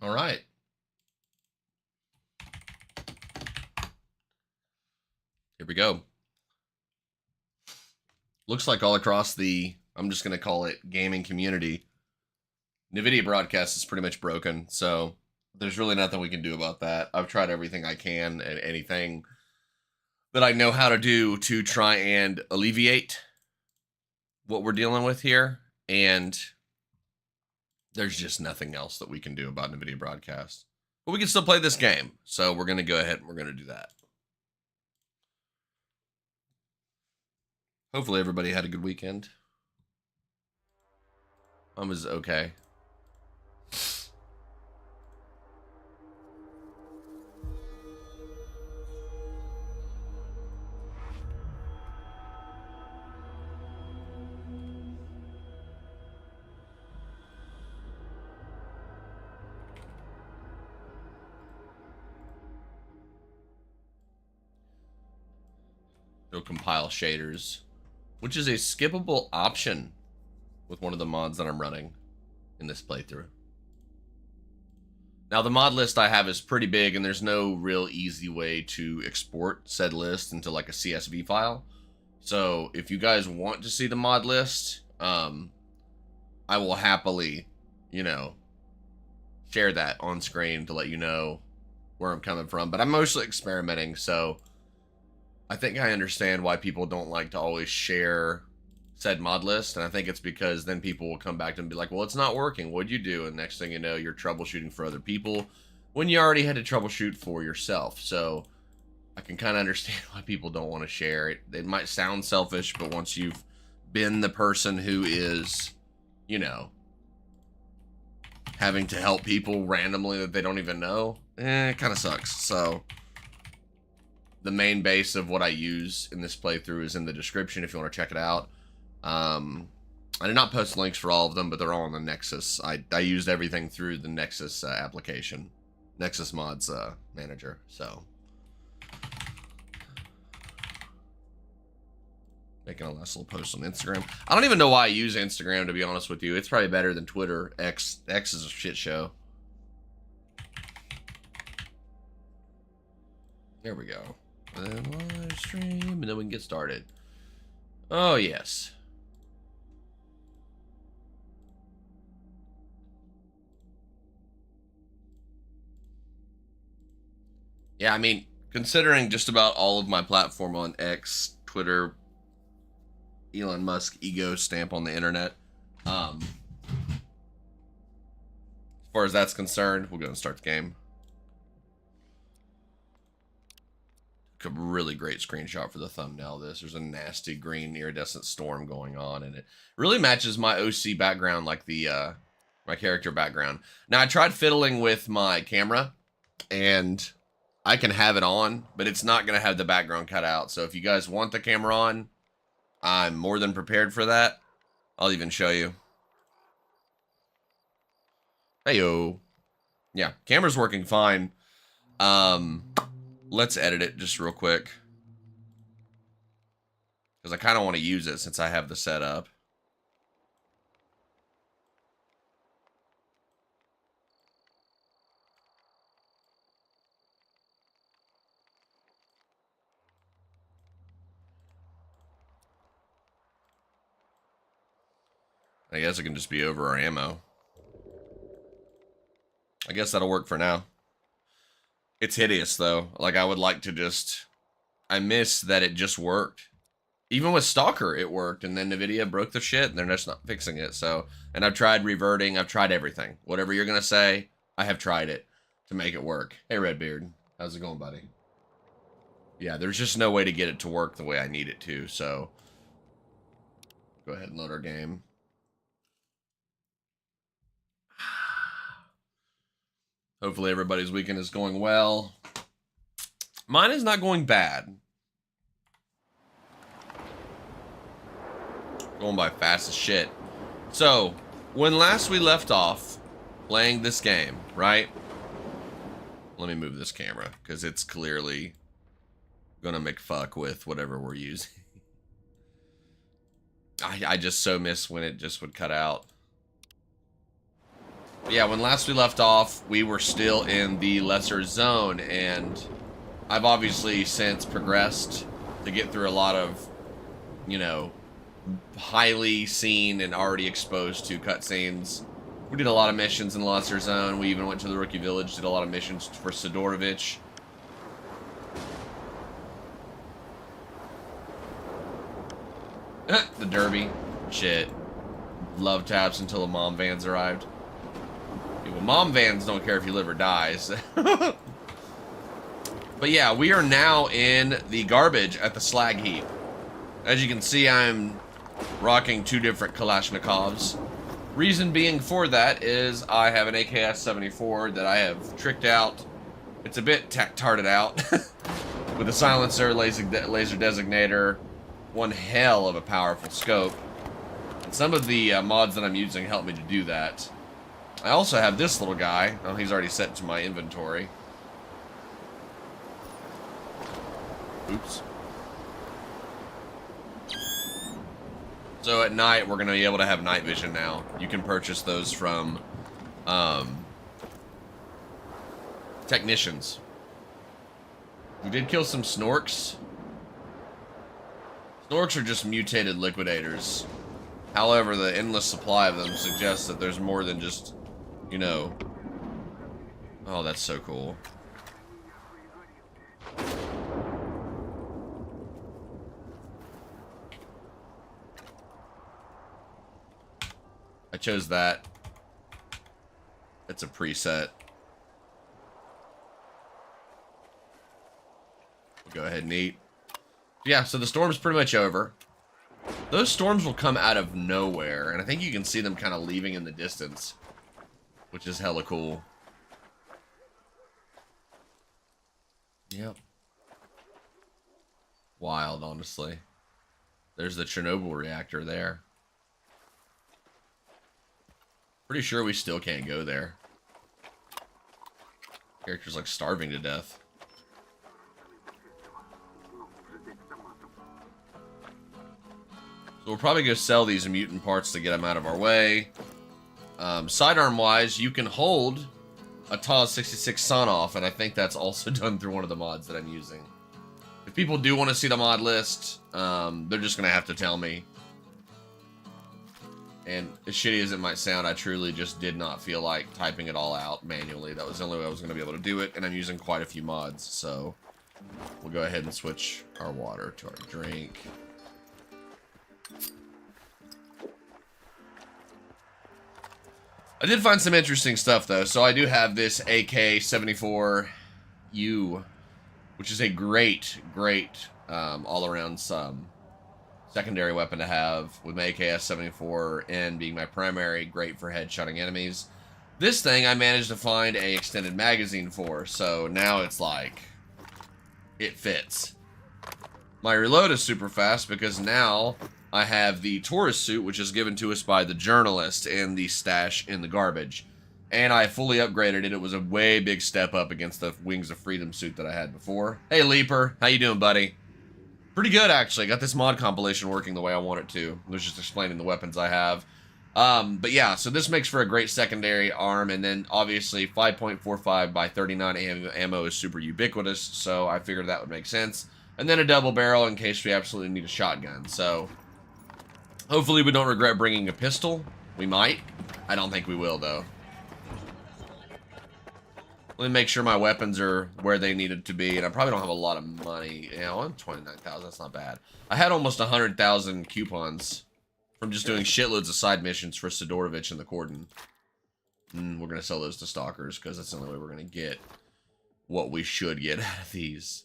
All right. Here we go. Looks like all across the, I'm just going to call it gaming community, NVIDIA broadcast is pretty much broken. So there's really nothing we can do about that. I've tried everything I can and anything that I know how to do to try and alleviate what we're dealing with here. And there's just nothing else that we can do about NVIDIA broadcast. But we can still play this game. So we're going to go ahead and we're going to do that. Hopefully everybody had a good weekend. Mine was okay. It'll compile shaders, which is a skippable option with one of the mods that I'm running in this playthrough. Now, the mod list I have is pretty big, and there's no real easy way to export said list into like a CSV file. So if you guys want to see the mod list, I will happily, you know, share that on screen to let you know where I'm coming from. But I'm mostly experimenting, so I think I understand why people don't like to always share said mod list, and I think it's because then people will come back and be like, well, it's not working, what'd you do? And next thing you know, you're troubleshooting for other people when you already had to troubleshoot for yourself. So I can kind of understand why people don't want to share it. It might sound selfish, but once you've been the person who is, you know, having to help people randomly that they don't even know, it kind of sucks. So the main base of what I use in this playthrough is in the description if you want to check it out. I did not post links for all of them, but they're all on the Nexus. I used everything through the Nexus application, Nexus Mods manager. So making a last little post on Instagram. I don't even know why I use Instagram, to be honest with you. It's probably better than Twitter. X is a shit show. There we go. And live stream, and then we can get started. Oh, yes. Yeah, I mean, considering just about all of my platform on X, Twitter, Elon Musk ego stamp on the internet, as far as that's concerned, we'll go and start the game. A really great screenshot for the thumbnail of this. There's a nasty green iridescent storm going on, and it really matches my OC background, like the my character background. Now, I tried fiddling with my camera, and I can have it on, but it's not going to have the background cut out. So if you guys want the camera on, I'm more than prepared for that. I'll even show you. Hey-yo. Yeah, camera's working fine. Let's edit it just real quick, because I kind of want to use it since I have the setup. I guess it can just be over our ammo. I guess that'll work for now. It's hideous, though. Like, I would like to just... I miss that it just worked. Even with Stalker, it worked, and then NVIDIA broke the shit, and they're just not fixing it, so... And I've tried reverting, I've tried everything. Whatever you're gonna say, I have tried it to make it work. Hey, Redbeard. How's it going, buddy? Yeah, there's just no way to get it to work the way I need it to, so... Go ahead and load our game. Hopefully everybody's weekend is going well. Mine is not going bad. Going by fast as shit. So, when last we left off playing this game, right? Let me move this camera, because it's clearly gonna make fuck with whatever we're using. I just so miss when it just would cut out. Yeah, when last we left off, we were still in the lesser zone, and I've obviously since progressed to get through a lot of, you know, highly seen and already exposed to cutscenes. We did a lot of missions in the lesser zone. We even went to the rookie village, did a lot of missions for Sidorovich. The derby. Shit. Love taps until the mom vans arrived. Yeah, well, mom vans don't care if you live or dies. But yeah, we are now in the garbage at the slag heap. As you can see, I'm rocking 2 different Kalashnikovs. Reason being for that is I have an AKS-74 that I have tricked out. It's a bit tactarded out with a silencer, laser designator, one hell of a powerful scope. And some of the mods that I'm using help me to do that. I also have this little guy. Oh, he's already set to my inventory. Oops. So at night, we're going to be able to have night vision now. You can purchase those from technicians. We did kill some snorks. Snorks are just mutated liquidators. However, the endless supply of them suggests that there's more than just, you know... Oh, that's so cool. I chose that. It's a preset. We'll go ahead and eat. Yeah, so the storm's pretty much over. Those storms will come out of nowhere, and I think you can see them kind of leaving in the distance, which is hella cool. Yep. Wild, honestly. There's the Chernobyl reactor there. Pretty sure we still can't go there. Character's like starving to death. So we'll probably go sell these mutant parts to get them out of our way. Sidearm wise, you can hold a TAS 66 Sonoff, and I think that's also done through one of the mods that I'm using. If people do want to see the mod list, they're just going to have to tell me. And as shitty as it might sound, I truly just did not feel like typing it all out manually. That was the only way I was going to be able to do it, and I'm using quite a few mods, so we'll go ahead and switch our water to our drink. I did find some interesting stuff, though. So I do have this AK-74U, which is a great all-around secondary weapon to have, with my AKS-74N being my primary, great for headshotting enemies. This thing I managed to find a extended magazine for, so now it's like, it fits. My reload is super fast because now I have the Taurus suit, which is given to us by the journalist in the stash in the garbage. And I fully upgraded it. It was a way big step up against the Wings of Freedom suit that I had before. Hey, Leaper. How you doing, buddy? Pretty good, actually. Got this mod compilation working the way I want it to. I was just explaining the weapons I have. But yeah, so this makes for a great secondary arm. And then, obviously, 5.45 by 39 ammo is super ubiquitous. So I figured that would make sense. And then a double barrel in case we absolutely need a shotgun. So hopefully we don't regret bringing a pistol. We might. I don't think we will, though. Let me make sure my weapons are where they needed to be. And I probably don't have a lot of money. Yeah, I'm 29,000. That's not bad. I had almost 100,000 coupons from just doing shitloads of side missions for Sidorovich and the Cordon. We're going to sell those to stalkers because that's the only way we're going to get what we should get out of these.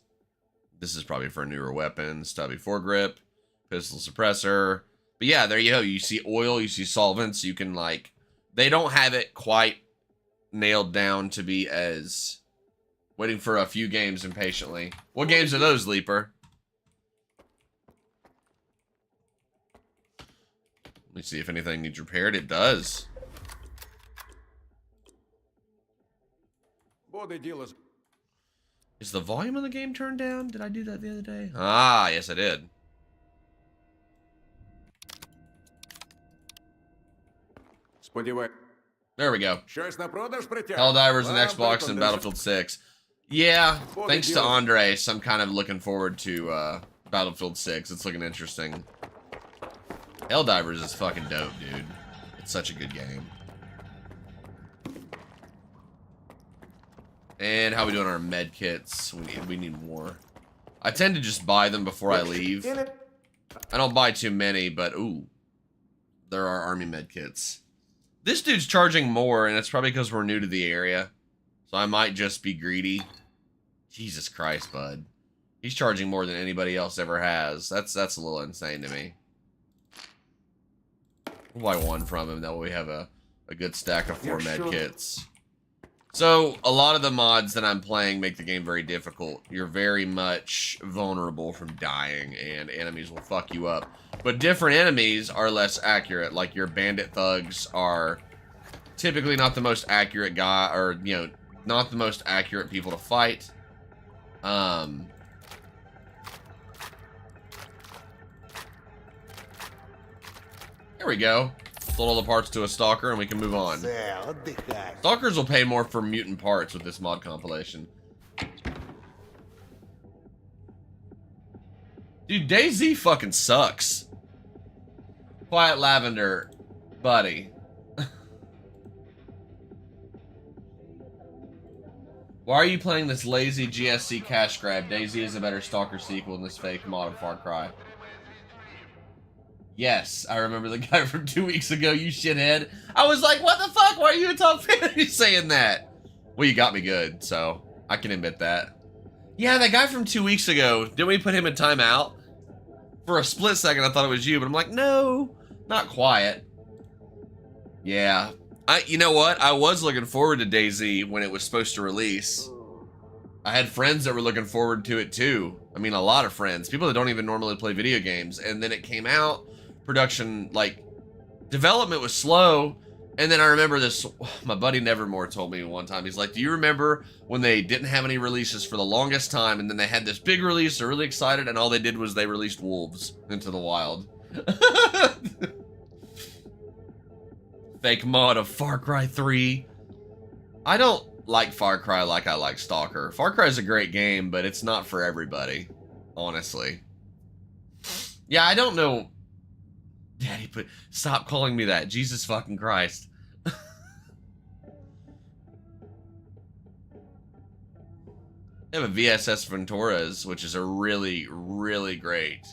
This is probably for a newer weapon. Stubby foregrip, pistol suppressor. But yeah, there you go. You see oil, you see solvents. You can, like, they don't have it quite nailed down to be as... Waiting for a few games impatiently. What games are those, Leaper? Let me see if anything needs repaired. It does. Is the volume of the game turned down? Did I do that the other day? Ah, yes I did. There we go. Щось на продаж притяг. Helldivers and Xbox and Battlefield 6. Yeah, thanks to Andres, I'm kind of looking forward to Battlefield 6. It's looking interesting. Helldivers is fucking dope, dude. It's such a good game. And how we doing on our med kits? We need more. I tend to just buy them before I leave. I don't buy too many, but ooh, there are army med kits. This dude's charging more, and it's probably because we're new to the area. So I might just be greedy. Jesus Christ, bud. He's charging more than anybody else ever has. That's a little insane to me. We'll buy one from him, that way we have a good stack of 4 med kits. So, a lot of the mods that I'm playing make the game very difficult. You're very much vulnerable from dying, and enemies will fuck you up. But different enemies are less accurate. Like, your bandit thugs are typically not the most accurate guy, or, you know, not the most accurate people to fight. There we go. Sold all the parts to a Stalker and we can move on. Stalkers will pay more for mutant parts with this mod compilation. Dude, DayZ fucking sucks. Quiet Lavender, buddy. Why are you playing this lazy GSC cash grab? DayZ is a better Stalker sequel than this fake mod of Far Cry. Yes, I remember the guy from 2 weeks ago, you shithead. I was like, what the fuck? Why are you a top fan of you saying that? Well, you got me good, so I can admit that. Yeah, that guy from 2 weeks ago, didn't we put him in timeout? For a split second, I thought it was you, but I'm like, no, not quiet. Yeah, you know what? I was looking forward to DayZ when it was supposed to release. I had friends that were looking forward to it too. I mean, a lot of friends. People that don't even normally play video games. And then it came out, production, like, development was slow. And then I remember this, my buddy Nevermore told me one time, he's like, do you remember when they didn't have any releases for the longest time, and then they had this big release, they're really excited, and all they did was they released Wolves into the wild. Fake mod of Far Cry 3. I don't like Far Cry like I like Stalker. Far Cry is a great game, but it's not for everybody, honestly. Yeah, I don't know. Daddy, but stop calling me that. Jesus fucking Christ. I have a VSS Venturas, which is a really, really great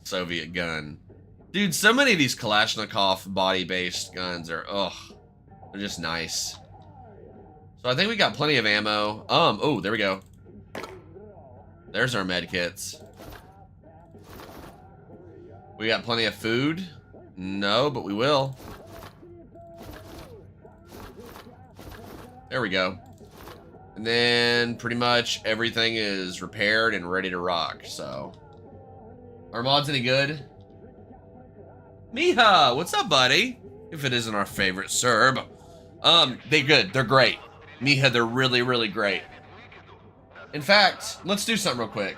Soviet gun. Dude, so many of these Kalashnikov body-based guns are, ugh, they're just nice. So I think we got plenty of ammo. Oh, there we go. There's our med kits. We got plenty of food. No, but we will. There we go. And then pretty much everything is repaired and ready to rock, so. Are mods any good? Miha, what's up, buddy? If it isn't our favorite Serb. They're good. They're great. Miha, they're really, really great. In fact, let's do something real quick.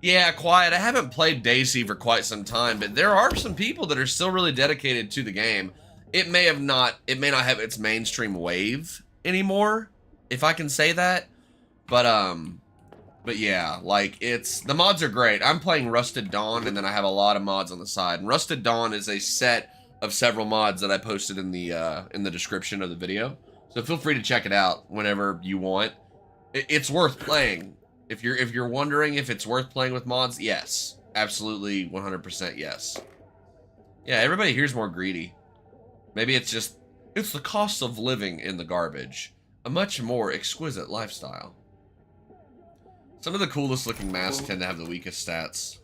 Yeah, quiet. I haven't played DayZ for quite some time, but there are some people that are still really dedicated to the game. It may not have its mainstream wave anymore, if I can say that. But yeah, like, the mods are great. I'm playing Rusted Dawn, and then I have a lot of mods on the side. And Rusted Dawn is a set of several mods that I posted in the description of the video. So feel free to check it out whenever you want. It's worth playing. If you're wondering if it's worth playing with mods, yes. Absolutely 100% yes. Yeah, everybody here's more greedy. Maybe it's the cost of living in the garbage. A much more exquisite lifestyle. Some of the coolest looking masks tend to have the weakest stats.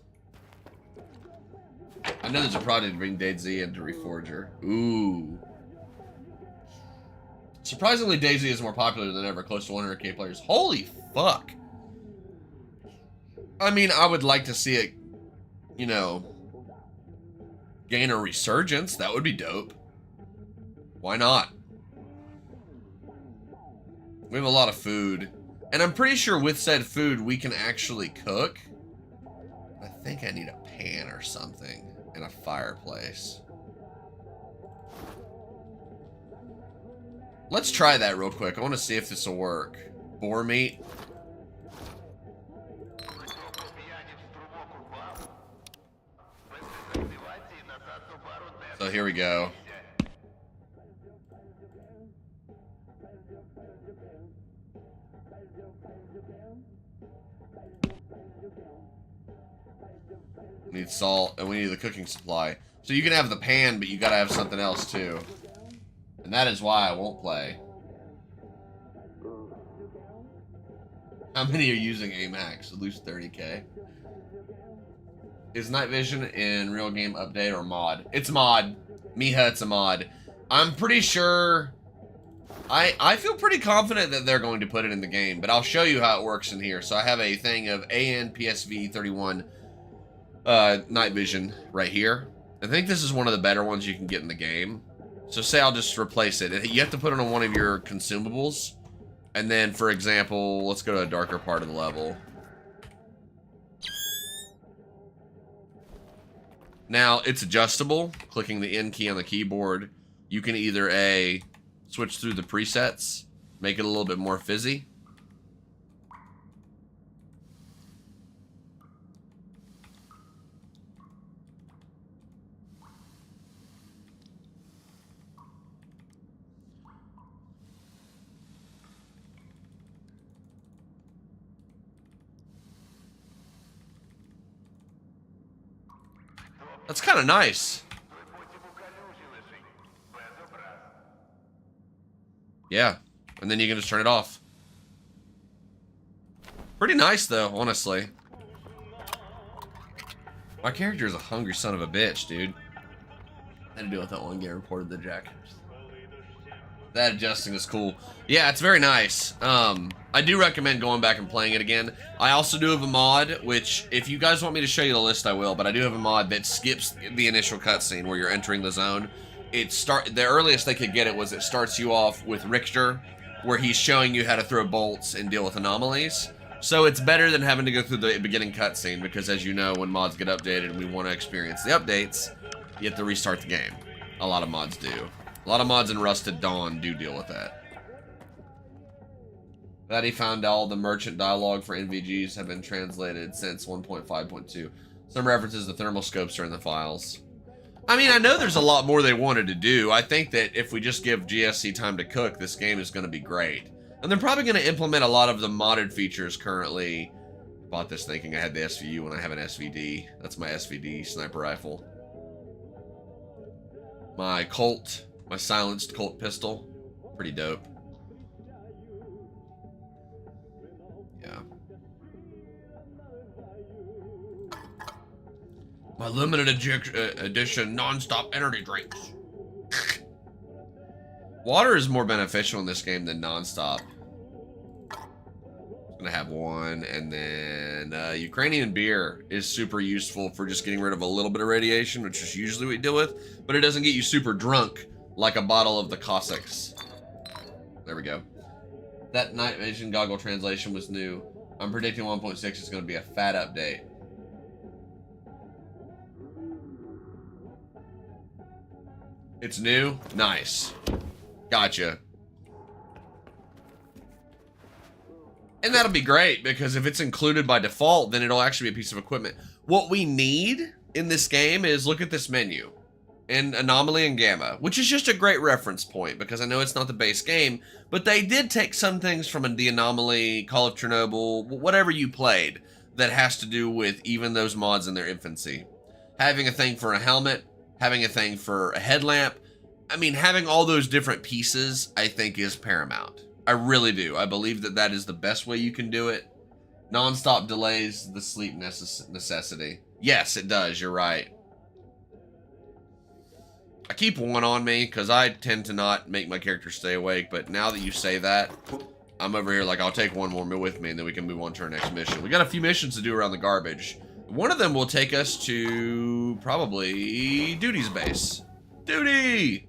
I know there's a project to bring DayZ into Reforger. Ooh. Surprisingly, DayZ is more popular than ever, close to 100k players. Holy fuck. I mean, I would like to see it, you know, gain a resurgence. That would be dope. Why not? We have a lot of food. And I'm pretty sure with said food, we can actually cook. I think I need a pan or something and a fireplace. Let's try that real quick. I want to see if this will work. Boar meat. So here we go. We need salt, and we need the cooking supply. So you can have the pan, but you gotta have something else too. And that is why I won't play. How many are using AMAX? At least 30K. Is night vision in real game update or mod? It's mod. Miha, it's a mod. I'm pretty sure... I feel pretty confident that they're going to put it in the game, but I'll show you how it works in here. So I have a thing of ANPSV31 night vision right here. I think this is one of the better ones you can get in the game. So say I'll just replace it. You have to put it on one of your consumables. And then, for example, let's go to a darker part of the level. Now, it's adjustable. Clicking the N key on the keyboard, you can either A, switch through the presets, make it a little bit more fizzy. That's kind of nice. Yeah, and then you can just turn it off. Pretty nice, though, honestly. My character is a hungry son of a bitch, dude. I had to deal with that one game reported the jack. That adjusting is cool. Yeah, it's very nice. I do recommend going back and playing it again. I also do have a mod, which, if you guys want me to show you the list, I will, but I do have a mod that skips the initial cutscene where you're entering the zone. The earliest they could get it was it starts you off with Richter, where he's showing you how to throw bolts and deal with anomalies. So it's better than having to go through the beginning cutscene, because as you know, when mods get updated and we want to experience the updates, you have to restart the game. A lot of mods do. A lot of mods in Rusted Dawn do deal with that. That he found all the merchant dialogue for NVGs have been translated since 1.5.2. Some references to thermal scopes are in the files. I mean, I know there's a lot more they wanted to do. I think that if we just give GSC time to cook, this game is going to be great. And they're probably going to implement a lot of the modded features currently. I bought this thinking I had the SVU when I have an SVD. That's my SVD sniper rifle. My Colt, my silenced Colt pistol. Pretty dope. Yeah. My limited edition non-stop energy drinks. Water is more beneficial in this game than non-stop. I'm gonna have one, and then Ukrainian beer is super useful for just getting rid of a little bit of radiation, which is usually what we deal with, but it doesn't get you super drunk like a bottle of the Cossacks. There we go. That night vision goggle translation was new. I'm predicting 1.6 is going to be a fat update. It's new? Nice. Gotcha. And that'll be great, because if it's included by default, then it'll actually be a piece of equipment. What we need in this game is look at this menu. And Anomaly and Gamma, which is just a great reference point, because I know it's not the base game, but they did take some things from the Anomaly, Call of Chernobyl, whatever you played, that has to do with even those mods in their infancy. Having a thing for a helmet, having a thing for a headlamp, I mean, having all those different pieces, I think, is paramount. I really do. I believe that that is the best way you can do it. Non-stop delays the sleep necessity. Yes, it does. You're right. I keep one on me because I tend to not make my character stay awake, but now that you say that, I'm over here like, I'll take one more with me and then we can move on to our next mission. We got a few missions to do around the garbage. One of them will take us to probably Duty's base. Duty!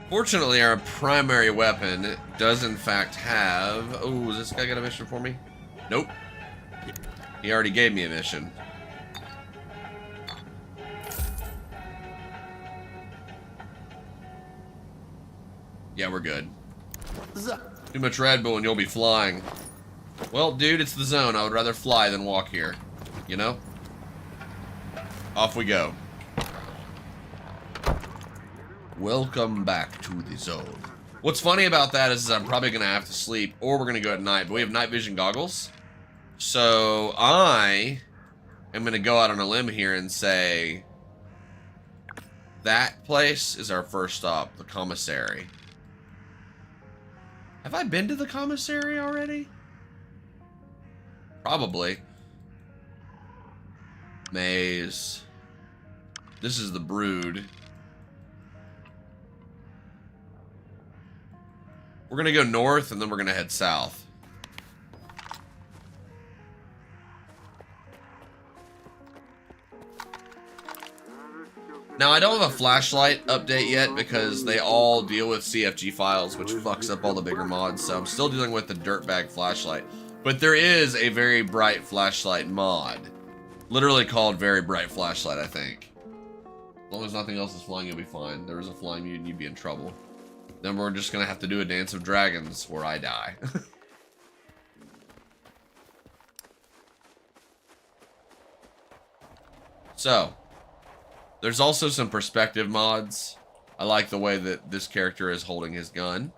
Fortunately, our primary weapon does in fact have... Oh, does this guy got a mission for me? Nope. He already gave me a mission. Yeah, we're good. Too much Red Bull and you'll be flying. Well, dude, it's the zone. I would rather fly than walk here. You know? Off we go. Welcome back to the zone. What's funny about that is I'm probably going to have to sleep, or we're going to go at night, but we have night vision goggles. So I am going to go out on a limb here and say that place is our first stop, the commissary. Have I been to the commissary already? Probably. Maze. This is the Brood. We're going to go north, and then we're going to head south. Now, I don't have a flashlight update yet because they all deal with CFG files, which fucks up all the bigger mods, so I'm still dealing with the dirtbag flashlight. But there is a very bright flashlight mod. Literally called Very Bright Flashlight, I think. As long as nothing else is flying, you'll be fine. There is a flying mutant, you'd be in trouble. Then we're just gonna have to do a Dance of Dragons where I die. So, there's also some perspective mods. I like the way that this character is holding his gun.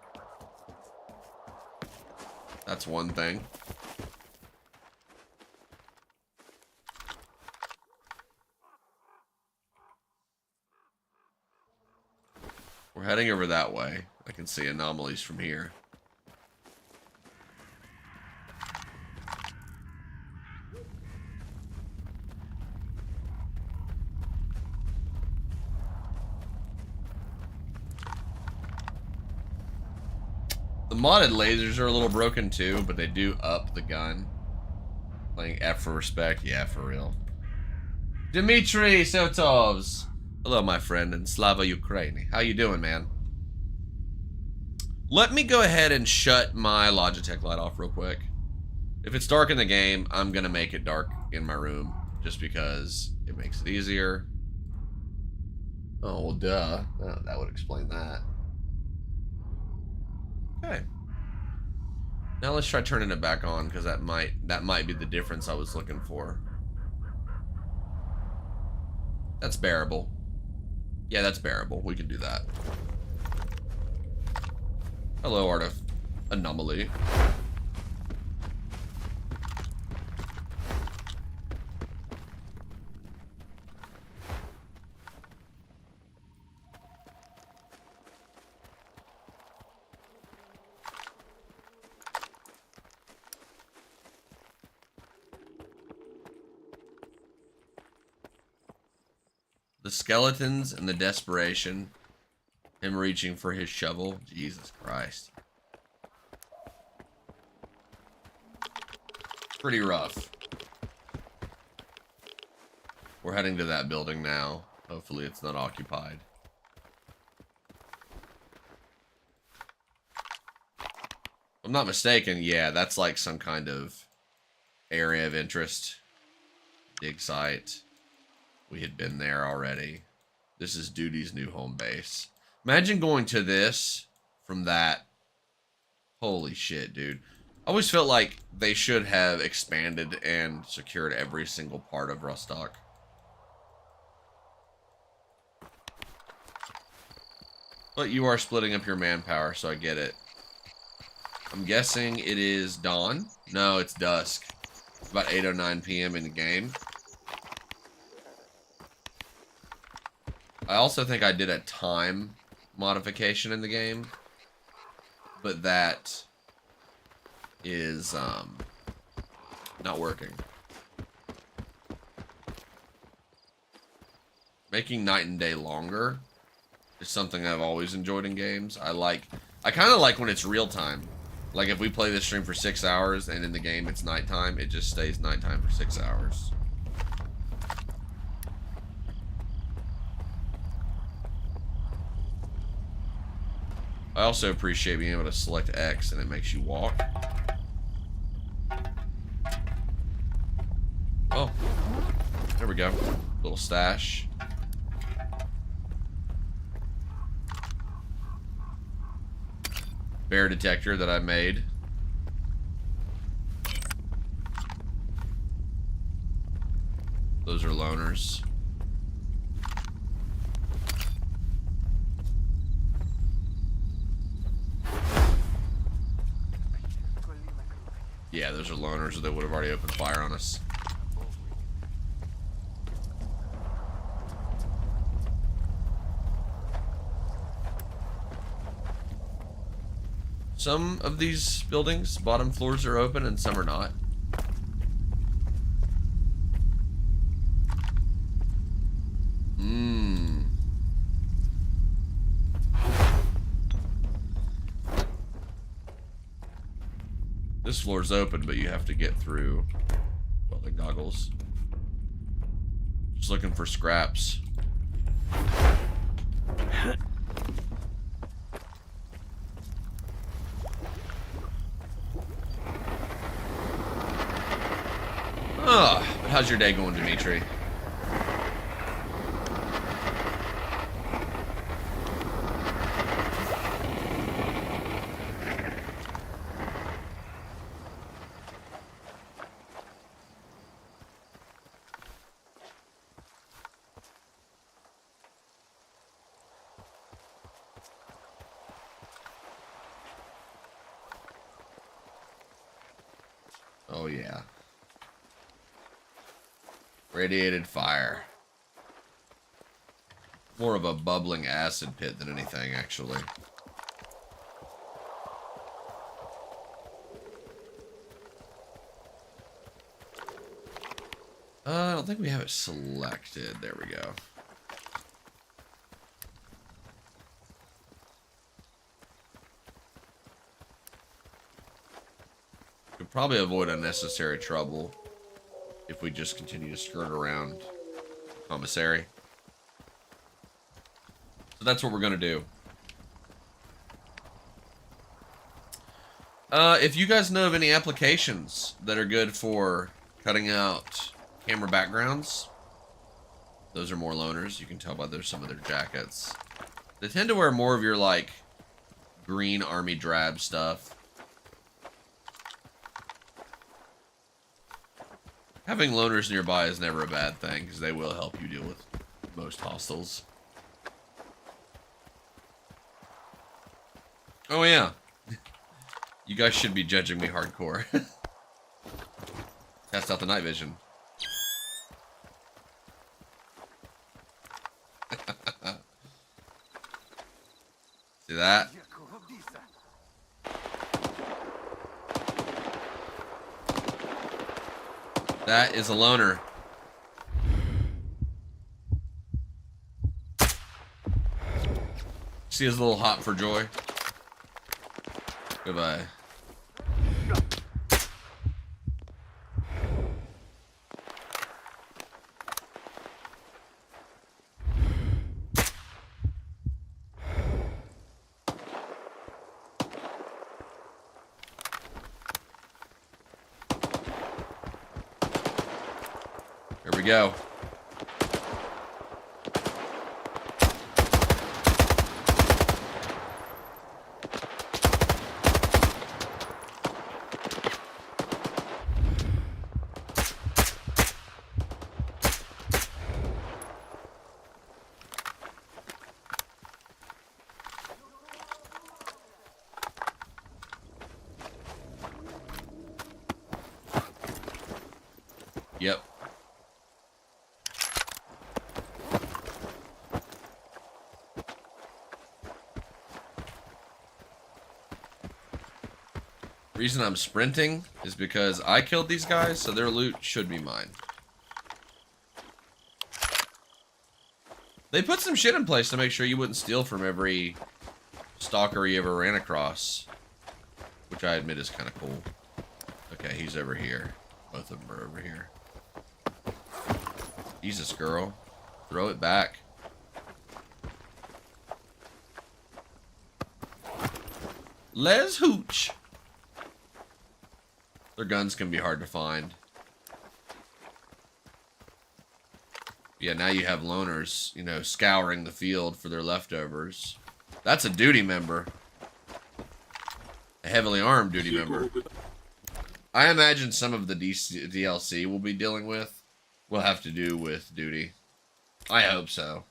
That's one thing. We're heading over that way. I can see anomalies from here. The modded lasers are a little broken too, but they do up the gun. Playing F for respect. Yeah, for real. Dmitry Sotovs. Hello, my friend, and Slava Ukraini. How you doing, man? Let me go ahead and shut my Logitech light off real quick. If it's dark in the game, I'm going to make it dark in my room, just because it makes it easier. Oh, well, duh. That would explain that. Okay. Now let's try turning it back on, because that might be the difference I was looking for. That's bearable. Yeah, that's bearable. We can do that. Hello, Art of Anomaly. The skeletons and the desperation. Him reaching for his shovel. Jesus Christ. Pretty rough. We're heading to that building now. Hopefully it's not occupied. If I'm not mistaken, yeah, that's like some kind of area of interest. Dig site. We had been there already. This is Duty's new home base. Imagine going to this from that. Holy shit, dude. I always felt like they should have expanded and secured every single part of Rostock. But you are splitting up your manpower, so I get it. I'm guessing it is dawn? No, it's dusk. It's about 8:09 p.m. in the game. I also think I did a time modification in the game, but that is not working. Making night and day longer is something I've always enjoyed in games. I kind of like when it's real time. Like if we play this stream for 6 hours and in the game it's nighttime, it just stays nighttime for 6 hours. I also appreciate being able to select X and it makes you walk. Oh, there we go. Little stash. bear detector that I made. Those are loners. Yeah, those are loners that would have already opened fire on us. Some of these buildings, bottom floors are open and some are not. This floor's open, but you have to get through, well, the goggles. Just looking for scraps. Oh, but how's your day going, Dimitri? Oh, yeah. Radiated fire. More of a bubbling acid pit than anything, actually. I don't think we have it selected. There we go. Could probably avoid unnecessary trouble if we just continue to skirt around commissary. So that's what we're going to do. If you guys know of any applications that are good for cutting out camera backgrounds, those are more loners. You can tell by some of their jackets. They tend to wear more of your, like, green army drab stuff. Having loners nearby is never a bad thing, because they will help you deal with most hostiles. Oh yeah. You guys should be judging me hardcore. Test out the night vision. See that? That is a loner. See his little hop for joy? Goodbye. Here we go. Yep. Reason I'm sprinting is because I killed these guys, so their loot should be mine. They put some shit in place to make sure you wouldn't steal from every stalker you ever ran across, which I admit is kind of cool. Okay, he's over here. Both of them are over here. Jesus, girl. Throw it back. Les Hooch. Their guns can be hard to find. Yeah, now you have loners, you know, scouring the field for their leftovers. That's a duty member. A heavily armed duty member. I imagine some of the DLC we'll be dealing with will have to do with duty. I hope so.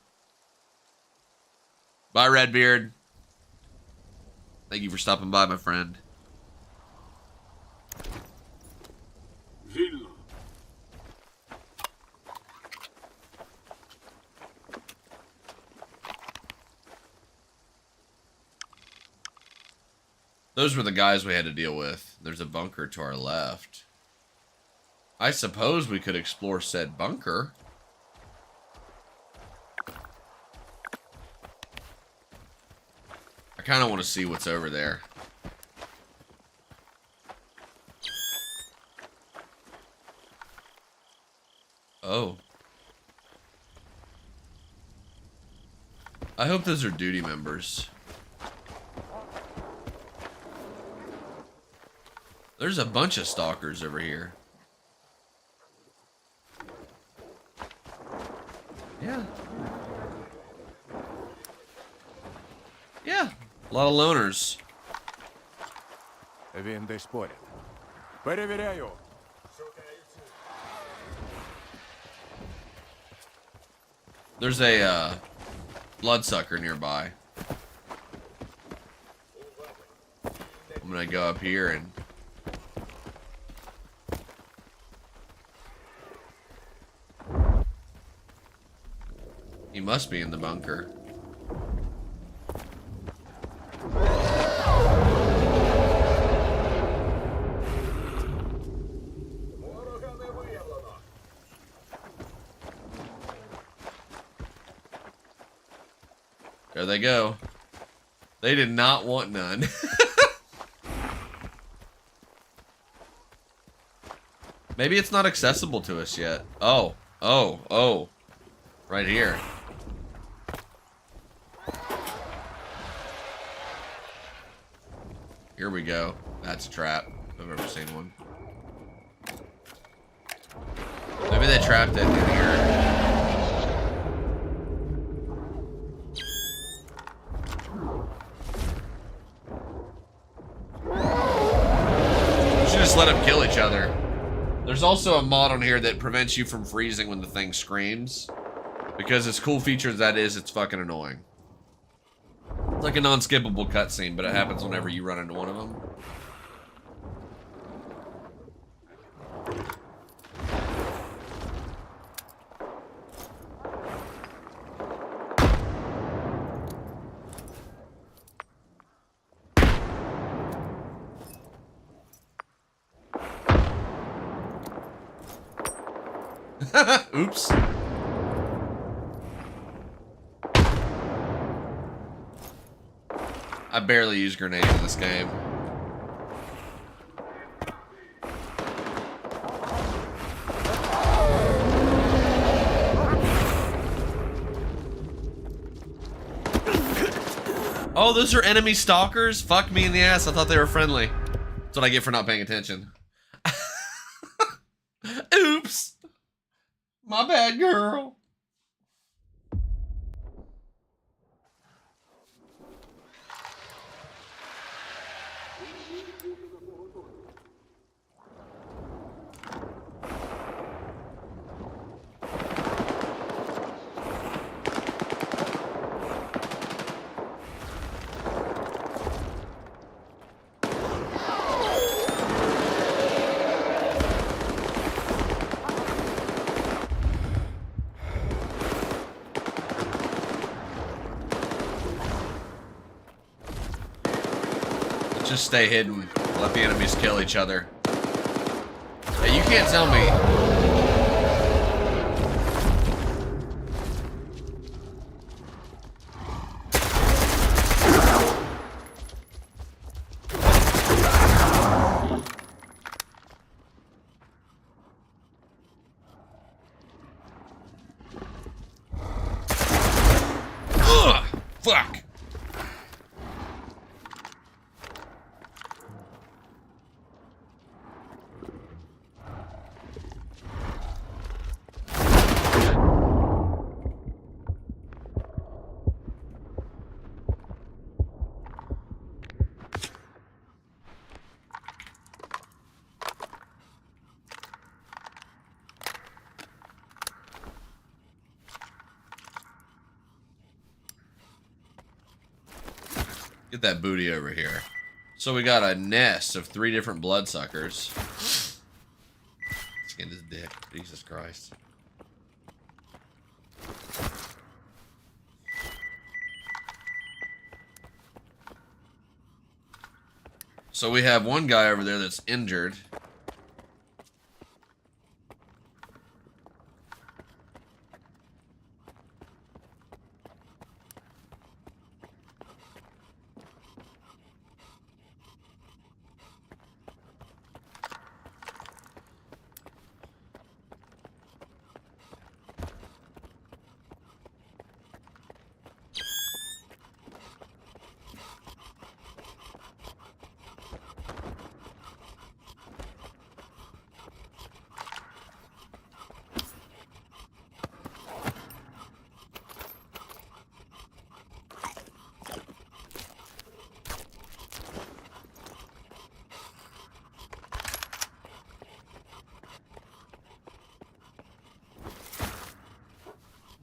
Bye, Redbeard. Thank you for stopping by, my friend. Those were the guys we had to deal with. There's a bunker to our left. I suppose we could explore said bunker. I kind of want to see what's over there. Oh. I hope those are duty members. There's a bunch of stalkers over here. Yeah. Yeah. A lot of loners. Винды спорят. Проверяю. There's a bloodsucker nearby. I'm gonna go up here and he must be in the bunker. There they go. They did not want none. Maybe it's not accessible to us yet. Oh. Right here. Here we go. That's a trap. If I've ever seen one. Maybe they trapped it in here. Just let them kill each other. There's also a mod on here that prevents you from freezing when the thing screams. Because as cool feature as that is, it's fucking annoying. It's like a non-skippable cutscene, but it happens whenever you run into one of them. Oops. I barely use grenades in this game. Oh, those are enemy stalkers? Fuck me in the ass. I thought they were friendly. That's what I get for not paying attention. Oops. My bad, girl. Just stay hidden. Let the enemies kill each other. Hey, you can't tell me. Ugh! Fuck! Get that booty over here. So we got a nest of 3 different bloodsuckers. Skinned his dick. Jesus Christ. So we have one guy over there that's injured.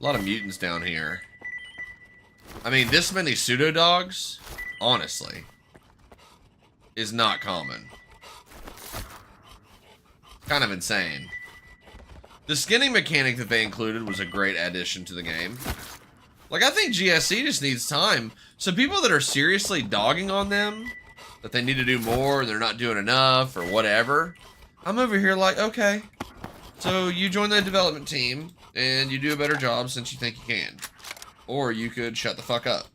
A lot of mutants down here. I mean, this many pseudo dogs, honestly, is not common. Kind of insane. The skinning mechanic that they included was a great addition to the game. Like, I think GSC just needs time. So people that are seriously dogging on them, that they need to do more, and they're not doing enough, or whatever, I'm over here like, okay, so you join the development team, and you do a better job since you think you can. Or you could shut the fuck up.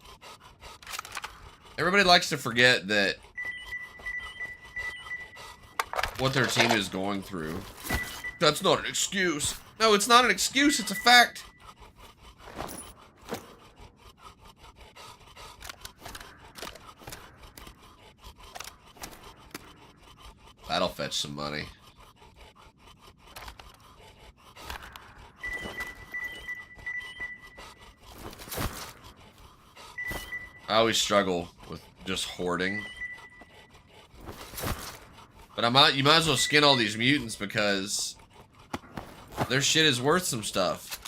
Everybody likes to forget that what their team is going through. That's not an excuse. No, it's not an excuse, it's a fact. That'll fetch some money. I always struggle with just hoarding. But you might as well skin all these mutants because their shit is worth some stuff.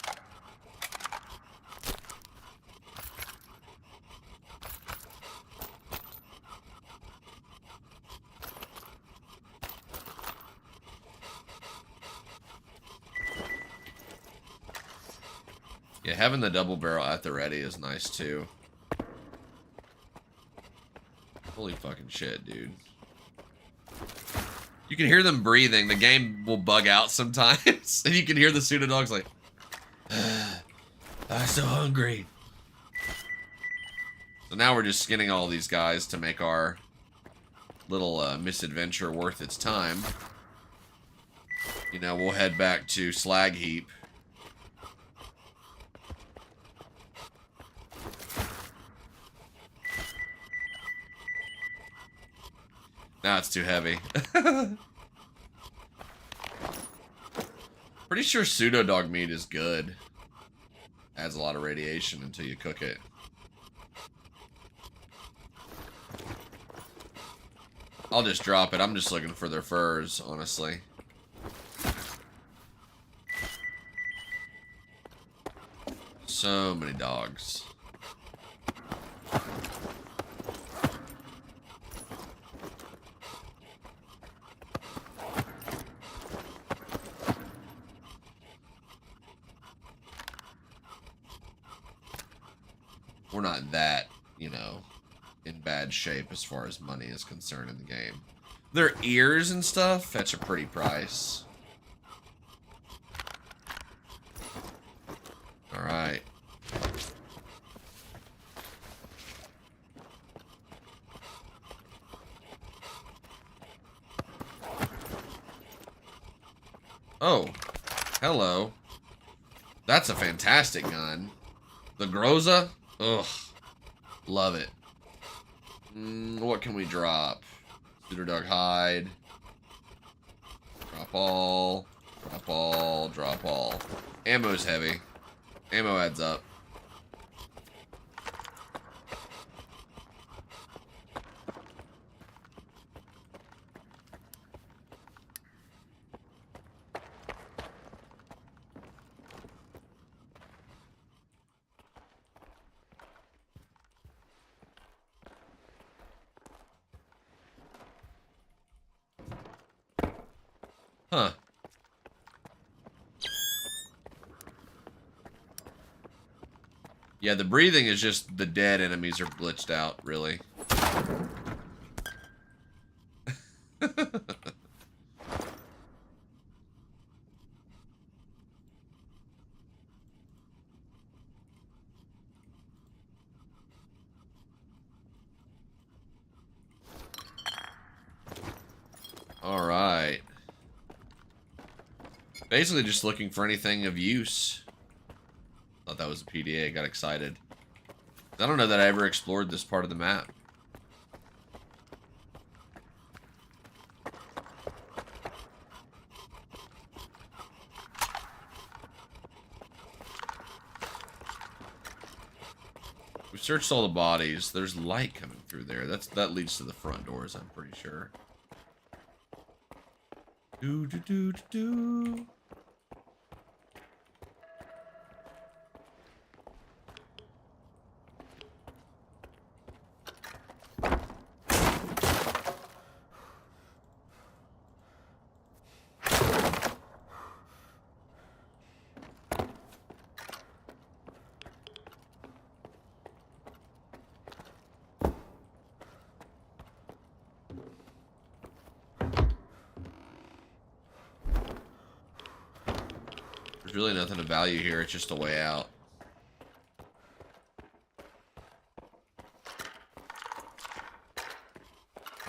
Yeah, having the double barrel at the ready is nice too. Holy fucking shit, dude. You can hear them breathing. The game will bug out sometimes. And you can hear the pseudo dogs like, I'm so hungry. So now we're just skinning all these guys to make our little misadventure worth its time. You know, we'll head back to slag heap. Now it's too heavy. Pretty sure pseudo dog meat is good. Adds a lot of radiation until you cook it. I'll just drop it. I'm just looking for their furs, honestly. So many dogs. We're not that, you know, in bad shape as far as money is concerned in the game. Their ears and stuff fetch a pretty price. Alright. Oh, hello. That's a fantastic gun. The Groza? Ugh. Love it. What can we drop? Pseudo dog hide. Drop all. Drop all. Drop all. Ammo's heavy. Ammo adds up. Huh. Yeah, the breathing is just the dead enemies are glitched out, really. Alright. Basically just looking for anything of use. Thought that was a PDA, got excited. I don't know that I ever explored this part of the map. We searched all the bodies. There's light coming through there. That leads to the front doors, I'm pretty sure. Do do do do do. There's really nothing of value here. It's just a way out.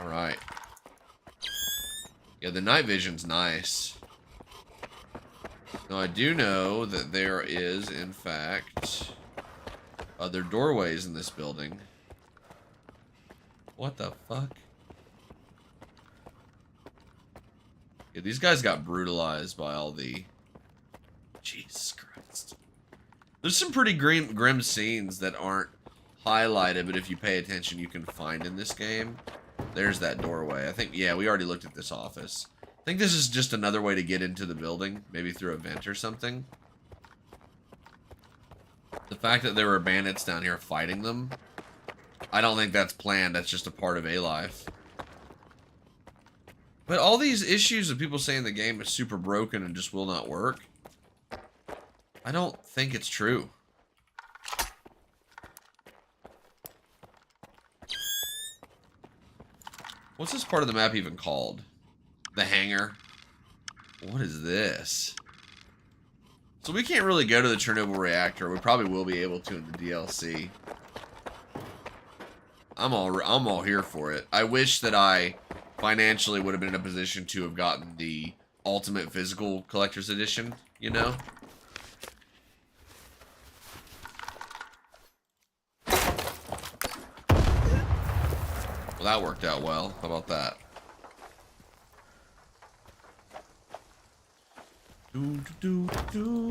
Alright. Yeah, the night vision's nice. Now, I do know that there is, in fact, other doorways in this building. What the fuck? Yeah, these guys got brutalized by all the... Jesus Christ. There's some pretty grim scenes that aren't highlighted, but if you pay attention, you can find in this game. There's that doorway. I think, yeah, we already looked at this office. I think this is just another way to get into the building, maybe through a vent or something. The fact that there were bandits down here fighting them, I don't think that's planned. That's just a part of A life. But all these issues of people saying the game is super broken and just will not work, I don't think it's true. What's this part of the map even called? The hangar? What is this? So we can't really go to the Chernobyl reactor. We probably will be able to in the DLC. I'm all here for it. I wish that I financially would have been in a position to have gotten the Ultimate Physical Collector's Edition, you know? Well, that worked out well. How about that? Do, do, do, do.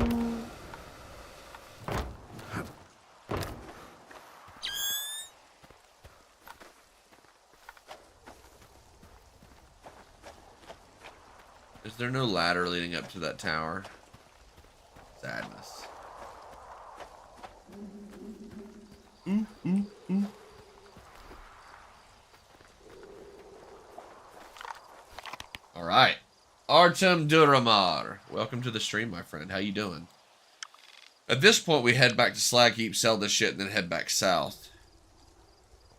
Is there no ladder leading up to that tower? Sadness. All right. Artem Duramar. Welcome to the stream, my friend. How you doing? At this point, we head back to Slag Heap, sell this shit, and then head back south.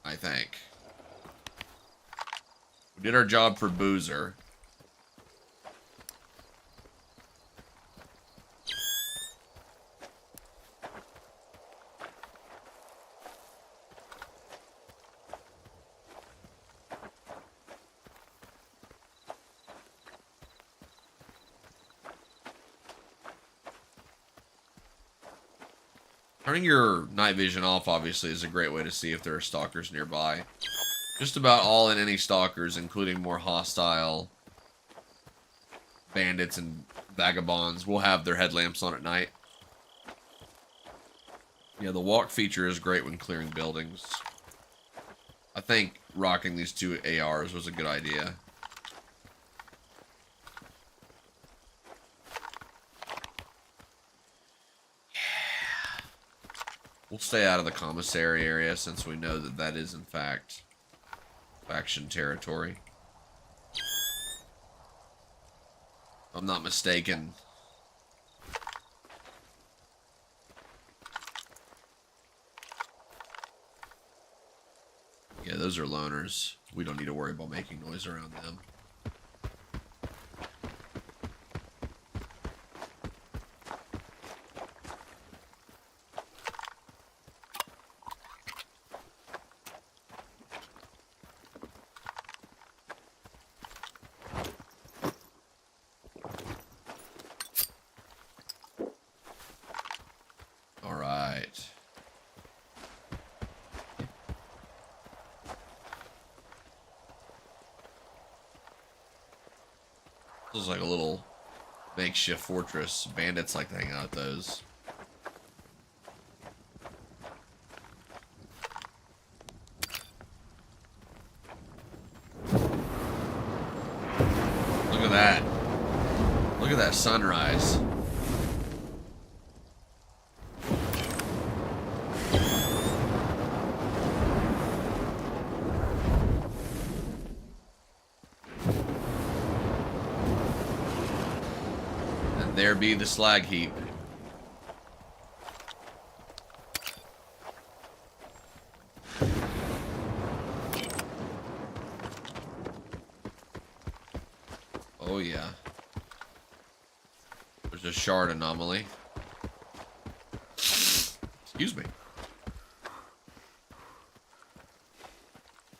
I think. We did our job for Boozer. Turning your night vision off, obviously, is a great way to see if there are stalkers nearby. Just about all and any stalkers, including more hostile bandits and vagabonds, will have their headlamps on at night. Yeah, the walk feature is great when clearing buildings. I think rocking these two ARs was a good idea. We'll stay out of the commissary area since we know that that is, in fact, faction territory. I'm not mistaken. Yeah, those are loners. We don't need to worry about making noise around them. All right. This is like a little makeshift fortress. Bandits like to hang out at those. Look at that. Look at that sunrise. There be the slag heap. Oh yeah. There's a shard anomaly. Excuse me.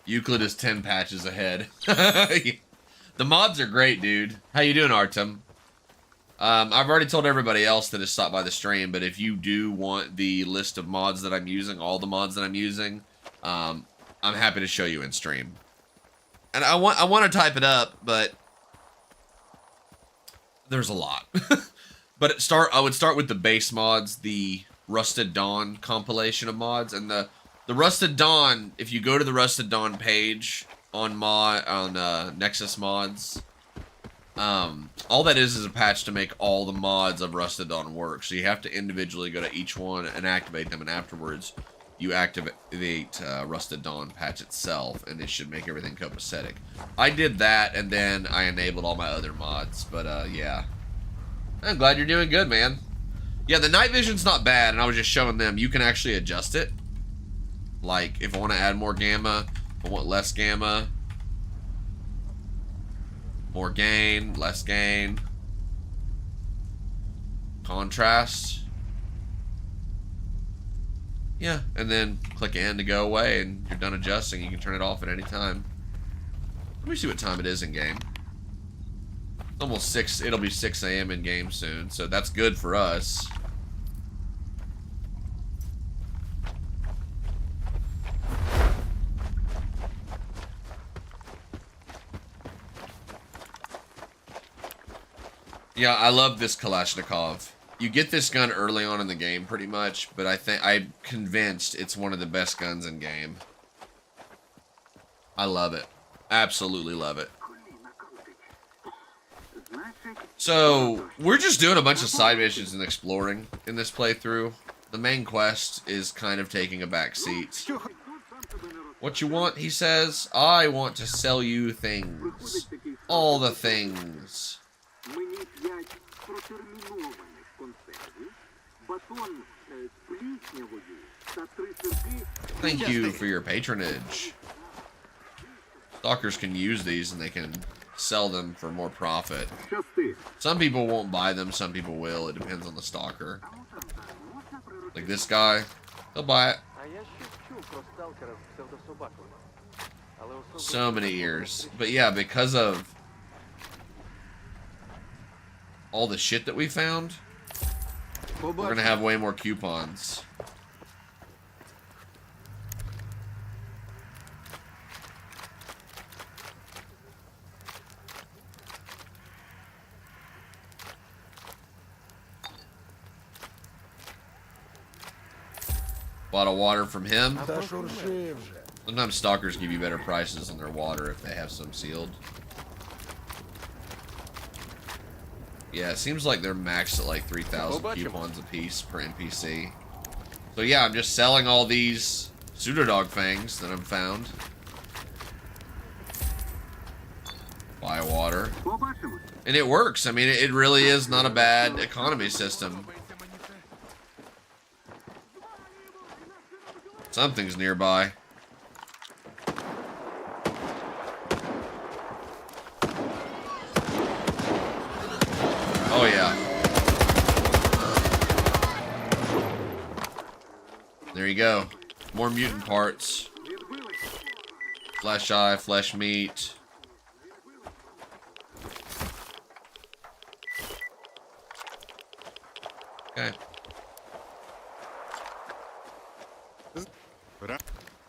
Euclid is 10 patches ahead. The mods are great, dude. How you doing, Artem? I've already told everybody else that has stopped by the stream, but if you do want the list of mods that I'm using, all the mods that I'm using, I'm happy to show you in stream. And I want to type it up, but there's a lot. But I would start with the base mods, the Rusted Dawn compilation of mods, and the Rusted Dawn. If you go to the Rusted Dawn page on Nexus Mods. All that is a patch to make all the mods of Rusted Dawn work. So you have to individually go to each one and activate them, and afterwards you activate Rusted Dawn patch itself, and it should make everything copacetic. I did that, and then I enabled all my other mods, but yeah. I'm glad you're doing good, man. Yeah, the night vision's not bad, and I was just showing them you can actually adjust it. Like, if I want to add more gamma, if I want less gamma. More gain, less gain. Contrast. Yeah, and then click N to go away, and you're done adjusting. You can turn it off at any time. Let me see what time it is in game. It's almost 6. It'll be 6 a.m. in game soon, so that's good for us. Yeah, I love this Kalashnikov. You get this gun early on in the game, pretty much, but I'm convinced it's one of the best guns in game. I love it. Absolutely love it. So, we're just doing a bunch of side missions and exploring in this playthrough. The main quest is kind of taking a back seat. What you want, he says? I want to sell you things. All the things. Thank you for your patronage. Stalkers can use these and they can sell them for more profit. Some people won't buy them, some people will. It depends on the stalker. Like this guy, he'll buy it. So many ears. But yeah, because of all the shit that we found, we're gonna have way more coupons. Bottle water from him. Sometimes stalkers give you better prices on their water if they have some sealed. Yeah, it seems like they're maxed at like 3,000 coupons a piece per NPC. So yeah, I'm just selling all these pseudodog fangs that I've found. Buy water. And it works. I mean, it really is not a bad economy system. Something's nearby. Oh, yeah. There you go. More mutant parts. Flesh eye, flesh meat. Okay.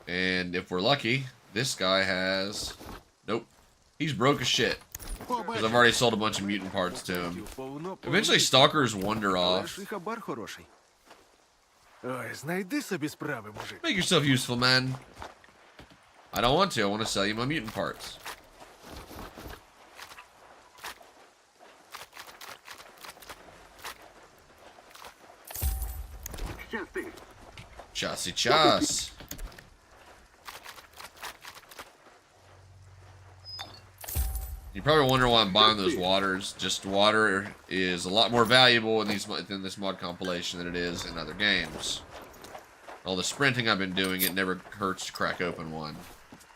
And if we're lucky, this guy has... Nope. He's broke as shit. Because I've already sold a bunch of mutant parts to him. Eventually, stalkers wander off. Make yourself useful, man. I don't want to. I want to sell you my mutant parts. Chassis chas. You probably wonder why I'm buying those waters. Just water is a lot more valuable in this mod compilation than it is in other games. All the sprinting I've been doing, it never hurts to crack open one.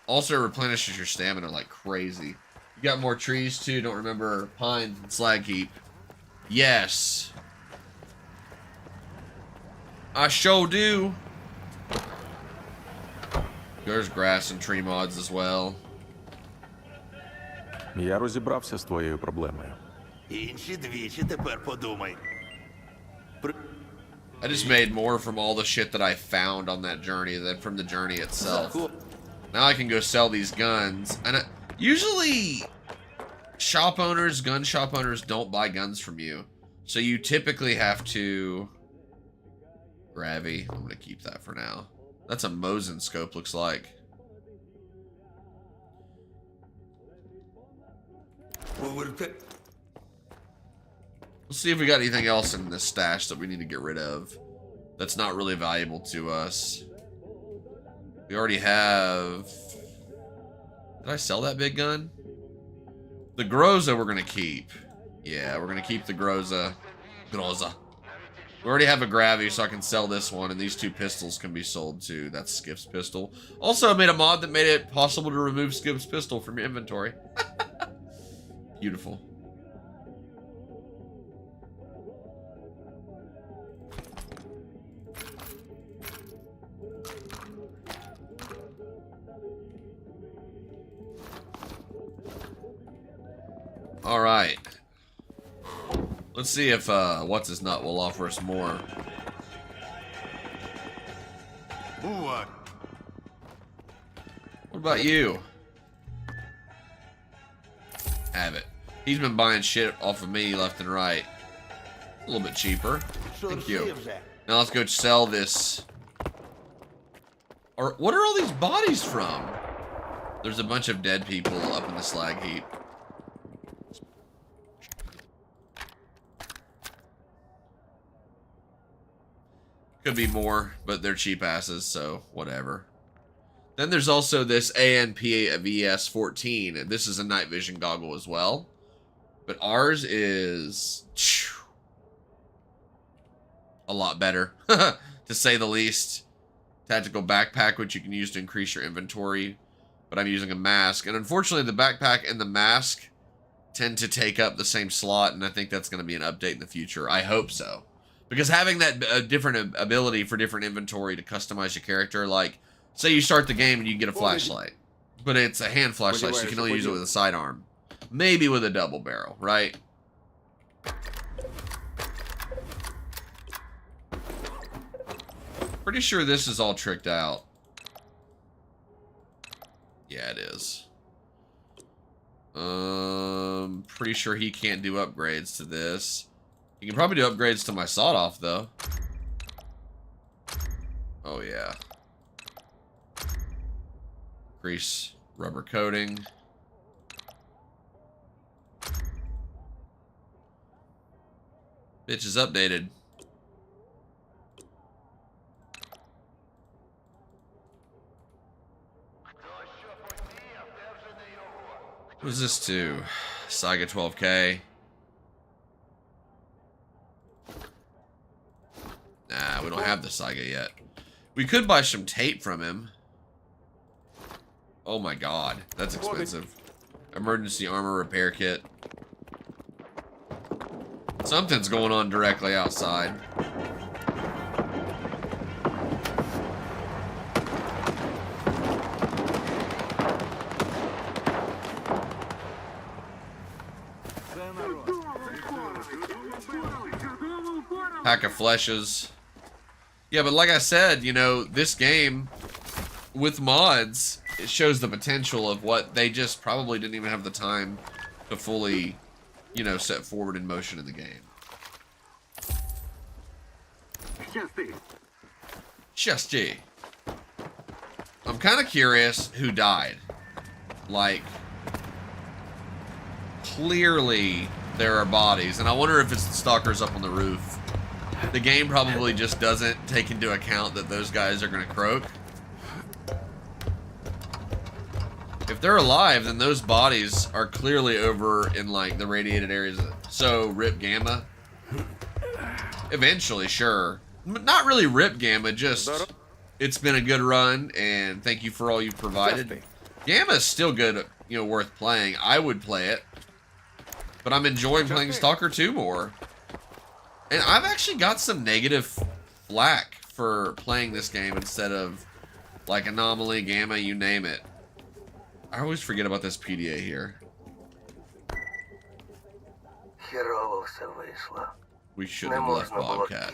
Also, it replenishes your stamina like crazy. You got more trees too. Don't remember pines and slag heap. Yes. I sure do. There's grass and tree mods as well. Я розібрався з твоєю проблемою. Інші двічі тепер подумай. I just made more from all the shit that I found on that journey than from the journey itself. Now I can go sell these guns. And usually, gun shop owners don't buy guns from you. So you typically have to... Gravy. I'm going to keep that for now. That's a Mosin scope, looks like. Let's see if we got anything else in this stash that we need to get rid of. That's not really valuable to us. We already have... Did I sell that big gun? The Groza we're going to keep. Yeah, we're going to keep the Groza. Groza. We already have a Gravy, so I can sell this one, and these two pistols can be sold too. That's Skip's pistol. Also, I made a mod that made it possible to remove Skip's pistol from your inventory. Beautiful. All right. Let's see if what's his nut will offer us more. What about you? Have it. He's been buying shit off of me left and right. A little bit cheaper. Thank you. Now let's go sell this. Or what are all these bodies from? There's a bunch of dead people up in the slag heap. Could be more, but they're cheap asses, so whatever. Then there's also this ANP-VS14. This is a night vision goggle as well. But ours is a lot better, to say the least. Tactical backpack, which you can use to increase your inventory. But I'm using a mask. And unfortunately, the backpack and the mask tend to take up the same slot. And I think that's going to be an update in the future. I hope so. Because having that different ability for different inventory to customize your character, like, say you start the game and you get a flashlight, but it's a hand flashlight, so you can only use it with a sidearm. Maybe with a double barrel, right? Pretty sure this is all tricked out. Yeah, it is. Pretty sure he can't do upgrades to this. You can probably do upgrades to my sawed-off, though. Oh, yeah. Grease rubber coating. Bitch is updated. What is this to? Saga 12K. have the Saiga yet. We could buy some tape from him. Oh my god, that's expensive. Emergency armor repair kit. Something's going on directly outside. Pack of fleshes. Yeah, but like I said, you know, this game with mods, it shows the potential of what they just probably didn't even have the time to fully, you know, set forward in motion in the game. Just I'm kind of curious who died. Like, clearly there are bodies, and I wonder if it's the stalkers up on the roof. The game probably just doesn't take into account that those guys are going to croak. If they're alive, then those bodies are clearly over in, like, the radiated areas. So, rip Gamma. Eventually, sure. Not really rip Gamma, just it's been a good run, and thank you for all you've provided. Gamma is still good, you know, worth playing. I would play it. But I'm enjoying playing Stalker 2 more. And I've actually got some negative flack for playing this game instead of, like, Anomaly, Gamma, you name it. I always forget about this PDA here. We shouldn't have left Bobcat.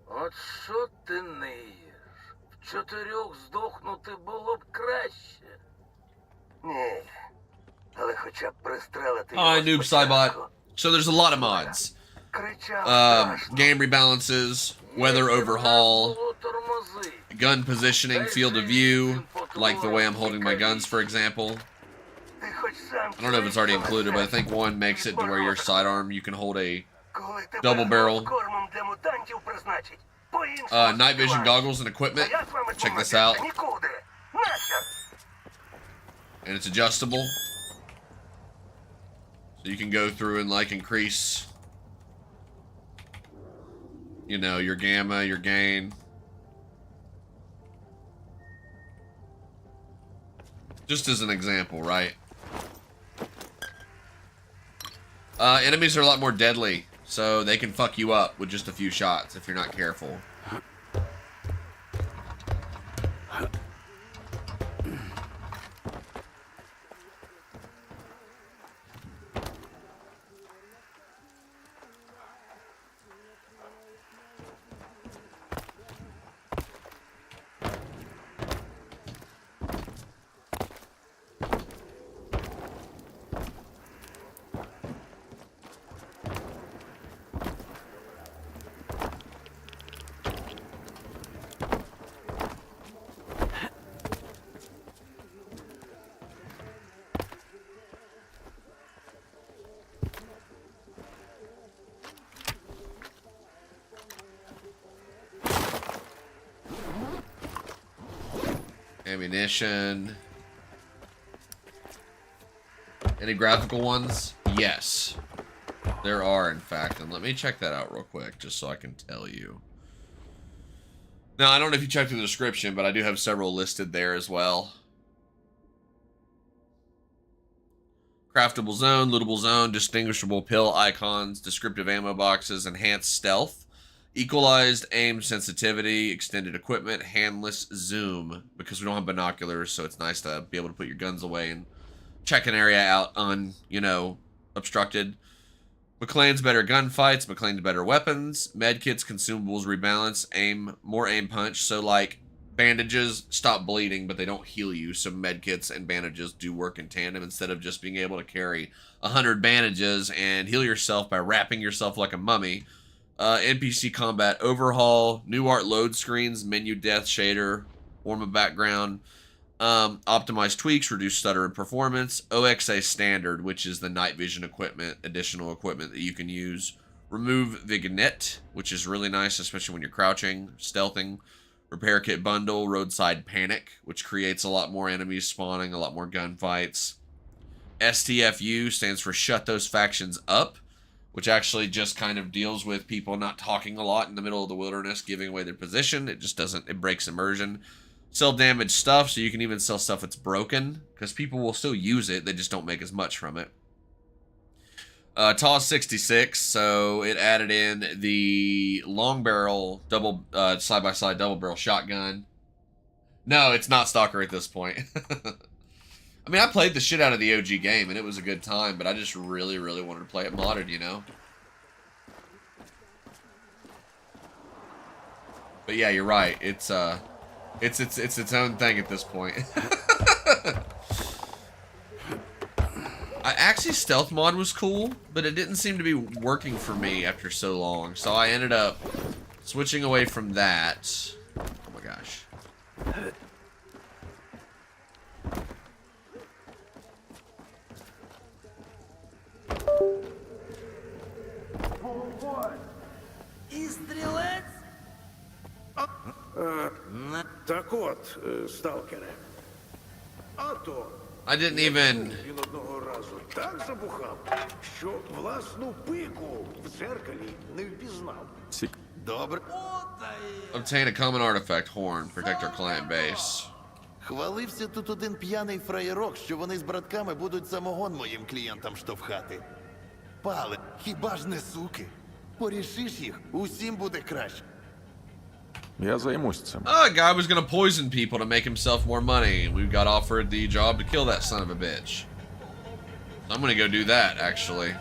От що ти ниєш? В 4 здохнути було б краще. Ні. Але хоча б пристрелити I noob Cybot. So there's a lot of mods. Game rebalances, weather overhaul, gun positioning, field of view, like the way I'm holding my guns, for example. I don't know if it's already included, but I think one makes it to where your sidearm, you can hold a double barrel. Night vision goggles and equipment. Check this out. And it's adjustable. So you can go through and, like, increase, you know, your gamma, your gain. Just as an example, right? Enemies are a lot more deadly, so they can fuck you up with just a few shots if you're not careful. Ammunition. Any graphical ones? Yes. There are, in fact. And let me check that out real quick, just so I can tell you. Now, I don't know if you checked the description, but I do have several listed there as well. Craftable Zone, Lootable Zone, Distinguishable Pill Icons, Descriptive Ammo Boxes, Enhanced Stealth, Equalized Aim Sensitivity, Extended Equipment, Handless Zoom, because we don't have binoculars, so it's nice to be able to put your guns away and check an area out you know, obstructed. McLean's better gunfights, McLean's better weapons, medkits, consumables, rebalance, more aim punch, so like bandages stop bleeding, but they don't heal you, so medkits and bandages do work in tandem instead of just being able to carry 100 bandages and heal yourself by wrapping yourself like a mummy. NPC combat overhaul, new art load screens, menu death shader, warm background, optimized tweaks, reduce stutter and performance, OXA standard, which is the night vision equipment, additional equipment that you can use, remove vignette, which is really nice, especially when you're crouching, stealthing, repair kit bundle, roadside panic, which creates a lot more enemies spawning, a lot more gunfights. STFU stands for shut those factions up, which actually just kind of deals with people not talking a lot in the middle of the wilderness, giving away their position. It just doesn't, it breaks immersion. Sell damaged stuff, so you can even sell stuff that's broken, because people will still use it, they just don't make as much from it. TAW 66, so it added in the long barrel, double, side-by-side double barrel shotgun. No, it's not Stalker at this point. I mean, I played the shit out of the OG game, and it was a good time, but I just really, really wanted to play it modded, you know? But yeah, you're right. It's its own thing at this point. Actually, stealth mod was cool, but it didn't seem to be working for me after so long, so I ended up switching away from that. Oh my gosh. І стрілець? Так от, сталкере. А то I didn't even... він одного разу так забухав, що власну пику в дзеркалі не впізнав. Добре. Obtain a common artifact, horn, protect our client base. Хвалився тут один п'яний фраєрок, що вони з братками будуть самогон моїм клієнтам штовхати. Пале, хіба ж не суки? Порішиш їх, усім буде краще. Я займусь цим. A guy was gonna poison people to make himself more money. We got offered the job to kill that son of a bitch. I'm gonna go do that, actually.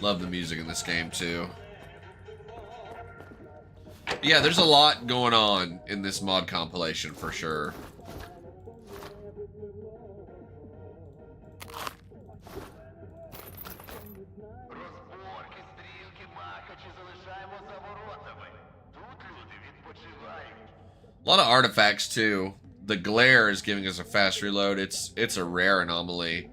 Love the music in this game, too. Yeah, there's a lot going on in this mod compilation, for sure. A lot of artifacts too. The glare is giving us a fast reload. It's a rare anomaly.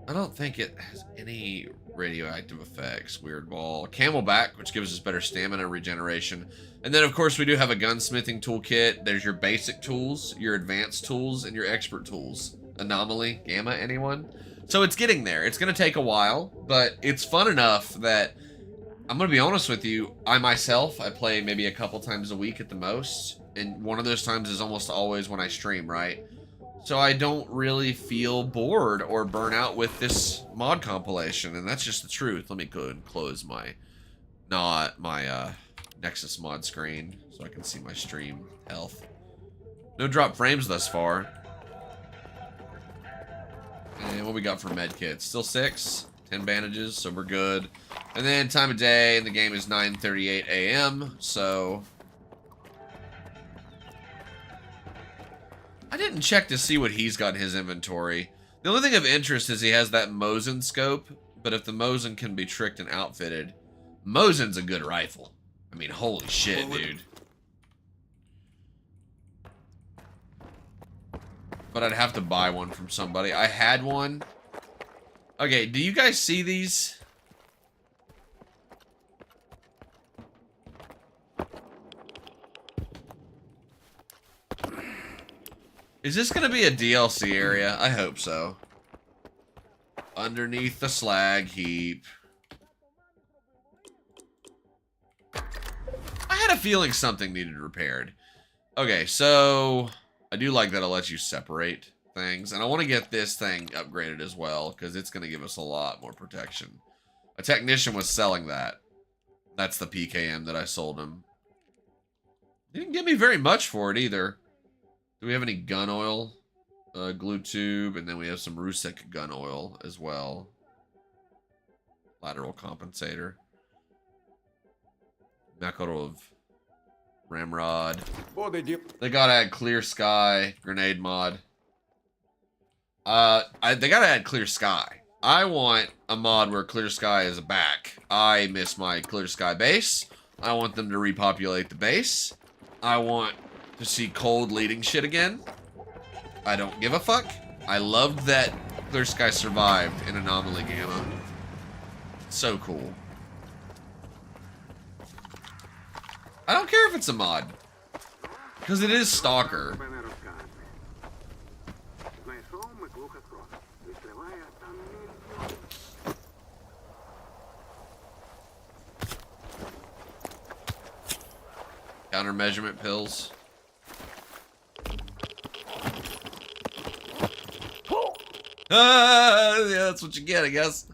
I don't think it has any radioactive effects. Weird ball. Camelback, which gives us better stamina regeneration. And then of course we do have a gunsmithing toolkit. There's your basic tools, your advanced tools, and your expert tools. Anomaly, gamma, anyone? So it's getting there. It's gonna take a while, but it's fun enough that I'm gonna be honest with you, I myself, I play maybe a couple times a week at the most. And one of those times is almost always when I stream, right? So I don't really feel bored or burn out with this mod compilation, and that's just the truth. Let me go and close my Nexus mod screen so I can see my stream health. No drop frames thus far. And what we got for medkits? Still 6, 10 bandages, so we're good. And then time of day in the game is 9:38 a.m. So I didn't check to see what he's got in his inventory. The only thing of interest is he has that Mosin scope, but if the Mosin can be tricked and outfitted, Mosin's a good rifle. I mean, holy shit, dude. But I'd have to buy one from somebody. I had one. Okay, do you guys see these? Is this going to be a DLC area? I hope so. Underneath the slag heap. I had a feeling something needed repaired. Okay, so I do like that it lets you separate things. And I want to get this thing upgraded as well, because it's going to give us a lot more protection. A technician was selling that. That's the PKM that I sold him. He didn't give me very much for it either. Do we have any gun oil? Glue tube, and then we have some Rusek gun oil as well. Lateral compensator. Makarov. Ramrod. They gotta add clear sky. Grenade mod. They gotta add clear sky. I want a mod where clear sky is back. I miss my clear sky base. I want them to repopulate the base. I want to see cold leading shit again. I don't give a fuck. I loved that Clear Sky survived in Anomaly Gamma. So cool. I don't care if it's a mod. Because it is Stalker. Countermeasurement pills. Yeah, that's what you get, I guess.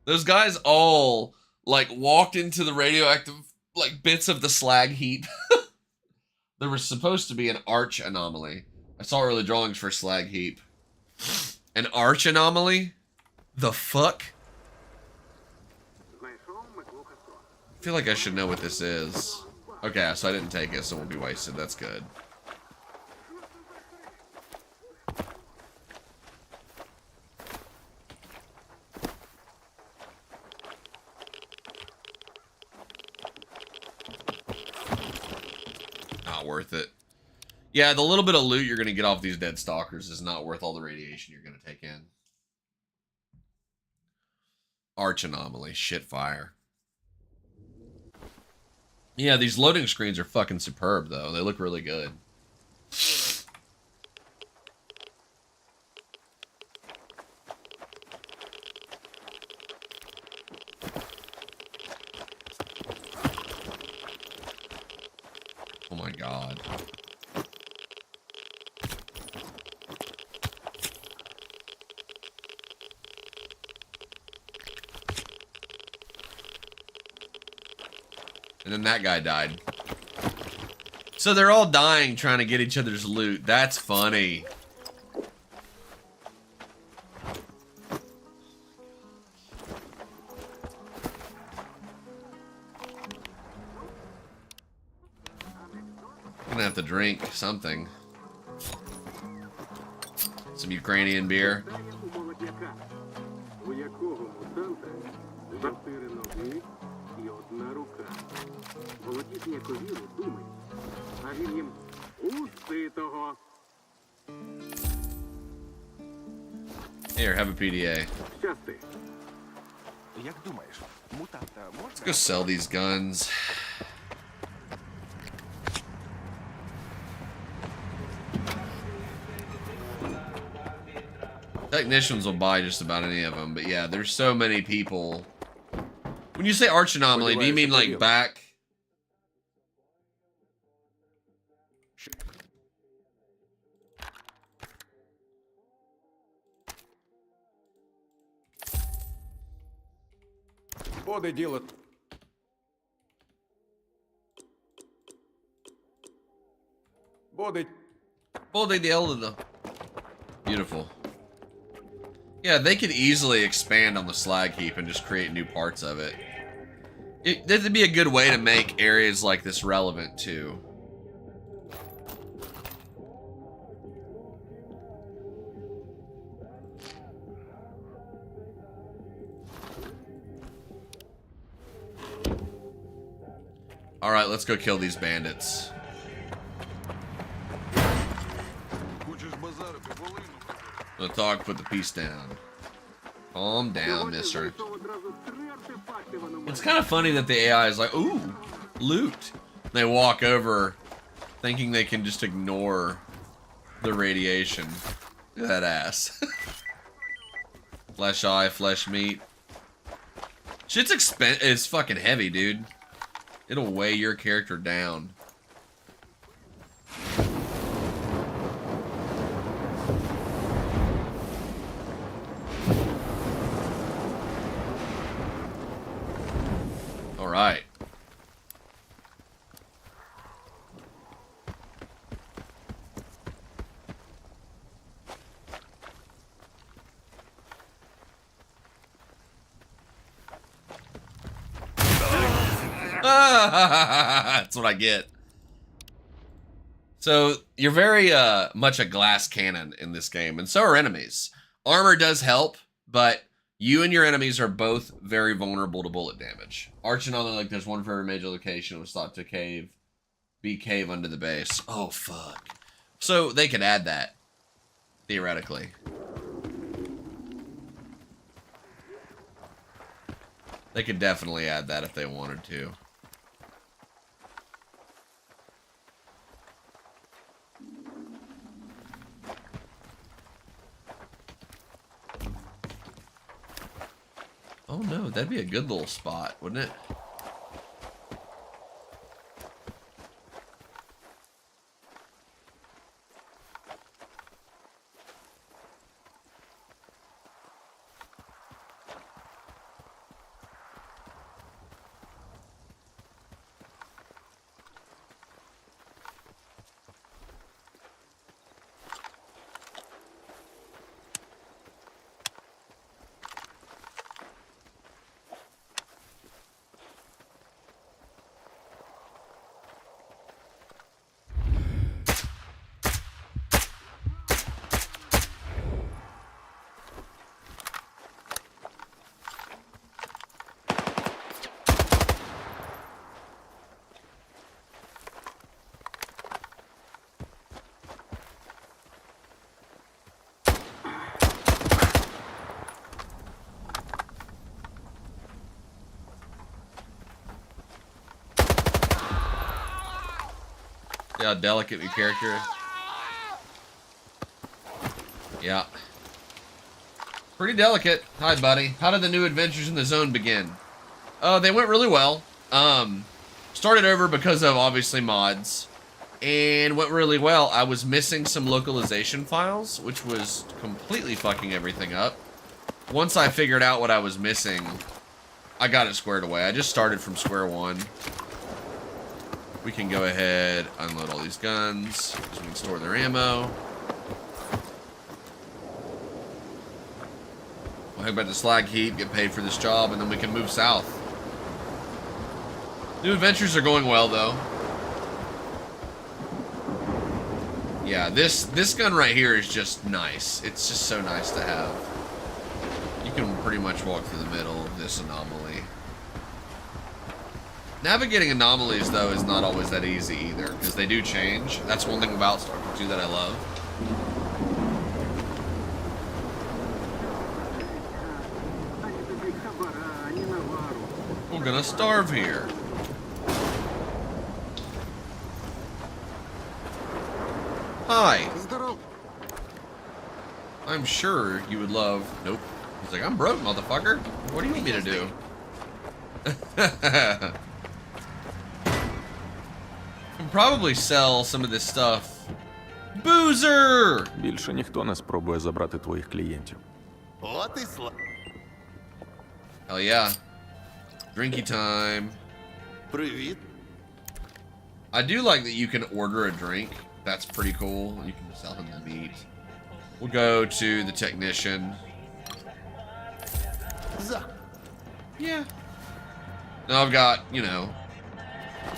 Those guys all, like, walked into the radioactive, like, bits of the slag heap. There was supposed to be an arch anomaly. I saw early drawings for slag heap. An arch anomaly? The fuck? I feel like I should know what this is. Okay, so I didn't take it, so it won't be wasted. That's good. Not worth it. Yeah, the little bit of loot you're going to get off these dead stalkers is not worth all the radiation you're going to take in. Arch anomaly. Shit fire. Yeah, these loading screens are fucking superb, though. They look really good. Oh my god. And then that guy died. So they're all dying trying to get each other's loot. That's funny. Gonna have to drink something. Some Ukrainian beer. Here, have a PDA. Let's go sell these guns. Technicians will buy just about any of them, but yeah, there's so many people. When you say arch anomaly, do you mean like back? Боды делают. Боды. Beautiful. Yeah, they could easily expand on the slag heap and just create new parts of it. That'd be a good way to make areas like this relevant, too. Alright, let's go kill these bandits. No talk, put the piece down. Calm down, mister. It's kind of funny that the AI is like, ooh, loot. They walk over thinking they can just ignore the radiation. Look at that ass. Flesh eye, flesh meat. Shit's it's fucking heavy, dude. It'll weigh your character down. All right. That's what I get. So you're very much a glass cannon in this game, and so are enemies. Armor does help, but you and your enemies are both very vulnerable to bullet damage. Arch anomaly, like there's one for every major location, was thought to be cave under the base. Oh fuck. So they could add that, theoretically. They could definitely add that if they wanted to. That'd be a good little spot, wouldn't it? See how delicate your character is? Yeah. Pretty delicate. Hi, buddy. How did the new adventures in the zone begin? They went really well. Started over because of, obviously, mods. And went really well. I was missing some localization files, which was completely fucking everything up. Once I figured out what I was missing, I got it squared away. I just started from square one. We can go ahead, unload all these guns, so we can store their ammo. We'll head back to slag heap, get paid for this job, and then we can move south. New adventures are going well, though. Yeah, this gun right here is just nice. It's just so nice to have. You can pretty much walk through the middle of this anomaly. Navigating anomalies, though, is not always that easy either, because they do change. That's one thing about Stalker 2 that I love. We're gonna starve here. Hi. I'm sure you would love... Nope. He's like, I'm broke, motherfucker. What do you want me to do? Can probably sell some of this stuff. Boozer! Більше ніхто не спробує забрати твоїх клієнтів. От і слава. Hell yeah. Drinky time. Привіт. I do like that you can order a drink. That's pretty cool. You can sell him the meat. We'll go to the technician. Yeah. Now I've got, you know,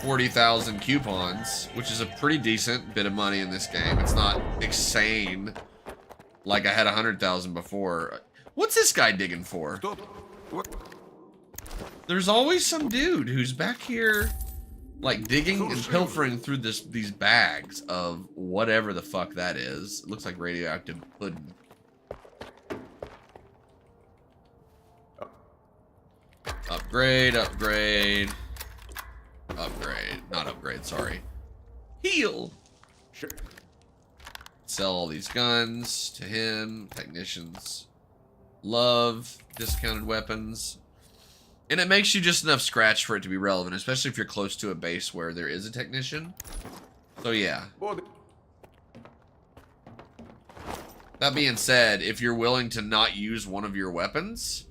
40,000 coupons, which is a pretty decent bit of money in this game. It's not insane like I had 100,000 before. What's this guy digging for? There's always some dude who's back here, like, digging and pilfering through these bags of whatever the fuck that is. It looks like radioactive pudding. Upgrade, upgrade. Upgrade. Not upgrade, sorry. Heal! Sure. Sell all these guns to him. Technicians. Love discounted weapons. And it makes you just enough scratch for it to be relevant, especially if you're close to a base where there is a technician. So yeah. That being said, if you're willing to not use one of your weapons,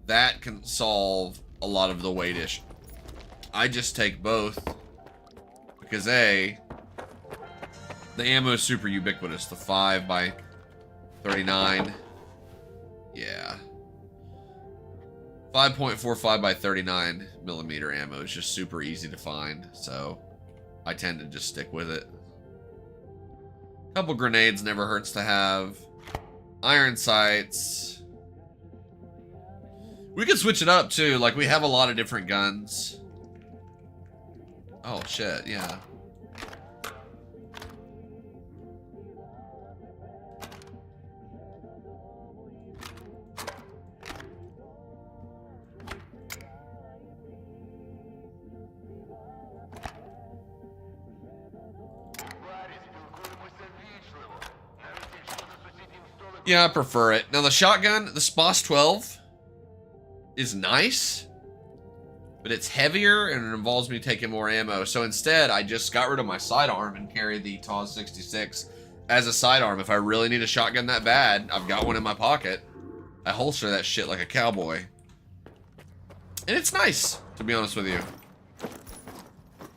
that can solve a lot of the weight issue. I just take both because A, the ammo is super ubiquitous. The 5x39. Yeah. 5.45 by 39 millimeter ammo is just super easy to find, so I tend to just stick with it. A couple grenades never hurts to have. Iron sights. We could switch it up too, like we have a lot of different guns. Oh shit, yeah. Yeah, I prefer it. Now the shotgun, the S.T.A.L.K.E.R, is nice, but it's heavier and it involves me taking more ammo. So instead, I just got rid of my sidearm and carry the TAS 66 as a sidearm. If I really need a shotgun that bad, I've got one in my pocket. I holster that shit like a cowboy. And it's nice, to be honest with you.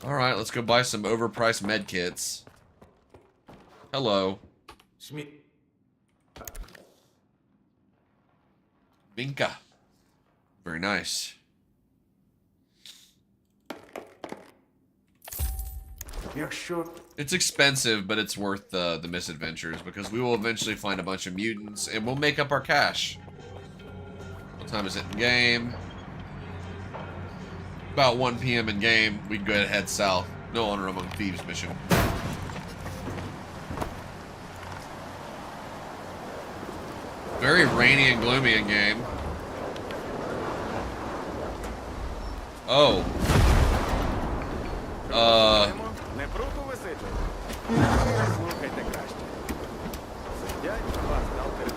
Alright, let's go buy some overpriced med kits. Hello. Vinka. Very nice. Якщо It's expensive, but it's worth the misadventures because we will eventually find a bunch of mutants and we'll make up our cash. What time is it in game? About 1 p.m. in game. We can go ahead and head south. No honor among thieves mission. Very rainy and gloomy in game. Oh. Не бруху висиджуй. Слухайте краще. Сидять два сталкери.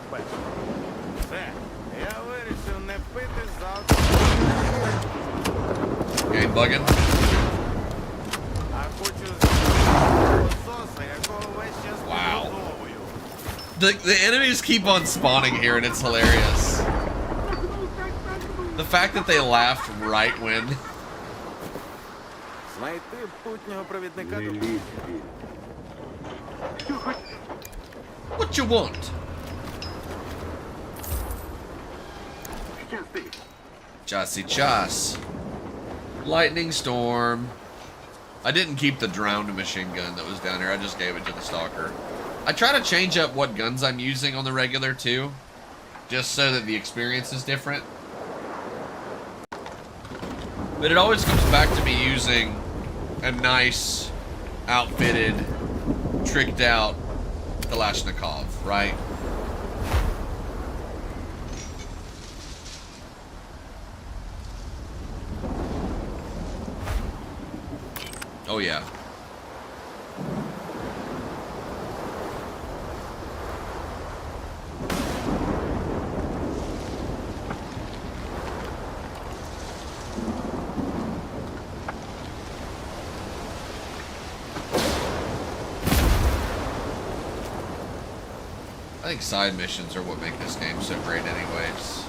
Перше. Все. Я вирішив не пити завтра. Game bugging. А хочу лососа, якого весь час Wow. підгодовую. The enemies keep on spawning here and it's hilarious. The fact that they laughed right when. Знайти путнього провідника до... What you want? Chassis chas. Lightning storm. I didn't keep the drowned machine gun that was down here. I just gave it to the stalker. I try to change up what guns I'm using on the regular too, just so that the experience is different. But it always comes back to me using a nice, outfitted, tricked out Kalashnikov, right? Oh yeah. I think side missions are what make this game so great anyways.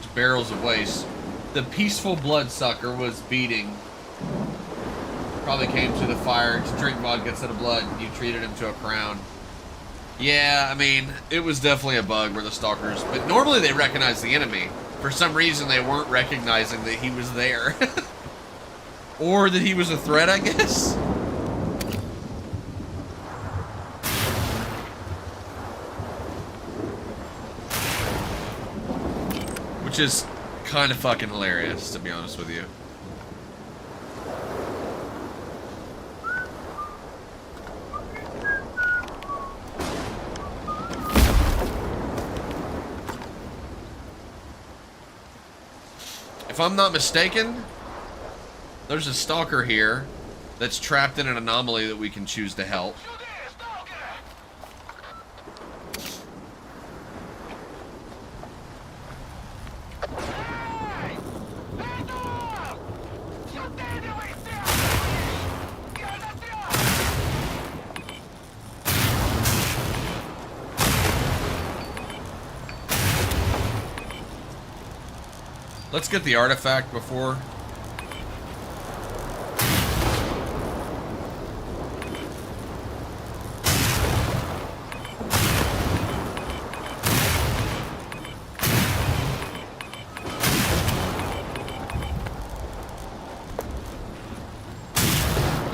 Just barrels of waste. The peaceful bloodsucker was beating. Probably came to the fire to drink vodka instead of blood and you treated him to a crown. Yeah, I mean, it was definitely a bug where the stalkers, but normally they recognize the enemy. For some reason they weren't recognizing that he was there. Or that he was a threat, I guess. Which is kind of fucking hilarious, to be honest with you. If I'm not mistaken, there's a stalker here that's trapped in an anomaly that we can choose to help. Let's get the artifact before.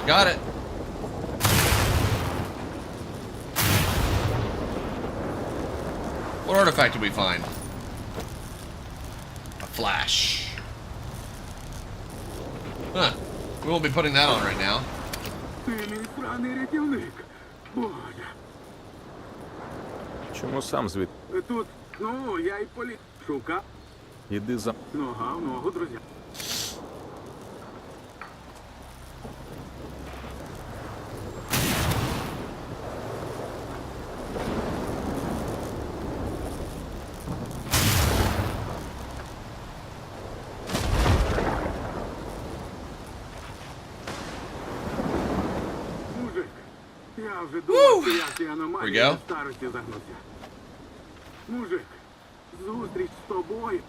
Got it. What artifact did we find? Flash. Huh. We won't be putting that on right now. Чому сам звід? Тут, ну, я й шукав. Іди за... Нога в ногу, друзі. вже думав, що я ці we аномалії go. на старості загнуся. Мужик, зустріч з тобою.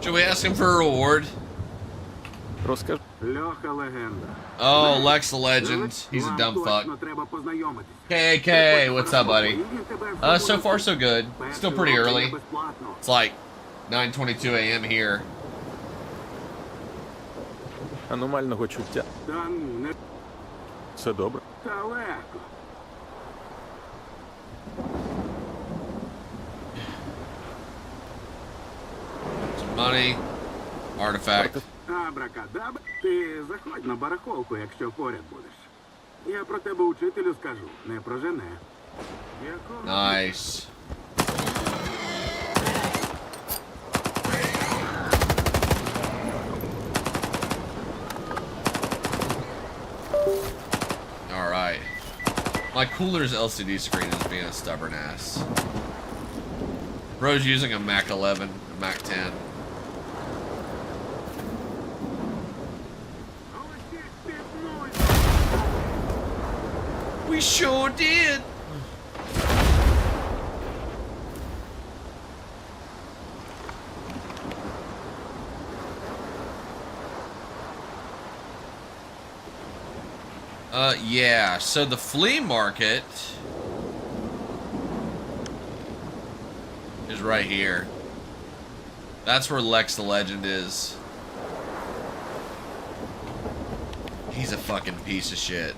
Should we ask him for a reward? Розкажи. Льоха легенда. Oh, Lex the Legend. He's a dumb fuck. Точно треба познайомитись. KK, what's up, buddy? So far so good. Still pretty early. It's like 9:22 a.m. here. Аномального чуття. Та ну, не Все добре. та легко. Some money, artifact. Абракадабра, ти заходь на барахолку, якщо поряд будеш. Я про тебе учителю скажу, не прожене. Якого? Nice. All right. My cooler's LCD screen is being a stubborn ass. Bro's using a Mac 11, a Mac 10. We sure did. Yeah, so the flea market is right here. That's where Lex the Legend is. He's a fucking piece of shit.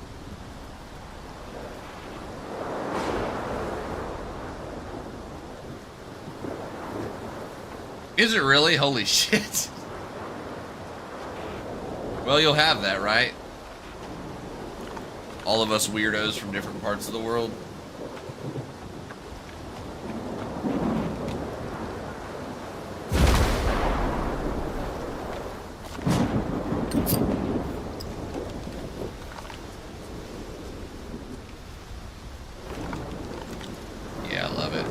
Is it really? Holy shit. Well, you'll have that, right? All of us weirdos from different parts of the world. Yeah, I love it.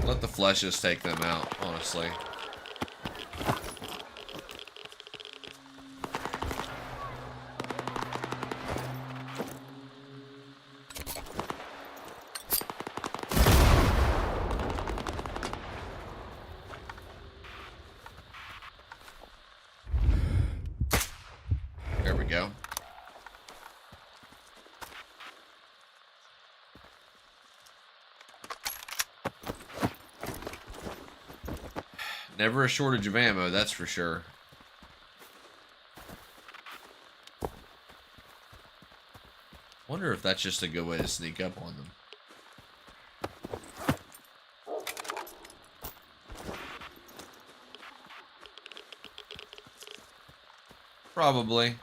Let the fleshes take them out, honestly. There we go. Never a shortage of ammo, that's for sure. Wonder if that's just a good way to sneak up on them. Probably.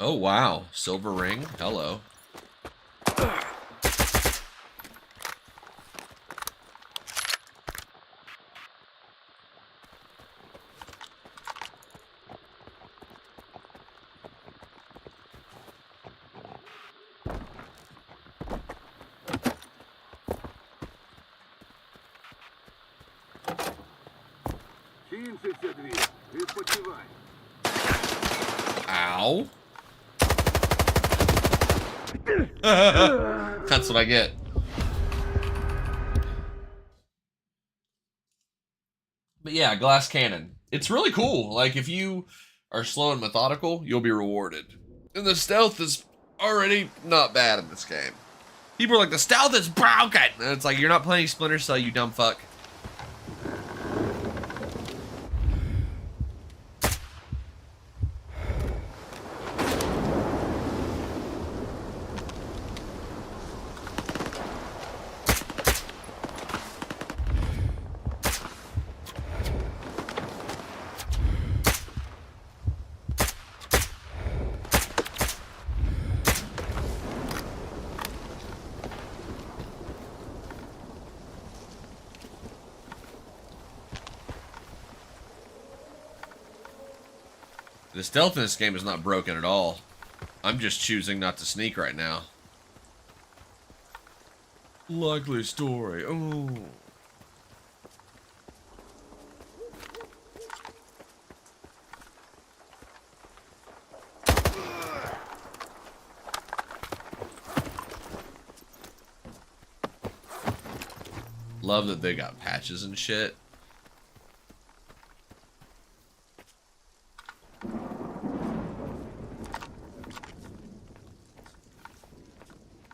Oh, wow. Silver ring. Hello. Ow. That's what I get. But yeah, glass cannon. It's really cool. Like, if you are slow and methodical, you'll be rewarded. And the stealth is already not bad in this game. People are like, the stealth is broken! And it's like, you're not playing Splinter Cell, you dumb fuck. The stealth in this game is not broken at all. I'm just choosing not to sneak right now. Likely story. Oh. Love that they got patches and shit.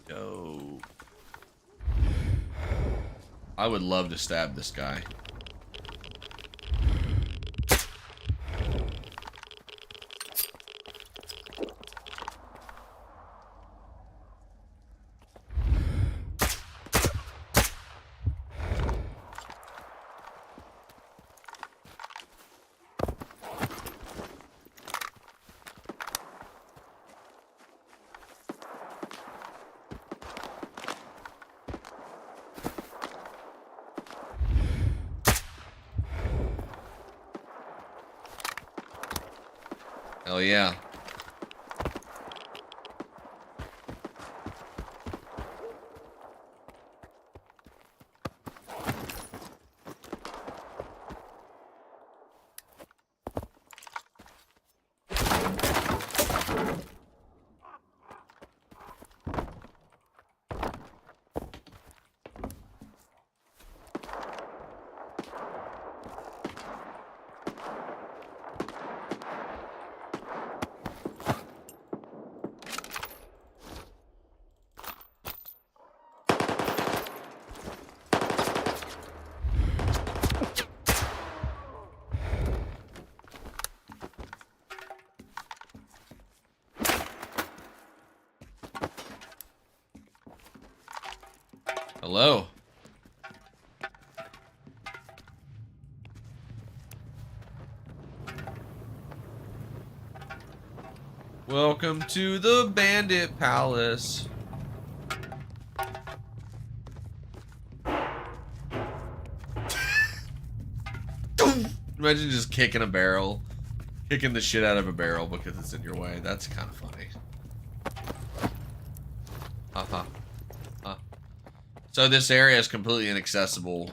Yo. I would love to stab this guy. Hell yeah. Hello. Welcome to the Bandit Palace. Imagine just kicking a barrel. Kicking the shit out of a barrel because it's in your way. That's kind of funny. Haha. So this area is completely inaccessible.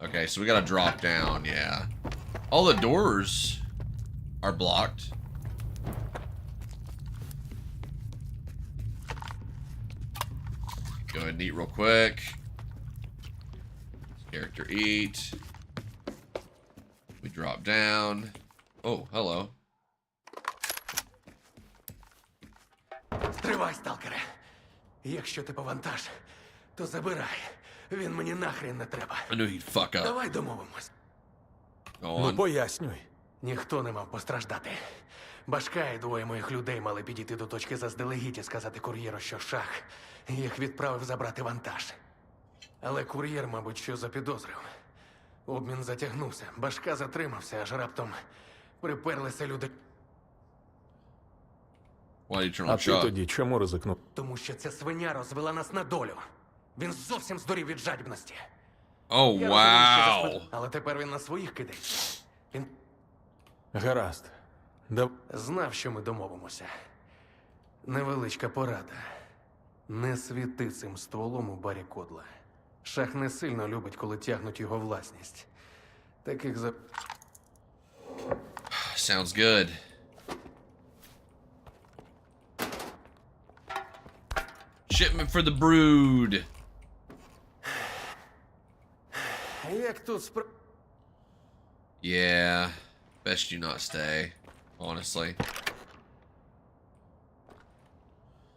Okay, so we gotta drop down, yeah. All the doors are blocked. Go ahead and eat real quick. Character eat. We drop down. Oh, hello. Тривай, сталкере. Якщо ти повантаж, то забирай. Він мені нахрен не треба. I knew he'd fuck up. Давай домовимось. Go Ну on. пояснюй. Ніхто не мав постраждати. Башка і двоє моїх людей мали підійти до точки заздалегідь і сказати кур'єру, що шах їх відправив забрати вантаж. Але кур'єр, мабуть, що запідозрив. Обмін затягнувся. Башка затримався, аж раптом приперлися люди. Why did you turn А on ти shot? тоді чому ризикнув? Тому що ця свиня розвела нас на долю. Він зовсім здурів від жадібності. Oh, Я розумію, що wow. заспит- Але тепер він на своїх кидається. Він Гаразд. Да... знав, що ми домовимося. Невеличка порада. Не світи цим стволом у барі Кодла. Шах не сильно любить, коли тягнуть його власність. Таких за... Sounds good. Shipment for the brood. Як тут Yeah, best you not stay, honestly.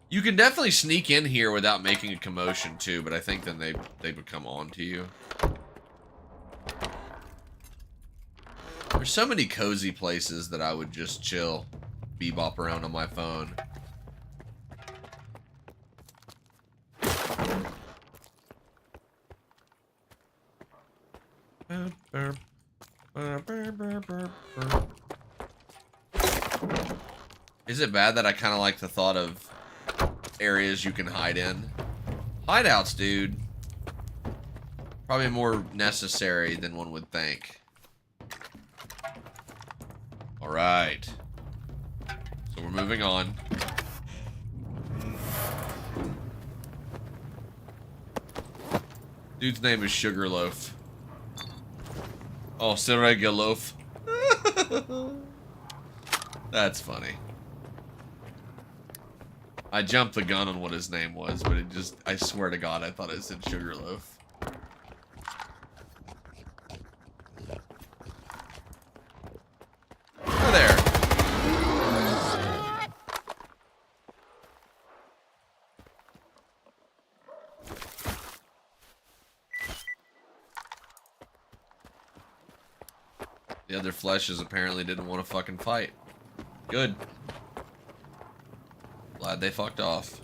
You can definitely sneak in here without making a commotion too, but I think then they would come on to you. There's so many cozy places that I would just chill, bebop around on my phone. Is it bad that I kind of like the thought of areas you can hide in? Hideouts, dude. Probably more necessary than one would think. Alright. So we're moving on. Dude's name is Sugarloaf. Oh, Loaf. That's funny. I jumped the gun on what his name was, but it just, I swear to God, I thought it said Sugarloaf. Oh, there. The other fleshes apparently didn't want to fucking fight. Good. Glad they fucked off.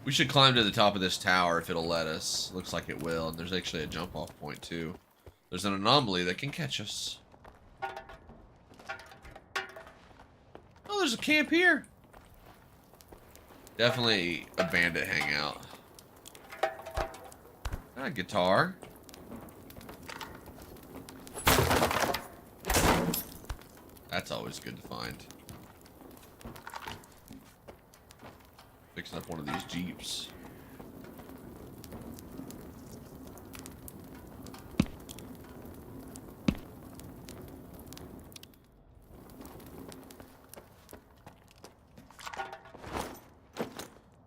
We should climb to the top of this tower if it'll let us. Looks like it will, and there's actually a jump off point too. There's an anomaly that can catch us. Oh, there's a camp here. Definitely a bandit hangout. Ah, guitar. That's always good to find. Fixing up one of these Jeeps.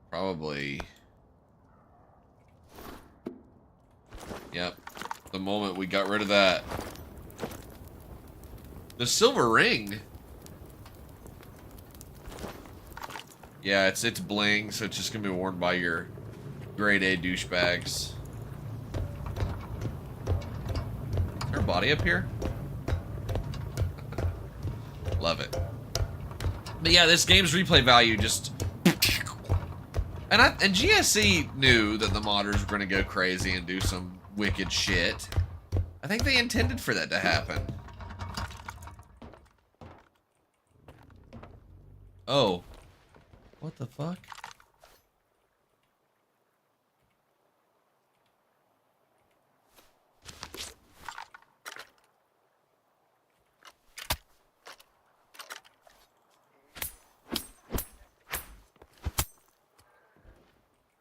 Probably. Yep. The moment we got rid of that. The silver ring. Yeah, it's bling, so it's just gonna be worn by your grade A douchebags. Is there a body up here? Love it. But yeah, this game's replay value just. And GSC knew that the modders were gonna go crazy and do some wicked shit. I think they intended for that to happen. Oh. What the fuck?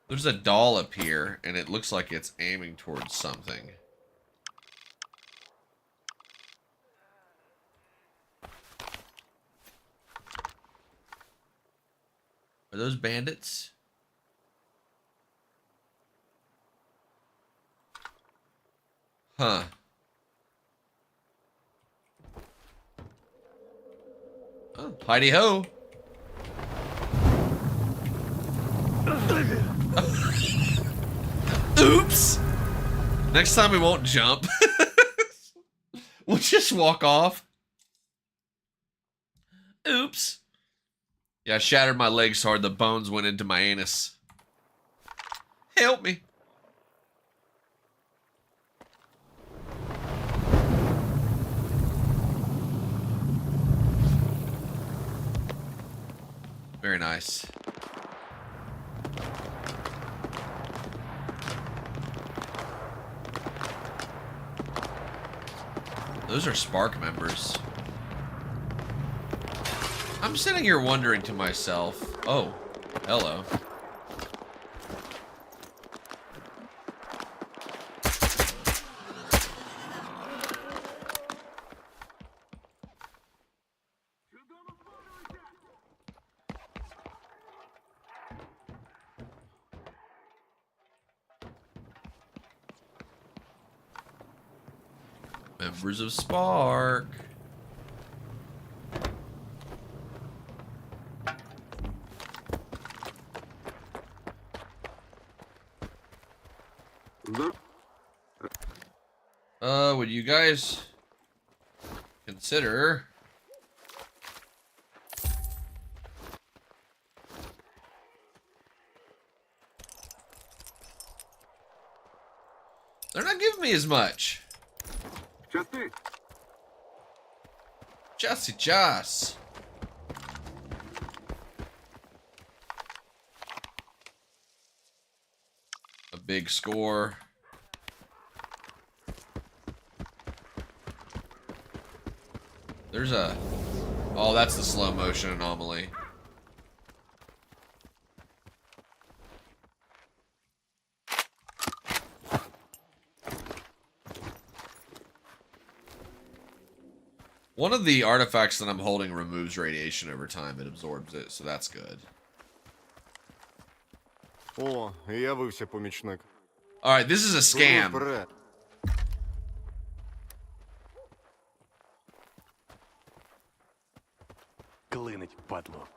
There's a doll up here, and it looks like it's aiming towards something. Are those bandits? Huh. Oh, Heidi ho. Oops. Next time we won't jump. We'll just walk off. Oops. Yeah, I shattered my legs so hard the bones went into my anus. Help me. Very nice. Those are Spark members. I'm sitting here wondering to myself, oh, hello. Members of Spark. Would you guys consider they're not giving me as much. Just. A big score. There's a... Oh, that's the slow motion anomaly. One of the artifacts that I'm holding removes radiation over time. It absorbs it, so that's good. О, явився помічник. Alright, this is a scam. Вперед. Клинить, падло.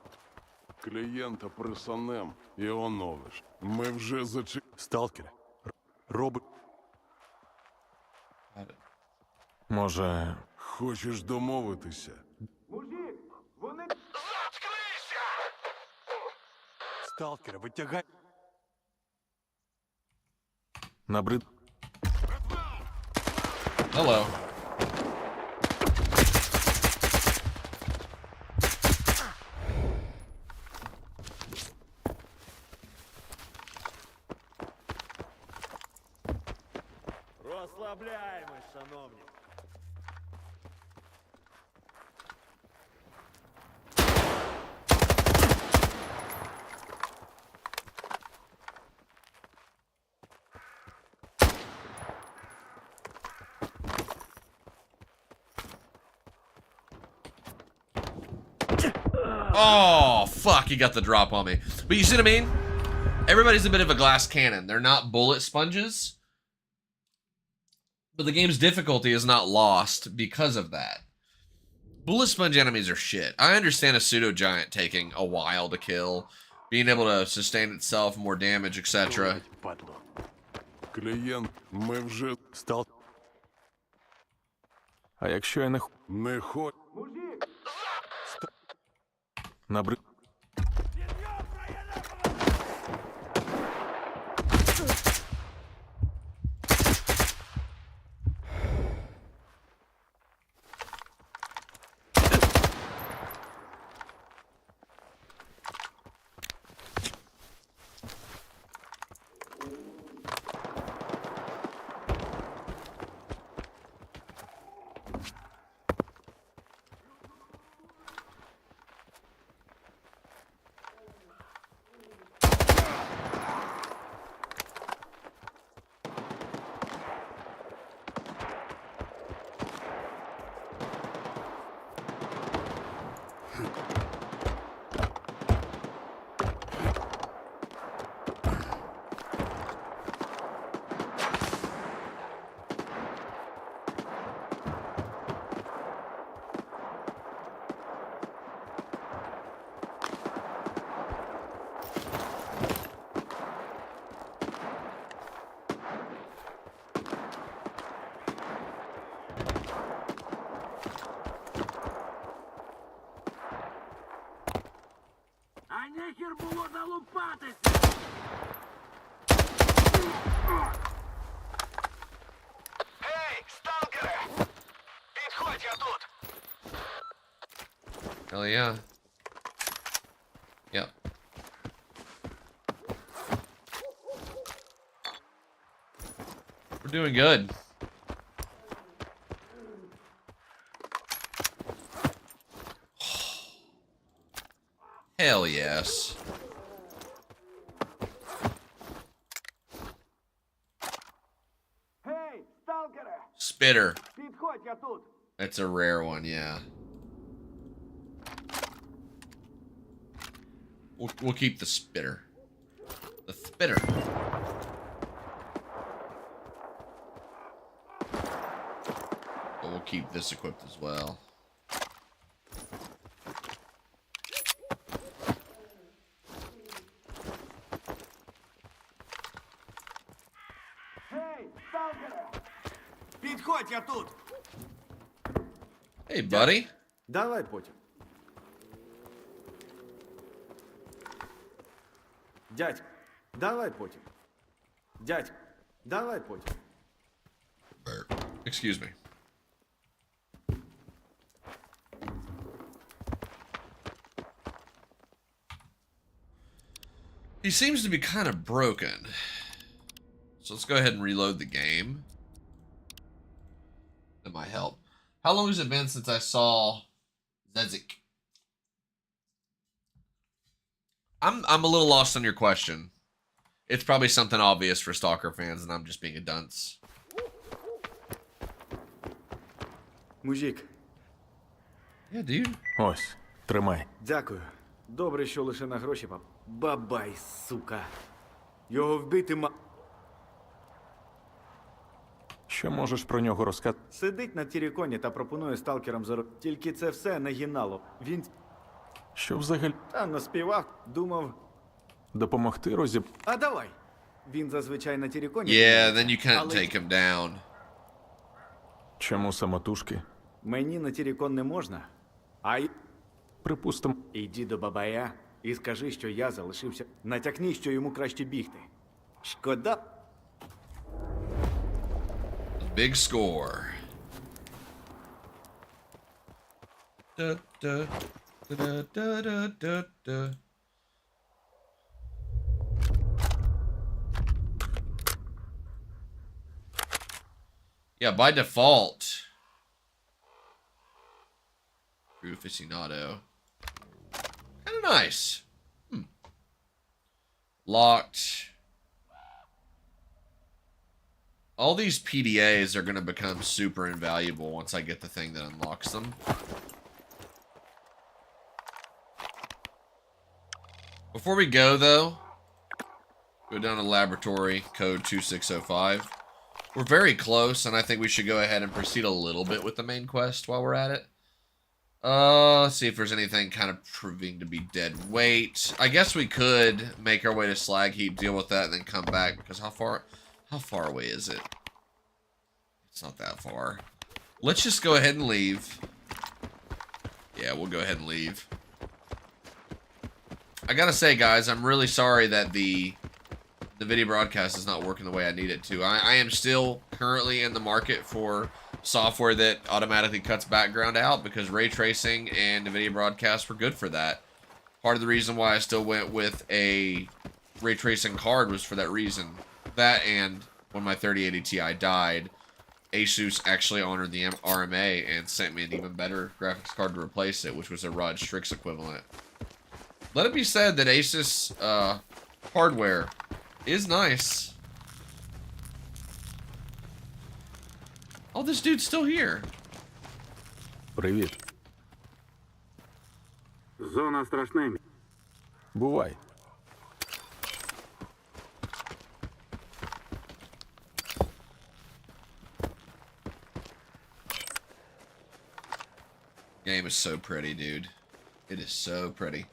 Клієнта присанем і оновиш. Ми вже Сталкер. Роби... Може, Хочеш домовитися? Сталкера, витягай. набрид. Hello. Розслабляємось, шановні. Oh, fuck, he got the drop on me. But you see what I mean? Everybody's a bit of a glass cannon. They're not bullet sponges. But the game's difficulty is not lost because of that. Bullet sponge enemies are shit. I understand a pseudo-giant taking a while to kill, being able to sustain itself, more damage, etc. Падло. Клієнт, ми вже Стал... А якщо я не хоч. набрид. А нехер було залупатися! Гей, сталкере! Підходь, я тут! Hell yeah. Yep. We're doing good. Hell yes. Гей, сталкере! Spitter. Підходь, я тут! That's a rare one, yeah. We'll keep the spitter. The spitter. But we'll keep this equipped as well. Гей, сталкере! Підходь, я тут! Hey, buddy. Давай потім. Дядь, давай потім. Дядь, давай потім. Excuse me. He seems to be kind of broken. So let's go ahead and reload the game. That might help. How long has it been since I saw Zezik? I'm a little lost on your question. It's probably something obvious for Stalker fans, and I'm just being a dunce. Мужик, Yeah, dude. Ось, тримай. дякую. Добре, що лише на гроші пап. Бабай, сука. Його вбити Що можеш про нього розказати? Сидить на тіріконі та пропонує сталкерам Тільки це все нагинало. Він Що взагалі там наспівав, думав, допомогти розіб... а давай. Він зазвичай на тіріконі. Yeah, then you can't Але take him down. Чому самотужки? Мені на тірікон не можна. Ай, Припустимо, іди до бабая і скажи, що я залишився. Натякни, що йому краще бігти. Шкода. Big score. Da, da, da, da, da, da, da. Yeah, by default. True aficionado. Kind of nice. Locked. All these PDAs are going to become super invaluable once I get the thing that unlocks them. Before we go, though, go down to laboratory, code 2605. We're very close, and I think we should go ahead and proceed a little bit with the main quest while we're at it. Let's see if there's anything kind of proving to be dead weight. I guess we could make our way to Slag Heap, deal with that, and then come back, because how far away is it? It's not that far. Let's just go ahead and leave. Yeah, we'll go ahead and leave. I gotta say, guys, I'm really sorry that the video broadcast is not working the way I need it to. I am still currently in the market for software that automatically cuts background out, because ray tracing and the video broadcast were good for that. Part of the reason why I still went with a ray tracing card was for that reason. That, and when my 3080 Ti died, Asus actually honored the RMA and sent me an even better graphics card to replace it, which was a Rod Strix equivalent. Let it be said that Asus hardware is nice. Oh, this dude's still here. Привіт. Зона страшне. Бувай. Game is so pretty, dude. It is so pretty.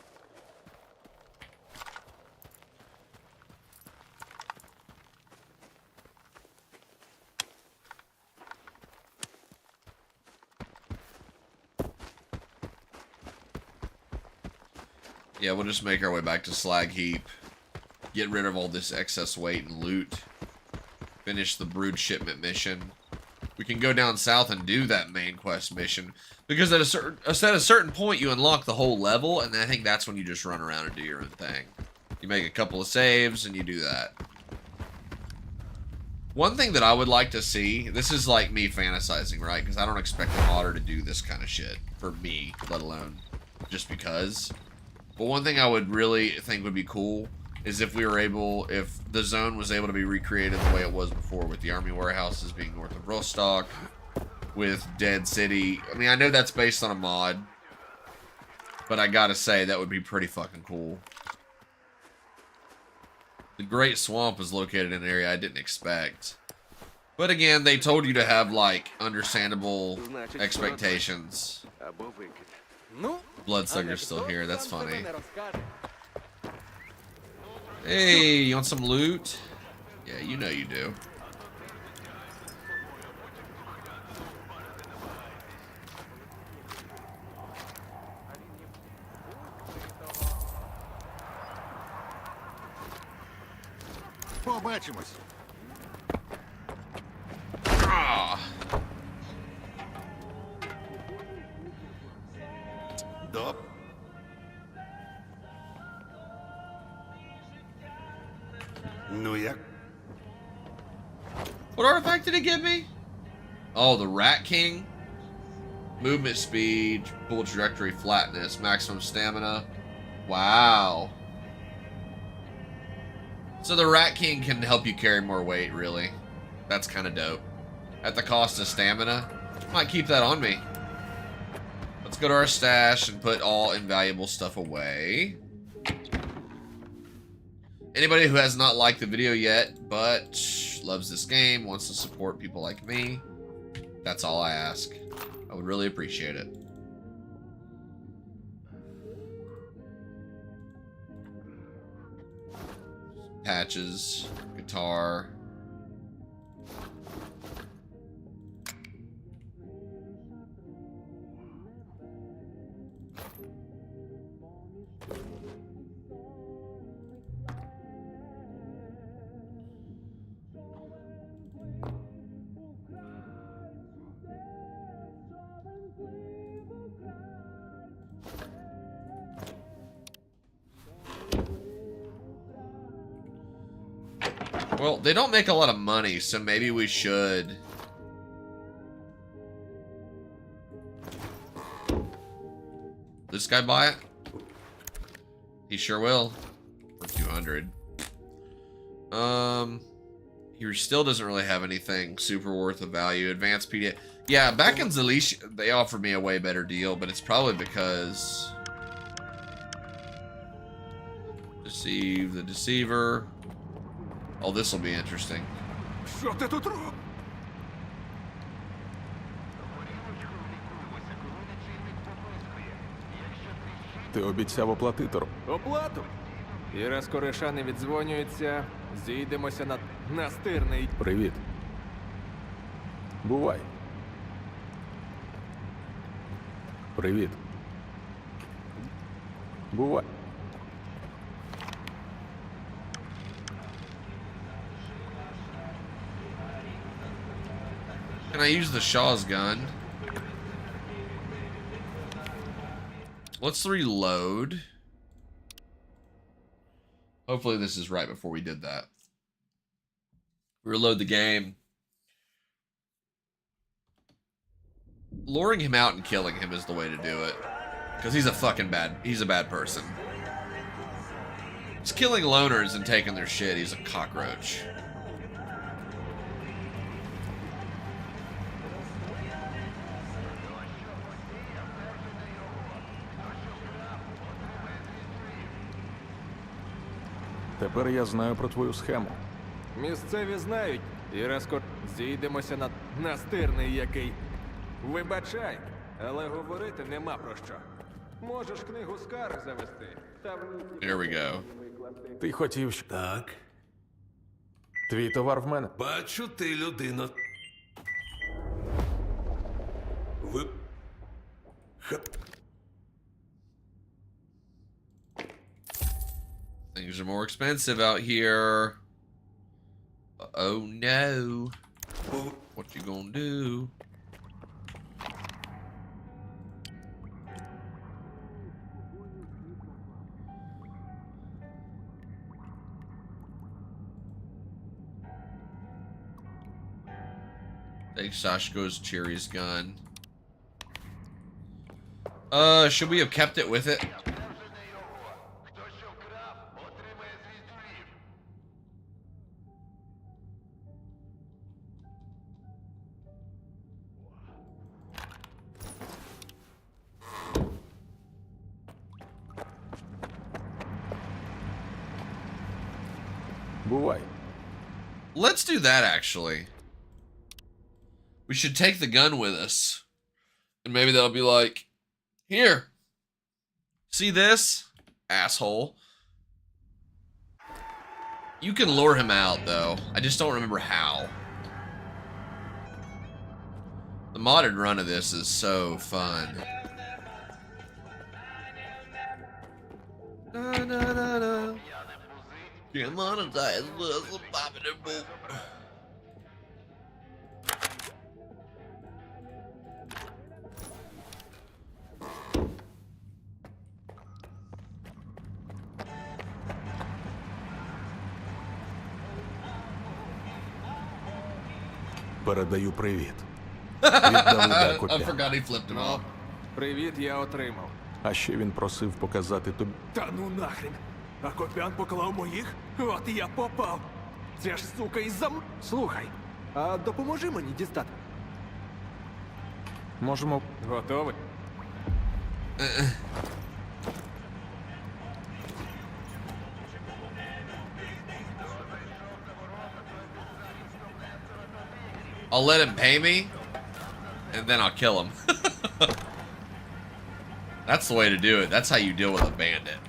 Yeah, we'll just make our way back to Slag Heap. Get rid of all this excess weight and loot. Finish the Brood Shipment mission. We can go down south and do that main quest mission, because at a certain point you unlock the whole level, and I think that's when you just run around and do your own thing. You make a couple of saves and you do that. One thing that I would like to see, this is like me fantasizing, right? Because I don't expect the modder to do this kind of shit for me, let alone just because. But one thing I would really think would be cool is if we were able, if the zone was able to be recreated the way it was before, with the army warehouses being north of Rostock, with Dead City. I mean, I know that's based on a mod, but I gotta say, that would be pretty fucking cool. The Great Swamp is located in an area I didn't expect. But again, they told you to have, like, understandable expectations. Bloodsucker's still here, that's funny. Hey, you want some loot? Yeah, you know you do. Побачимось. Ah. Доп. Ну як? What artifact did it give me? Oh, the Rat King. Movement speed, bullet trajectory, flatness, maximum stamina. Wow. So the Rat King can help you carry more weight, really. That's kind of dope. At the cost of stamina. Might keep that on me. Let's go to our stash and put all invaluable stuff away. Anybody who has not liked the video yet, but loves this game, wants to support people like me, that's all I ask. I would really appreciate it. Patches, guitar. Well, they don't make a lot of money, so maybe we should. This guy buy it? He sure will. For 200. He still doesn't really have anything super worth of value. Advanced PDF. Yeah, back in Zalish, they offered me a way better deal, but it's probably because Deceive the Deceiver. Oh, this will be interesting. Що ти тут робиш? Ти обіцяв оплатити. Оплату? І раз кореша не віддзвонюється, зійдемося на настирний. Привіт. Бувай. Привіт. Бувай. Can I use the Shaw's gun? Let's reload. Hopefully this is right before we did that. Reload the game. Luring him out and killing him is the way to do it. Because he's a bad person. He's killing loners and taking their shit. He's a cockroach. Тепер я знаю про твою схему. Місцеві знають, і раз зійдемося на настирний який. Вибачай, але говорити нема про що. Можеш книгу скарг завести. Та Here we go. Ти хотів, що... Так, Твій товар в мене. бачу, ти людина. Ви... Things are more expensive out here. Oh no. What you gonna do? Take Sashko's Cherry's gun. Should we have kept it with it? Бувай. Let's do that, actually. We should take the gun with us. And maybe they'll be like, here. See this? Asshole. You can lure him out, though. I just don't remember how. The modded run of this is so fun. Na, na, na, na. Get monetized. Передаю привіт. Віддали I копя. forgot he flipped him off. Привіт, я отримав. А ще він просив показати тобі. Та ну нахрен. А Копян поклав моїх? От я попав. Ця ж сука Слухай, а допоможи мені дістати. Можемо. Готовий? I'll let him pay me, and then I'll kill him. That's the way to do it. That's how you deal with a bandit.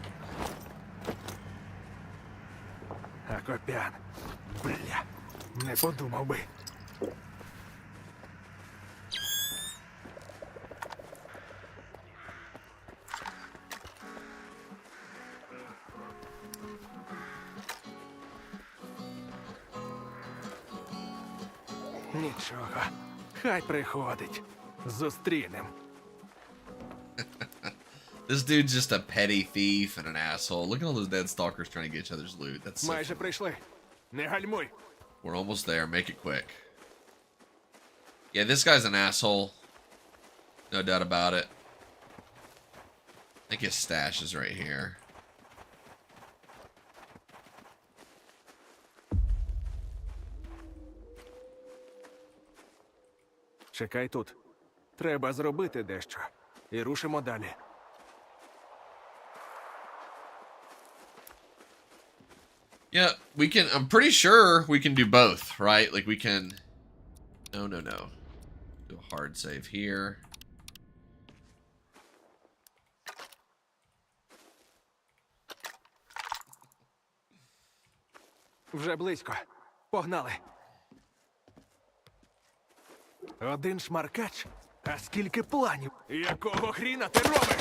А Копян. Бля. Не подумав би. Нічого. Хай приходить. Зустрінем. This dude's just a petty thief and an asshole. Look at all those dead stalkers trying to get each other's loot. That's so Майже прийшли. Не гальмуй. We're almost there. Make it quick. Yeah, this guy's an asshole. No doubt about it. I think his stash is right here. Чекай тут. Треба зробити дещо. І рушимо далі. Yeah, we can. I'm pretty sure we can do both, right? Like we can. No. Do a hard save here. Вже близько. Погнали. Один шмаркач? А скільки планів? Якого хріна ти робиш?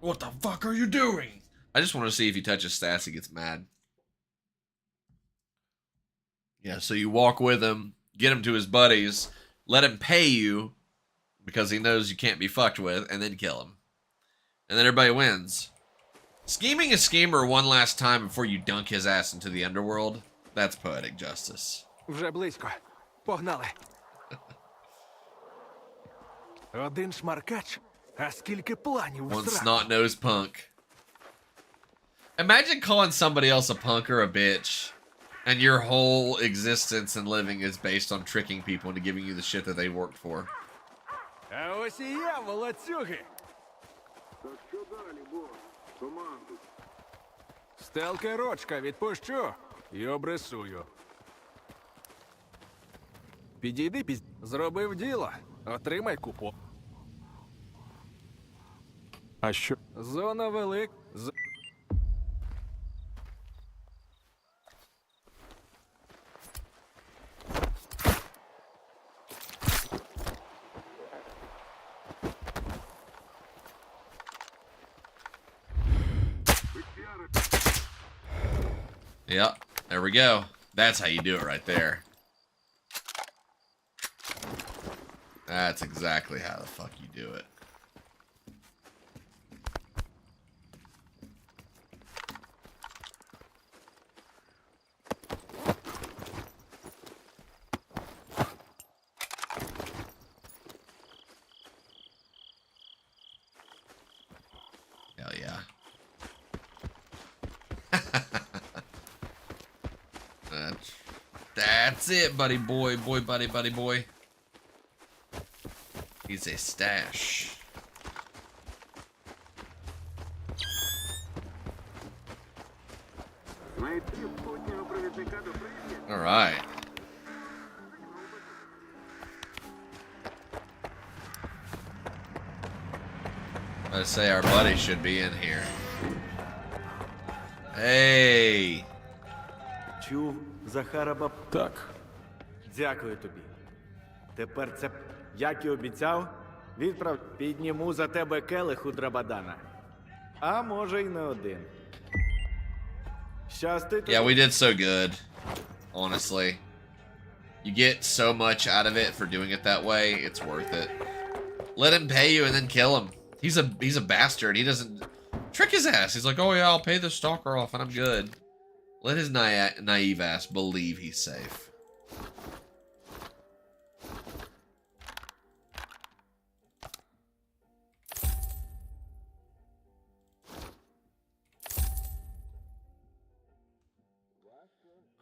What the fuck are you doing? I just want to see if he touches stats, he gets mad. Yeah, so you walk with him, get him to his buddies, let him pay you because he knows you can't be fucked with, and then kill him. And then everybody wins. Scheming a schemer one last time before you dunk his ass into the underworld, that's poetic justice. Вже близько. Погнали. Один шмаркач? А скільки планів One всрати? snot-nosed punk. Imagine calling somebody else a punk or a bitch, and your whole existence and living is based on tricking people into giving you the shit that they worked for. А ось і я, волоцюги. Так що далі, бос? Команду. Сталкерочка відпущу і обрисую. Підійди Зробив діло. Отримай купон. А що? Зона велик. Yep, there we go. That's how you do it right there. That's exactly how the fuck you do it. Hell yeah. That's it, buddy boy. Buddy boy. He's a stash. майбутнього провідника до прийняття. All right. I'd say our buddy should be in here. Hey. Чув, Захара баб. Так, Дякую тобі. Тепер це, як і обіцяв, підніму за тебе келих у Драбадана. А може й не один. Щасти тобі. Yeah, we did so good. Honestly. You get so much out of it for doing it that way, it's worth it. Let him pay you and then kill him. He's a bastard. He doesn't trick his ass. He's like, oh yeah, I'll pay the stalker off and I'm good. Let his naive ass believe he's safe.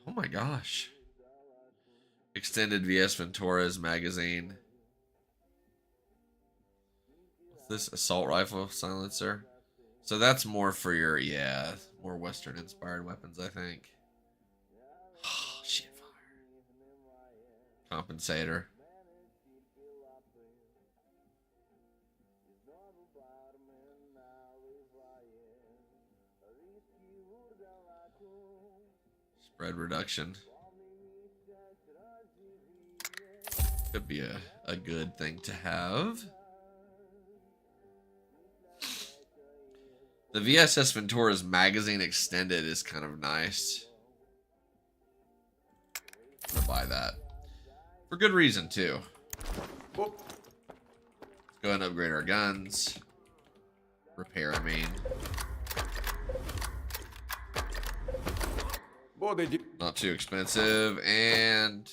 Oh my gosh. Extended VS Ventura's magazine. What's this? Assault rifle silencer. So that's more for your, yeah, more Western inspired weapons, I think. Oh, shit fire. Compensator. Spread reduction. Could be a good thing to have. The VSS Ventura's magazine extended is kind of nice. I'm gonna buy that. For good reason, too. Let's go ahead and upgrade our guns. Repair, I mean. Not too expensive, and...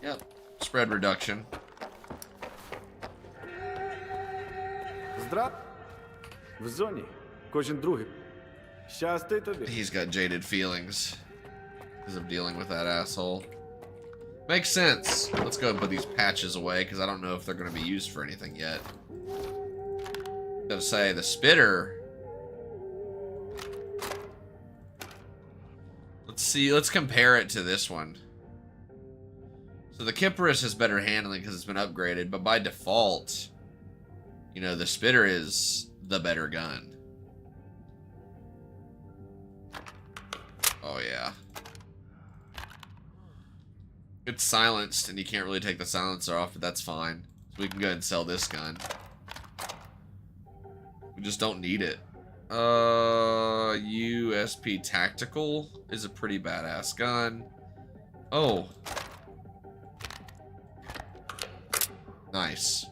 Yep, spread reduction. Здрав. В зоні. Кожен другий. Щасти тобі. He's got jaded feelings because of dealing with that asshole. Makes sense. Let's go and put these patches away because I don't know if they're going to be used for anything yet. Gotta say, the spitter... Let's see, let's compare it to this one. So the Kipperus has better handling because it's been upgraded, but by default, you know, the spitter is the better gun. Oh yeah. It's silenced and you can't really take the silencer off, but that's fine. So we can go ahead and sell this gun. We just don't need it. USP Tactical is a pretty badass gun. Oh. Nice.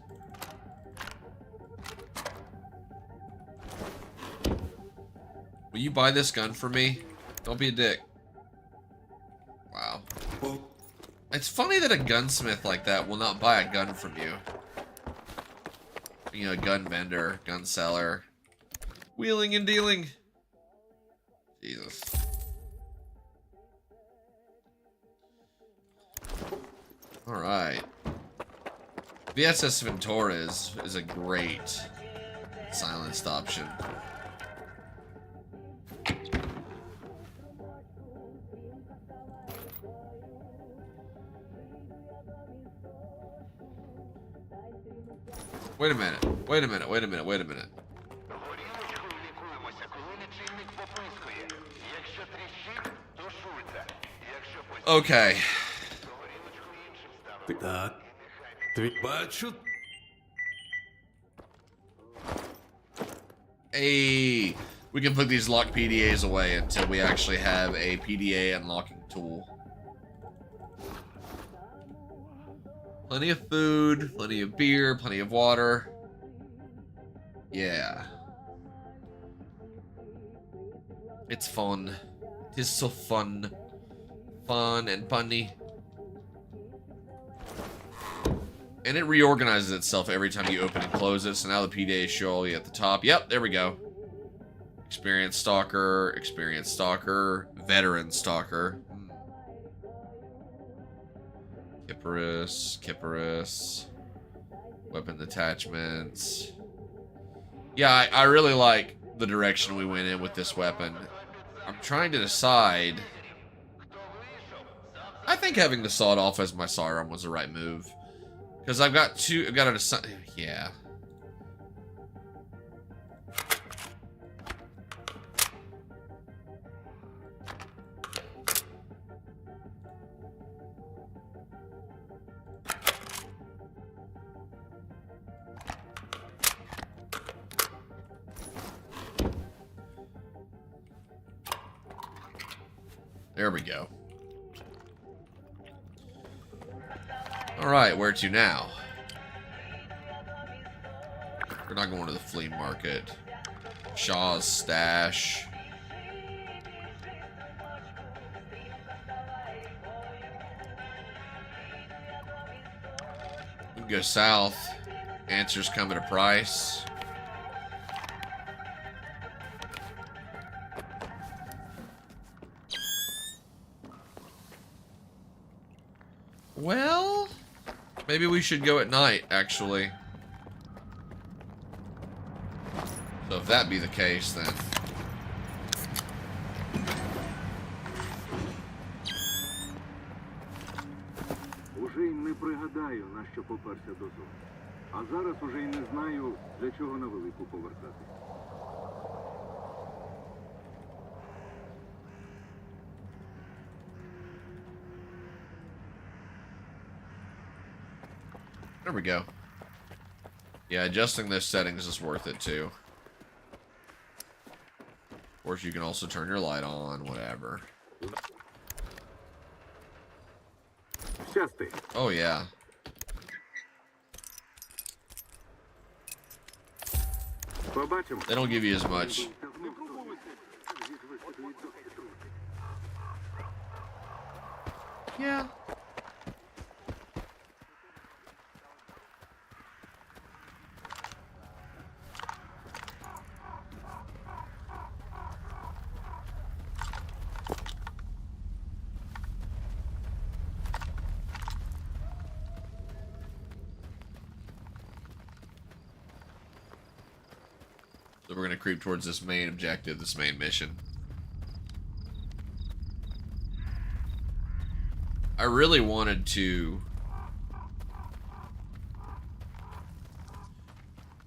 Will you buy this gun for me? Don't be a dick. Wow. It's funny that a gunsmith like that will not buy a gun from you. You know, gun vendor, gun seller. Wheeling and dealing. Jesus. Alright. VSS Ventura is a great silenced option. Wait a minute. Wait a minute. Wait a minute. Wait a minute. Okay. Так. Бачу. Hey, we can put these locked PDAs away until we actually have a PDA unlocking tool. Plenty of food, plenty of beer, plenty of water. Yeah. It's fun. It is so fun. Fun and punny. And it reorganizes itself every time you open and close it. So now the PDAs show you at the top. Yep, there we go. Experienced Stalker, Veteran Stalker. Kipperus. Weapon attachments. Yeah, I really like the direction we went in with this weapon. I'm trying to decide. I think having the sawed off as my sidearm was the right move. Because I've got to decide. Yeah. There we go. Alright, where to now? We're not going to the flea market. Shaw's stash. We can go south. Answers come at a price. Well, maybe we should go at night, actually. So if that be the case, then... Уже й не пригадаю, на що поперся до зони. А зараз уже й не знаю, для чого на велику повертатись. There we go. Yeah, adjusting those settings is worth it too. Of course, you can also turn your light on, whatever. Oh, yeah. They don't give you as much. Yeah. So we're going to creep towards this main objective, this main mission. I really wanted to...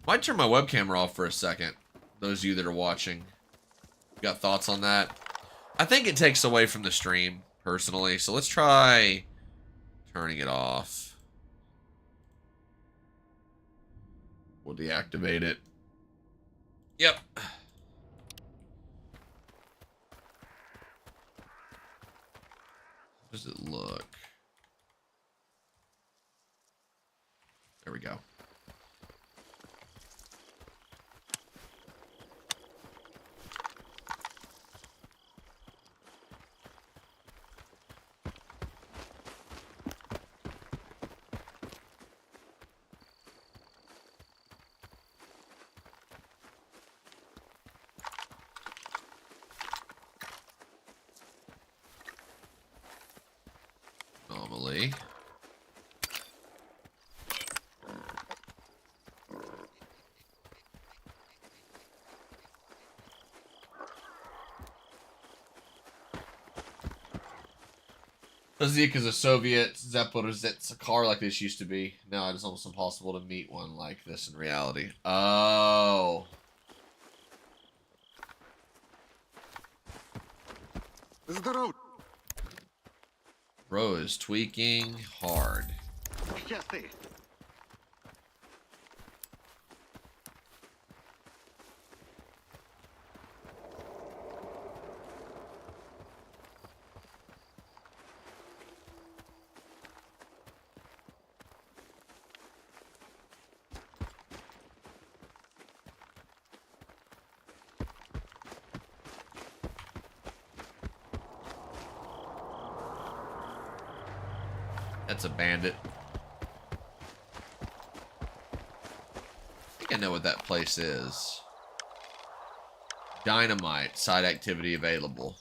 Might turn my webcam off for a second. Those of you that are watching. Got thoughts on that? I think it takes away from the stream, personally. So let's try turning it off. We'll deactivate it. Yep. How does it look? There we go. Anomaly. Physique is a Soviet Zeppelin-Zets, a car like this used to be. Now it's almost impossible to meet one like this in reality. Oh. Здоров. Bro is tweaking hard. Щасти. That's a bandit. I think I know what that place is. Dynamite. Side activity available.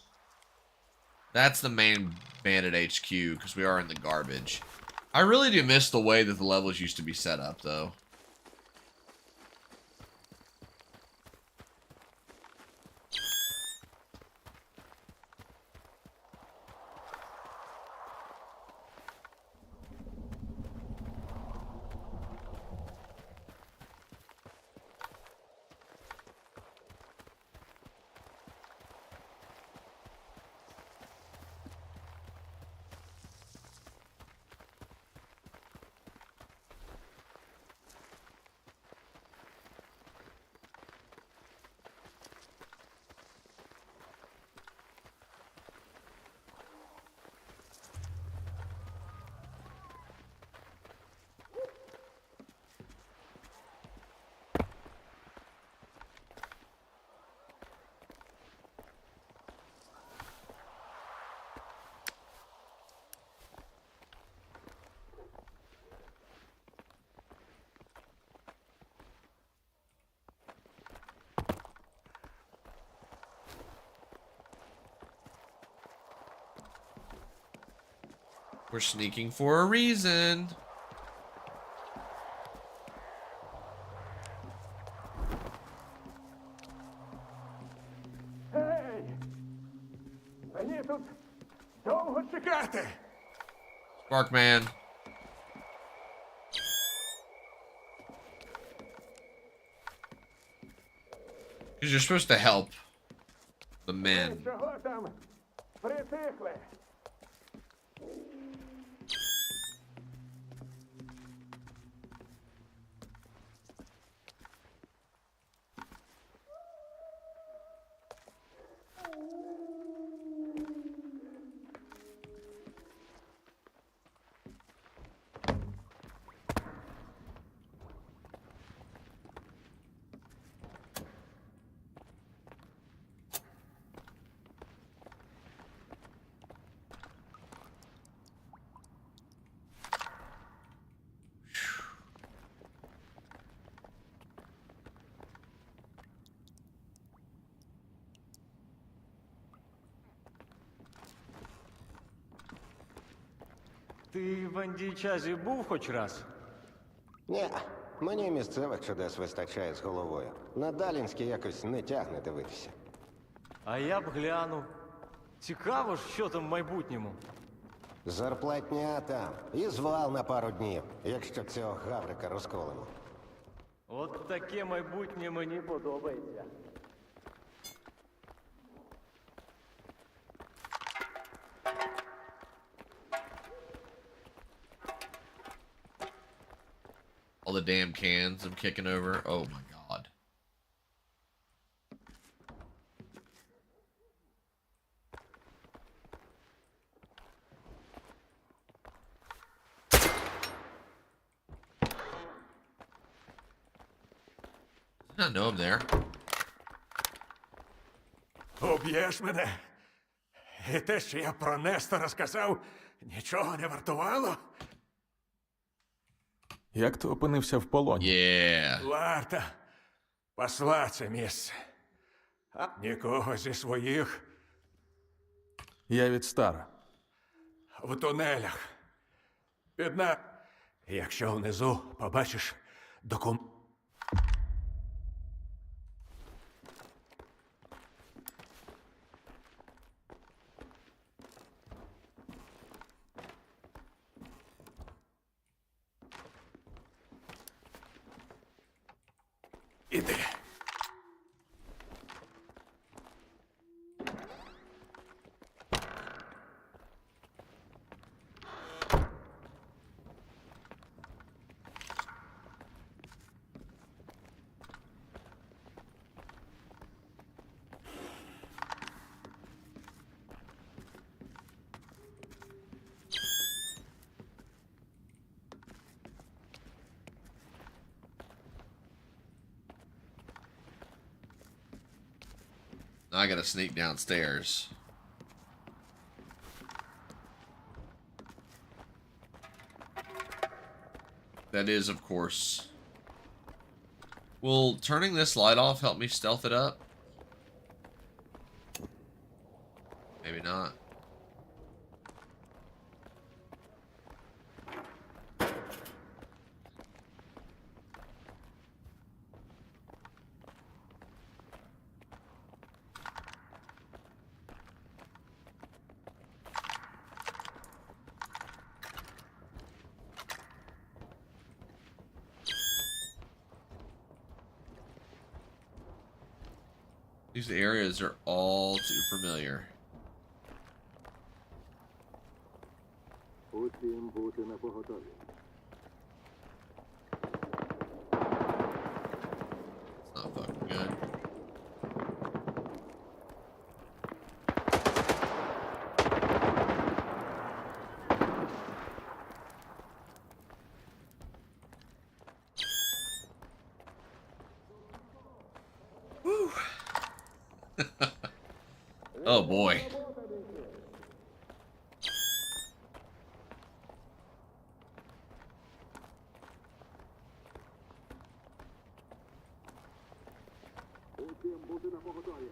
That's the main bandit HQ, because we are in the garbage. I really do miss the way that the levels used to be set up, though. We're sneaking for a reason. Мені тут довго чекати. Sparkman. Because you're supposed to help the men. Чого там притихли? Ти в Андійчазі був хоч раз? Ні, мені місцевих чудес вистачає з головою. На Далінське якось не тягне дивитися. А я б глянув. Цікаво ж, що там в майбутньому. Зарплатня там. І звал на пару днів, якщо цього гаврика розколимо. От таке майбутнє мені подобається. All the damn cans I'm kicking over. Oh my god. Did not know I'm there. Уб'єш мене? І те, що я про Нестора сказав, нічого не вартувало? Як ти опинився в полоні? Yeah. Варта посла це місце. А нікого зі своїх Я від Стара. в тунелях. Якщо внизу побачиш Іди. Now I gotta sneak downstairs. That is, of course. Will turning this light off help me stealth it up? Maybe not. These areas are all too familiar. Усім бути на поготові. It's not fucking good. Woo. Oh boy. Усім бути на поготові.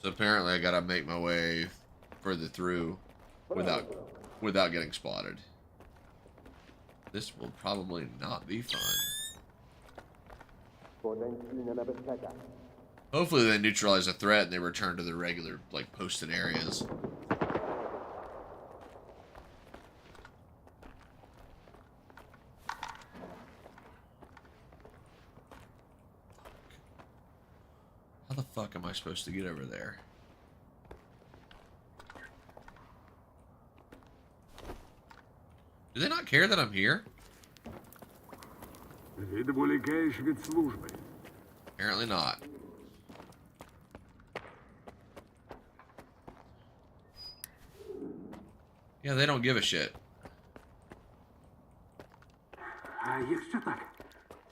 So apparently I gotta make my way further through without getting spotted. This will probably not be fun. Hopefully they neutralize the threat and they return to their regular, like, posted areas. How the fuck am I supposed to get over there? Do they not care that I'm here? Відволікаєш від служби. Apparently not. Yeah, they don't give a shit. А якщо так?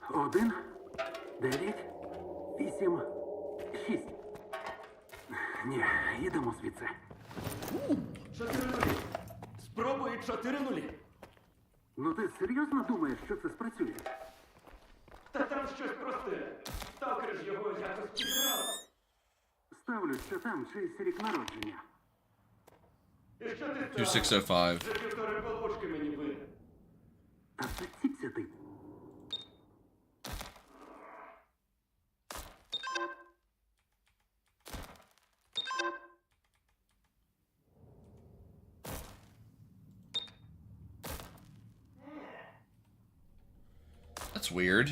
1, 9, 8, 6. Ні, їдемо звідси. 4-0. Спробуй 4-0. Ну ти серйозно думаєш, що це спрацює? Та там щось просте. Сталкери ж його якось підібрали. Ставлю, що там чийсь рік народження. І що ти 2605. за півтори полбочки мені винен? Та заціпся ти. That's weird.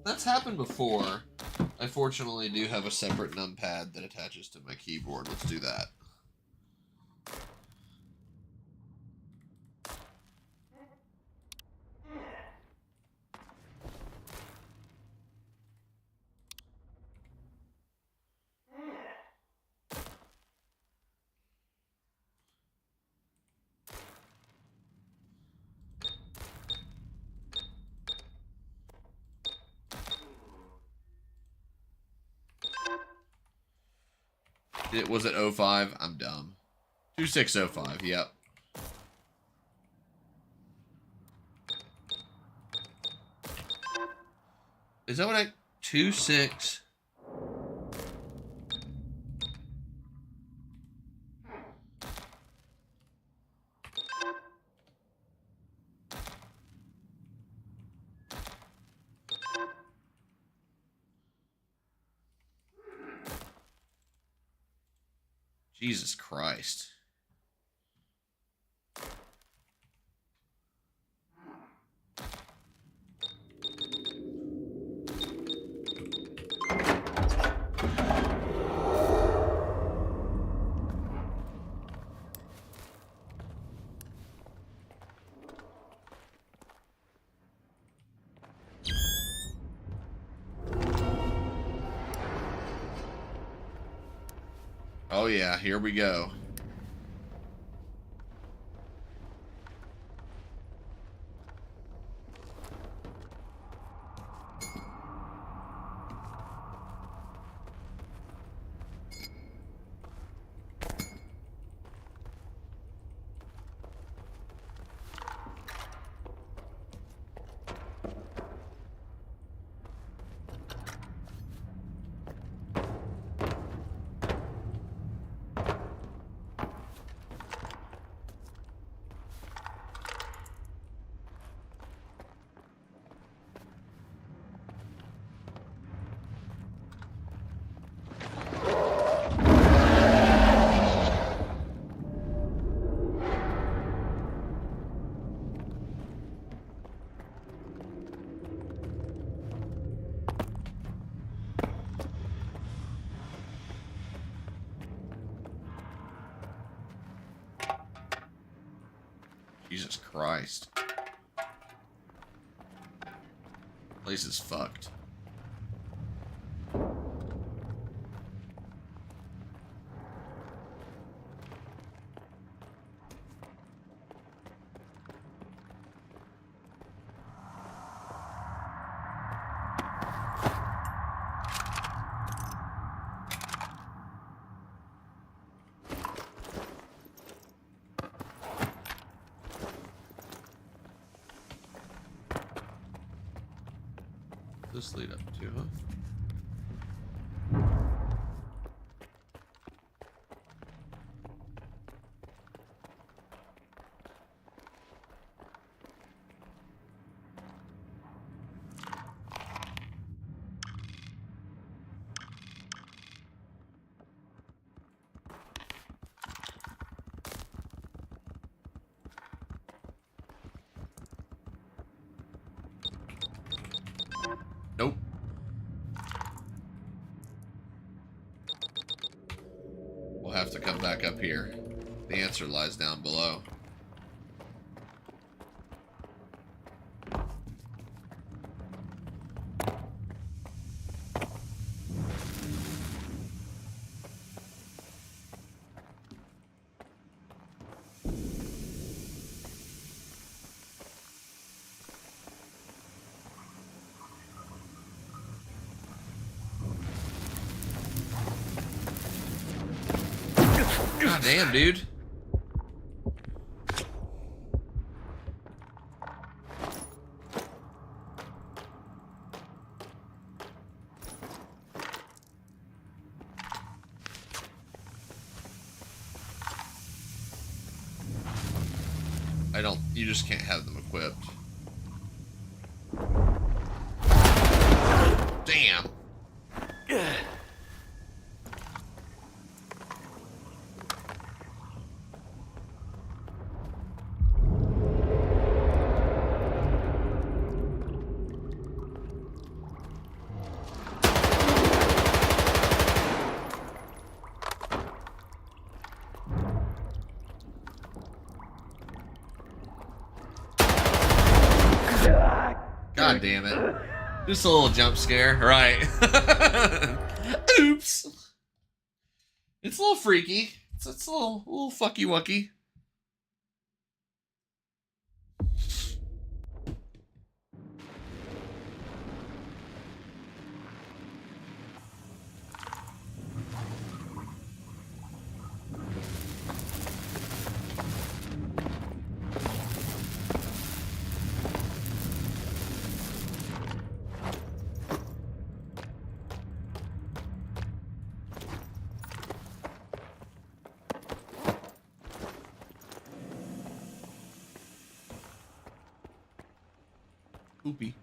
That's happened before. I fortunately do have a separate numpad that attaches to my keyboard. Let's do that. Was it 05? I'm dumb. 2605, yep. Is that what I... 26... Jesus Christ. Oh yeah, here we go. Jesus Christ. Place is fucked. This lead up to, huh? we'll have to come back up here. The answer lies down below. God damn, dude. You just can't have them equipped. Damn. God damn it. Just a little jump scare, right? Oops. It's a little freaky. It's a little fucky wucky. Oopie.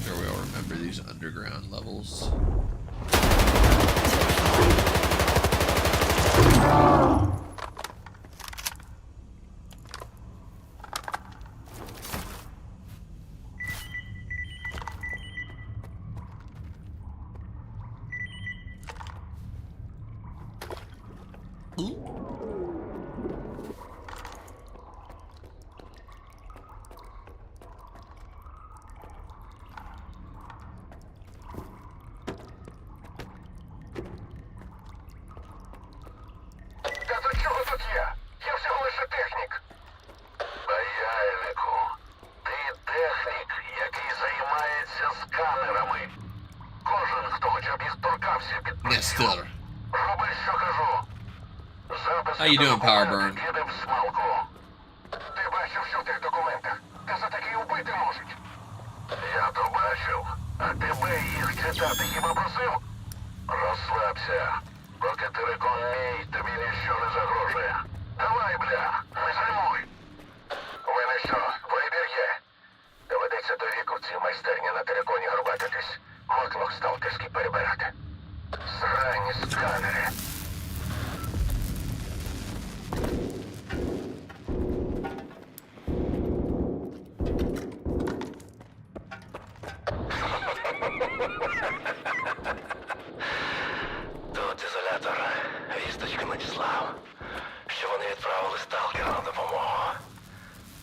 Sure we all remember these underground levels. S.T.A.L.K.E.R. How you doing, Powerburn? Ти бачив, що в тих документах? Та за такі убити можуть. Я то бачив, а тебе їх читати хіба просив? Розслабся. Поки ти мій, тобі ніщо не загрожує. Давай, бля, не займуй. У мене що, вибір є? Доведеться до віку в цій майстерні на териконі горбатитись. Мотлох сталкерський перебирати. Срані сканери. Тут ізолятор. Вісточки надіслав, що вони відправили сталкера на допомогу.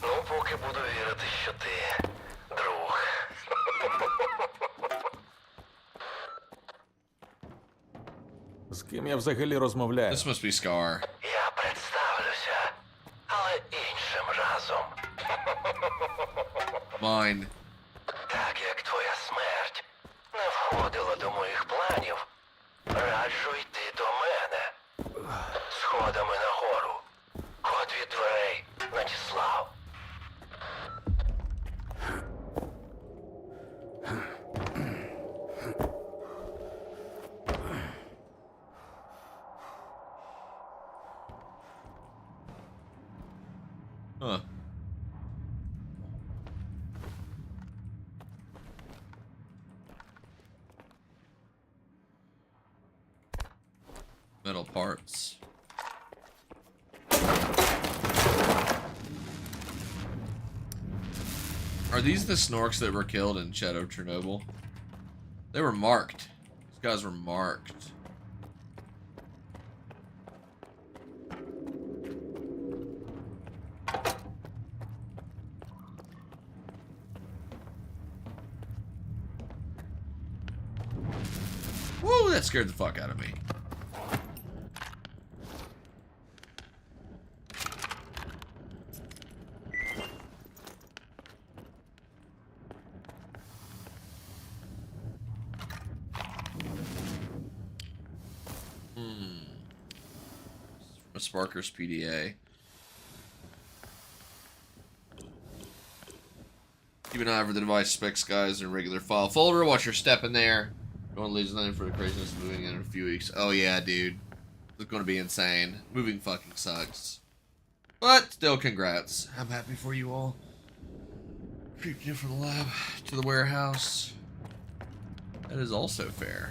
Ну, поки буду вірити, що ти друг. З ким я взагалі розмовляю? This must be S.T.A.L.K.E.R. Я представлюся, але іншим разом. Mine. Так як твоя смерть не входила до моїх планів, раджу йти до мене. Сходами нагору. Код від дверей надіслав. Huh. Metal parts. Are these the snorks that were killed in Shadow Chernobyl? They were marked. guys were marked. Woo, that scared the fuck out of me. A Sparker's PDA. Keep an eye over the device specs, guys, in regular file folder. Watch your step in there. Don't lose nothing for the craziness of moving in a few weeks. Oh yeah, dude. It's gonna be insane. Moving fucking sucks. But still, congrats. I'm happy for you all. Creeped you from the lab to the warehouse. That is also fair.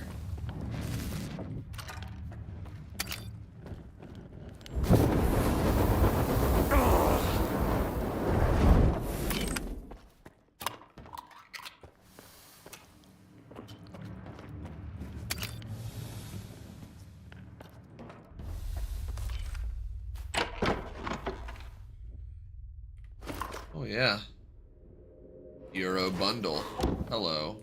Oh yeah. Euro bundle. Hello.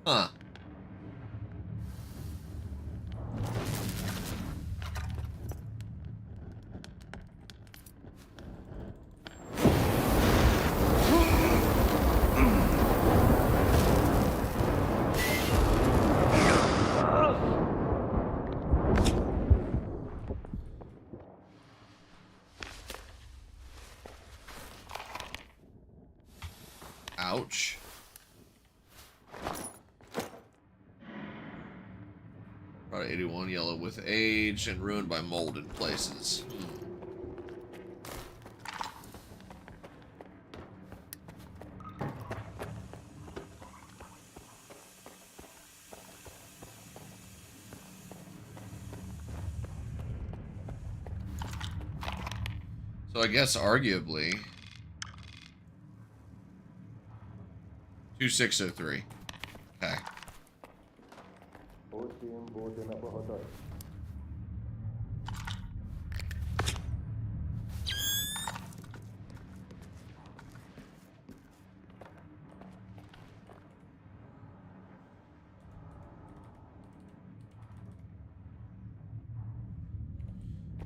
Huh. Ouch. About 81 yellow with age and ruined by mold in places. So I guess arguably 2603. Okay.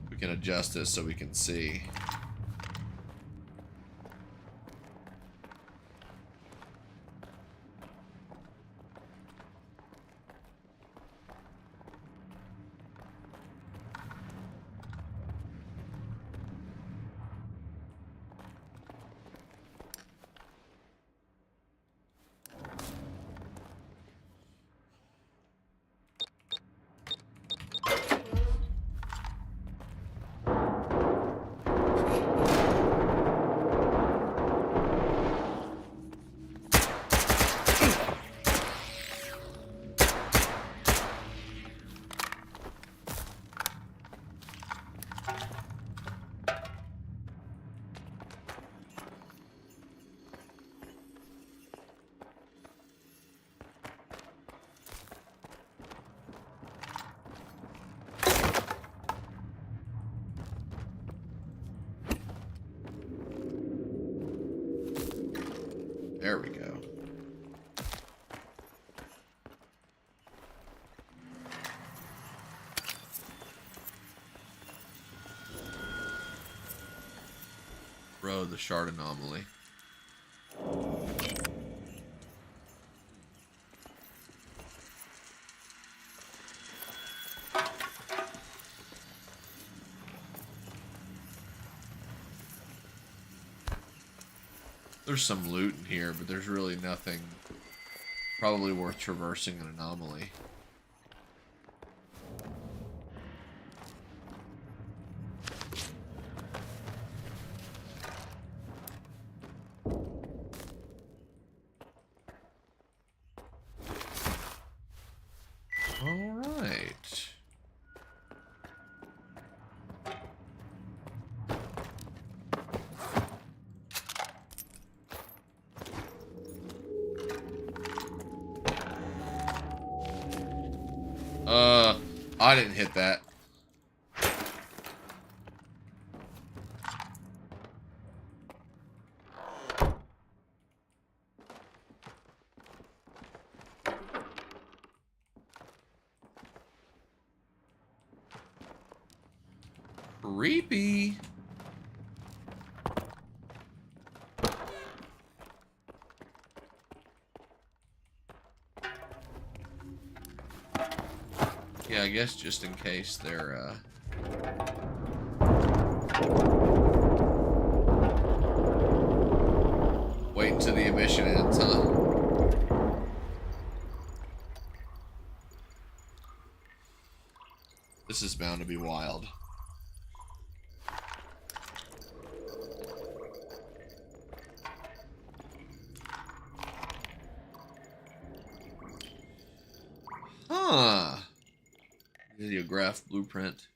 We can adjust this so we can see. There we go. Bro, the shard anomaly. There's some loot in here, but there's really nothing probably worth traversing an anomaly. Alright. I didn't hit that. Creepy. Yeah, I guess just in case they're, waiting till the emission ends, huh? This is bound to be wild. Huh. Videograph blueprint.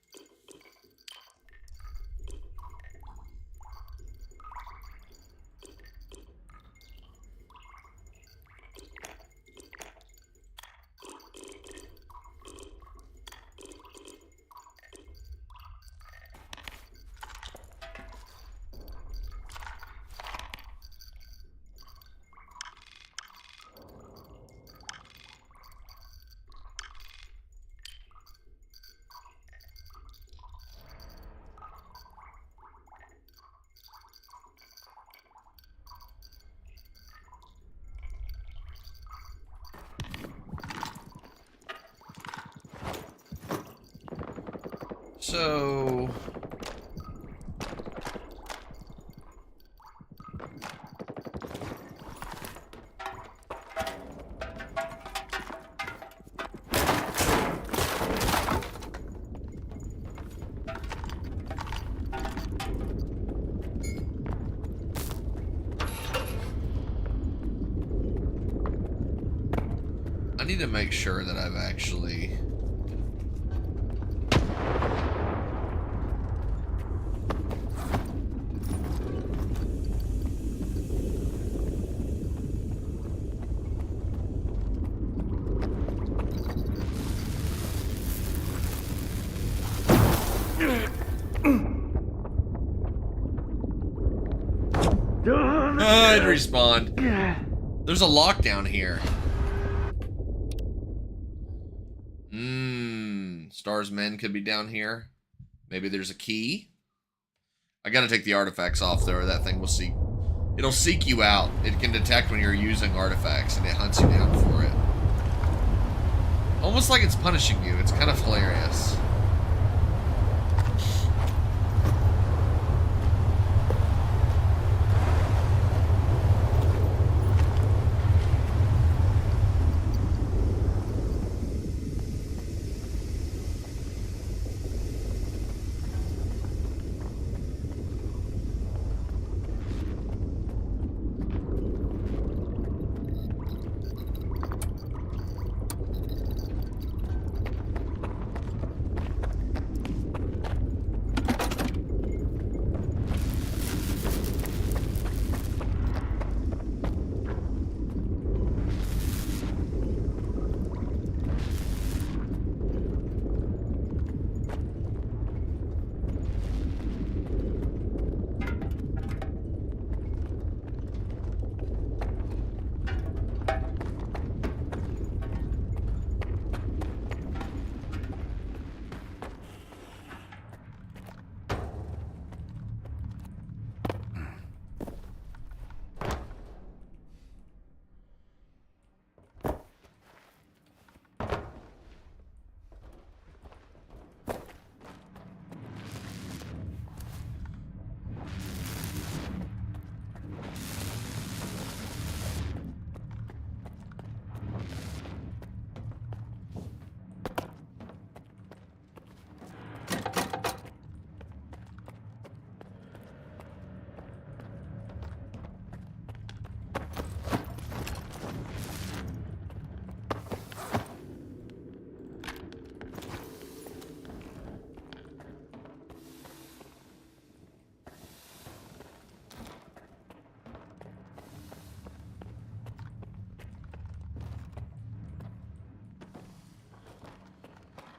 So I need to make sure that I've actually I'd respawn. There's a lockdown here. Star's men could be down here. Maybe there's a key. I gotta take the artifacts off though, or that thing will seek. It'll seek you out. It can detect when you're using artifacts and it hunts you down for it. Almost like it's punishing you. It's kind of hilarious.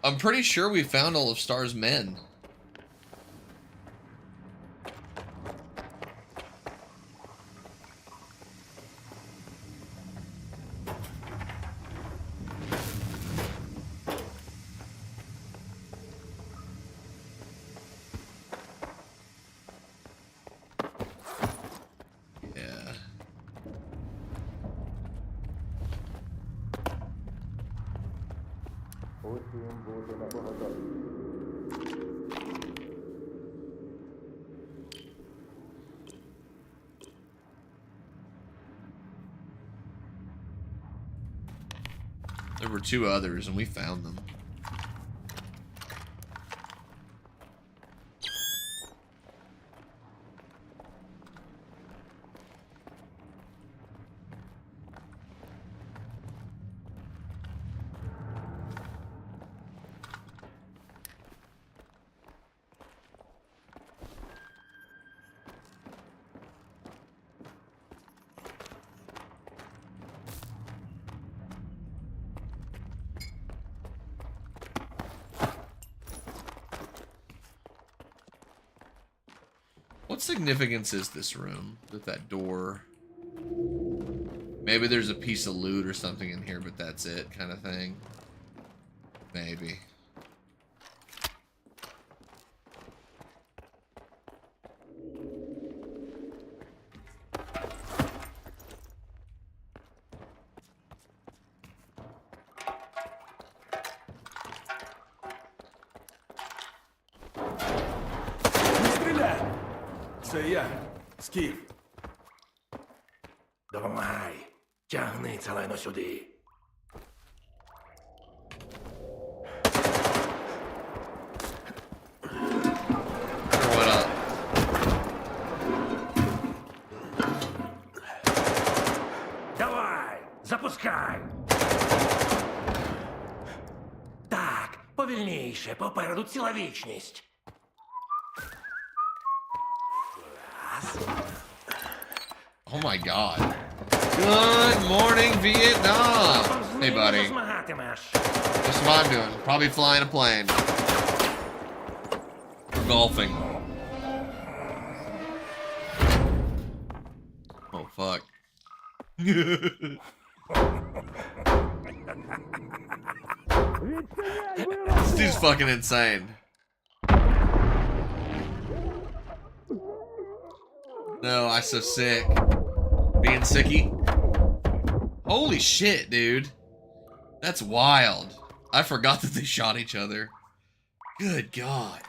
I'm pretty sure we found all of Star's men. Yeah. There were 2 others, and we found them. What significance is this room with that door? Maybe there's a piece of loot or something in here, but that's it, kind of thing. Maybe. Це я, Скіф. Допомагай. Тягни це лайно сюди. What up? Давай, запускай. Так, повільніше, попереду ціла вічність. Oh my god. Good morning, Vietnam! Hey, buddy. What's mom doing? Probably flying a plane. Or golfing. Oh, fuck. This dude's fucking insane. No, I'm so sick. Being sicky. Holy shit, dude. That's wild. I forgot that they shot each other. Good God.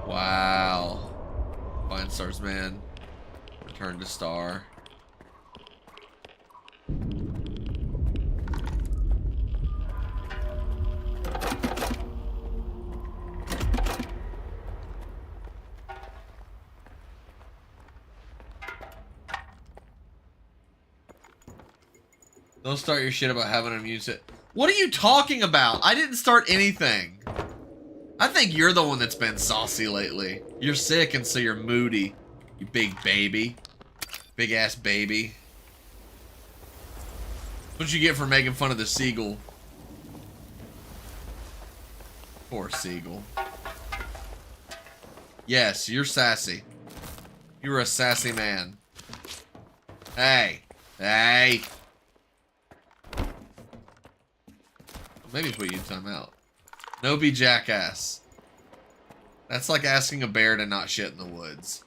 Wow. Find Star's man. Return to Star. Don't start your shit about having him use it. What are you talking about? I didn't start anything. I think you're the one that's been saucy lately. You're sick and so you're moody. You big baby. Big ass baby. What'd you get for making fun of the seagull? Poor seagull. Yes, you're sassy. You're a sassy man. Hey. Hey. Maybe put you in timeout. No be jackass. That's like asking a bear to not shit in the woods.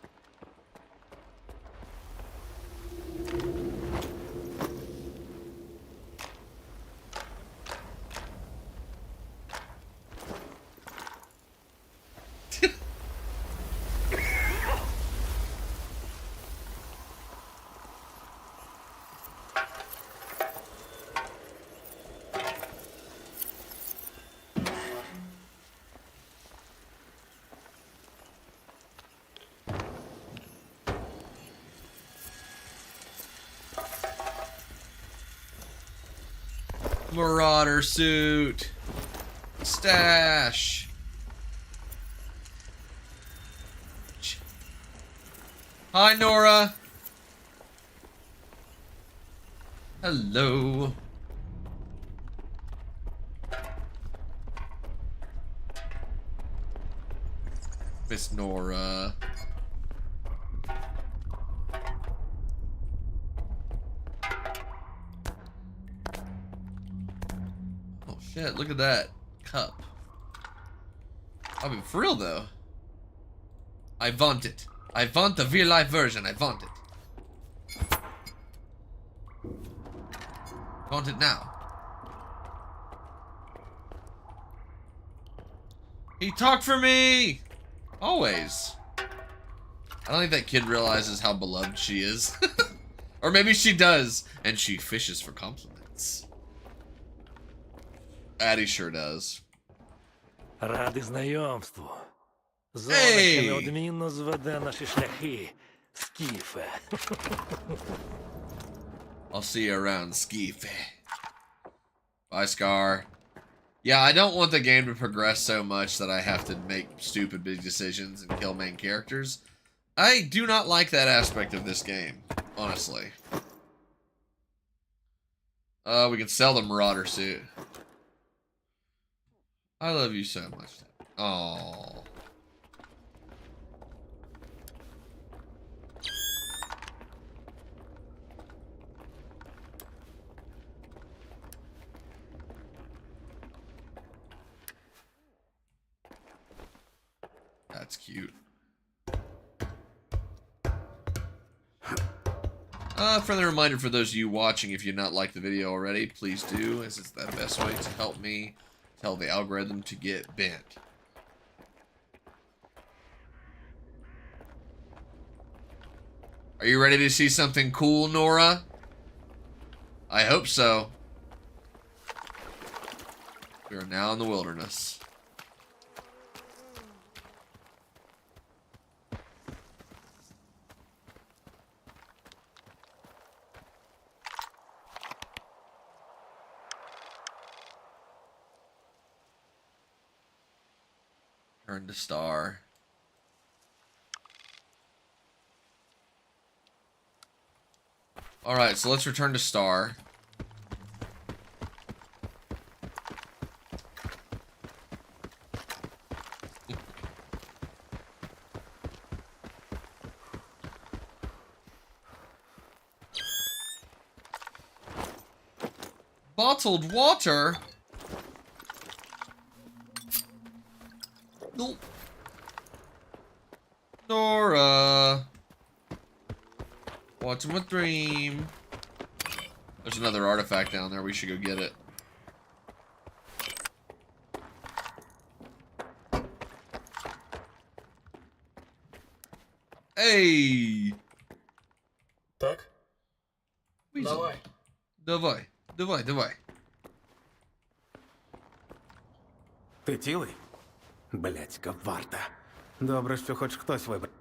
Marauder suit. Stash. Hi, Nora. Hello. Miss Nora. Oh shit, look at that cup. I mean, for real though. I want it. I want the real life version. I want it. Want it now. He talked for me! Always. I don't think that kid realizes how beloved she is. Or maybe she does, and she fishes for compliments. Addie sure does. Радий знайомству. Зона неодмінно зведе наші шляхи, Скіфе. I'll see you around, Skeefy. Bye, Scar. Yeah, I don't want the game to progress so much that I have to make stupid big decisions and kill main characters. I do not like that aspect of this game, honestly. We can sell the Marauder suit. I love you so much. Oh. That's cute. Friendly reminder for those of you watching, if you've not liked the video already, please do, as it's the best way to help me tell the algorithm to get bent. Are you ready to see something cool, Nora? I hope so. We are now in the wilderness. Turn to star. Alright, so let's return to star. Bottled water? Nora. What's my dream? There's another artifact down there. We should go get it. Hey. Так? Давай. Давай. Давай, давай. Ти цілий? Блядська варта. Добре, що хоч хтось вибрав.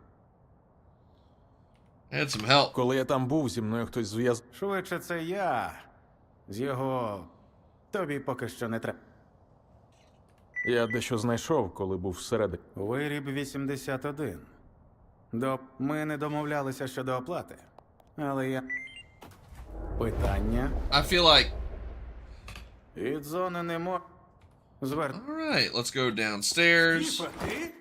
Had some help. Коли я там був, зі мною хтось зв'язав. Швидше це я. З його... Тобі поки що не треба. Я дещо знайшов, коли був всередині. Виріб 81. Ми не домовлялися щодо оплати. Але я... Питання? I feel like... Від зони не мо... Alright, let's go downstairs. Скіфе, ти?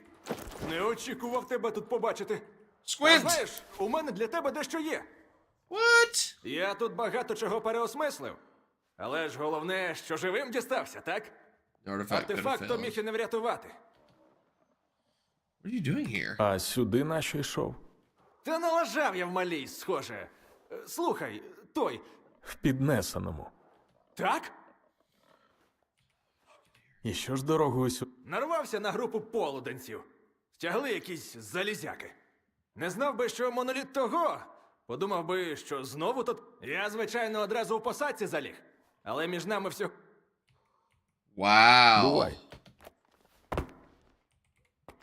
Не очікував тебе тут побачити. Squint! А знаєш, у мене для тебе дещо є. What? Я тут багато чого переосмислив. Але ж головне, що живим дістався, так? Артефакт то міг і не врятувати. What are you doing here? А сюди нащо йшов? Та налажав я в малій, схоже. Слухай, той. В піднесеному. Так? І що ж дорогою сюди? Нарвався на групу полуденців. Стягли якісь залізяки. Не знав би, що моноліт того. Подумав би, що знову тут. Я, звичайно, одразу у посадці заліг. Але між нами все. Wow. Бувай.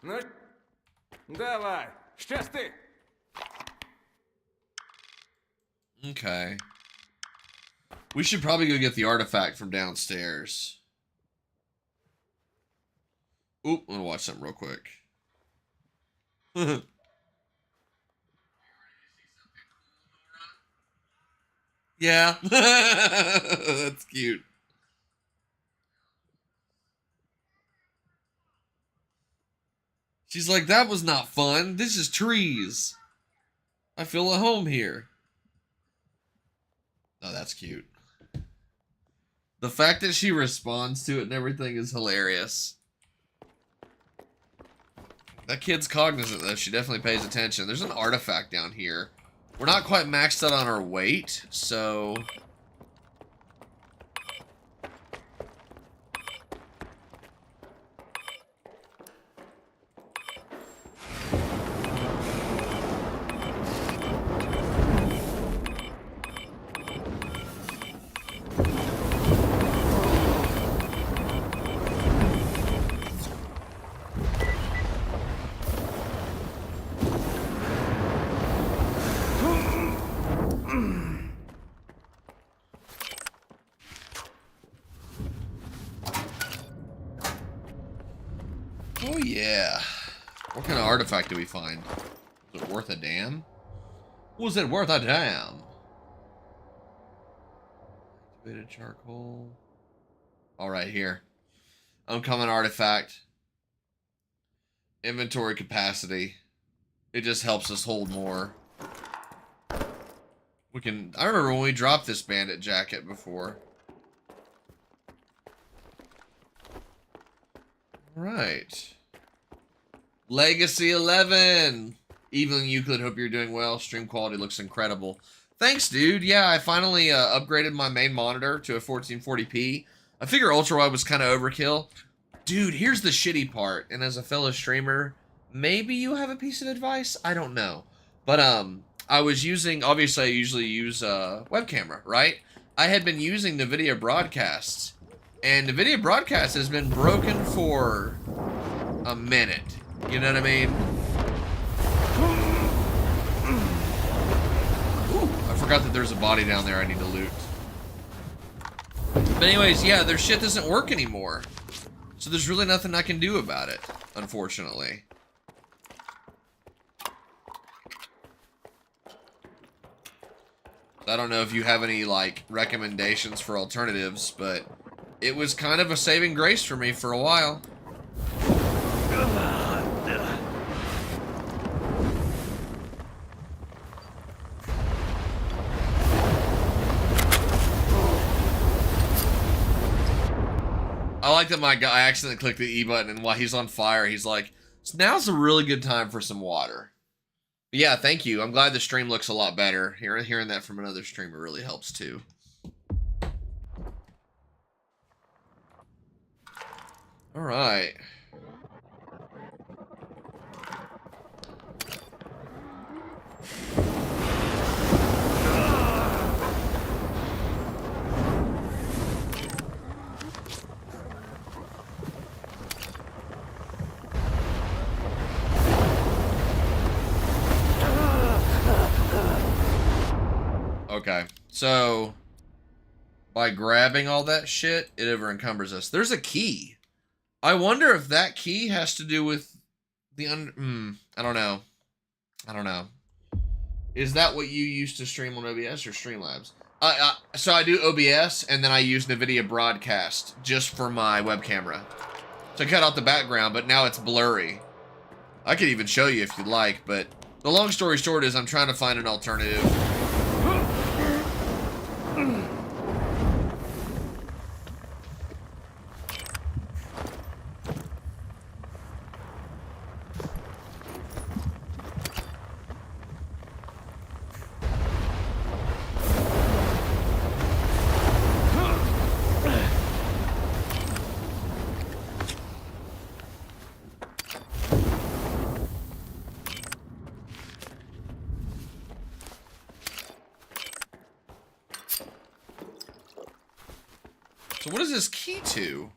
Ну, давай, щасти. Okay. We should probably go get the artifact from downstairs. Oop, I'm gonna watch something real quick. Yeah. That's cute. She's like, that was not fun. This is trees. I feel at home here. Oh, that's cute. The fact that she responds to it and everything is hilarious. That kid's cognizant, though. She definitely pays attention. There's an artifact down here. We're not quite maxed out on our weight, so... Oh, yeah. What kind of artifact do we find? Was it worth a damn? Was it worth a damn? Activated charcoal. All right, here. Uncommon artifact. Inventory capacity. It just helps us hold more. We can... I remember when we dropped this bandit jacket before. Right. Legacy 11. Evelyn Euclid, hope you're doing well. Stream quality looks incredible. Thanks, dude. Yeah, I finally upgraded my main monitor to a 1440p. I figure ultra wide was kind of overkill. Dude, here's the shitty part. And as a fellow streamer, maybe you have a piece of advice? I don't know. But I was using, obviously I usually use web camera, right? I had been using the video broadcast. And the video broadcast has been broken for a minute. You know what I mean? Ooh, I forgot that there's a body down there I need to loot. But anyways, yeah, their shit doesn't work anymore. So there's really nothing I can do about it, unfortunately. I don't know if you have any, like, recommendations for alternatives, but it was kind of a saving grace for me for a while. I like that my guy accidentally clicked the E button, and while he's on fire, he's like, so now's a really good time for some water. But yeah, thank you. I'm glad the stream looks a lot better. Hearing that from another streamer really helps too. All right. Okay, so by grabbing all that shit, it over encumbers us. There's a key. I wonder if that key has to do with the I don't know. I don't know. Is that what you used to stream on OBS or Streamlabs? So I do OBS, and then I use NVIDIA Broadcast just for my web camera to cut out the background, but now it's blurry. I could even show you if you'd like, but the long story short is I'm trying to find an alternative. So what is this key to?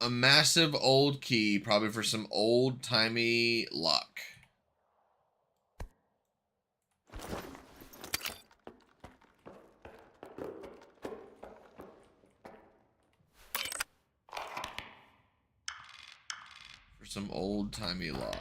A massive old key, probably for some old-timey luck. For some old-timey luck.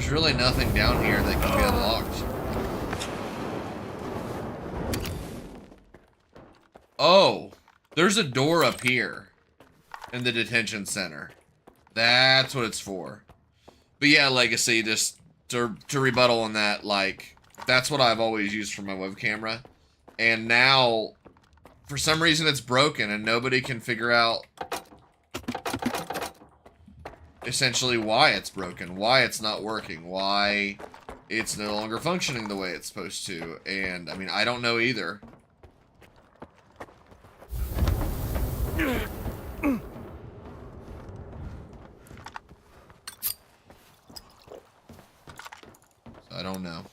There's really nothing down here that can be unlocked. Oh, there's a door up here in the detention center. That's what it's for. But yeah, Legacy, just to rebuttal on that, like, that's what I've always used for my web camera. And now, for some reason, it's broken and nobody can figure out essentially why it's broken, why it's not working, why it's no longer functioning the way it's supposed to. And, I mean, I don't know either. So I don't know.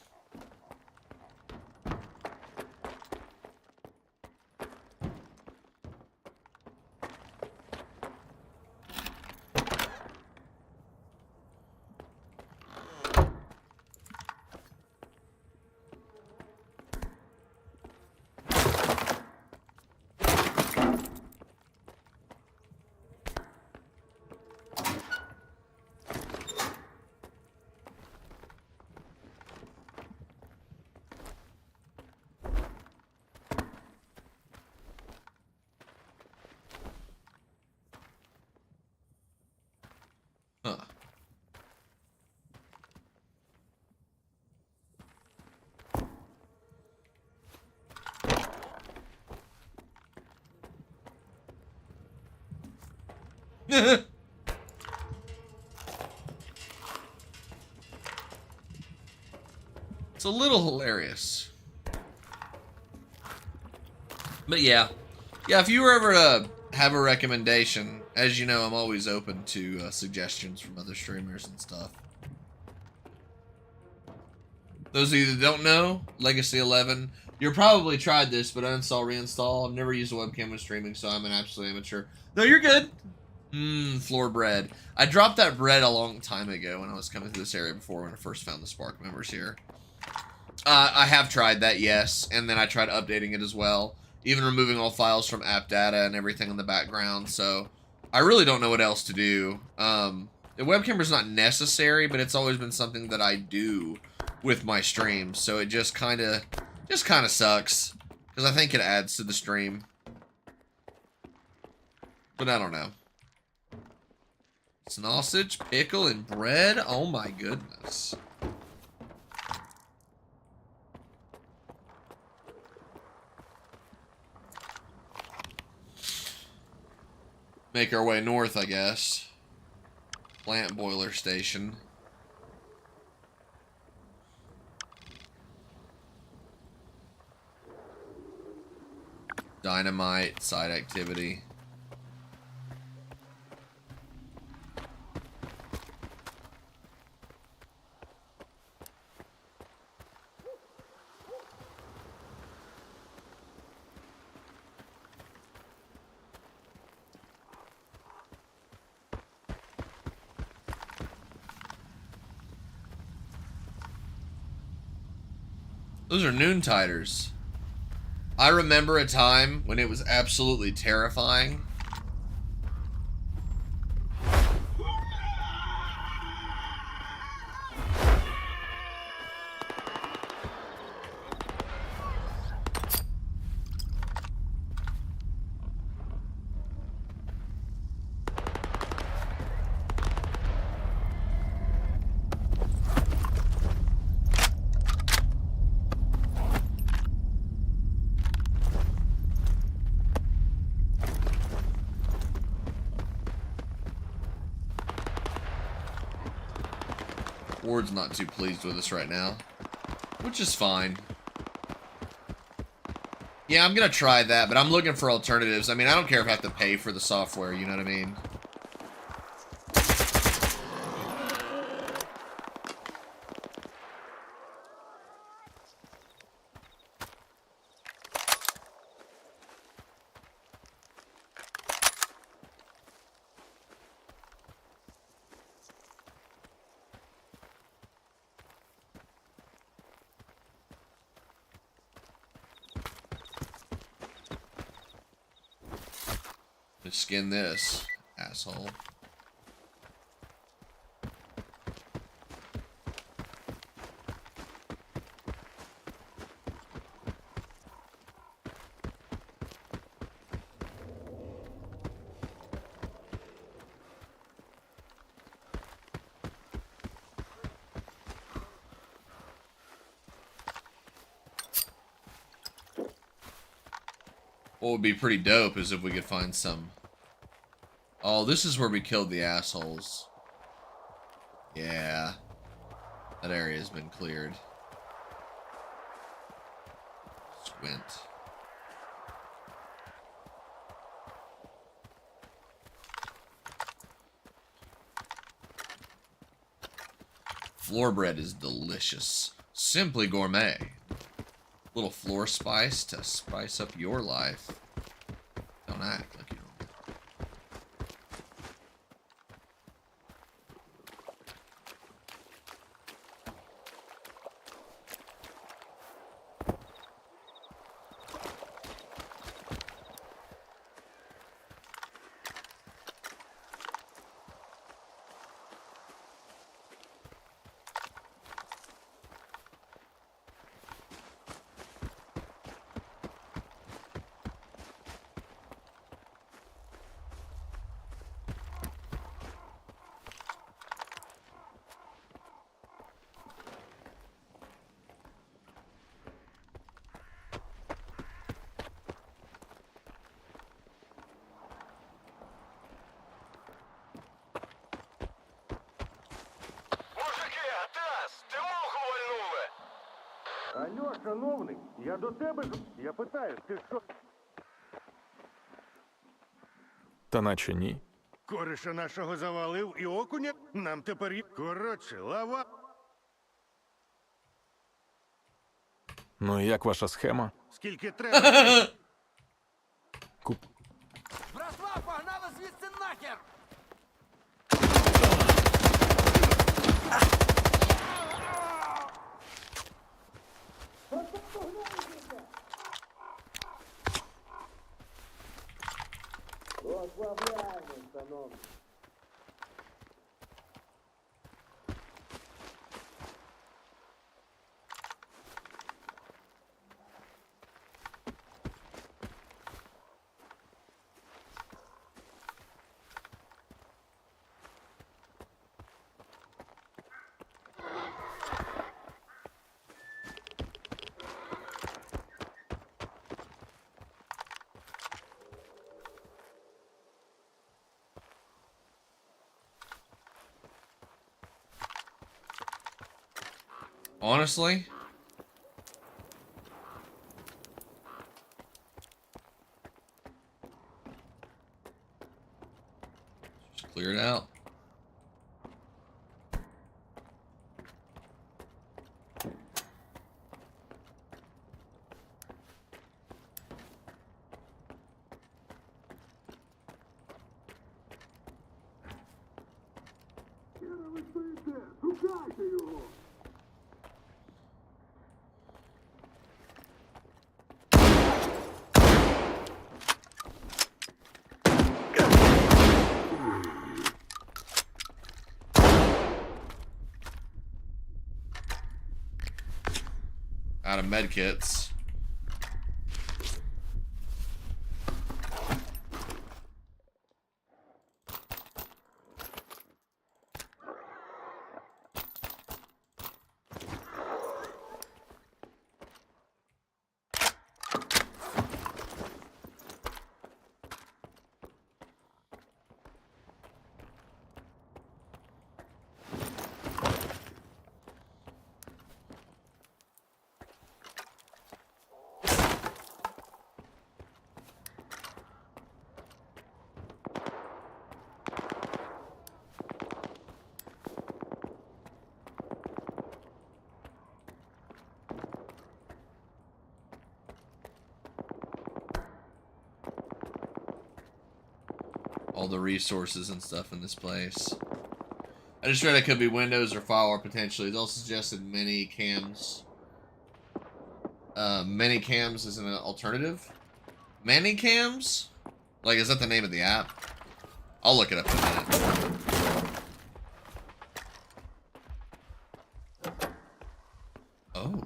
Huh. It's a little hilarious. But yeah. Yeah, if you were ever to have a recommendation, as you know, I'm always open to suggestions from other streamers and stuff. Those of you that don't know, Legacy 11, you've probably tried this, but uninstall, reinstall. I've never used a webcam when streaming, so I'm an absolute amateur. No, you're good. Floor bread. I dropped that bread a long time ago when I was coming through this area before when I first found the Spark members here. I have tried that, yes, and then I tried updating it as well. Even removing all files from app data and everything in the background, so I really don't know what else to do. The web camera's not necessary, but it's always been something that I do with my streams, so it just kind of sucks, because I think it adds to the stream. But I don't know. Sausage, pickle, and bread? Oh my goodness. Make our way north, I guess. Plant boiler station. Dynamite, side activity. Those are noontiders. I remember a time when it was absolutely terrifying. Ward's not too pleased with us right now, which is fine. Yeah, I'm gonna try that, but I'm looking for alternatives. I mean, I don't care if I have to pay for the software, you know what I mean? Skin this, asshole. What would be pretty dope is if we could find some... Oh, this is where we killed the assholes. Yeah. That area has been cleared. Squint. Floor bread is delicious. Simply gourmet. Little floor spice to spice up your life. Don't act like you don't. Алло, шановний, я до тебе. Я питаю, ти що? Та наче ні. Кореша нашого завалив і окуня? Нам тепер... Коротше, лава... Ну і як ваша схема? Скільки треба? Куп... Братва, погнали звідси нахер! Honestly, just clear it out. Шукайте його! Out of medkits. All the resources and stuff in this place. I just read it could be Windows or Firewall potentially. It's also suggested mini cams. Mini cams is an alternative. Many cams? Like, is that the name of the app? I'll look it up in a minute. Oh.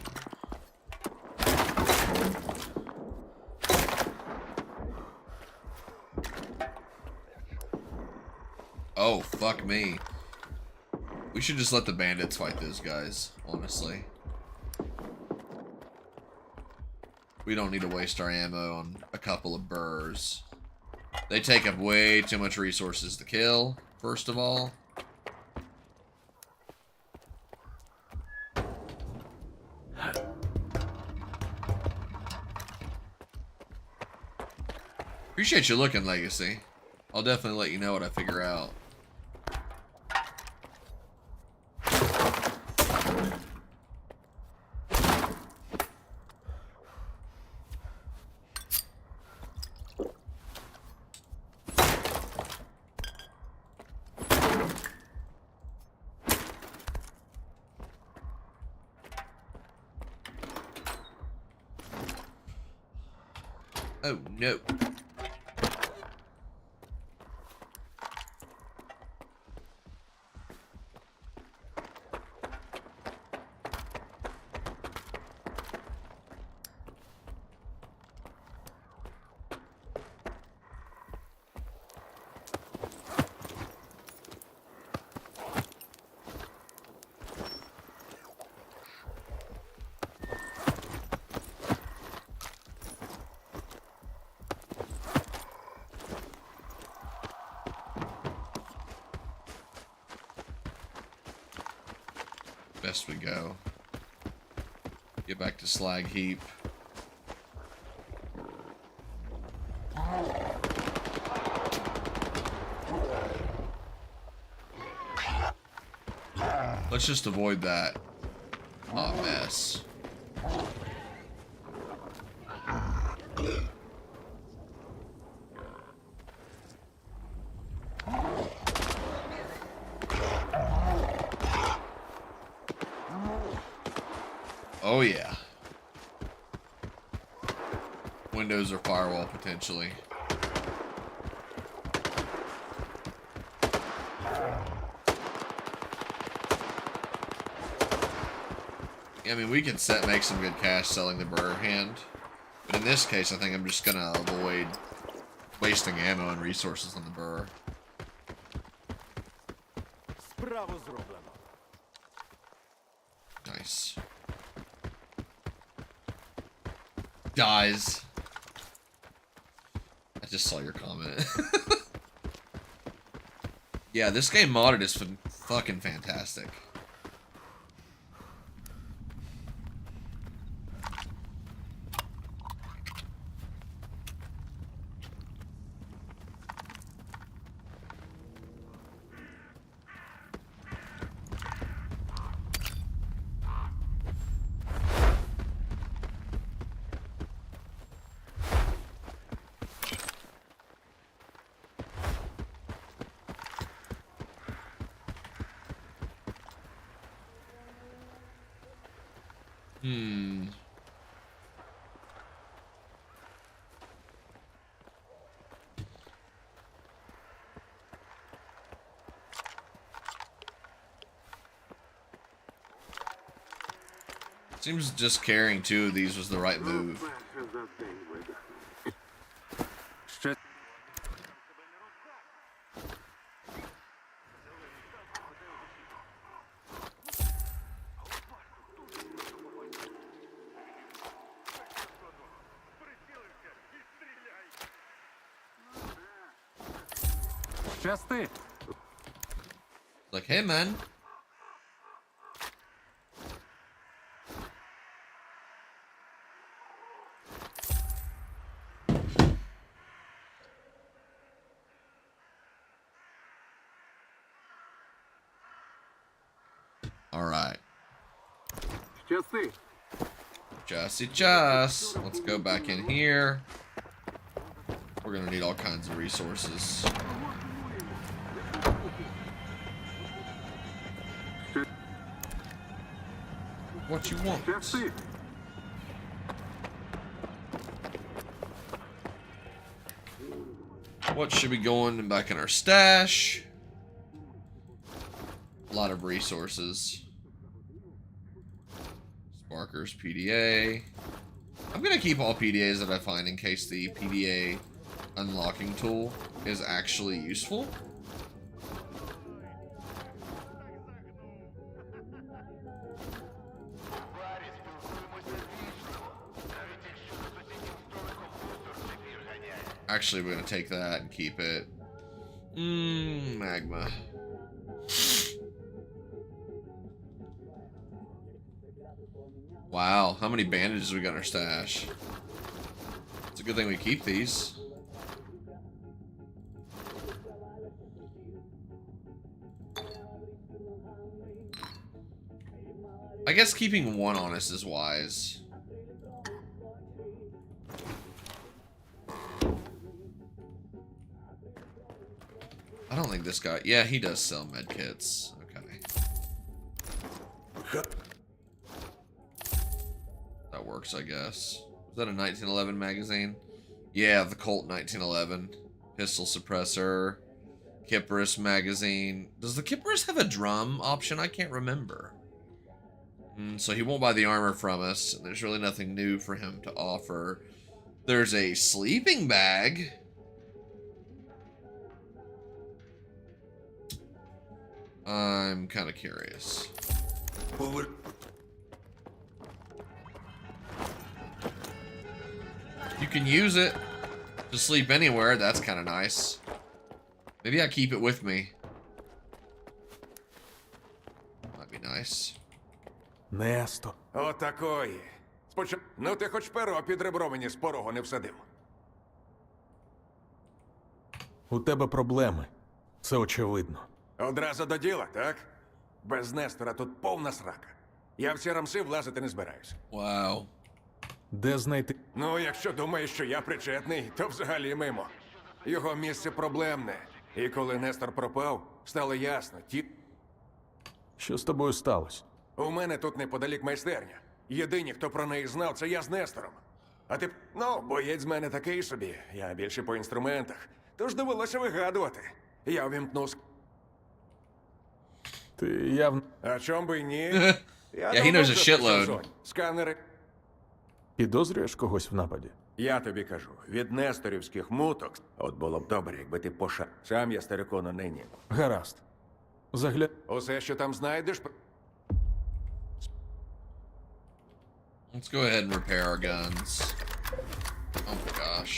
Oh, fuck me. We should just let the bandits fight those guys, honestly. We don't need to waste our ammo on a couple of burrs. They take up way too much resources to kill, first of all. Appreciate you looking, Legacy. I'll definitely let you know what I figure out. Oh, no. Best we go. Get back to slag heap. Let's just avoid that hot mess. Oh yeah. Windows or firewall potentially. I mean, we can make some good cash selling the burr hand, but in this case, I think I'm just gonna avoid wasting ammo and resources on the burr. Nice. Dies. I just saw your comment. Yeah, this game modded is fucking fantastic. Seems just carrying two of these was the right move. Like, hey man. All right. Just. Let's go back in here. We're gonna need all kinds of resources. What you want? What should be going back in our stash? A lot of resources. Sparkers, PDA. I'm gonna keep all PDAs that I find in case the PDA unlocking tool is actually useful. Actually, we're gonna take that and keep it. Magma. Wow, how many bandages we got in our stash? It's a good thing we keep these. I guess keeping one on us is wise. I don't think this guy... Yeah, he does sell medkits. Okay. That works, I guess. Was that a 1911 magazine? Yeah, the Colt 1911. Pistol suppressor. Kipperus magazine. Does the Kipperus have a drum option? I can't remember. So he won't buy the armor from us, and there's really nothing new for him to offer. There's a sleeping bag. I'm kind of curious. You can use it to sleep anywhere. That's kind of nice. Maybe I keep it with me. Might be nice. Несто. Отакої. Ну ти хоч перо під ребро мені з порогу не всадив. У тебе проблеми. Це очевидно. Одразу до діла, так? Без Нестора тут повна срака. Я в ці рамси влазити не збираюсь. Вау. Де знайти? Ну, якщо думаєш, що я причетний, то взагалі мимо. Його місце проблемне. І коли Нестор пропав, стало ясно, Що з тобою сталося? У мене тут неподалік майстерня. Єдині, хто про неї знав, це я з Нестором. А ти, ну, боєць з мене такий собі. Я більше по інструментах. Тож довелося вигадувати. Я увімкнув... Ти явно... А чом би й ні? Yeah, he knows a shitload. Сканери... Підозрюєш когось в нападі? Я тобі кажу, від несторівських муток... От було б добре, якби ти поша... Сам я старикону нині. Гаразд. Усе, що там знайдеш... Let's go ahead and repair our guns. Oh my gosh.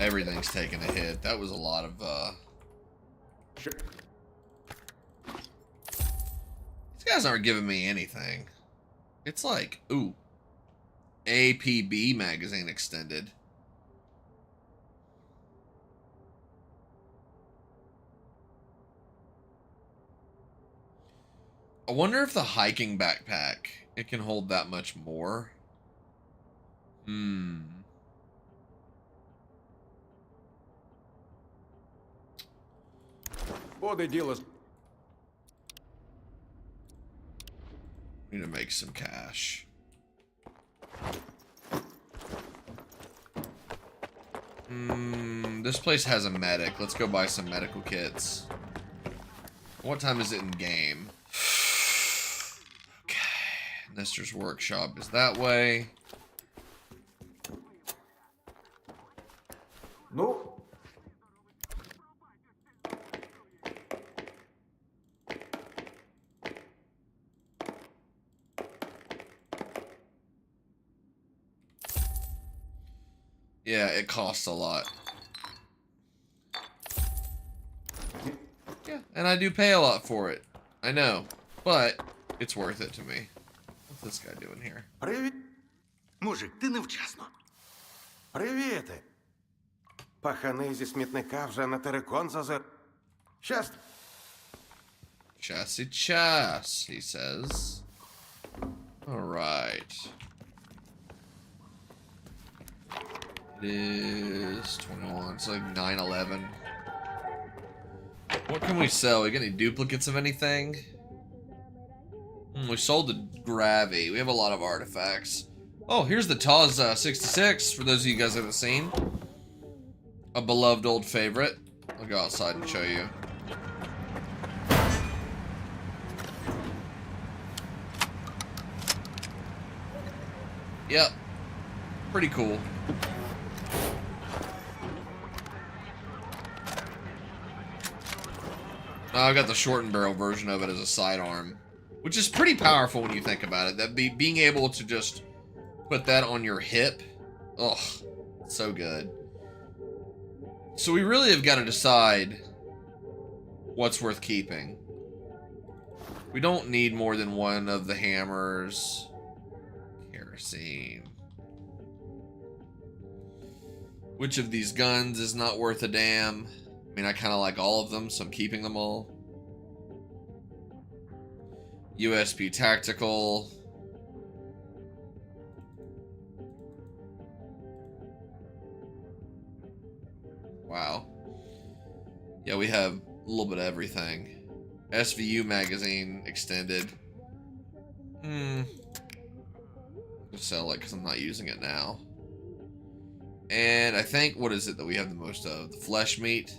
Everything's taking a hit. That was a lot of, These guys aren't giving me anything. It's like, ooh. APB magazine extended. I wonder if the hiking backpack, it can hold that much more. Буде діло з... Need to make some cash. This place has a medic. Let's go buy some medical kits. What time is it in game? Okay. Nestor's workshop is that way. Ну, Yeah, it costs a lot. Yeah, and I do pay a lot for it. I know, but it's worth it to me. What's this guy doing here? Привіт. Мужик, ти невчасно. Привіт. Пахани зі смітника вже на терикон зазир. Щас. Chassis chas, he says. All right. It is 21. It's like 9/11. What can we sell? We got any duplicates of anything? We sold the Gravy. We have a lot of artifacts. Oh, here's the Taz 66, for those of you guys who haven't seen. A beloved old favorite. I'll go outside and show you. Yep. Pretty cool. I've got the shortened barrel version of it as a sidearm, which is pretty powerful when you think about it. That being able to just put that on your hip, ugh, so good. So we really have got to decide what's worth keeping. We don't need more than one of the hammers. Kerosene. Which of these guns is not worth a damn? I mean, I kind of like all of them, so I'm keeping them all. USP Tactical. Wow. Yeah, we have a little bit of everything. SVU magazine extended. Just sell it because I'm not using it now. And I think, what is it that we have the most of? The flesh meat.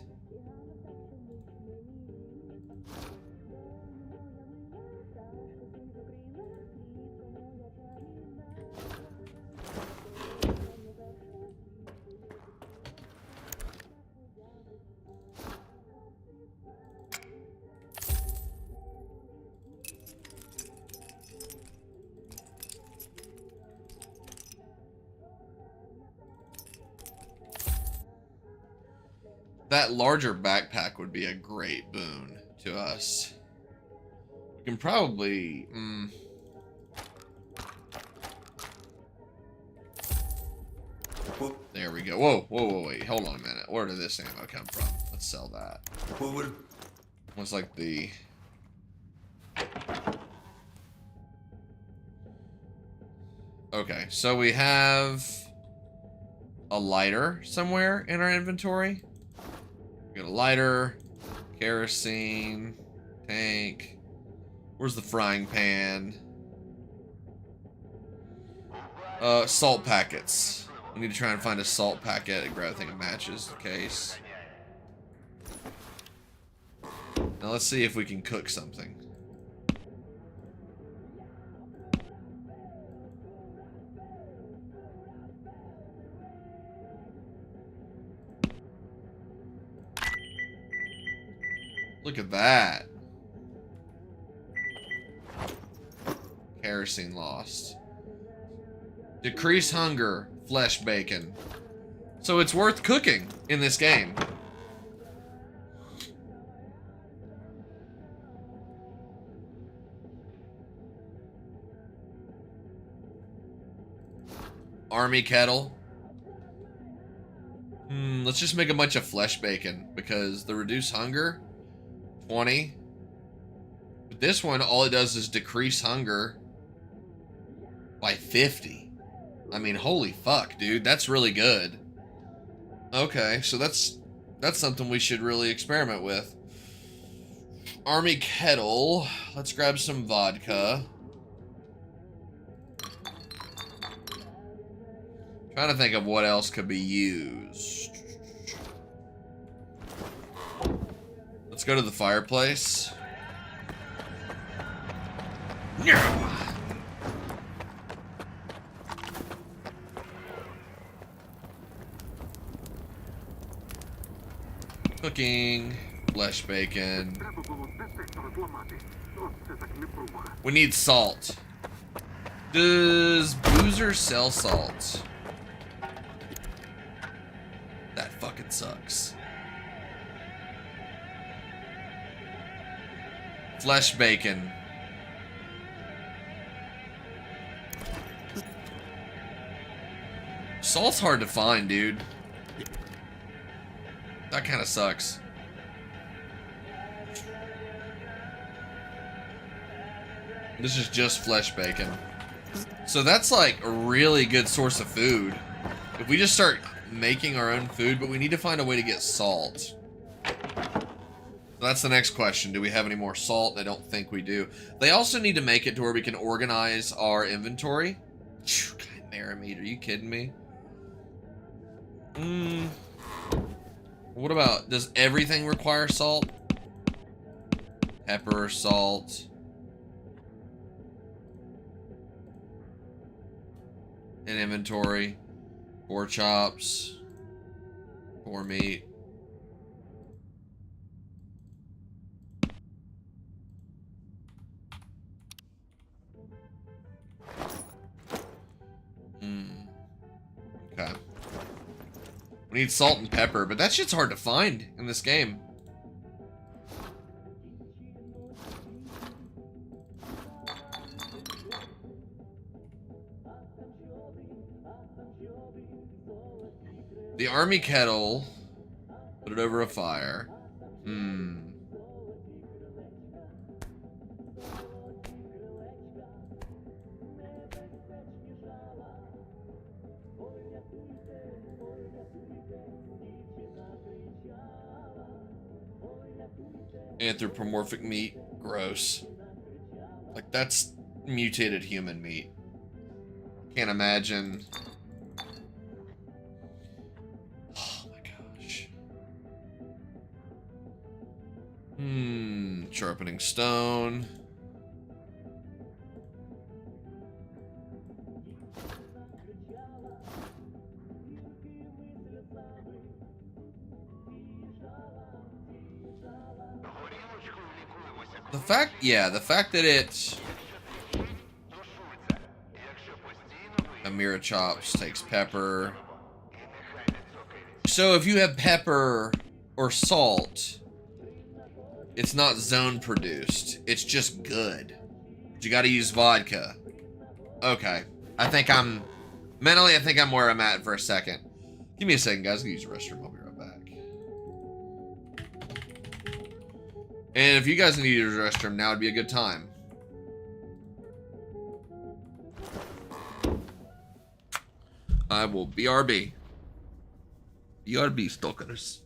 That larger backpack would be a great boon to us. We can probably... There we go. Whoa, whoa, whoa, wait. Hold on a minute. Where did this ammo come from? Let's sell that. What's like the... Okay, so we have a lighter somewhere in our inventory. We got a lighter, kerosene, tank. Where's the frying pan? Salt packets. We need to try and find a salt packet and grab a thing of matches in case. Now let's see if we can cook something. Look at that. Kerosene lost. Decrease hunger. Flesh bacon. So it's worth cooking in this game. Army kettle. Let's just make a bunch of flesh bacon because the reduce hunger 20. But this one, all it does is decrease hunger by 50. I mean, holy fuck, dude. That's really good. Okay, so that's something we should really experiment with. Army kettle. Let's grab some vodka. Trying to think of what else could be used. Let's go to the fireplace. Cooking, flesh bacon. We need salt. Does Boozer sell salt? That fucking sucks. Flesh bacon. Salt's hard to find, dude. That kind of sucks. This is just flesh bacon. So that's like a really good source of food. If we just start making our own food, but we need to find a way to get salt. So that's the next question. Do we have any more salt? I don't think we do. They also need to make it to where we can organize our inventory. Narameter, are you kidding me? What about, does everything require salt? Pepper, salt. In inventory. Pork chops. Pork meat. Okay. We need salt and pepper, but that shit's hard to find in this game. The army kettle. Put it over a fire. Anthropomorphic meat. Gross. Like, that's mutated human meat. Can't imagine. Oh my gosh. Sharpening stone. The fact that it's Amira chops takes pepper. So if you have pepper or salt, it's not zone produced. It's just good. But you gotta use vodka. Okay. I think I'm where I'm at for a second. Give me a second, guys. I'll use the restroom. I'll be right back. And if you guys need to use the restroom, now would be a good time. I will BRB. BRB, stalkers.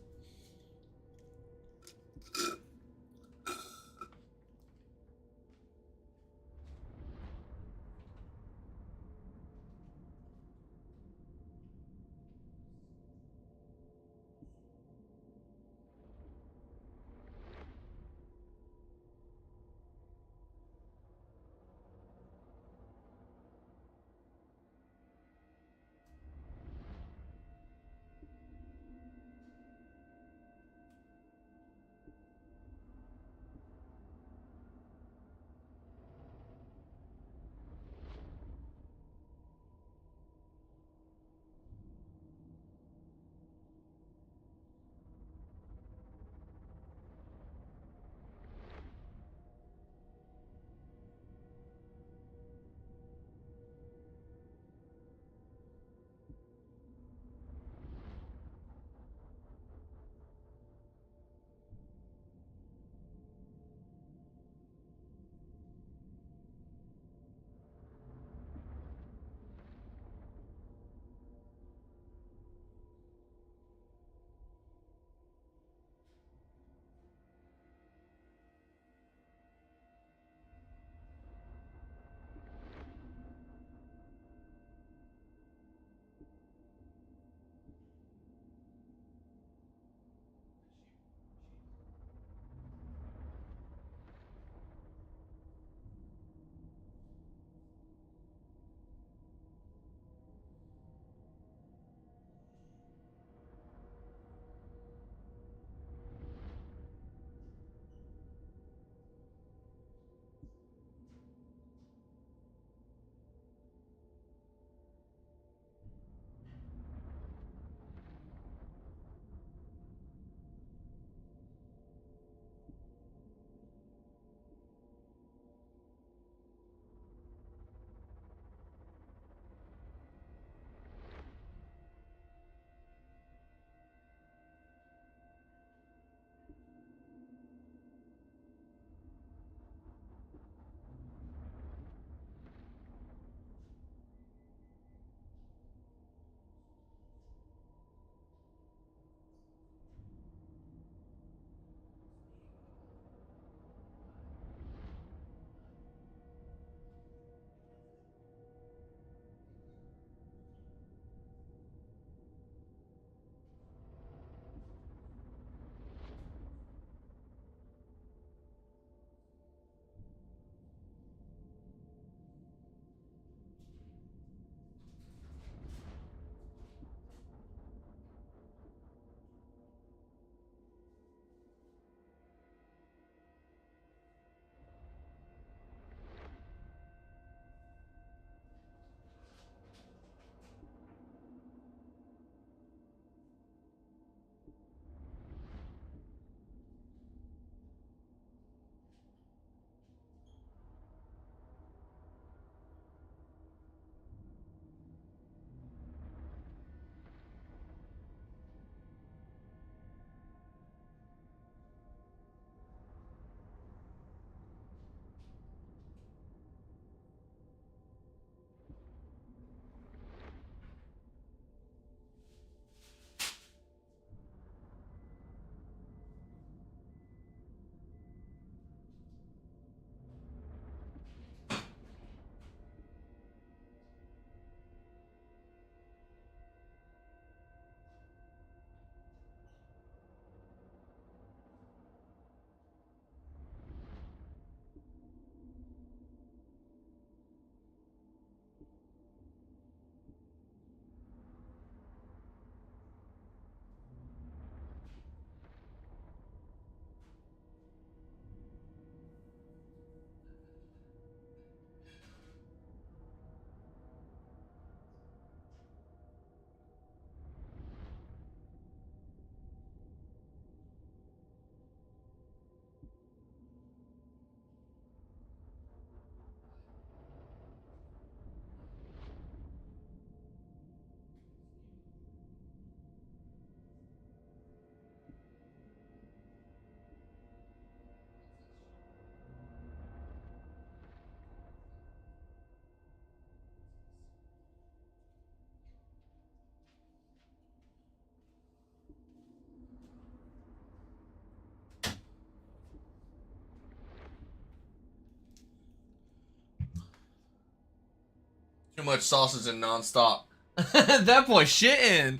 Too much sausage and nonstop. That boy shitting.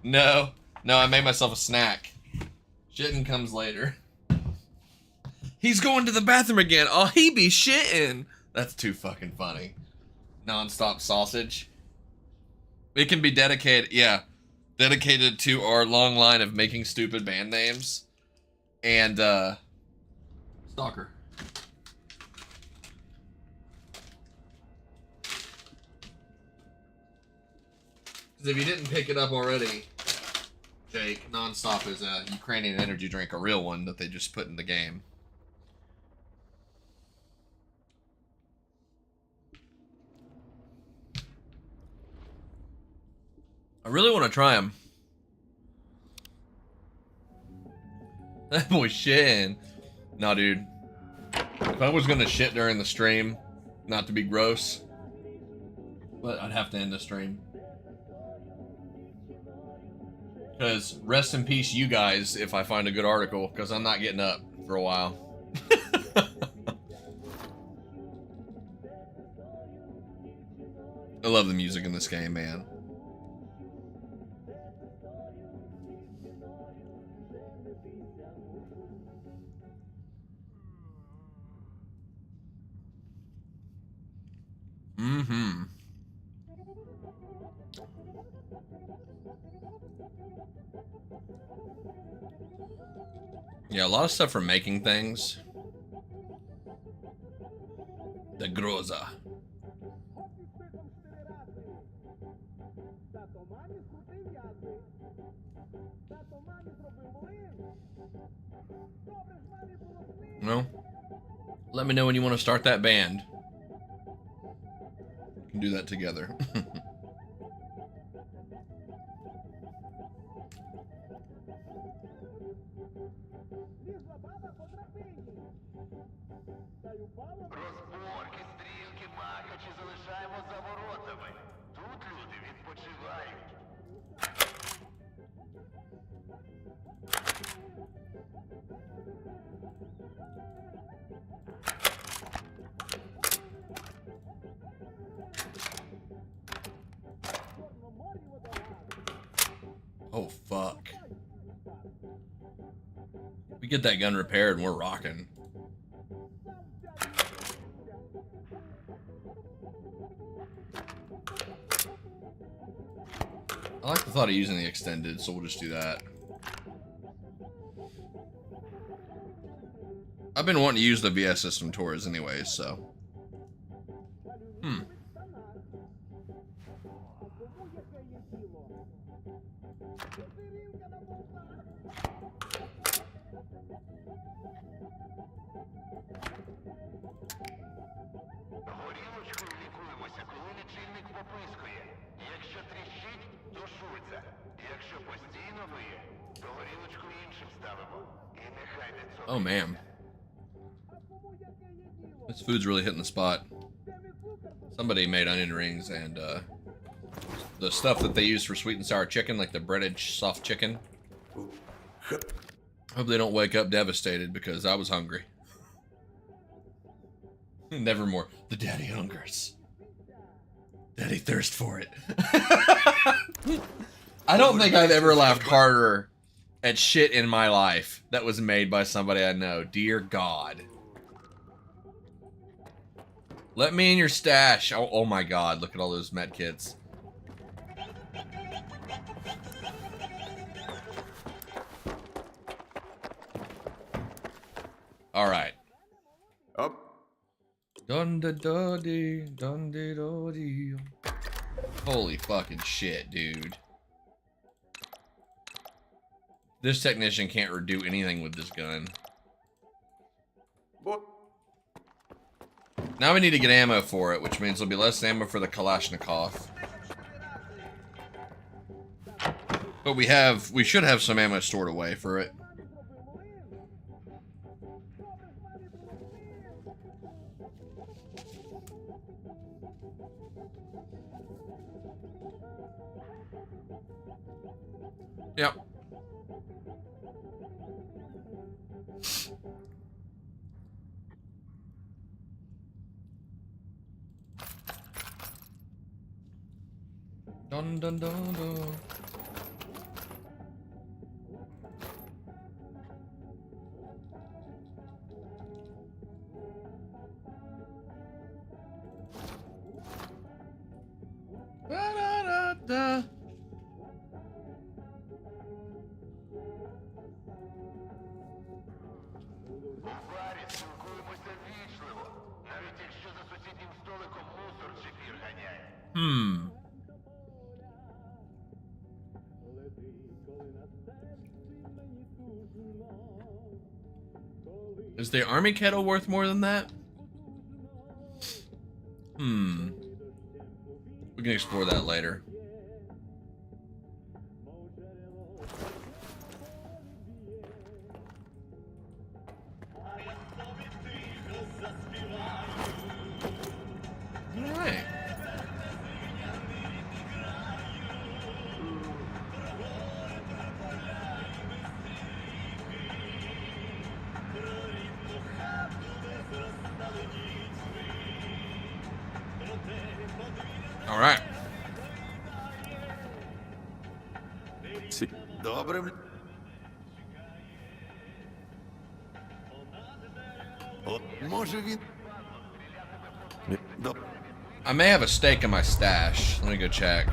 No, I made myself a snack. Shitting comes later. He's going to the bathroom again. Oh, he be shitting. That's too fucking funny. Nonstop sausage. It can be dedicated, yeah, dedicated to our long line of making stupid band names. And, Stalker. Because if you didn't pick it up already, Jake, Nonstop is a Ukrainian energy drink, a real one that they just put in the game. I really want to try them. That boy shitting. Nah, dude. If I was gonna shit during the stream, not to be gross, but I'd have to end the stream. Because rest in peace, you guys, if I find a good article, because I'm not getting up for a while. I love the music in this game, man. Mm-hmm. Yeah, a lot of stuff for making things. The groza. Well, let me know when you want to start that band. We can do that together. Розборки, стрілки, махачі залишаємо за воротами. Тут люди відпочивають. Oh, fuck. We get that gun repaired and we're rocking. I like the thought of using the extended, so we'll just do that. I've been wanting to use the VS system tours anyways, so. Горілочкою лікуємося, коли лічильник попискує. Якщо тріщить, то шульця. Якщо постійно виє, то горілочку іншим ставимо. І нехай не цокає. Oh, man. This food's really hitting the spot. Somebody made onion rings and the stuff that they use for sweet and sour chicken, like the breaded soft chicken. Hope they don't wake up devastated because I was hungry. Nevermore. The daddy hungers. Daddy thirst for it. I don't think I've ever laughed harder at shit in my life that was made by somebody I know. Dear God. Let me in your stash. Oh my God. Look at all those med kits. All right. Up. Holy fucking shit, dude. This technician can't do anything with this gun. Now we need to get ammo for it, which means there'll be less ammo for the Kalashnikov. But we should have some ammo stored away for it. Yep. Dun dun dun dun. Da-da-da-da. У барі спілкуємося вічливо, навіть якщо за сусіднім столиком мусор чи фір ганяє. Is the army kettle worth more than that? We can explore that later. Alright. All right. Добре. От, може він... I may have a steak in my stash. Let me go check.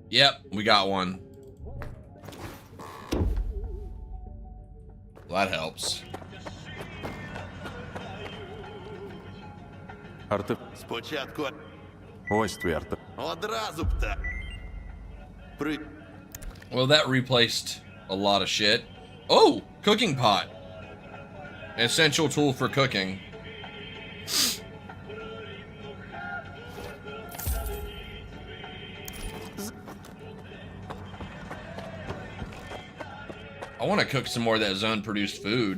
Yep, we got one. Well, that helps. Спочатку... Ось твій арте. Одразу б так. Well, that replaced a lot of shit. Oh, cooking pot. Essential tool for cooking. I want to cook some more of that zone-produced food.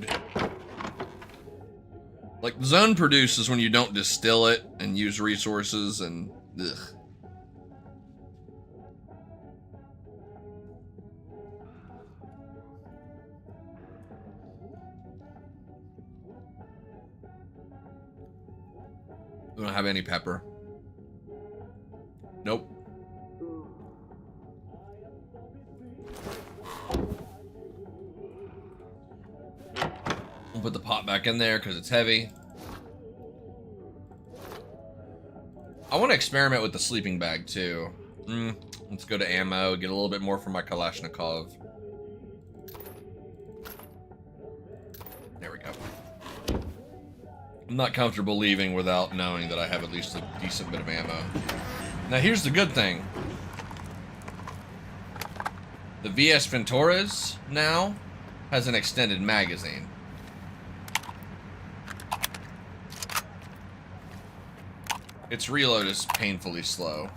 Like, zone produce is when you don't distill it and use resources and... Ugh. We don't have any pepper. Nope. We'll put the pot back in there because it's heavy. I want to experiment with the sleeping bag too. Let's go to ammo, get a little bit more from my Kalashnikov. There we go. I'm not comfortable leaving without knowing that I have at least a decent bit of ammo. Now here's the good thing. The VS Venturas now has an extended magazine. Its reload is painfully slow,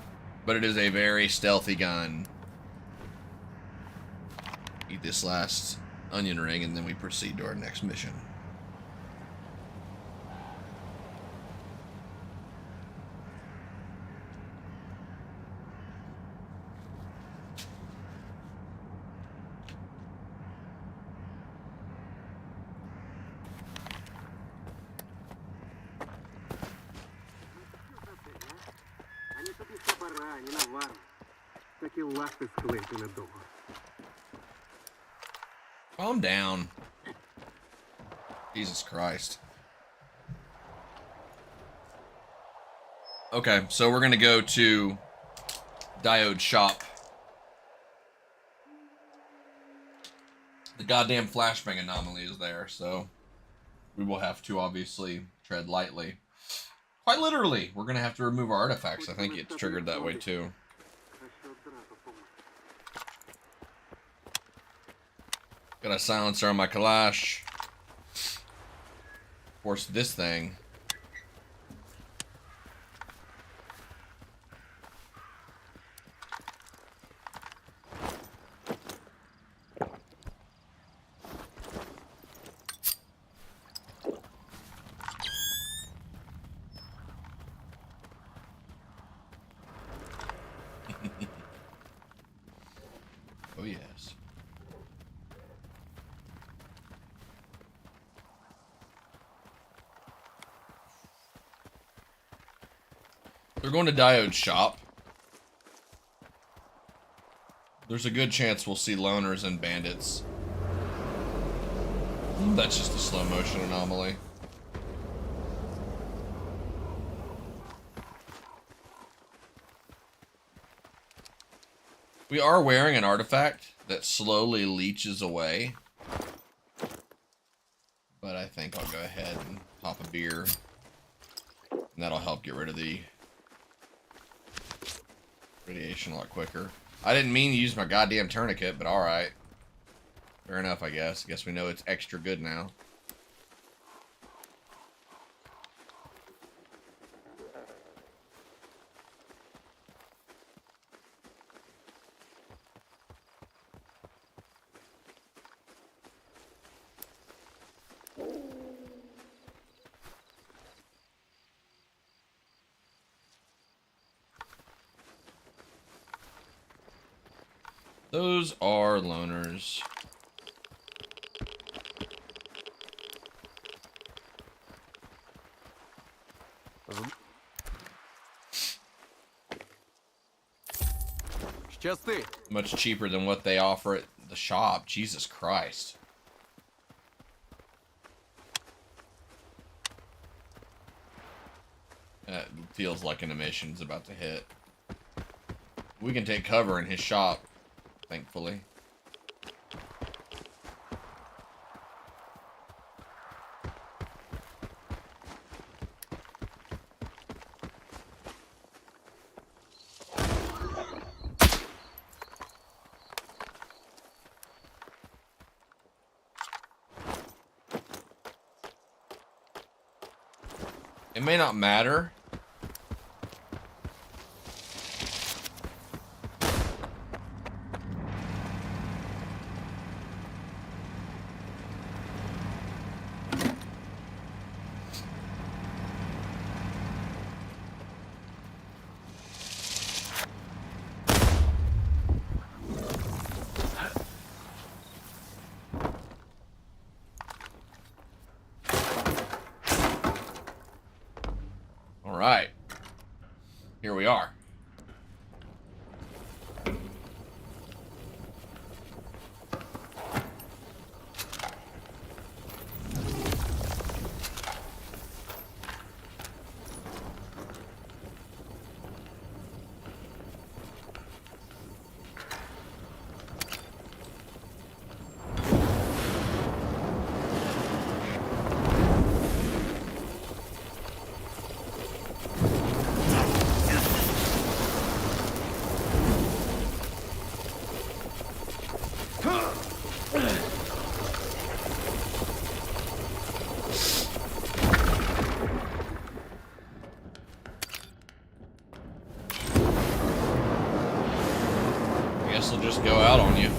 but it is a very stealthy gun. Eat this last onion ring and then we proceed to our next mission. Calm down. Jesus Christ. Okay, so we're gonna go to Diode Shop. The goddamn flashbang anomaly is there, so we will have to obviously tread lightly. Quite literally, we're gonna have to remove our artifacts. I think it's triggered that way too. Got a silencer on my Kalash. Of course, this thing. Oh, yes. They're going to Diode's shop. There's a good chance we'll see loners and bandits. That's just a slow motion anomaly. We are wearing an artifact that slowly leeches away. But I think I'll go ahead and pop a beer. And that'll help get rid of the radiation a lot quicker. I didn't mean to use my goddamn tourniquet, but alright. Fair enough, I guess. Guess we know it's extra good now. Those are loners. Щасти. Much cheaper than what they offer at the shop. Jesus Christ. That feels like an emission's about to hit. We can take cover in his shop, thankfully. It may not matter. Alright. Here we are. Guess I'll just go out on you.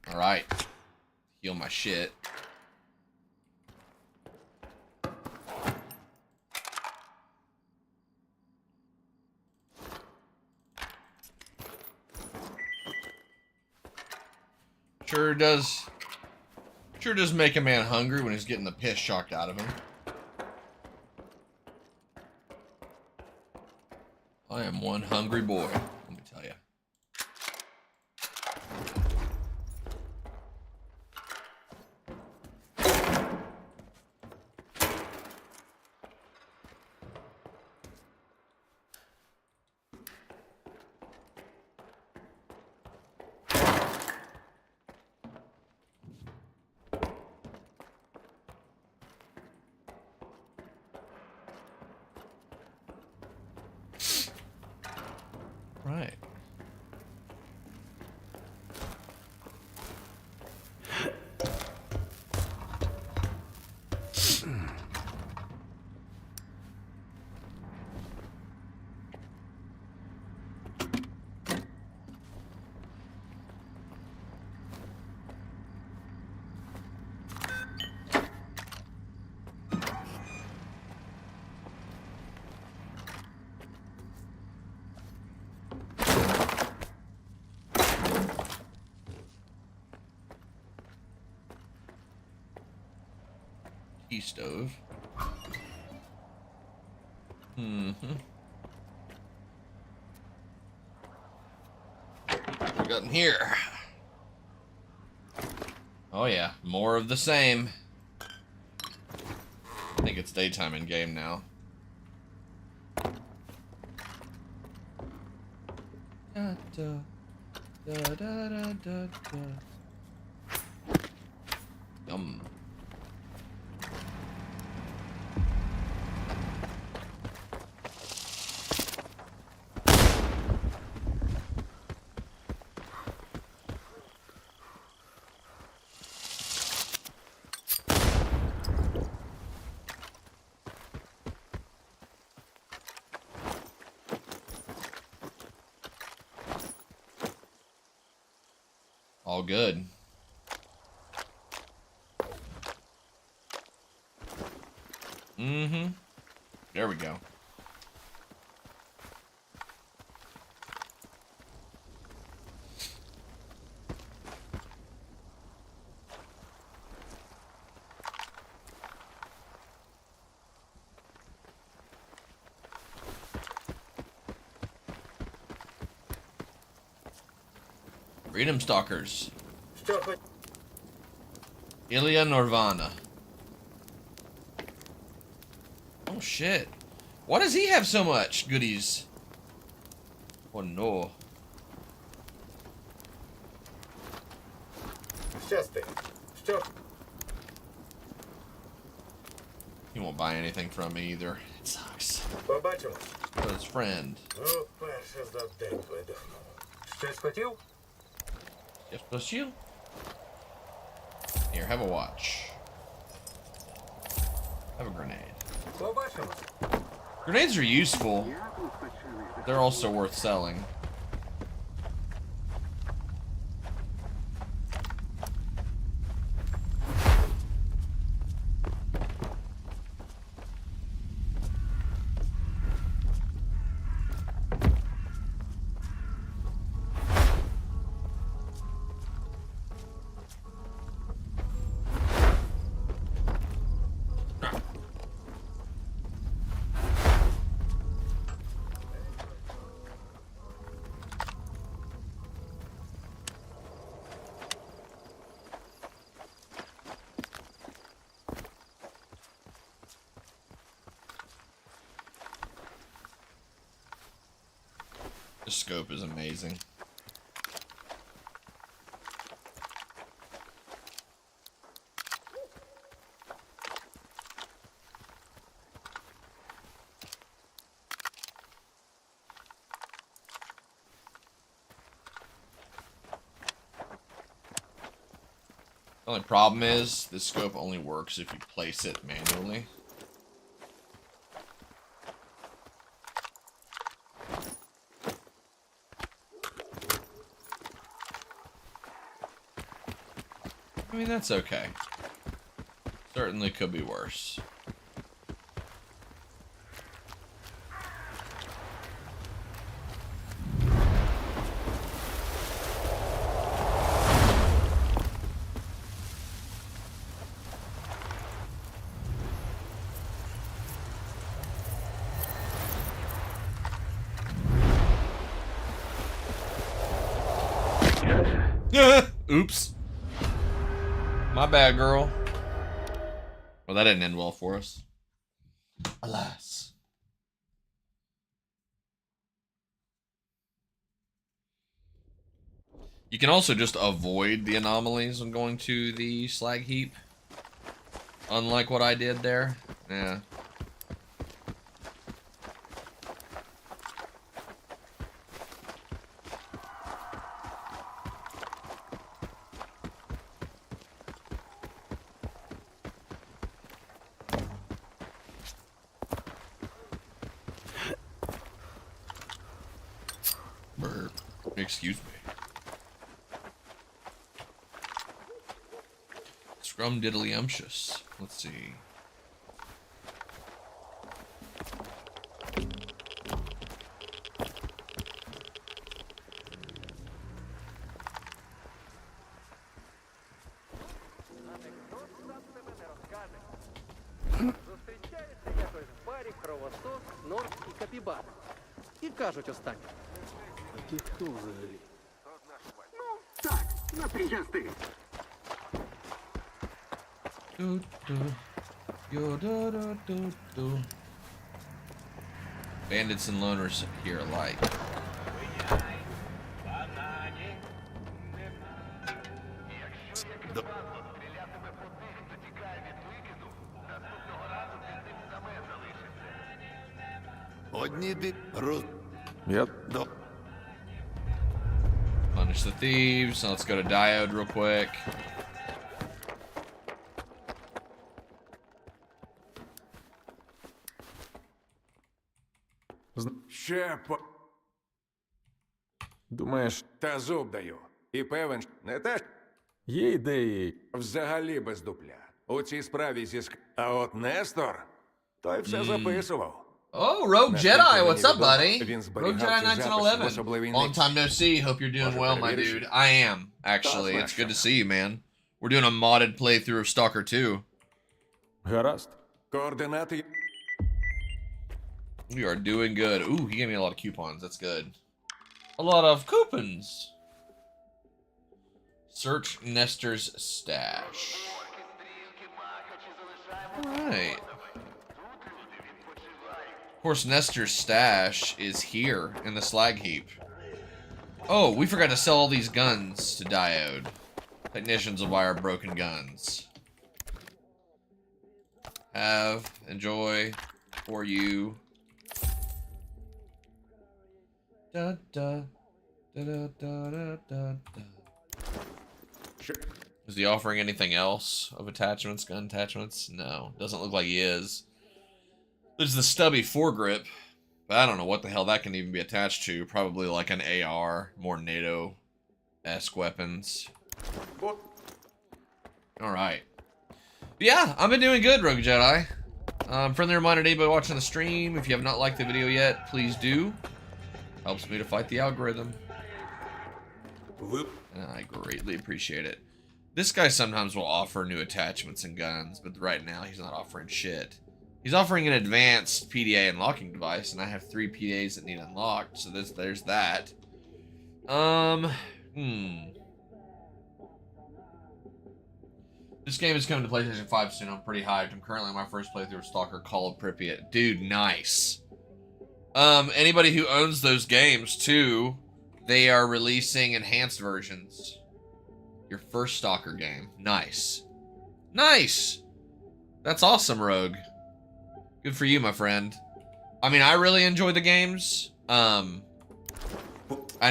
Alright. Heal my shit. Sure does make a man hungry when he's getting the piss shocked out of him. I am one hungry boy, let me tell you. Right. Key stove. Mm-hmm. What we got in here? Oh yeah, more of the same. I think it's daytime in game now. Da, da, da, da, da, da, da. Yum. All good. Mm-hmm. There we go. Freedom Stalkers. Ilya Norvana. Oh shit. Why does he have so much goodies? Oh no. He won't buy anything from me either. It sucks. But his friend. Yes, plus you. Here, have a watch. Have a grenade. Grenades are useful. They're also worth selling. The scope is amazing. The only problem is this scope only works if you place it manually. I mean, that's okay. Certainly could be worse. Oops. My bad, girl. Well, that didn't end well for us. Alas. You can also just avoid the anomalies when going to the slag heap. Unlike what I did there. Yeah. Excuse me. Scrumdiddlyumptious. Let's see. Кровосток, норд і капібар. І кажуть останнє. А ти хто взагалі? Ну, так, на 3 частини. Bandits and loners here alike. Одні Я... Punish the thieves. Now let's go to Diode real quick. Ще по... Думаєш, Та зуб даю. І певен, не те, є ідеї? взагалі без дупля. У цій справі А от Нестор, той все записував. Oh, Rogue Jedi, what's up, buddy? Він Rogue Jedi 1911. Long time no see. Hope you're doing well, my dude. I am, actually. It's good to see you, man. We're doing a modded playthrough of Stalker 2. Гаразд. Координати... We are doing good. Ooh, he gave me a lot of coupons. That's good. A lot of coupons. Search Nestor's stash. Alright. Of course, Nestor's stash is here in the slag heap. Oh, we forgot to sell all these guns to Diode. Technicians will buy our broken guns. Have, enjoy, for you. Da da da da da da da. Is he offering anything else of attachments, gun attachments? No, doesn't look like he is. There's the stubby foregrip, but I don't know what the hell that can even be attached to. Probably like an AR, more NATO-esque weapons. Alright. Yeah, I've been doing good, Rogue Jedi. Friendly reminder to anybody watching the stream, if you have not liked the video yet, please do. Helps me to fight the algorithm. And I greatly appreciate it. This guy sometimes will offer new attachments and guns, but right now he's not offering shit. He's offering an advanced PDA unlocking device, and I have 3 PDAs that need unlocked, so there's that. This game is coming to PlayStation 5 soon. I'm pretty hyped. I'm currently on my first playthrough of Stalker Call of Pripyat. Dude, nice. Anybody who owns those games, too, they are releasing enhanced versions. Your first Stalker game. Nice. Nice! That's awesome, Rogue. Good for you, my friend. I mean, I really enjoy the games. I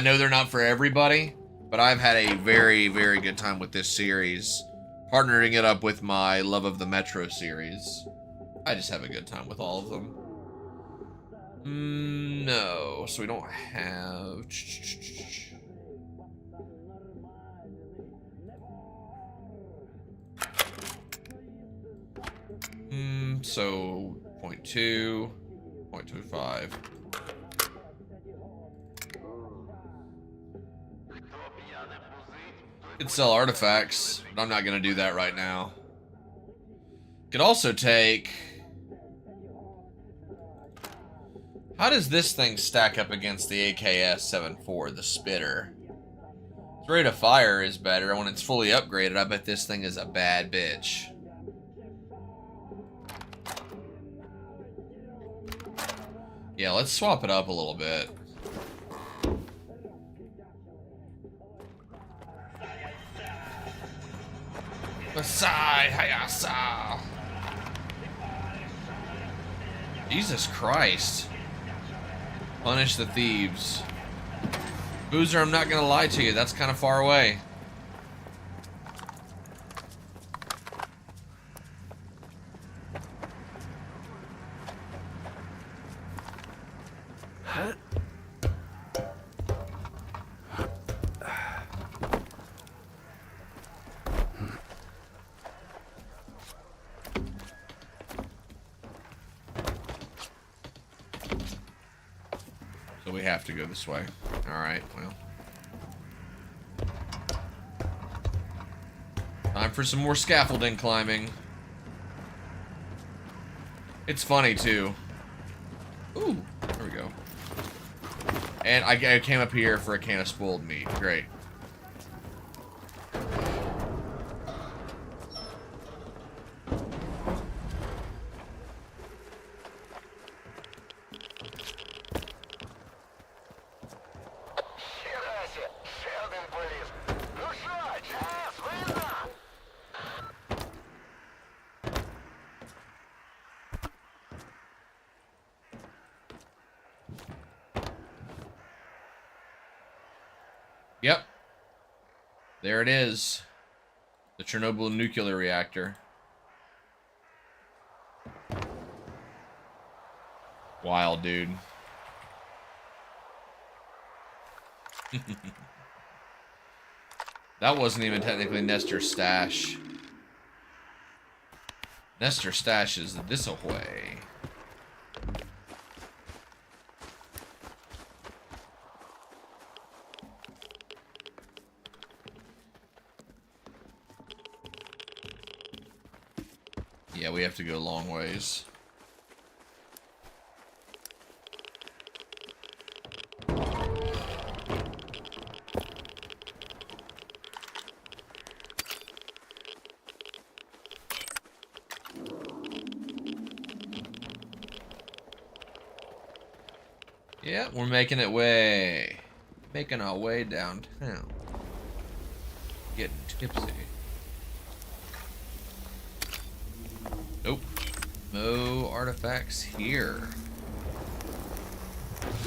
know they're not for everybody, but I've had a very, very good time with this series. Partnering it up with my Love of the Metro series. I just have a good time with all of them. No, so we don't have... So 0.2, 0.25. Could sell artifacts, but I'm not gonna do that right now. Could also take... How does this thing stack up against the AKS-74, the spitter? Its rate of fire is better. When it's fully upgraded, I bet this thing is a bad bitch. Yeah, let's swap it up a little bit. Aside, Hayasa. Jesus Christ. Punish the thieves. Boozer, I'm not gonna lie to you, that's kind of far away. So we have to go this way. Alright, well. Time for some more scaffolding climbing. It's funny, too. Ooh, there we go. And I came up here for a can of spoiled meat. Great. Yep. There it is. The Chernobyl nuclear reactor. Wild, dude. That wasn't even technically Nestor's stash. Nestor's stash is this away. Yeah, we have to go a long ways. Yeah, we're making our way downtown. Getting tipsy. Nope. No artifacts here.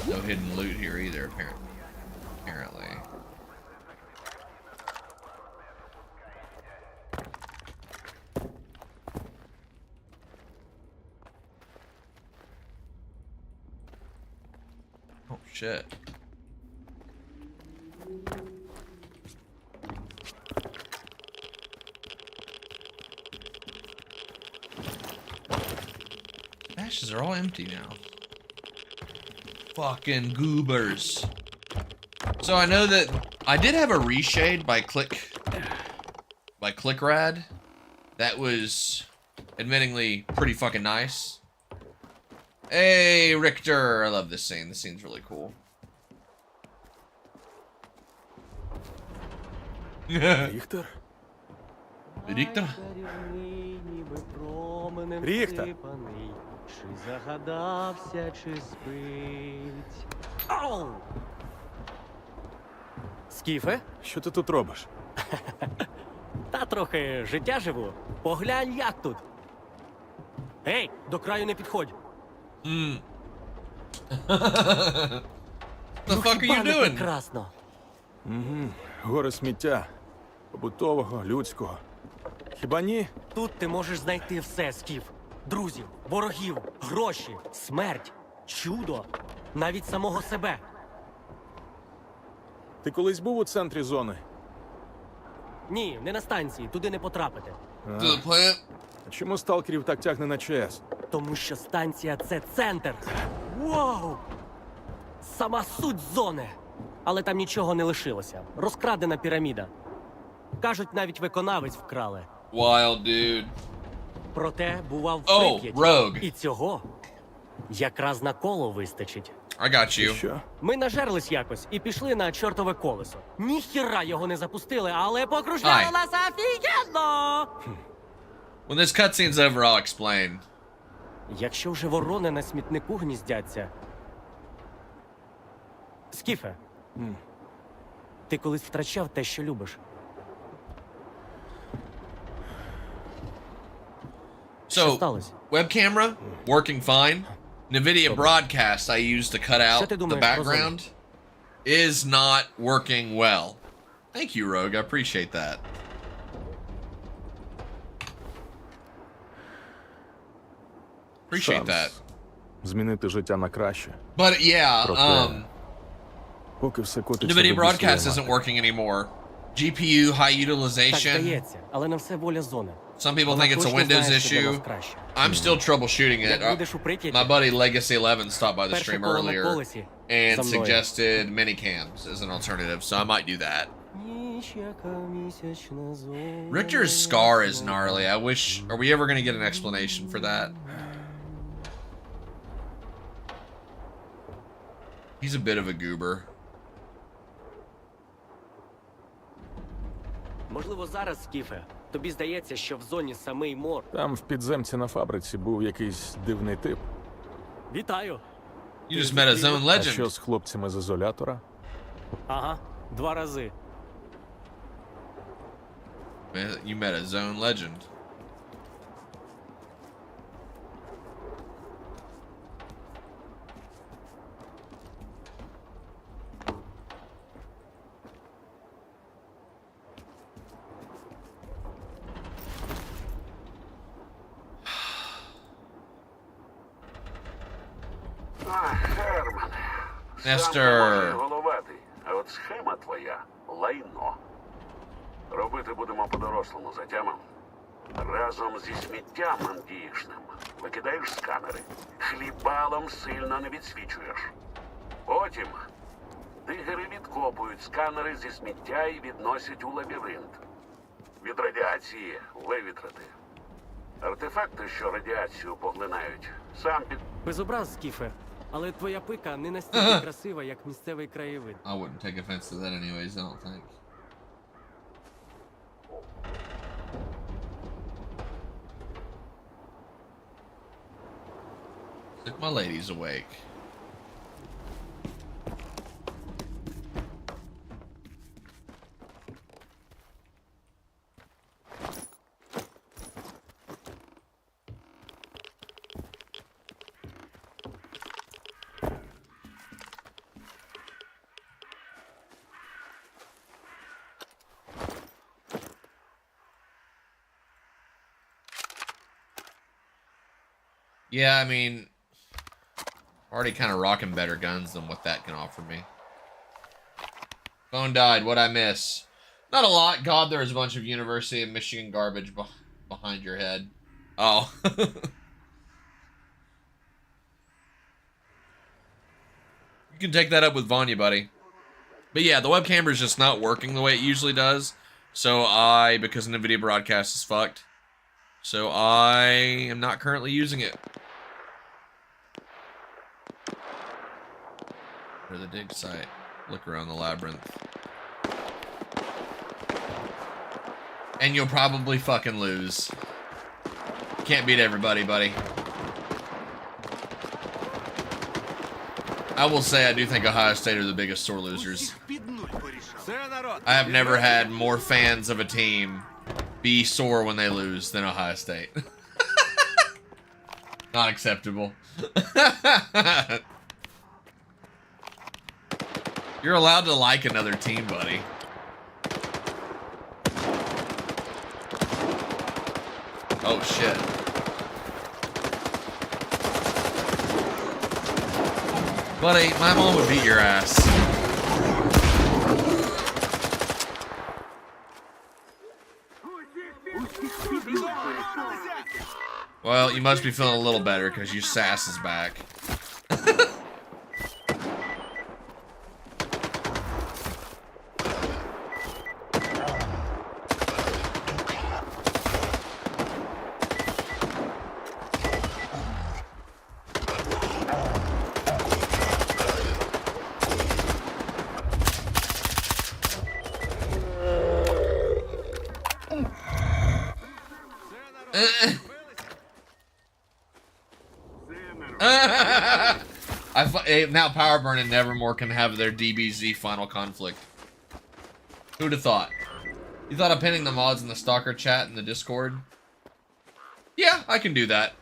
No hidden loot here either, apparently. Oh shit. Stashes are all empty now. Fucking goobers. So I know that I did have a reshade by Click-Rad. That was admittingly pretty fucking nice. Hey, Richter! I love this scene. This scene's really cool. Ріхтер? Richter? Ріхтер? Чи загадався, чи спить. Ау! Скіфе? Що ти тут робиш? Та трохи життя живу. Поглянь, як тут. Ей, до краю не підходь. The fuck are you doing? Прекрасно. Гори сміття. Побутового, людського. Хіба ні? Тут ти можеш знайти все, Скіф. Друзів, ворогів, гроші, смерть, чудо, навіть самого себе. Ти колись був у центрі зони? Ні, не на станції, туди не потрапити. To the plant? А чому сталкерів так тягне на ЧС? Тому що станція – це центр. Вау! Сама суть зони. Але там нічого не лишилося. Розкрадена піраміда. Кажуть, навіть виконавець вкрали. Wild, dude. Проте бував в Oh, Прип'яті. Rogue. І цього якраз на коло вистачить. I got you. Що? Ми нажерлись якось і пішли на чортове колесо. Ніхіра його не запустили, але покружляло Ай. нас офігенно! When this cutscene's over, I'll explain. Якщо вже ворони на смітнику гніздяться... Скіфе, ти колись втрачав те, що любиш? Що So, сталося? web camera, working fine. NVIDIA broadcast I used to cut out Що ти the думаєш про зону? background is not working well. Thank you, Rogue. I appreciate that. Appreciate that. Змінити життя на краще. But yeah, Проте, поки все котиться NVIDIA до broadcast бісової isn't матері. working anymore. GPU high Так utilization. здається, але на все воля зони. Some people Вона think it's a точно Windows знає, що для issue. нас краще. I'm still troubleshooting it. Як будеш у Прип'яті, My buddy Legacy 11 stopped by the перше stream коло на earlier колесі and за мною. suggested minicams as an alternative, so I might do that. Richter's scar is gnarly. I wish... Are we ever going to get an explanation for that? He's a bit of a goober. Можливо, зараз, Скіфе, тобі здається, що в зоні самий мор. Там в підземці на фабриці був якийсь дивний тип. Вітаю. You just met a zone А legend. що з хлопцями з ізолятора? Ага, 2 рази. You met a zone legend. Германе. Нестер. Головатий, а от схема твоя лайно. Робити будемо по-дорослому, затямив. Разом зі сміттям андіїшним викидаєш сканери. Хлібалом сильно не відсвічуєш. Потім дигери відкопують сканери зі сміття і відносять у лабіринт. Від радіації вивітрити. Артефакти, що радіацію поглинають, сам під... Без образ, Скіфе, але твоя пика не настільки красива, як місцевий краєвид. I wouldn't take offense to that anyways, I don't think. If my lady's awake. Yeah, I mean, already kind of rocking better guns than what that can offer me. Phone died. What'd I miss? Not a lot. God, there's a bunch of University of Michigan garbage behind your head. Oh. You can take that up with Vanya, buddy. But yeah, the webcam is just not working the way it usually does. So because NVIDIA broadcast is fucked. So I am not currently using it. For the dig site. Look around the labyrinth. And you'll probably fucking lose. Can't beat everybody, buddy. I will say I do think Ohio State are the biggest sore losers. I have never had more fans of a team be sore when they lose than Ohio State. Not acceptable. You're allowed to like another team, buddy. Oh, shit. Buddy, my mom would beat your ass. Well, you must be feeling a little better because your sass is back. Now Powerburn and Nevermore can have their DBZ final conflict. Who'd have thought? You thought of pinning the mods in the Stalker chat in the Discord? Yeah, I can do that.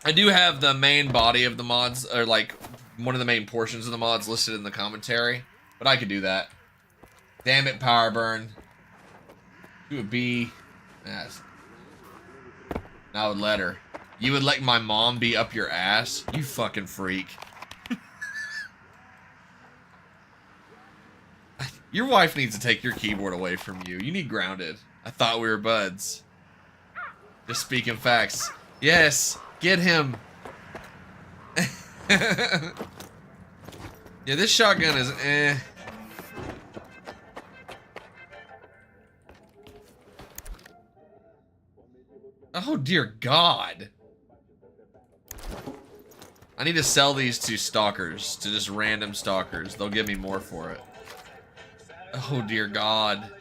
I do have the main body of the mods, or like one of the main portions of the mods listed in the commentary, but I could do that. Damn it, Powerburn. You would be... Yes. I would let her. You would let my mom be up your ass? You fucking freak. Your wife needs to take your keyboard away from you. You need grounded. I thought we were buds. Just speaking facts. Yes, get him. Yeah, this shotgun is eh. Oh dear God. I need to sell these to stalkers, to just random stalkers. They'll give me more for it. Oh dear God.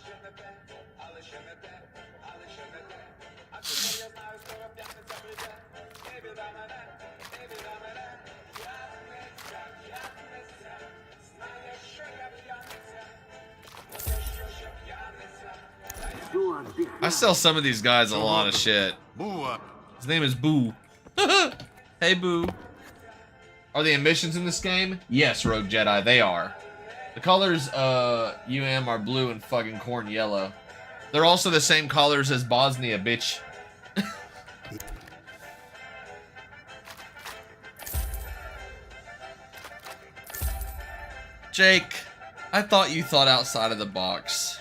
I sell some of these guys a lot of shit. His name is Boo. Hey, Boo. Are the emissions in this game? Yes, Rogue Jedi, they are. The colors, UM are blue and fucking corn yellow. They're also the same colors as Bosnia, bitch. Jake, I thought you thought outside of the box.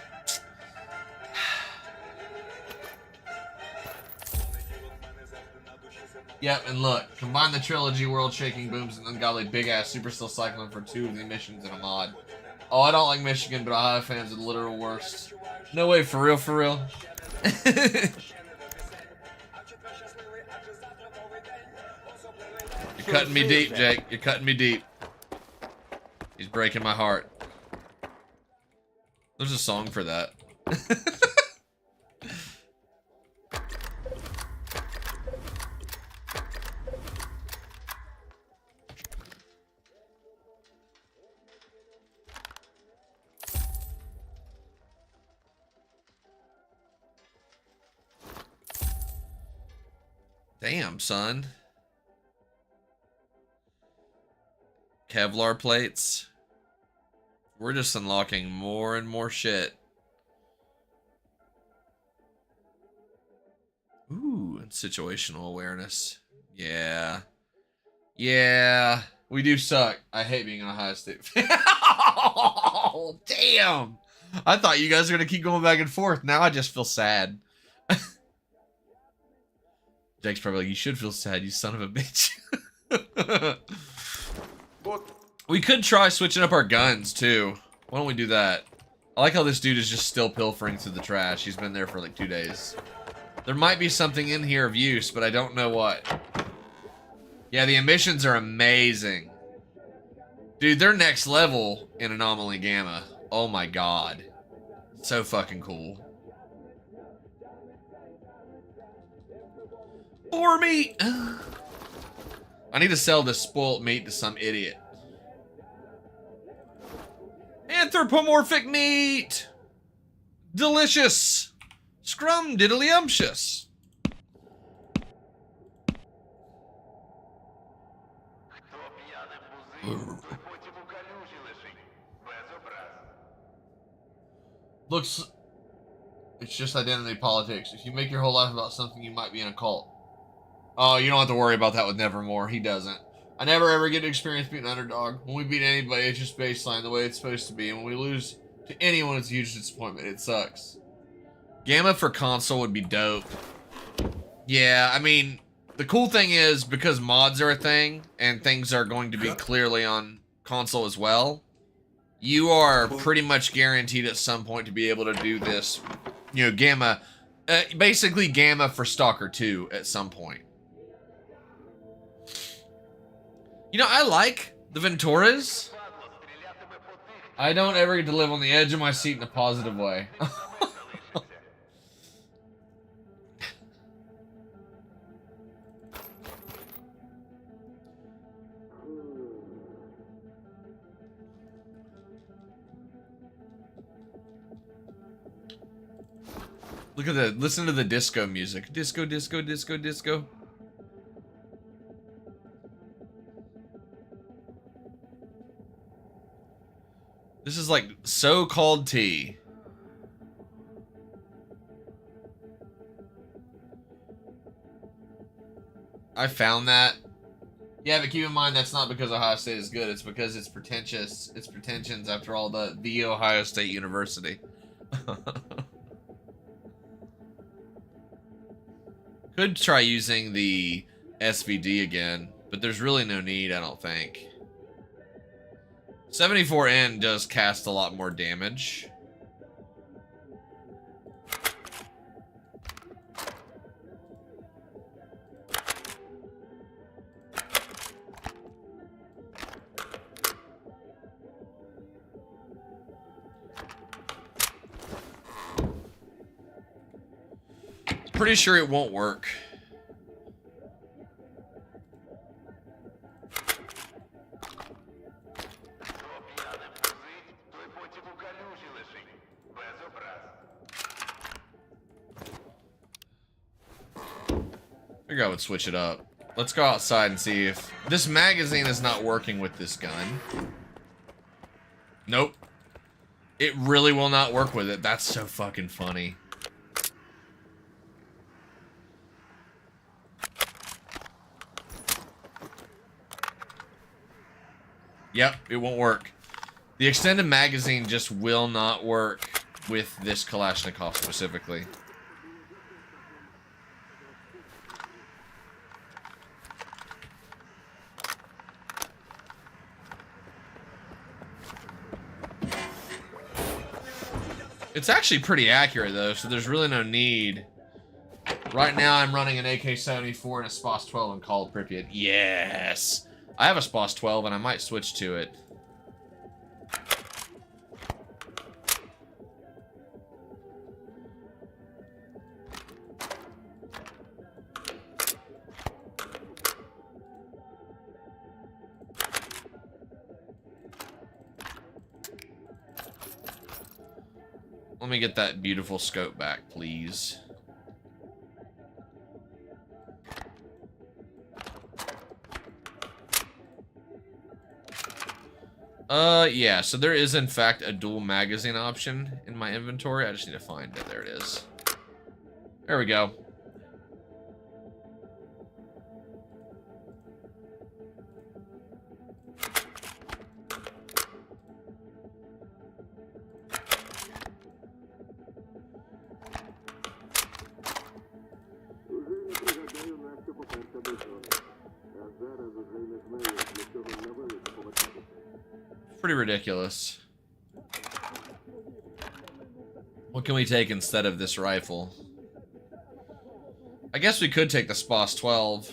Yep, and look, combine the trilogy, world-shaking booms, and ungodly big-ass super still cycling for 2 of the missions in a mod. Oh, I don't like Michigan, but Ohio fans are the literal worst. No way, for real, for real. You're cutting me deep, Jake. You're cutting me deep. He's breaking my heart. There's a song for that. Damn, son. Kevlar plates. We're just unlocking more and more shit. Ooh, and situational awareness. Yeah. Yeah. We do suck. I hate being an Ohio State fan. Oh, damn. I thought you guys were going to keep going back and forth. Now I just feel sad. Jake's probably like, you should feel sad, you son of a bitch. We could try switching up our guns, too. Why don't we do that? I like how this dude is just still pilfering through the trash. He's been there for like 2 days. There might be something in here of use, but I don't know what. Yeah, the emissions are amazing. Dude, they're next level in Anomaly Gamma. Oh my god. So fucking cool. Boar meat! I need to sell this spoiled meat to some idiot. Anthropomorphic meat! Delicious! Scrum diddlyumptious. Looks... It's just identity politics. If you make your whole life about something, you might be in a cult. Oh, you don't have to worry about that with Nevermore. He doesn't. I never ever get to experience being an underdog. When we beat anybody, it's just baseline the way it's supposed to be. And when we lose to anyone, it's a huge disappointment. It sucks. Gamma for console would be dope. Yeah, I mean, the cool thing is, because mods are a thing, and things are going to be clearly on console as well, you are pretty much guaranteed at some point to be able to do this, you know, Gamma, basically Gamma for Stalker 2 at some point. You know, I like the Venturas. I don't ever get to live on the edge of my seat in a positive way. Look at that. Listen to the disco music. Disco, disco, disco, disco. This is like so-called tea. I found that. Yeah, but keep in mind that's not because Ohio State is good. It's because it's pretentious. It's pretensions after all the Ohio State University. Could try using the SVD again, but there's really no need, I don't think. 74N does cast a lot more damage. pretty sure it won't work. Figure I would switch it up. Let's go outside and see if this magazine is not working with this gun. Nope. It really will not work with it. That's so fucking funny. Yep, it won't work. The extended magazine just will not work with this Kalashnikov specifically. It's actually pretty accurate though, so there's really no need. Right now I'm running an AK-74 and a S.T.A.L.K.E.R in Call of Pripyat. Yes! I have a S.T.A.L.K.E.R and I might switch to it. Let me get that beautiful scope back, please. Yeah, so there is in fact a dual magazine option in my inventory. I just need to find it. There it is. There we go. Pretty ridiculous. What can we take instead of this rifle? I guess we could take the S.T.A.L.K.E.R.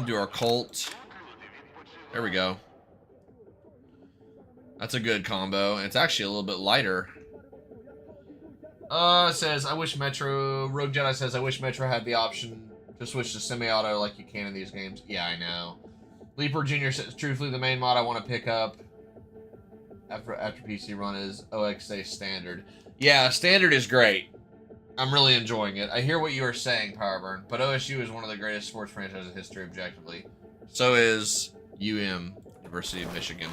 Do our Colt. There we go. That's a good combo. And it's actually a little bit lighter. It says, I wish Metro... Rogue Jedi says, I wish Metro had the option to switch to semi-auto like you can in these games. Yeah, I know. Leaper Jr. says, truthfully, the main mod I want to pick up after PC run is OXA Standard. Yeah, Standard is great. I'm really enjoying it. I hear what you are saying, Powerburn, but OSU is one of the greatest sports franchises in history objectively. So is University of Michigan.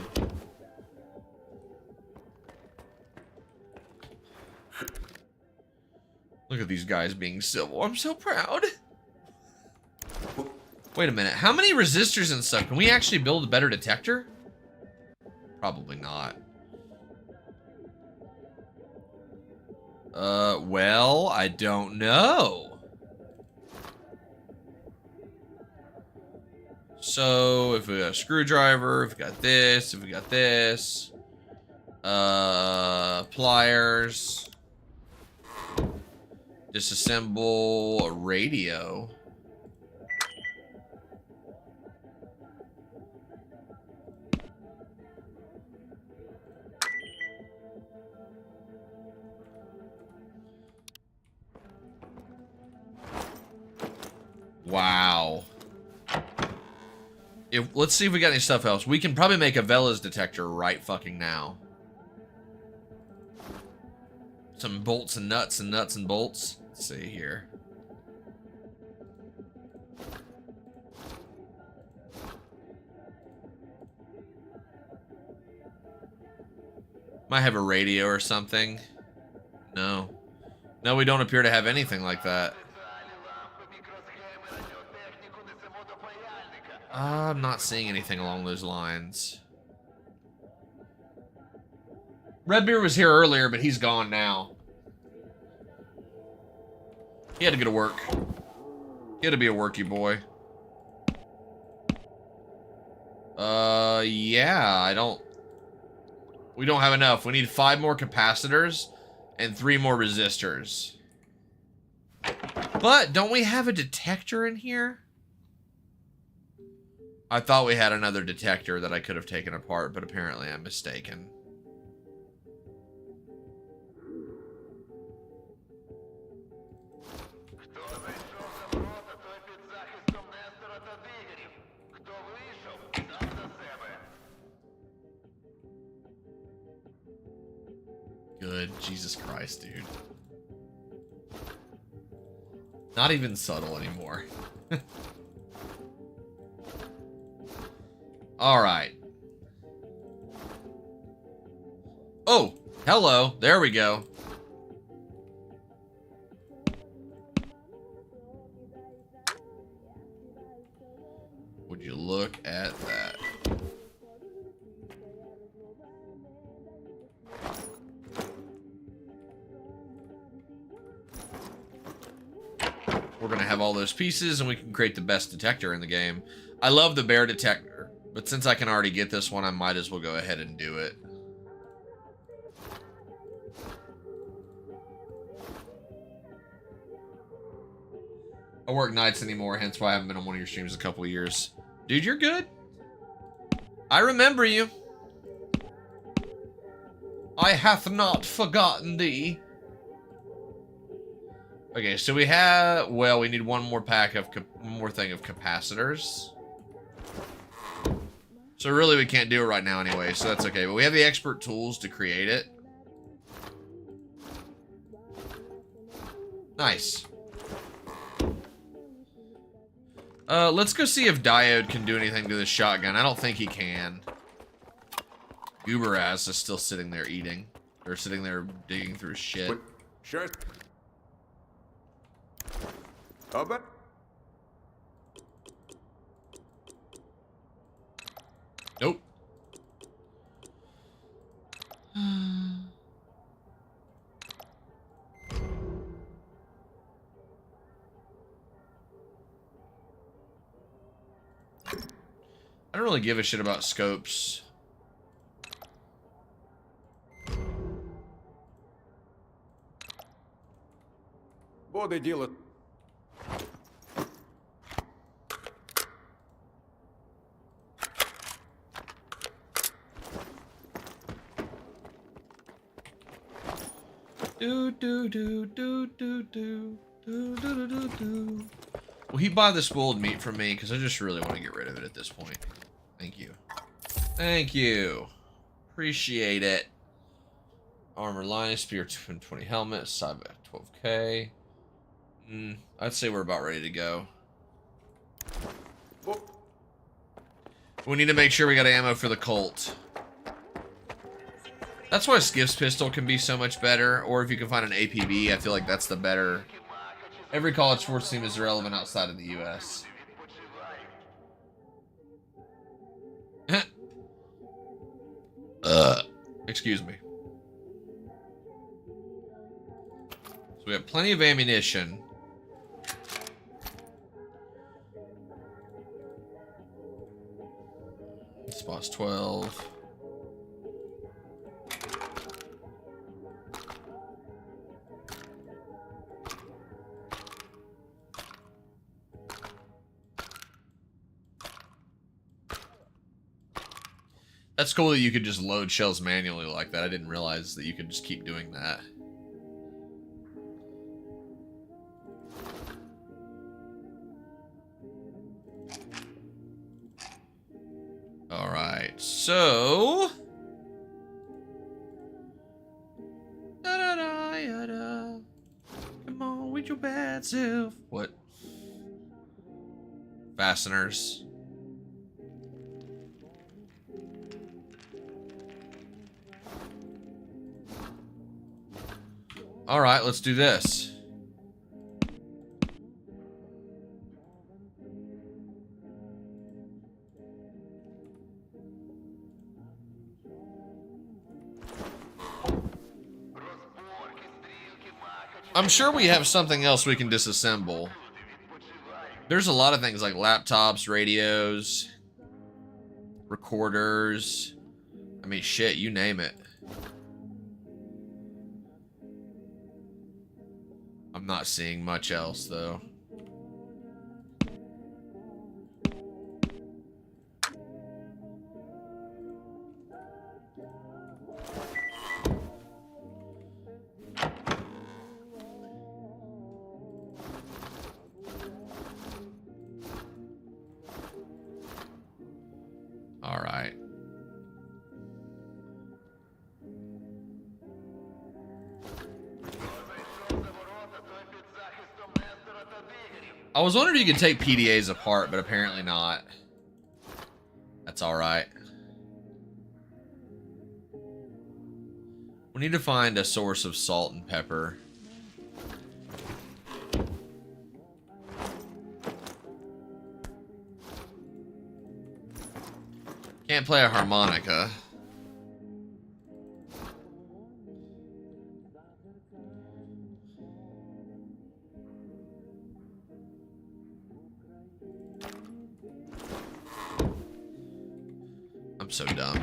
Look at these guys being civil. I'm so proud. Wait a minute. How many resistors and stuff? Can we actually build a better detector? Probably not. Well, I don't know. So, if we got a screwdriver, if we got this, if we got this. Pliers. Disassemble a radio. Wow. Let's see if we got any stuff else. We can probably make a Vela's detector right fucking now. Some bolts and nuts and nuts and bolts. Let's see here. Might have a radio or something. No. No, we don't appear to have anything like that. I'm not seeing anything along those lines. Redbeard was here earlier, but he's gone now. He had to go to work. He had to be a worky boy. Yeah, we don't have enough. We need 5 more capacitors and 3 more resistors. But don't we have a detector in here? I thought we had another detector that I could have taken apart, but apparently I'm mistaken. good. Jesus Christ, dude. Not even subtle anymore. Alright. Oh, hello. There we go. Would you look at that? We're gonna have all those pieces and we can create the best detector in the game. I love the bear detector, but since I can already get this one, I might as well go ahead and do it. I work nights anymore, hence why I haven't been on one of your streams in a couple of years. Dude, you're good. I remember you. I hath not forgotten thee. Okay, so we have, well, we need one more pack of, one more thing of capacitors. So really we can't do it right now anyway, so that's okay. But we have the expert tools to create it. Nice. Let's go see if Diode can do anything to this shotgun. I don't think he can. Gooberaz is still sitting there eating. Or sitting there digging through shit. Sure. Over. Nope. I don't really give a shit about scopes. Буде діло. Do do do do do do do do do do. Will he buy the spoiled meat from me? Because I just really want to get rid of it at this point. Thank you. Thank you. Appreciate it. Armor line, spear 220 helmet, side back 12k. I'd say we're about ready to go. We need to make sure we got ammo for the Colt. That's why Skiff's pistol can be so much better, or if you can find an APB, I feel like that's the better. Every college sports team is irrelevant outside of the US. Excuse me. So we have plenty of ammunition. This boss 12. That's cool that you could just load shells manually like that. I didn't realize that you could just keep doing that. Alright, so... Da-da-da-ya-da. Come on with your bad self. What? Fasteners. Alright, let's do this. I'm sure we have something else we can disassemble. There's a lot of things like laptops, radios, recorders. I mean, shit, you name it. I'm not seeing much else, though. All right. I was wondering if you could take PDAs apart, but apparently not. That's alright. We need to find a source of salt and pepper. Can't play a harmonica. I'm so dumb.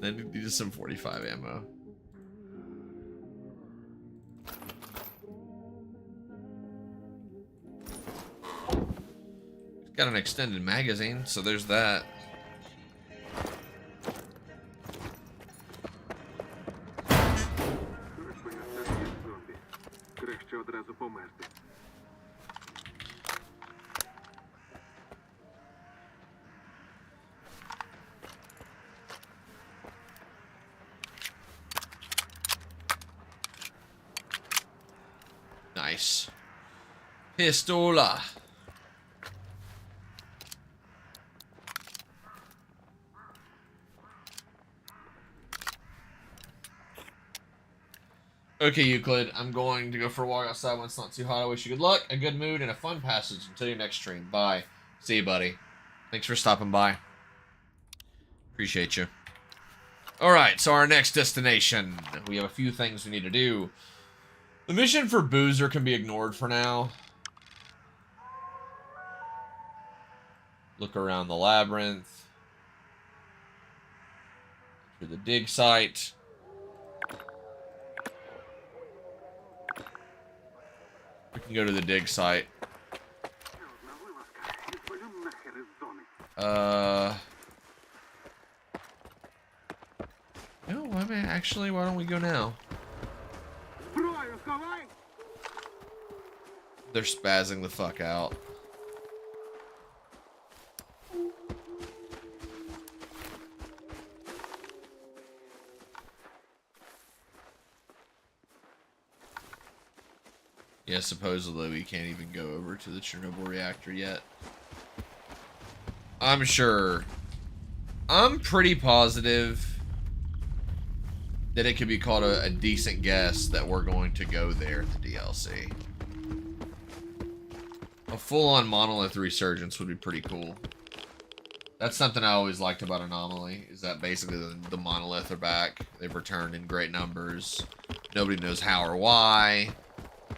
Then need some 45 ammo. Got an extended magazine, so there's that. Краще одразу померти. Nice. Pistola. Okay, Euclid, I'm going to go for a walk outside when it's not too hot. I wish you good luck, a good mood, and a fun passage until your next stream. Bye. See you, buddy. Thanks for stopping by. Appreciate you. Alright, so our next destination. We have a few things we need to do. The mission for Boozer can be ignored for now. Look around the labyrinth. To the dig site. We can go to the dig site. No, I mean, actually, why don't we go now? They're spazzing the fuck out. Yeah, supposedly we can't even go over to the Chernobyl reactor yet. I'm sure. I'm pretty positive that it could be called a decent guess that we're going to go there at the DLC. A full-on monolith resurgence would be pretty cool. That's something I always liked about Anomaly, is that basically the monolith are back. They've returned in great numbers. Nobody knows how or why.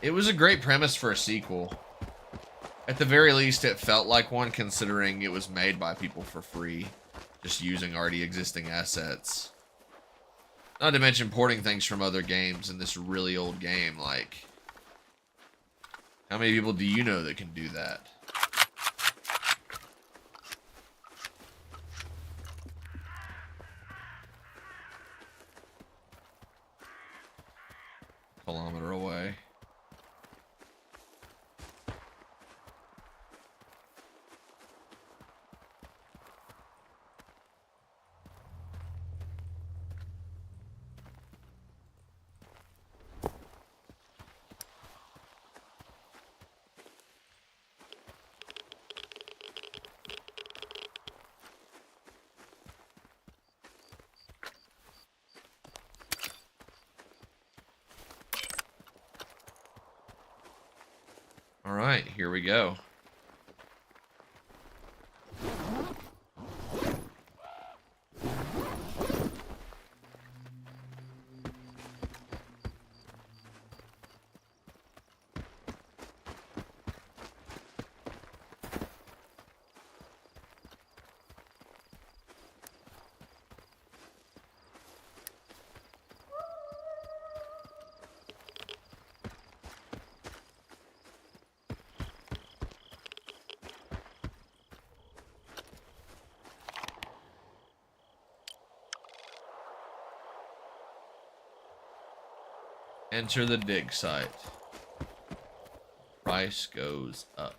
It was a great premise for a sequel. At the very least, it felt like one, considering it was made by people for free, just using already existing assets. Not to mention porting things from other games in this really old game, like... How many people do you know that can do that? Kilometer away. Alright, here we go. Enter the dig site. Price goes up.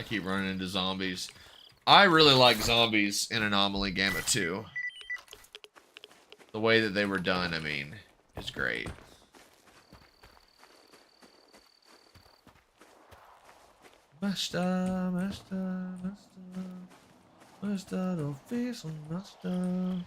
keep running into zombies. I really like zombies in Anomaly Gamma 2. The way that they were done, I mean, is great. Master, don't feel so master.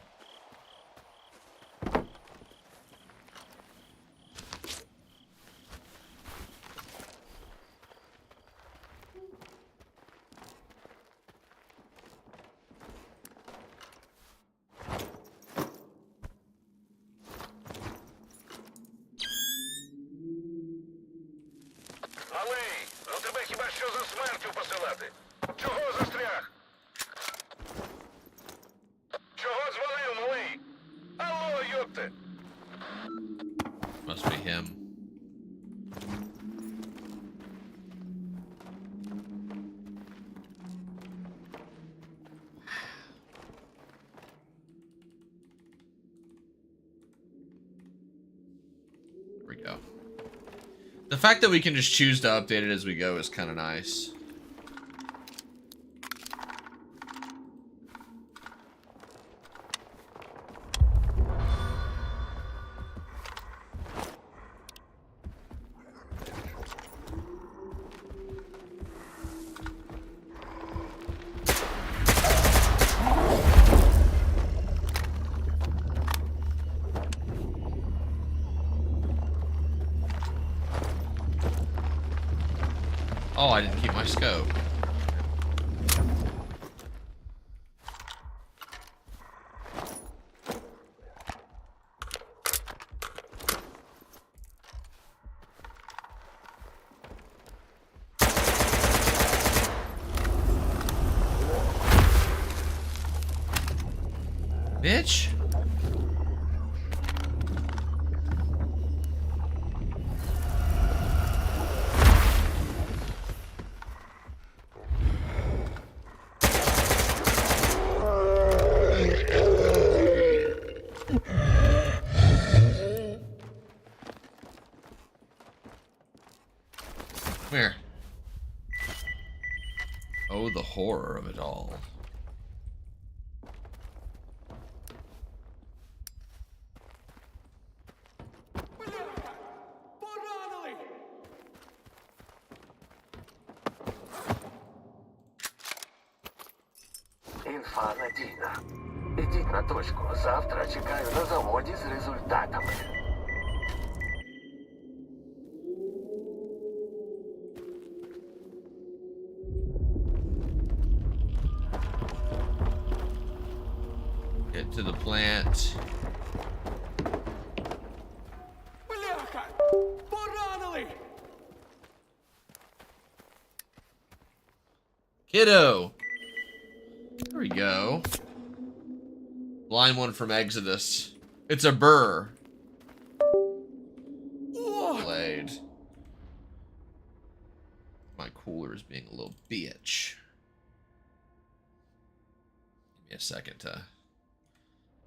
Малий, ну тебе хіба що за смертю посилати? Чого застряг? Чого звалив, малий? Алло, йопте! Must be him. There we go. The fact that we can just choose to update it as we go is kind of nice. Oh, I didn't keep my scope. Bitch. Here. Oh, the horror of it all. Інфа надійна. Ідіть на точку. Завтра чекаю на заводі з результатами. Get to the plant. Бляха! Поранили! Kiddo. There we go. Line one from Exodus. It's a burr. Blade. My cooler is being a little bitch. Give me a second to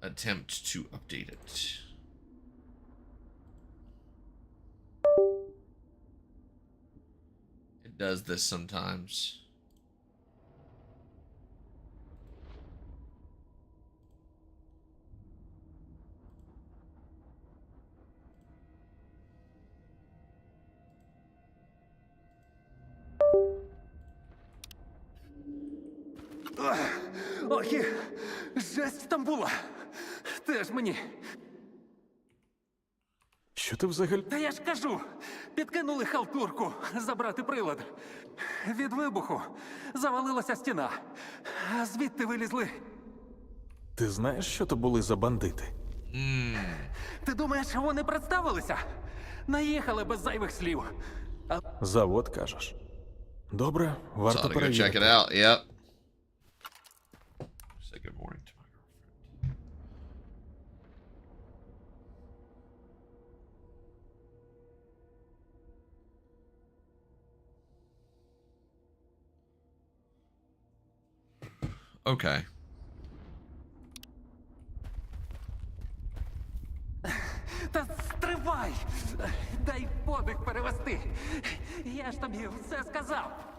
attempt to update it. It does this sometimes. Ох, і жесть там була. Теж мені. Що ти взагалі? Та я ж кажу, підкинули халтурку забрати прилад. Від вибуху завалилася стіна, а звідти вилізли. Ти знаєш, що то були за бандити? Ти думаєш, вони представилися? Наїхали без зайвих слів. Завод, кажеш. Добре, So варто I'm gonna go check it перевірити. out. Yep. Say good morning to my girlfriend. Okay. Та стривай! Дай подих перевести. Я ж тобі все сказав.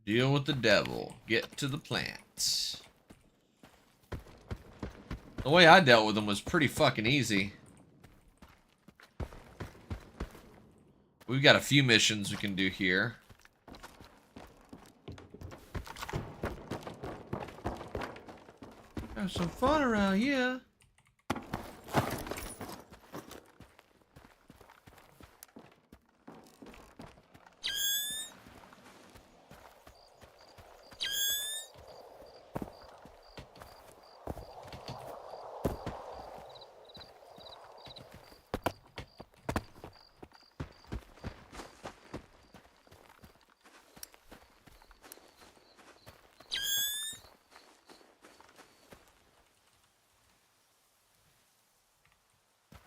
Deal with the devil. Get to the plants. The way I dealt with them was pretty fucking easy. We've got a few missions we can do here. Have some fun around here.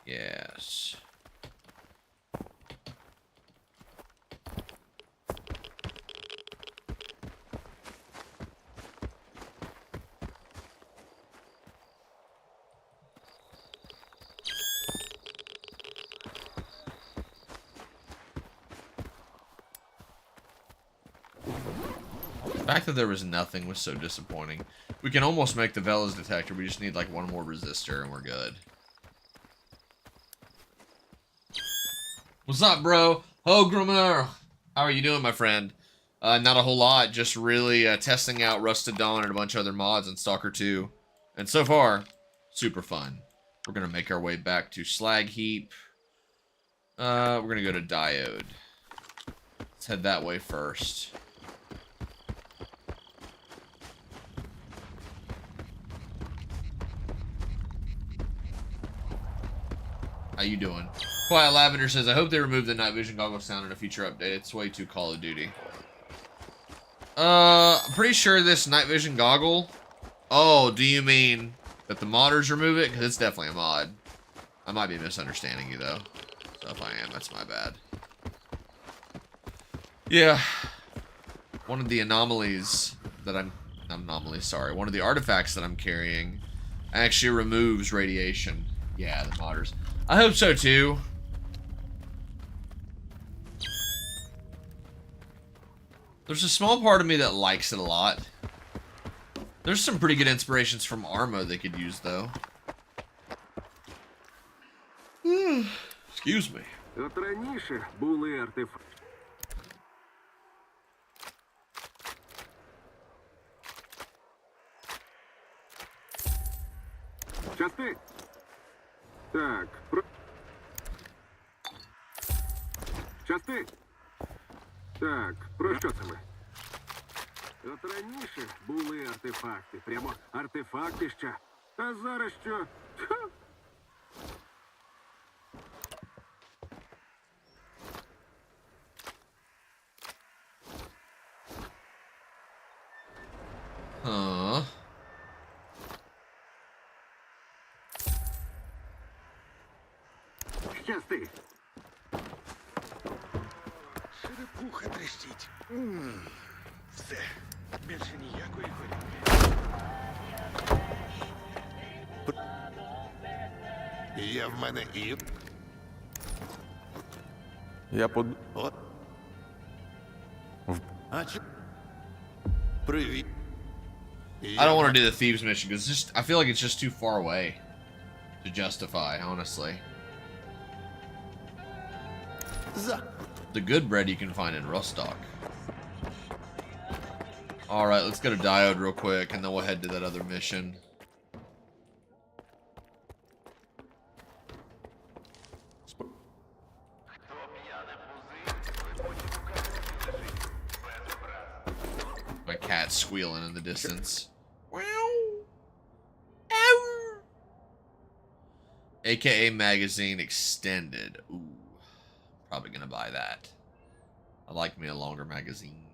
Yes. The fact that there was nothing was so disappointing. We can almost make the Velas detector. We just need like one more resistor and we're good. What's up, bro? Hogrimer! How are you doing, my friend? Not a whole lot. Just really testing out Rusted Dawn and a bunch of other mods in Stalker 2. And so far, super fun. We're going to make our way back to slag heap. We're going to go to diode. Let's head that way first. How you doing? Quiet Lavender says, I hope they remove the night vision goggles sound in a future update. It's way too Call of Duty. I'm pretty sure this night vision goggle... Oh, do you mean that the modders remove it? Because it's definitely a mod. I might be misunderstanding you, though. So if I am, that's my bad. Yeah. One of the anomalies that I'm... Not anomalies, sorry. One of the artifacts that I'm carrying actually removes radiation. Yeah, the modders. I hope so, too. There's a small part of me that likes it a lot. There's some pretty good inspirations from Arma they could use, though. Excuse me. От раніше були артефакти. Части. Так, Части. Так, про що це ми? От раніше були артефакти. Прямо артефактища. А зараз що? Тьфу! Щасти. Черепуха трещить. Все. Більше ніякої горілки. Є в мене і... Я От. А чи... Привіт. I don't want to do the Thieves mission because just I feel like it's just too far away to justify, honestly. The good bread you can find in Rostock. Alright, let's go to Diode real quick, and then we'll head to that other mission. My cat's squealing in the distance. AKA Magazine Extended. Ooh. Probably gonna buy that. I like me a longer magazine.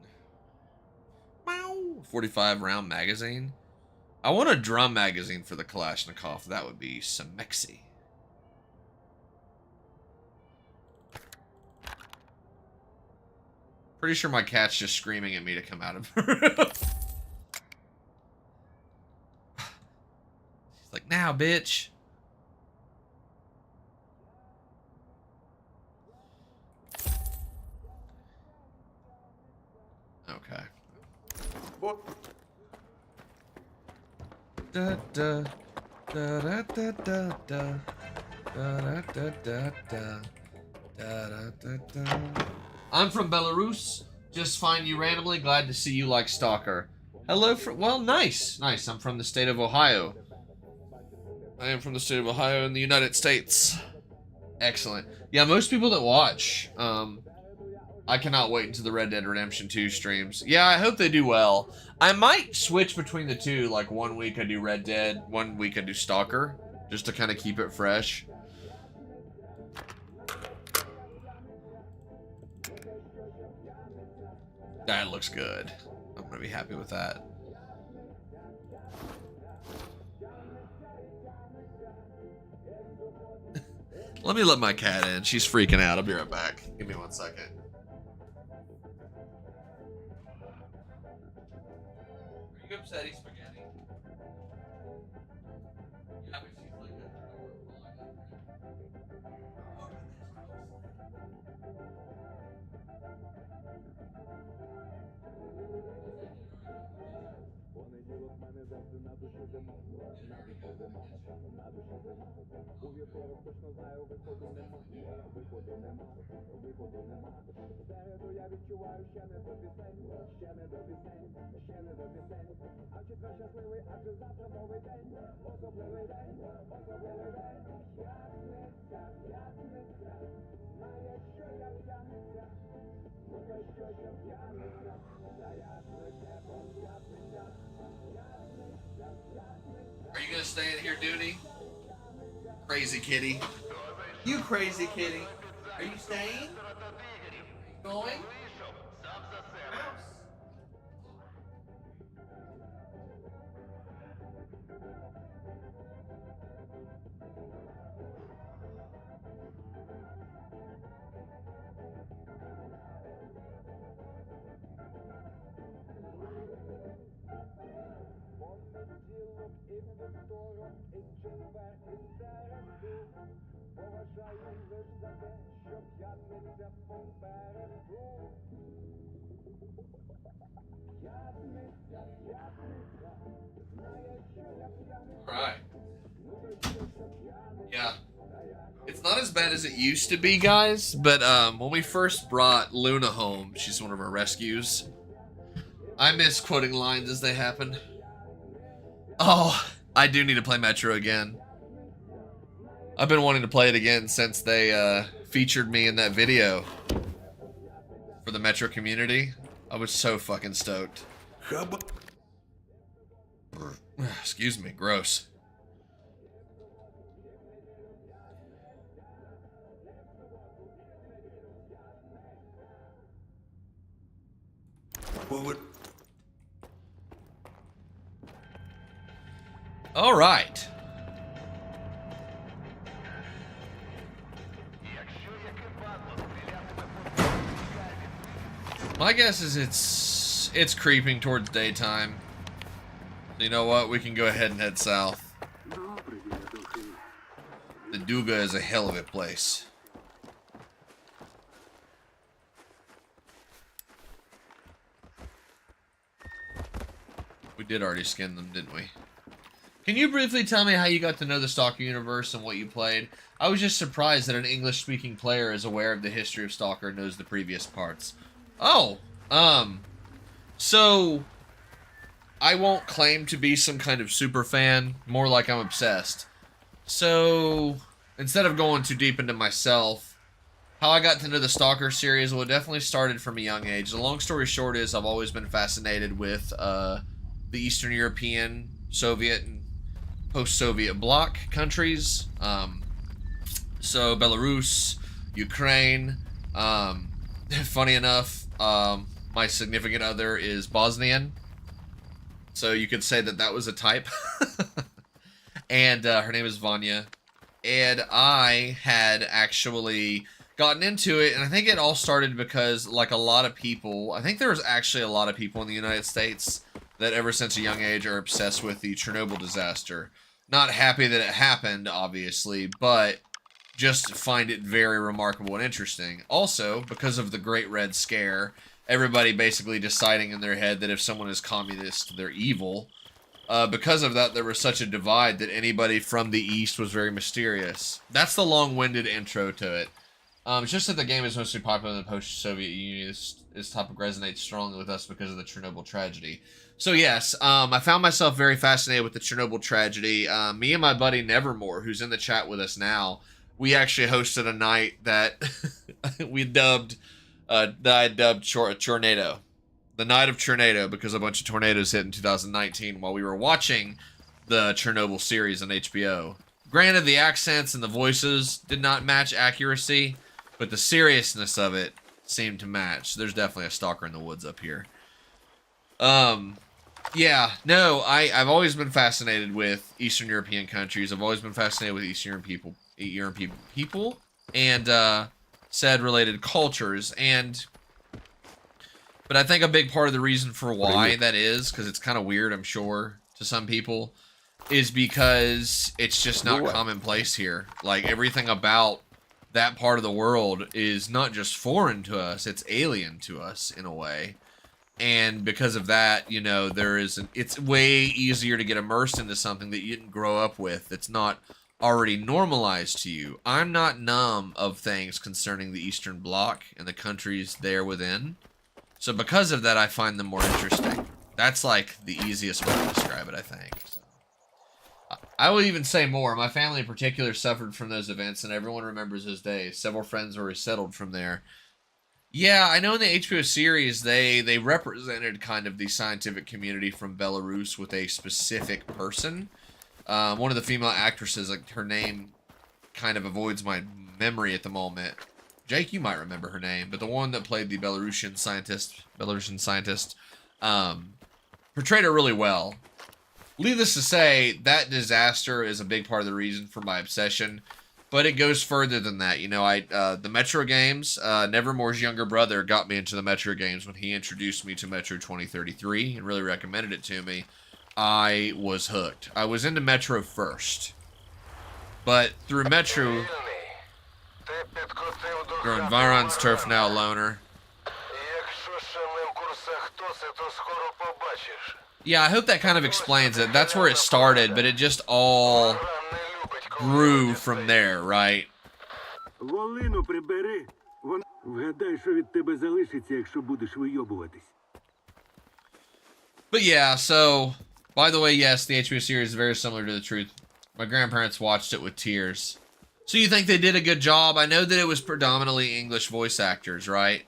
45 round magazine. I want a drum magazine for the Kalashnikov. That would be Semexy. Pretty sure my cat's just screaming at me to come out of her. She's like, now, bitch. Okay. Da da da da da da da da da da da da. I'm from Belarus. Just find you randomly. Glad to see you like Stalker. Hello, well, nice. I'm from the state of Ohio. I am from the state of Ohio in the United States. Excellent. Yeah, most people that watch, I cannot wait until the Red Dead Redemption 2 streams. Yeah, I hope they do well. I might switch between the two, like 1 week I do Red Dead, 1 week I do Stalker, just to kind of keep it fresh. That looks good. I'm gonna be happy with that. Let me let my cat in. She's freaking out. I'll be right back. Give me 1 second. Are you upset he's spaghetti? Yeah, but she's like Are you gonna stay in here, Dooney? Crazy kitty. You crazy kitty. Are you staying? Are you going? Mouse. Right. Yeah. It's not as bad as it used to be, guys, but when we first brought Luna home, she's one of our rescues, I miss quoting lines as they happen. Oh, I do need to play Metro again. I've been wanting to play it again since they featured me in that video for the Metro community. I was so fucking stoked. Excuse me, gross. All right. My guess is it's creeping towards daytime. You know what? We can go ahead and head south. The Duga is a hell of a place. We did already skin them, didn't we? Can you briefly tell me how you got to know the Stalker universe and what you played? I was just surprised that an English-speaking player is aware of the history of Stalker and knows the previous parts. Oh, so I won't claim to be some kind of super fan, more like I'm obsessed. So instead of going too deep into myself, how I got to know the Stalker series, well, it definitely started from a young age. The long story short is I've always been fascinated with the Eastern European, Soviet, and post-Soviet bloc countries. So Belarus, Ukraine. Funny enough, my significant other is Bosnian. So you could say that that was a type. And her name is Vanya. And I had actually gotten into it, and I think it all started because, like a lot of people, I think there was actually a lot of people in the United States that ever since a young age are obsessed with the Chernobyl disaster. Not happy that it happened, obviously, but just find it very remarkable and interesting. Also, because of the Great Red Scare, everybody basically deciding in their head that if someone is communist, they're evil. Because of that, there was such a divide that anybody from the East was very mysterious. That's the long-winded intro to it. It's just that the game is mostly popular in the post-Soviet Union. This topic resonates strongly with us because of the Chernobyl tragedy. So yes, I found myself very fascinated with the Chernobyl tragedy. Me and my buddy Nevermore, who's in the chat with us now, we actually hosted a night that we dubbed, that I dubbed Tornado. The Night of Tornado, because a bunch of tornadoes hit in 2019 while we were watching the Chernobyl series on HBO. Granted, the accents and the voices did not match accuracy, but the seriousness of it seemed to match. There's definitely a stalker in the woods up here. Yeah, no, I've always been fascinated with Eastern European countries. I've always been fascinated with Eastern European people, and said related cultures. But I think a big part of the reason for why that is, because it's kind of weird, I'm sure, to some people, is because it's just not commonplace here. Like, everything about that part of the world is not just foreign to us, it's alien to us in a way. And because of that, you know, it's way easier to get immersed into something that you didn't grow up with, that's not already normalized to you. I'm not numb of things concerning the Eastern Bloc and the countries there within. So because of that, I find them more interesting. That's like the easiest way to describe it, I think. So, I will even say more. My family in particular suffered from those events, and everyone remembers those days. Several friends were resettled from there. Yeah, I know in the HBO series, they represented kind of the scientific community from Belarus with a specific person. One of the female actresses, like, her name kind of avoids my memory at the moment. Jake, you might remember her name, but the one that played the Belarusian scientist, portrayed her really well. Needless to say, that disaster is a big part of the reason for my obsession, but it goes further than that. You know, the Metro games, Nevermore's younger brother got me into the Metro games when he introduced me to Metro 2033 and really recommended it to me. I was hooked. I was into Metro first, but through Metro... Your environ's turf now, loner. Yeah, I hope that kind of explains it. That's where it started, but it just all grew from there, right? Волину прибери. Вгадай, що від тебе залишиться, якщо будеш вийобуватись. But yeah, so, by the way, yes, the HBO series is very similar to the truth. My grandparents watched it with tears. So you think they did a good job? I know that it was predominantly English voice actors, right?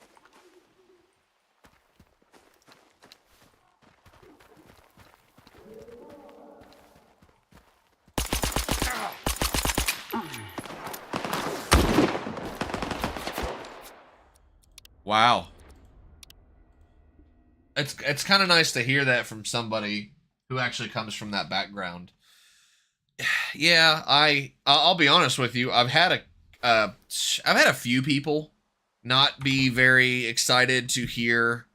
Wow. It's kind of nice to hear that from somebody who actually comes from that background. Yeah, I'll be honest with you. I've had a few people not be very excited to hear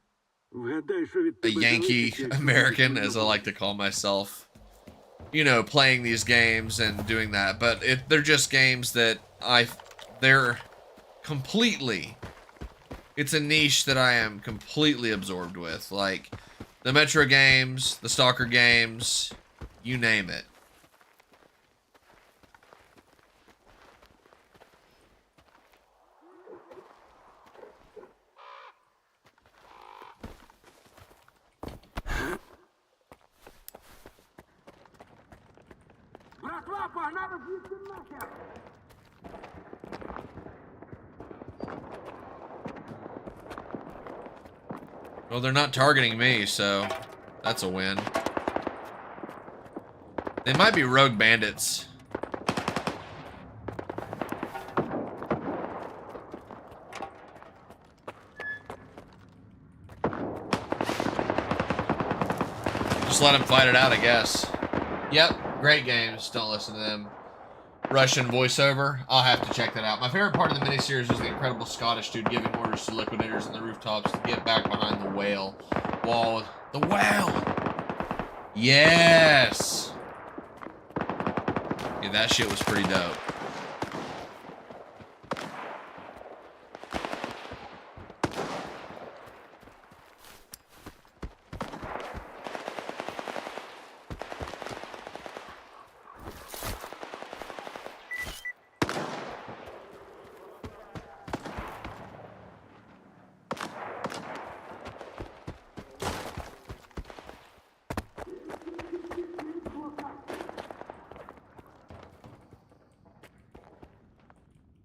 a Yankee American, as I like to call myself, you know, playing these games and doing that. But they're just games that they're completely. It's a niche that I am completely absorbed with, like the Metro games, the Stalker games, you name it. Well, they're not targeting me, so that's a win. They might be rogue bandits. Just let them fight it out, I guess. Yep, great games. Don't listen to them. Russian voiceover. I'll have to check that out. My favorite part of the miniseries was the incredible Scottish dude giving orders to liquidators on the rooftops to get back behind the whale wall. The whale! Yes! Yeah, that shit was pretty dope.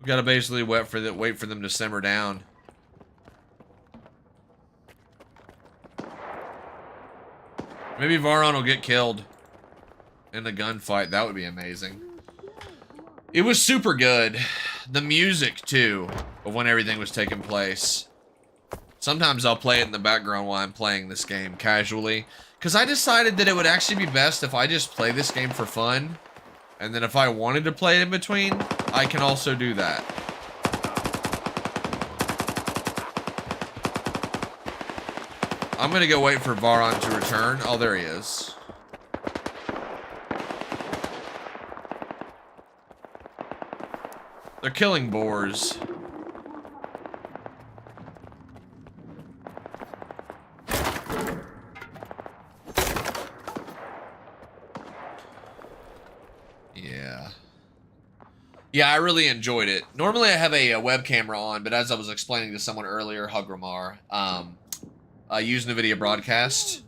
We gotta basically wait for them to simmer down. Maybe Varon will get killed in the gunfight. That would be amazing. It was super good. The music, too, of when everything was taking place. Sometimes I'll play it in the background while I'm playing this game casually. Because I decided that it would actually be best if I just play this game for fun. And then if I wanted to play it in between, I can also do that. I'm gonna go wait for Varon to return. Oh, there he is. They're killing boars. Yeah, I really enjoyed it. Normally I have a web camera on, but as I was explaining to someone earlier, Hugramar, I use NVIDIA Broadcast.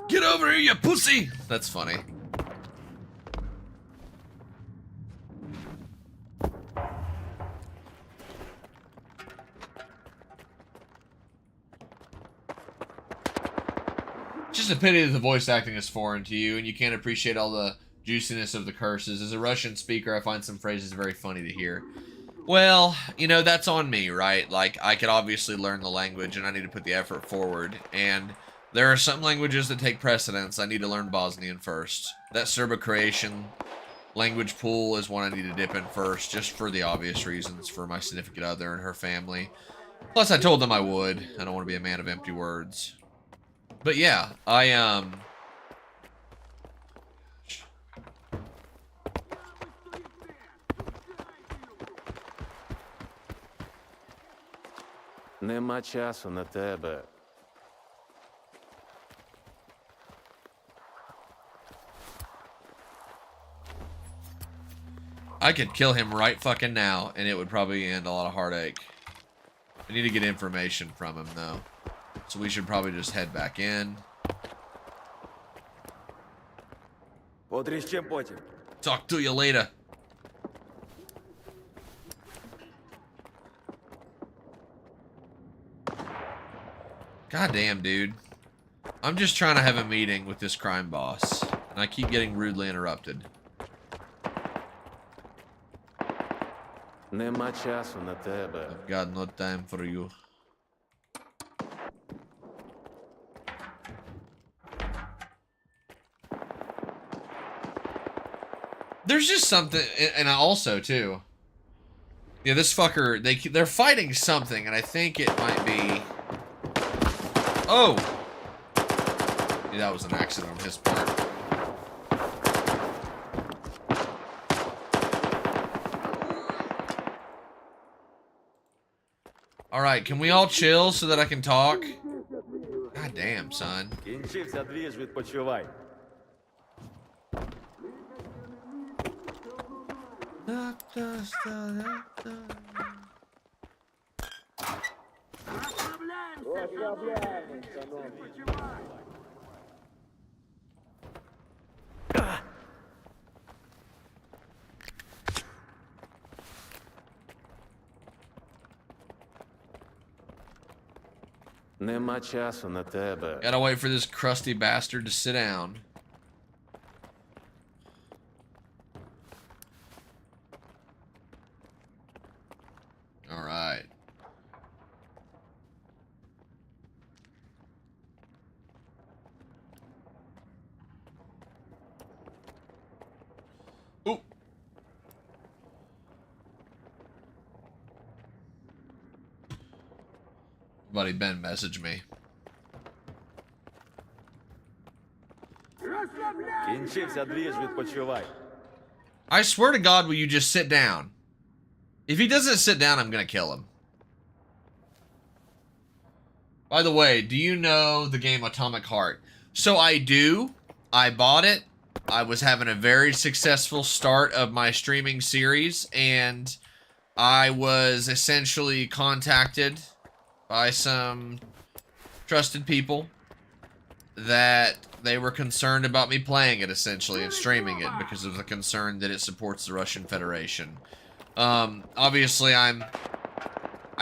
Get over here, you pussy! That's funny. Just a pity that the voice acting is foreign to you and you can't appreciate all the juiciness of the curses. As a Russian speaker, I find some phrases very funny to hear. Well, you know, that's on me, right? Like, I could obviously learn the language and I need to put the effort forward. And there are some languages that take precedence. I need to learn Bosnian first. That Serbo-Croatian language pool is one I need to dip in first, just for the obvious reasons, for my significant other and her family. Plus, I told them I would. I don't want to be a man of empty words. But yeah, Нема часу на тебе. I could kill him right fucking now, and it would probably end a lot of heartache. I need to get information from him, though. So we should probably just head back in. Потрещем потім. Talk to you later. God damn, dude. I'm just trying to have a meeting with this crime boss, and I keep getting rudely interrupted. Нема часу на тебе. I've got no time for you. There's just something, and I also, too. Yeah, this fucker, they're fighting something, and I think it might be... Oh! Yeah, that was an accident on his part. Alright, can we all chill so that I can talk? God damn, son. Кінчився двіж, відпочивай. Нема часу на тебе. Gotta wait for this crusty bastard to sit down. Alright. Ooh. Buddy Ben messaged me. Кінчився двіж, відпочивай. I swear to God, will you just sit down? If he doesn't sit down, I'm gonna kill him. By the way, do you know the game Atomic Heart? So I do. I bought it. I was having a very successful start of my streaming series, and I was essentially contacted by some trusted people that they were concerned about me playing it, essentially, and streaming it because of the concern that it supports the Russian Federation. Obviously, I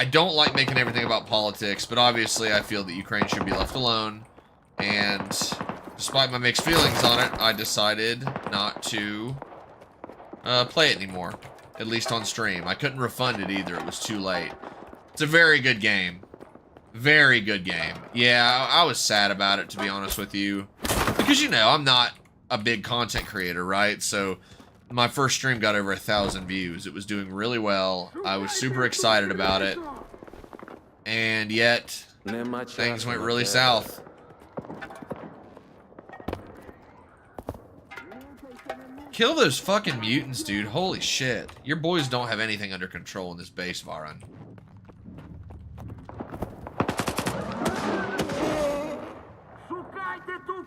don't like making everything about politics, but obviously I feel that Ukraine should be left alone. And despite my mixed feelings on it, I decided not to play it anymore. At least on stream. I couldn't refund it either. It was too late. It's a very good game. Very good game. Yeah, I was sad about it, to be honest with you. Because, you know, I'm not a big content creator, right? So my first stream got over 1,000 views. It was doing really well. I was super excited about it. And yet, things went really south. Kill those fucking mutants, dude. Holy shit. Your boys don't have anything under control in this base, Varan.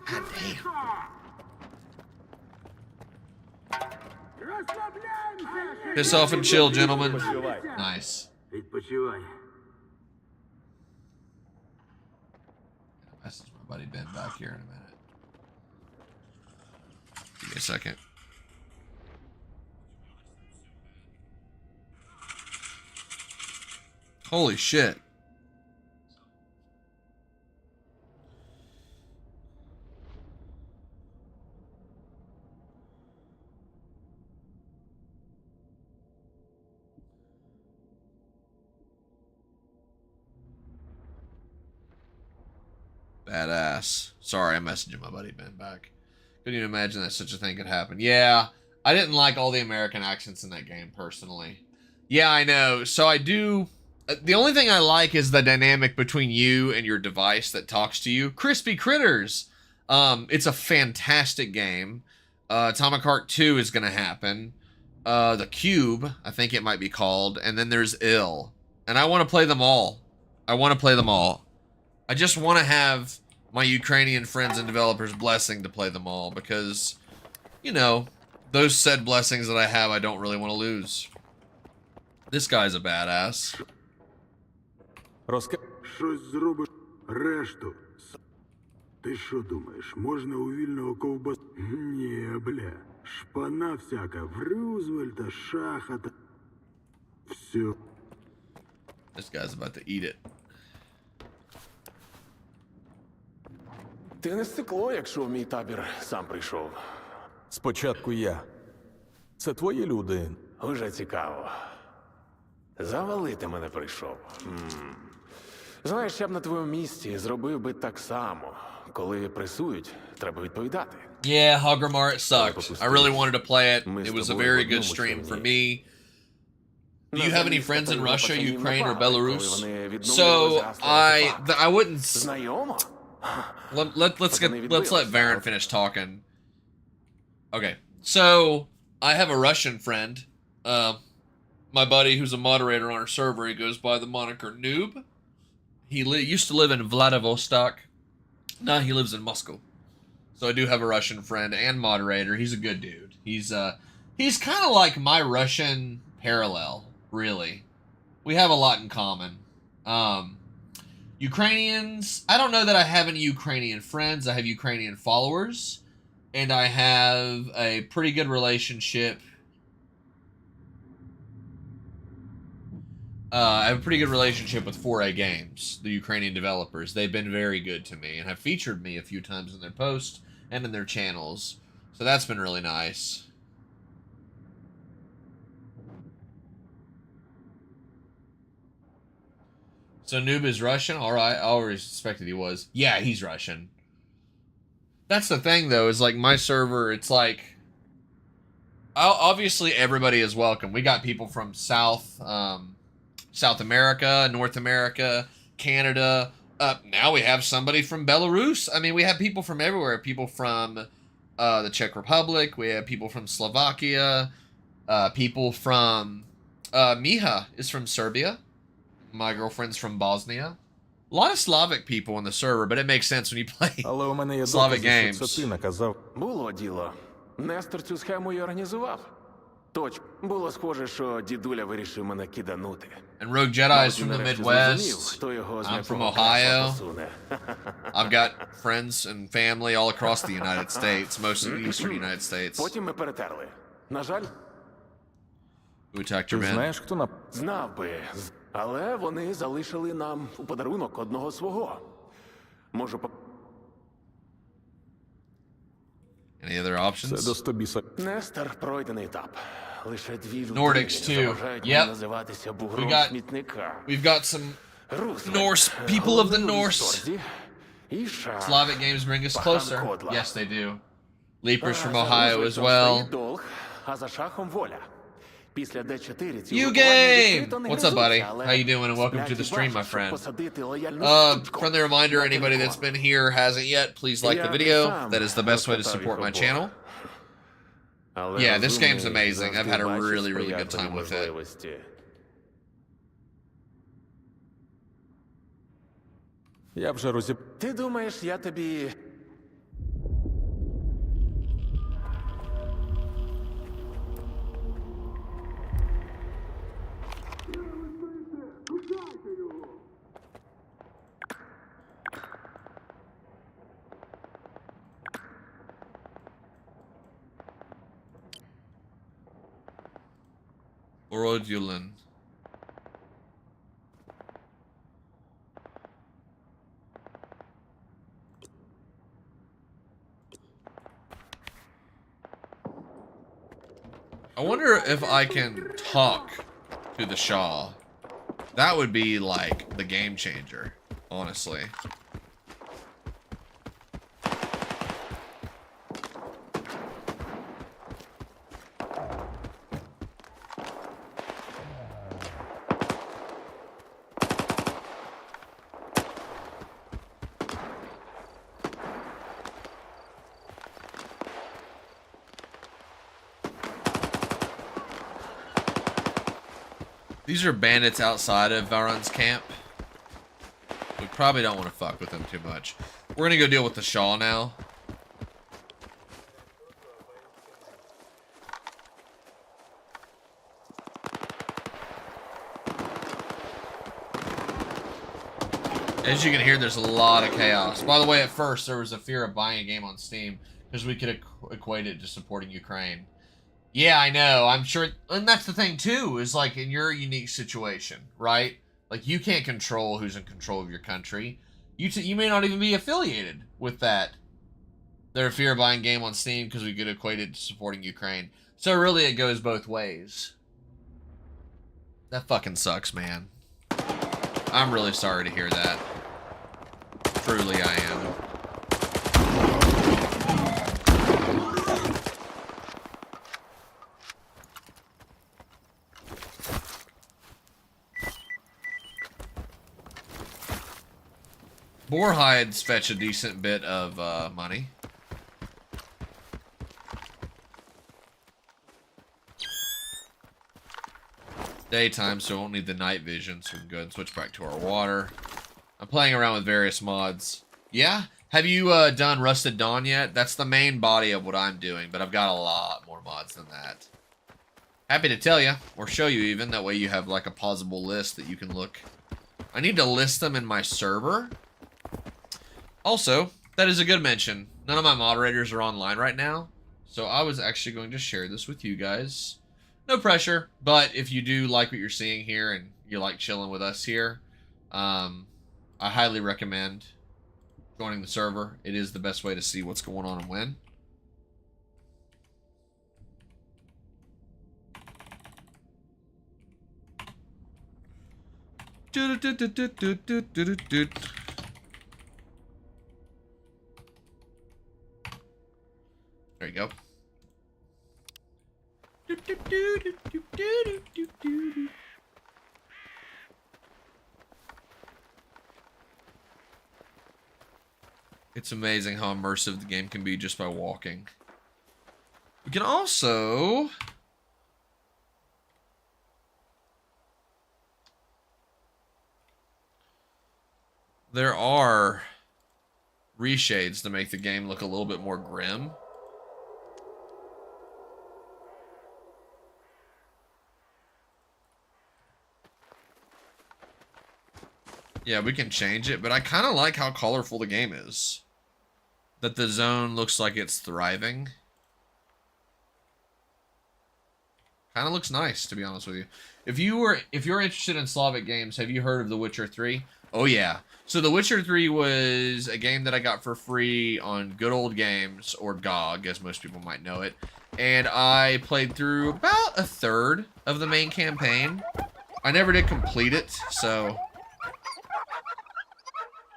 God damn. Piss off and chill, gentlemen. Nice. Message my buddy Ben back here in a minute. Give me a second. Holy shit. Badass. Sorry, I'm messaging my buddy Ben back. Couldn't even imagine that such a thing could happen. Yeah, I didn't like all the American accents in that game, personally. Yeah, I know. So I do... The only thing I like is the dynamic between you and your device that talks to you. Crispy Critters! It's a fantastic game. Atomic Heart 2 is going to happen. The Cube, I think it might be called. And then there's S.T.A.L.K.E.R. And I want to play them all. I want to play them all. I just want to have my Ukrainian friends and developers' blessing to play them all. Because, you know, those said blessings that I have, I don't really want to lose. This guy's a badass. Щось зробиш решту. Ти що думаєш, можна у вільного ковбас... Ні, бля. Шпана всяка в Рузвельта, Шахата. Все. This guy's about to eat it. Ти не стекло, якщо в мій табір сам прийшов. Спочатку я. Це твої люди. Уже цікаво. Завалити мене прийшов. Знаєш, я б на твоєму місці зробив би так само. Коли пресують, треба відповідати. Yeah, Hogramar, it sucked. I really wanted to play it. It was a very good stream for me. Do you have any friends in Russia, Ukraine, or Belarus? So, I wouldn't... Let's let Varen finish talking. Okay, so, I have a Russian friend. My buddy, who's a moderator on our server, he goes by the moniker Noob. He used to live in Vladivostok. Now he lives in Moscow. So I do have a Russian friend and moderator. He's a good dude. He's kind of like my Russian parallel, really. We have a lot in common. Ukrainians, I don't know that I have any Ukrainian friends. I have Ukrainian followers. And I have a pretty good relationship. I have a pretty good relationship with 4A Games, the Ukrainian developers. They've been very good to me and have featured me a few times in their posts and in their channels. So that's been really nice. So Noob is Russian? Alright, I always suspected he was. Yeah, he's Russian. That's the thing, though, is like my server, it's like... Obviously, everybody is welcome. We got people from South America, North America, Canada. Now we have somebody from Belarus. I mean, we have people from everywhere. People from the Czech Republic. We have people from Slovakia. People from... Miha is from Serbia. My girlfriend's from Bosnia. A lot of Slavic people in the server, but it makes sense when you play Slavic games. Було діло. Нестор цю схему й організував. Точно. Було схоже, що дідуля вирішив мене киданути. And Rogue Jedi is from the Midwest. I'm from Ohio. I've got friends and family all across the United States, most of the eastern United States. Потім ми перетерли. На жаль. Who attacked Ти your men? знаєш, хто на... Знав би, але вони залишили нам у подарунок одного свого. Можу по... Any other Це options? до стобіса. Нестер пройдений етап. Лише дві людини Nordics too. заважають Yep. називатися бугром смітника. We've got some Рузвельт, Norse people of the головний у Norse. Сторзі, і Шах. Slavic games bring us closer. Кодла. Yes, they do. Leapers from За Ohio as Рузвельтом well. стоїть долг, а за Шахом воля. Після Д4 ці You випробування game! відкрито не What's up, buddy? гризуться, але How you doing? And welcome to the сплять і stream, my бачать, щоб friend. посадити лояльну сучку Friendly reminder, на anybody телефон. that's been here hasn't yet, please like the video. That is the best way to support my channel. Але Yeah, this game's розумний amazing. I've завжди had a бачить really, really good сприятливі time with it. можливості. Я вже розіб... Ти думаєш, я тобі... Modular. I wonder if I can talk to the Shah. That would be like the game changer, honestly. These are bandits outside of Varun's camp. We probably don't want to fuck with them too much. We're gonna go deal with the Shah now. As you can hear, there's a lot of chaos. By the way, at first, there was a fear of buying a game on Steam because we could equate it to supporting Ukraine. Yeah, I know. I'm sure. And that's the thing, too, is like in your unique situation, right? Like, you can't control who's in control of your country. You may not even be affiliated with that. Their fear of buying game on Steam because we could equate it to supporting Ukraine. So really, it goes both ways. That fucking sucks, man. I'm really sorry to hear that. Truly, I am. Boar hides fetch a decent bit of money. Daytime, so we won't need the night vision, so we can go ahead and switch back to our water. I'm playing around with various mods. Yeah? Have you done Rusted Dawn yet? That's the main body of what I'm doing, but I've got a lot more mods than that. Happy to tell you, or show you even, that way you have like a pausable list that you can look. I need to list them in my server. Also, that is a good mention. None of my moderators are online right now, so I was actually going to share this with you guys. No pressure, but if you do like what you're seeing here and you like chilling with us here, I highly recommend joining the server. It is the best way to see what's going on and when. There you go. It's amazing how immersive the game can be just by walking. We can also... There are reshades to make the game look a little bit more grim. Yeah, we can change it, but I kind of like how colorful the game is. That the zone looks like it's thriving. Kind of looks nice, to be honest with you. If you're interested in Slavic games, have you heard of The Witcher 3? Oh yeah. So The Witcher 3 was a game that I got for free on Good Old Games, or GOG, as most people might know it. And I played through about a third of the main campaign. I never did complete it, so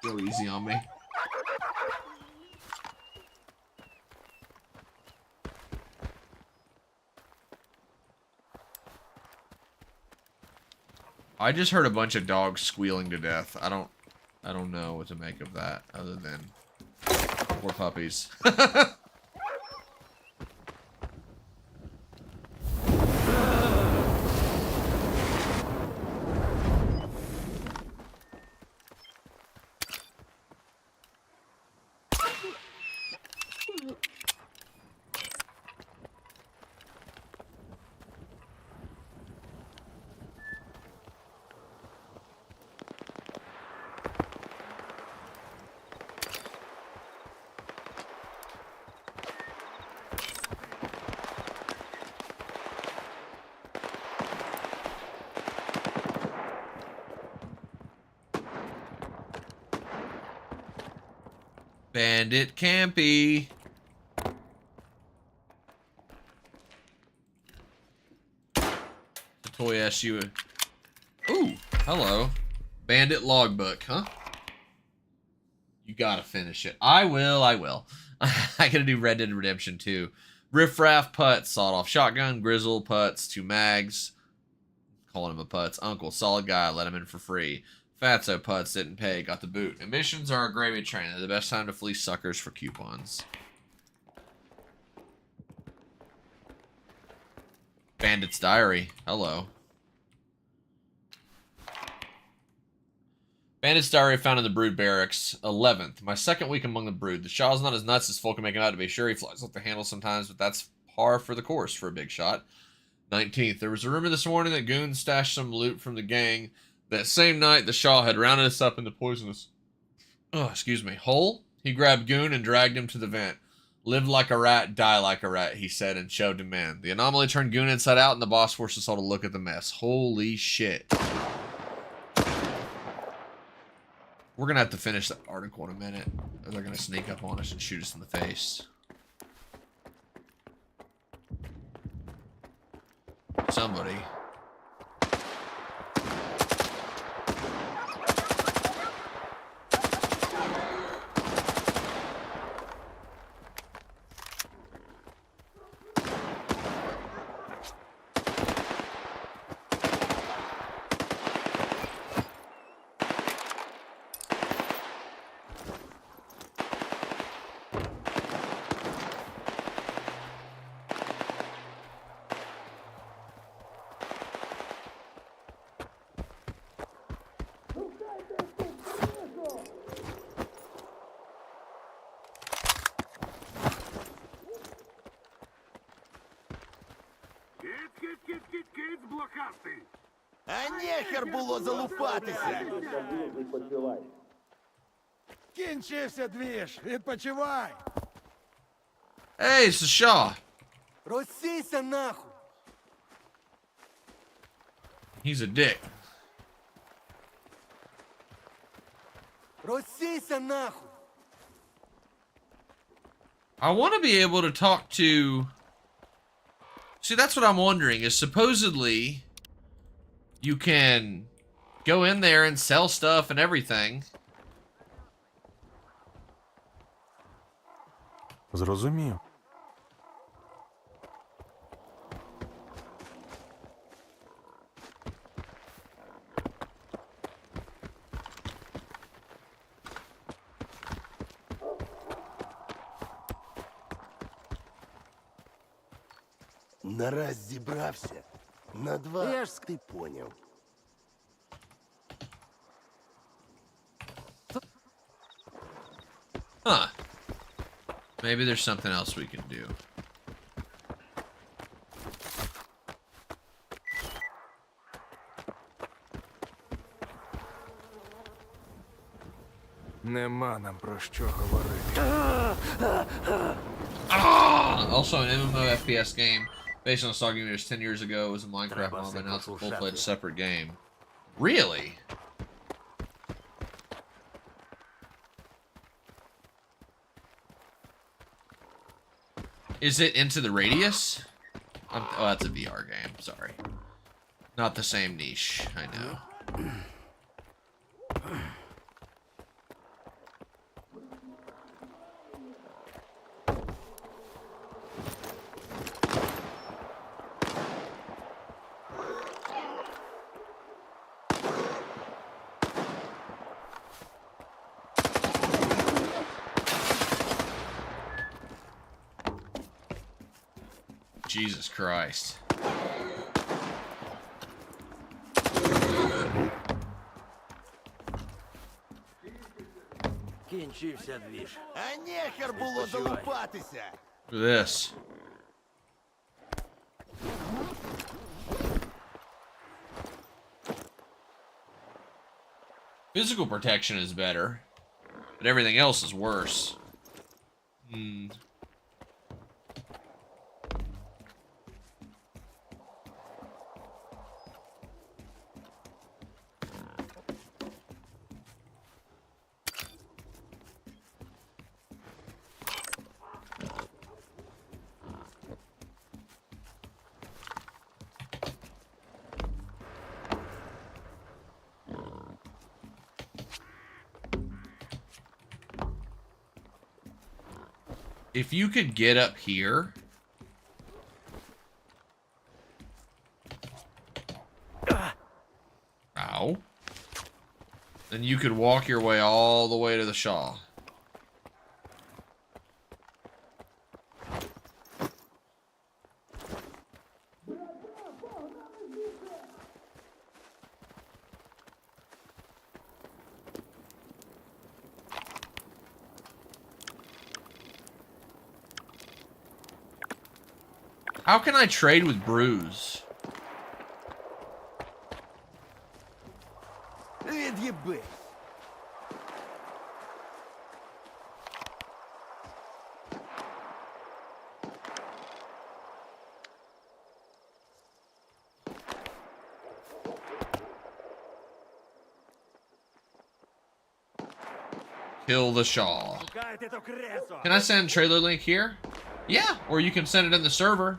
go easy on me. I just heard a bunch of dogs squealing to death. I don't know what to make of that other than poor puppies. Bandit Campy. The toy SU. Ooh, hello. Bandit Logbook, huh? You gotta finish it. I will. I gotta do Red Dead Redemption 2. Riffraff, Putz, Sawed-Off Shotgun, Grizzle, Putz, 2 mags. Calling him a Putz. Uncle, solid guy, let him in for free. Fatso, Putz, didn't pay, got the boot. Emissions are a gravy train. They're the best time to fleece suckers for coupons. Bandit's Diary. Hello. Bandit's Diary found in the Brood Barracks. 11th. My second week among the Brood. The Shaw's not as nuts as folk are making out to be. Sure, he flies off the handle sometimes, but that's par for the course for a big shot. 19th. There was a rumor this morning that goons stashed some loot from the gang. That same night, the Shaw had rounded us up in the poisonous, hole. He grabbed Goon and dragged him to the vent. Live like a rat, die like a rat, he said, and shoved him in. The anomaly turned Goon inside out, and the boss forced us all to look at the mess. Holy shit. We're going to have to finish that article in a minute, or they're going to sneak up on us and shoot us in the face. Somebody. А нехер було залупатися! Кінчився двіж, відпочивай! Hey, it's the Shaw. Розсійся нахуй! He's a dick. Розсійся нахуй! I want to be able to talk to... See, that's what I'm wondering, is supposedly you can go in there and sell stuff and everything. Зрозумів. Нараз зібрався. На два. Я ж ти поняв. Huh. Maybe there's something else we can do. Нема нам про що говорити. Also an MMO FPS game. Based on Stalker Unlimited 10 years ago, it was a Minecraft mod, but now it's a full-fledged separate game. Really? Is it Into the Radius? Oh, that's a VR game. Sorry. Not the same niche, I know. Jesus Christ. Кінчився двіж. А нехер було долупатися. Look at this. Physical protection is better, but everything else is worse. If you could get up here. Ow. Then you could walk your way all the way to the Shaw. How can I trade with Bruise? Від'єби. Kill the Shaw. Can I send trailer link here? Yeah, or you can send it in the server.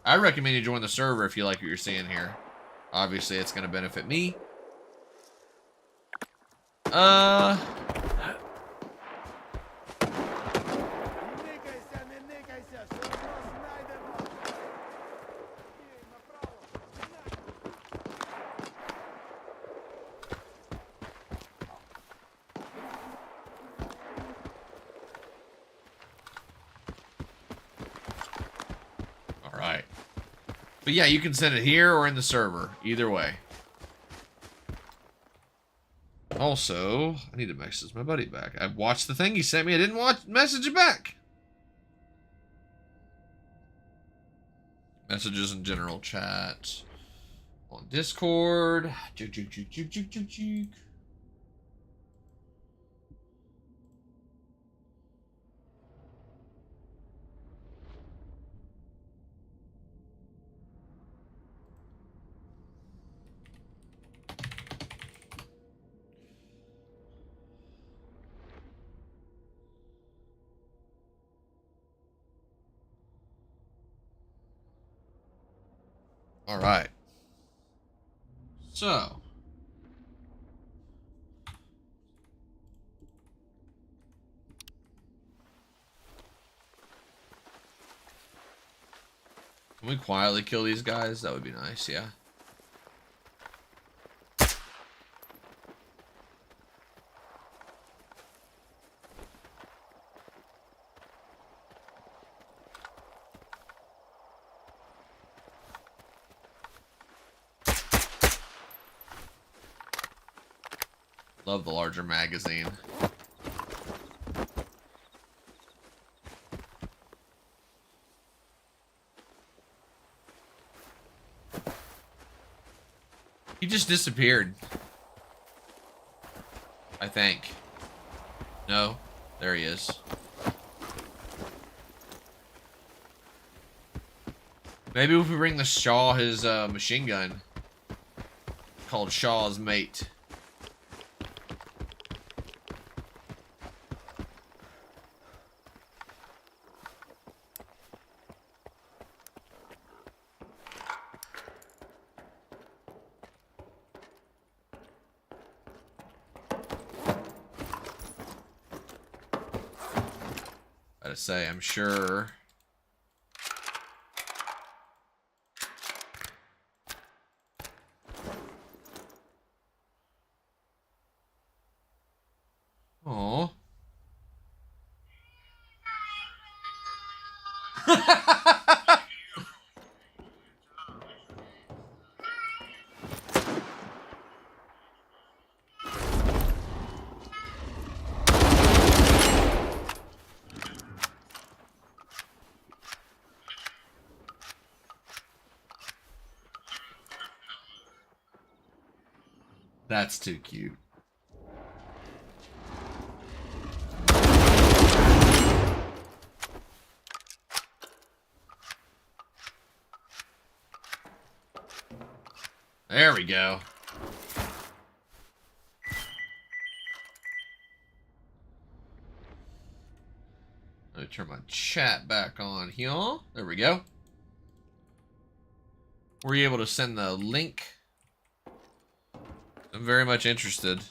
I recommend you join the server if you like what you're seeing here. Obviously, it's going to benefit me. Alright. But yeah, you can send it here or in the server. Either way. Also, I need to message my buddy back. I watched the thing he sent me. I didn't message it back. Messages in general chat. On Discord. All right. So. Can we quietly kill these guys? That would be nice, yeah. Love the larger magazine. He just disappeared. I think. No, there he is. Maybe if we bring the Shaw his machine gun. Called Shaw's Mate. Gotta say, I'm sure. Oh. That's too cute. There we go. Let me turn my chat back on here. There we go. Were you able to send the link? I'm very much interested.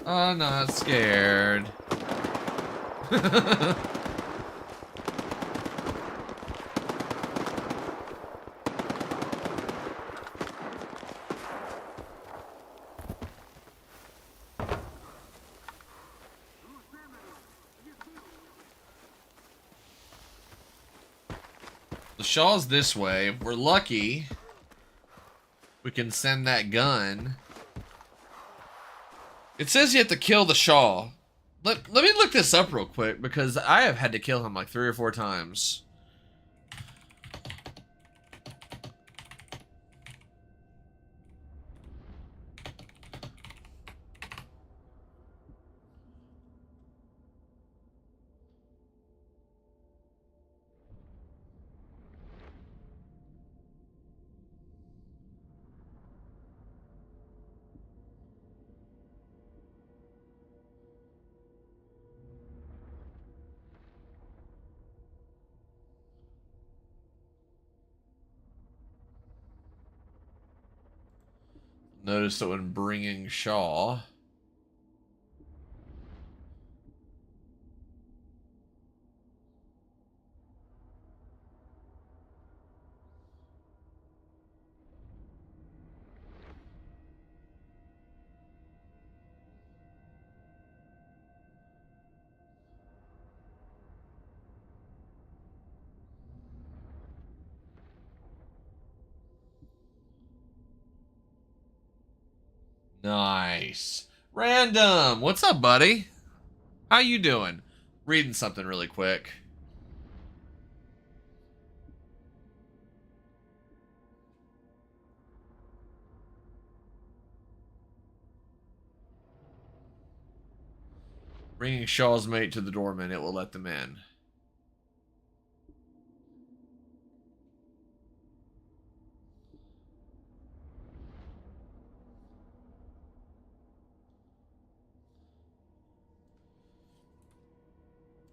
I'm not scared. The Shaw's this way. If we're lucky, we can send that gun. It says you have to kill the Shaw. Let me look this up real quick, because I have had to kill him like 3 or 4 times. Notice that when bringing Shaw... Nice. Random. What's up, buddy? How you doing? Reading something really quick. Bringing Shaw's mate to the doorman, it will let them in.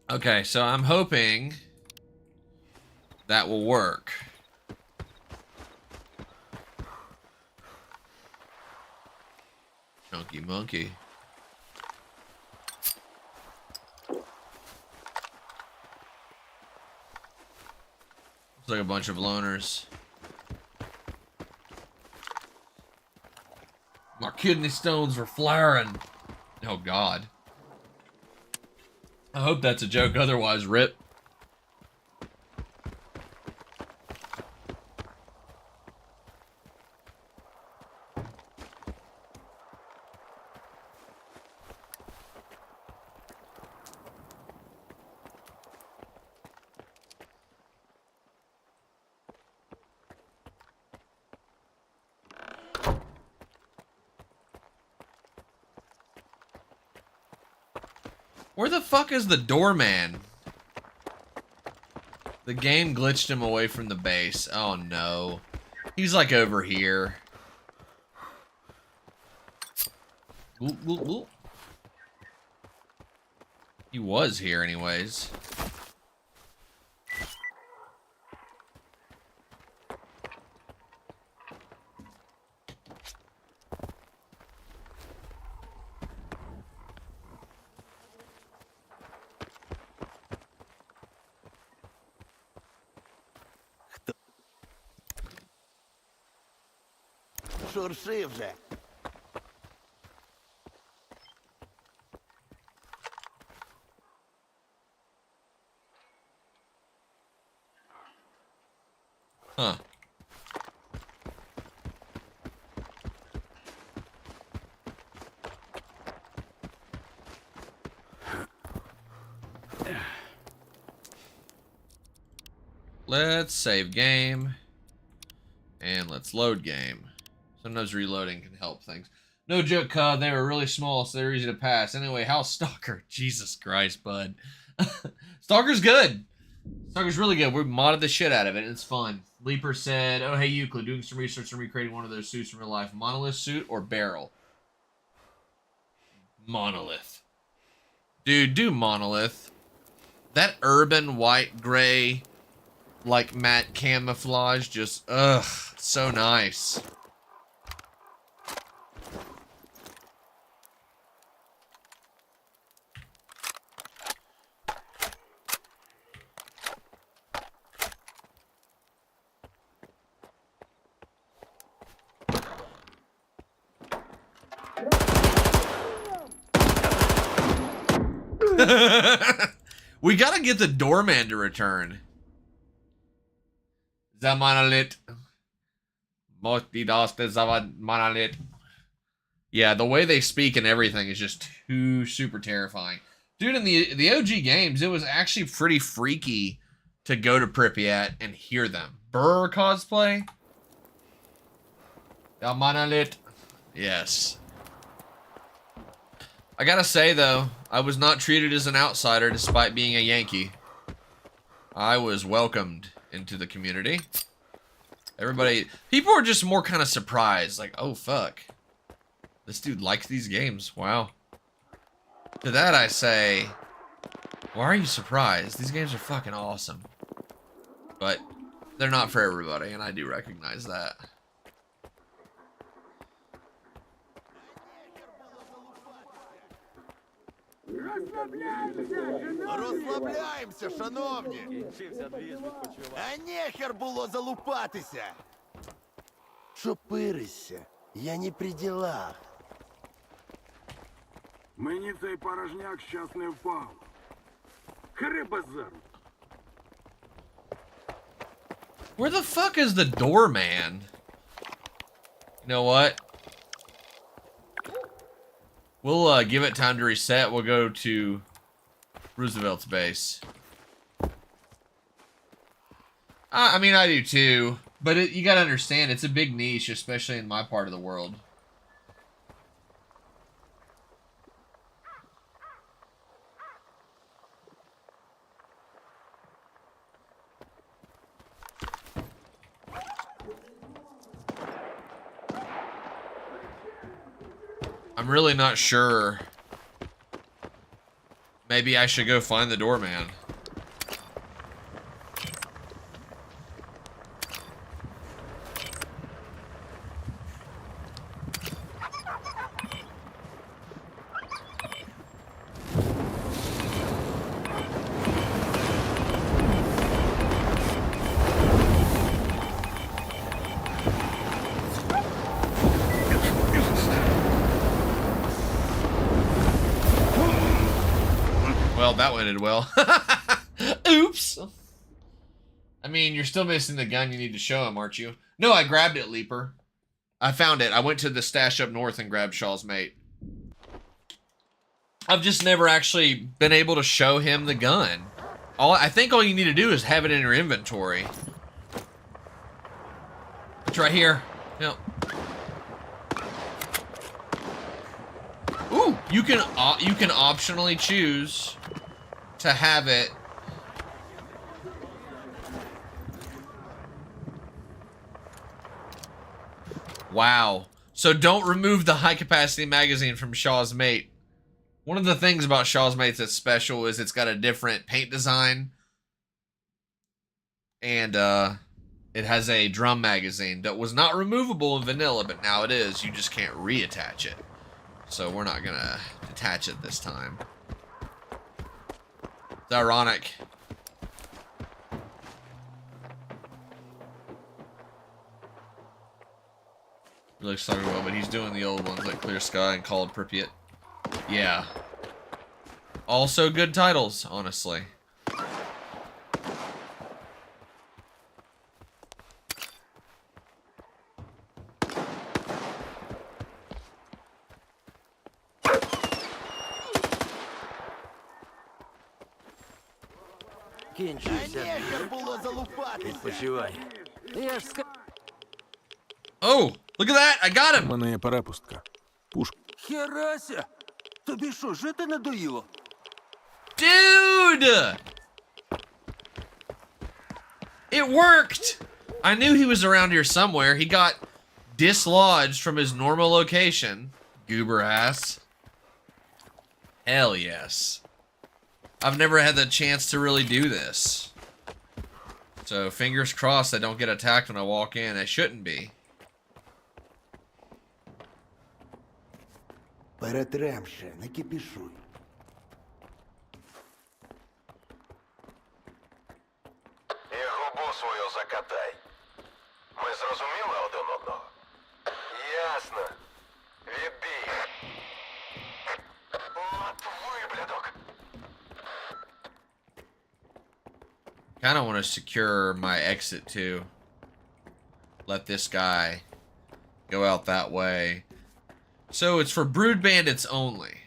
Okay, so I'm hoping that will work. Chunky monkey. Looks like a bunch of loners. My kidney stones were flaring. Oh, God. I hope that's a joke, otherwise, rip. Where the fuck is the doorman? The game glitched him away from the base. Oh no. He's like over here. Ooh, ooh, ooh. He was here anyways. Шурши вже. Huh. Let's save game. And let's load game. Sometimes reloading can help things. No joke, Cud. They were really small, so they're easy to pass. Anyway, how's Stalker? Jesus Christ, bud. Stalker's good. Stalker's really good. We modded the shit out of it, and it's fun. Leaper said, oh, hey, Euclid, doing some research and recreating one of those suits in real life. Monolith suit or barrel? Monolith. Dude, do Monolith. That urban white gray, like matte camouflage, just, ugh, so nice. We gotta get the doorman to return. The monolith. Monolith. Yeah, the way they speak and everything is just too super terrifying. Dude, in the OG games, it was actually pretty freaky to go to Pripyat and hear them. Burr cosplay? The monolith. Yes. I gotta say, though, I was not treated as an outsider despite being a Yankee. I was welcomed into the community. Everybody, people were just more kind of surprised, like, oh, fuck. This dude likes these games, wow. To that I say, why are you surprised? These games are fucking awesome. But they're not for everybody, and I do recognize that. Розслабляємося, шановні. А нехер було залупатися. Чопирися, я не при ділах. Мені цей порожняк щас не впав. Хре базар. Where the fuck is the doorman? You know what? We'll give it time to reset. We'll go to Roosevelt's base. I mean, I do too. But you gotta understand, it's a big niche, especially in my part of the world. I'm really not sure. Maybe I should go find the doorman. Well, that ended well. Oops. I mean, you're still missing the gun you need to show him, aren't you? No, I grabbed it, Leaper. I found it. I went to the stash up north and grabbed Shaw's mate. I've just never actually been able to show him the gun. I think all you need to do is have it in your inventory. It's right here. Yep. Ooh! You can optionally choose to have it. Wow. So don't remove the high capacity magazine from Shaw's Mate. One of the things about Shaw's Mate that's special is it's got a different paint design. And it has a drum magazine that was not removable in vanilla, but now it is. You just can't reattach it. So we're not gonna detach it this time. It's ironic. Looks so well, but he's doing the old ones like Clear Sky and Called Pripyat. Yeah. Also good titles, honestly. Oh, look at that! I got him! У мене є перепустка. Пушка. Херася! Тобі що, жити надоїло? Dude! It worked! I knew he was around here somewhere. He got dislodged from his normal location. Goober ass. Hell yes. I've never had the chance to really do this. So fingers crossed I don't get attacked when I walk in. I shouldn't be. Перетремше, не кипішуй. І губу свою закатай. Ми зрозуміли один одного? Ясно. Відбій. От виблядок. Kind of want to secure my exit too. Let this guy go out that way. So it's for brood bandits only.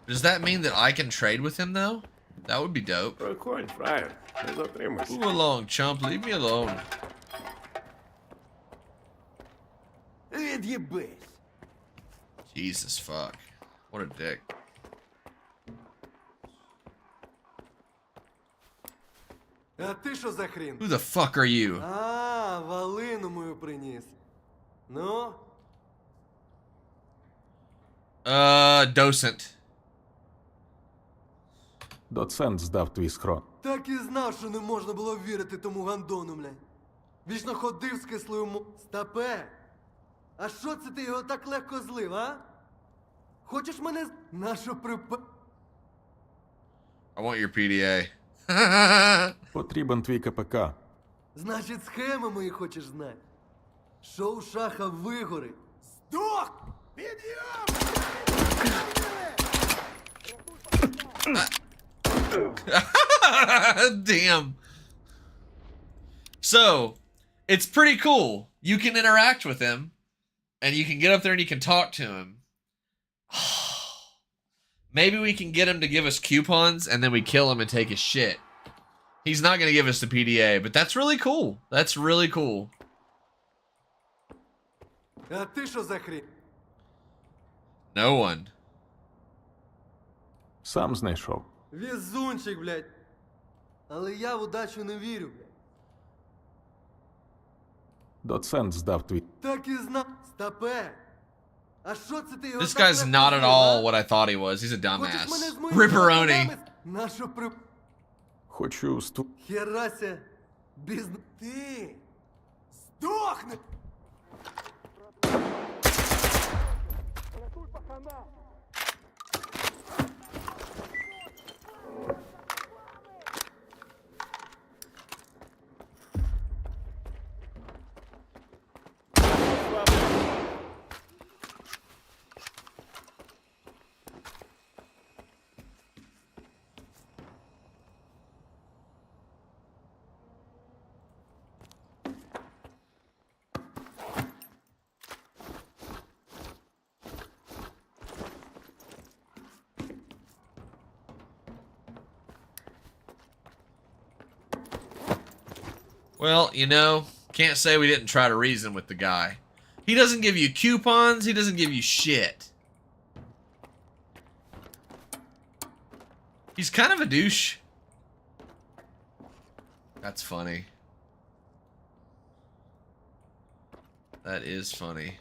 Does that mean that I can trade with him though? That would be dope. Move along, chump. Leave me alone. Від'їбись. Jesus fuck. What a dick. А ти що за хрін? Who the fuck are you? А, валину мою приніс. Ну? Docent. Доцент здав твій схрон. Так і знав, що не можна було вірити тому гандону, блядь. Вічно ходив з кислою Стапе! А що це ти його так легко злив, а? Хочеш мене нашу I want your PDA. Потрібен твій КПК. Значить, схеми мої хочеш знати? Шоу шаха вигорить. Здох! Підйом! Damn. So, it's pretty cool. You can interact with him, and you can get up there and you can talk to him. Maybe we can get him to give us coupons, and then we kill him and take his shit. He's not going to give us the PDA, but that's really cool. That's really cool. А ти що за хрін? No one. Сам знайшов. Везунчик, блядь. Але я в удачу не вірю, блядь. Доцент здав твій. Так і знав. Стапе. А що це ти його This так guy's легко not at злив, all а? what I thought he was. He's a Хочеш мене з dumbass. моїм Ripperoni. братом нашу Хочу Херася. Ти. Здохни! Well, you know, can't say we didn't try to reason with the guy. He doesn't give you coupons. He doesn't give you shit. He's kind of a douche. That's funny. That is funny.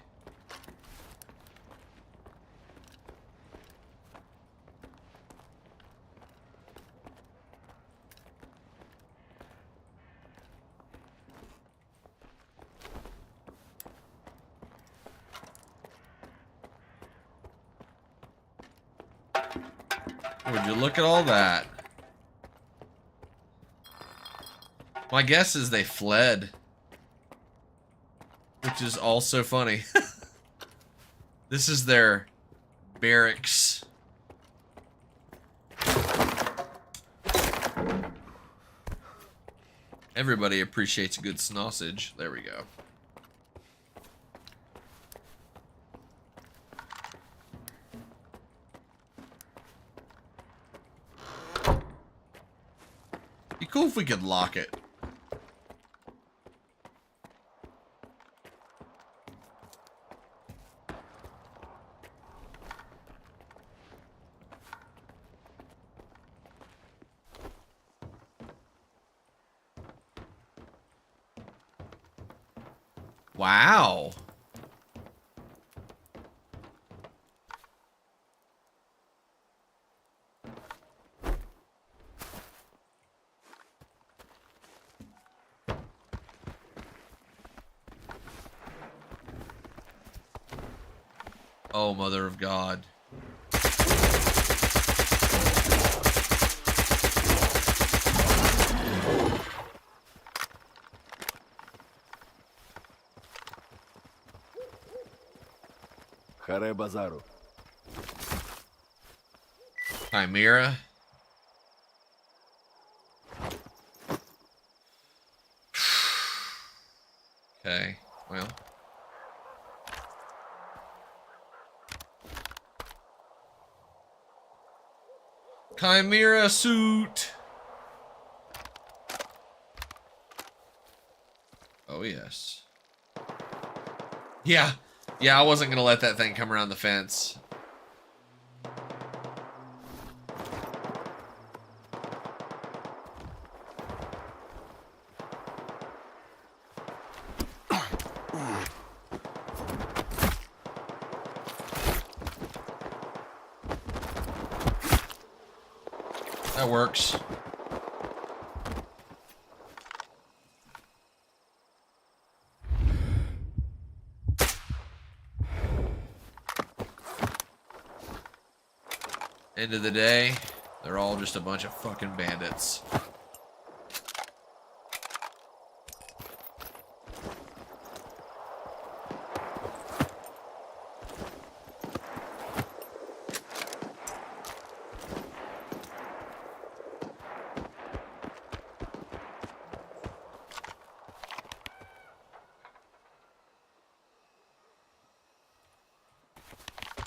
Would you look at all that? My guess is they fled. Which is also funny. This is their barracks. Everybody appreciates a good sausage. There we go. Be cool if we could lock it. Wow. Oh, Mother of God. Харе базару. Chimera. Okay, well. Chimera suit. Oh, yes. Yeah. Yeah, I wasn't going to let that thing come around the fence. That works. End of the day, they're all just a bunch of fucking bandits.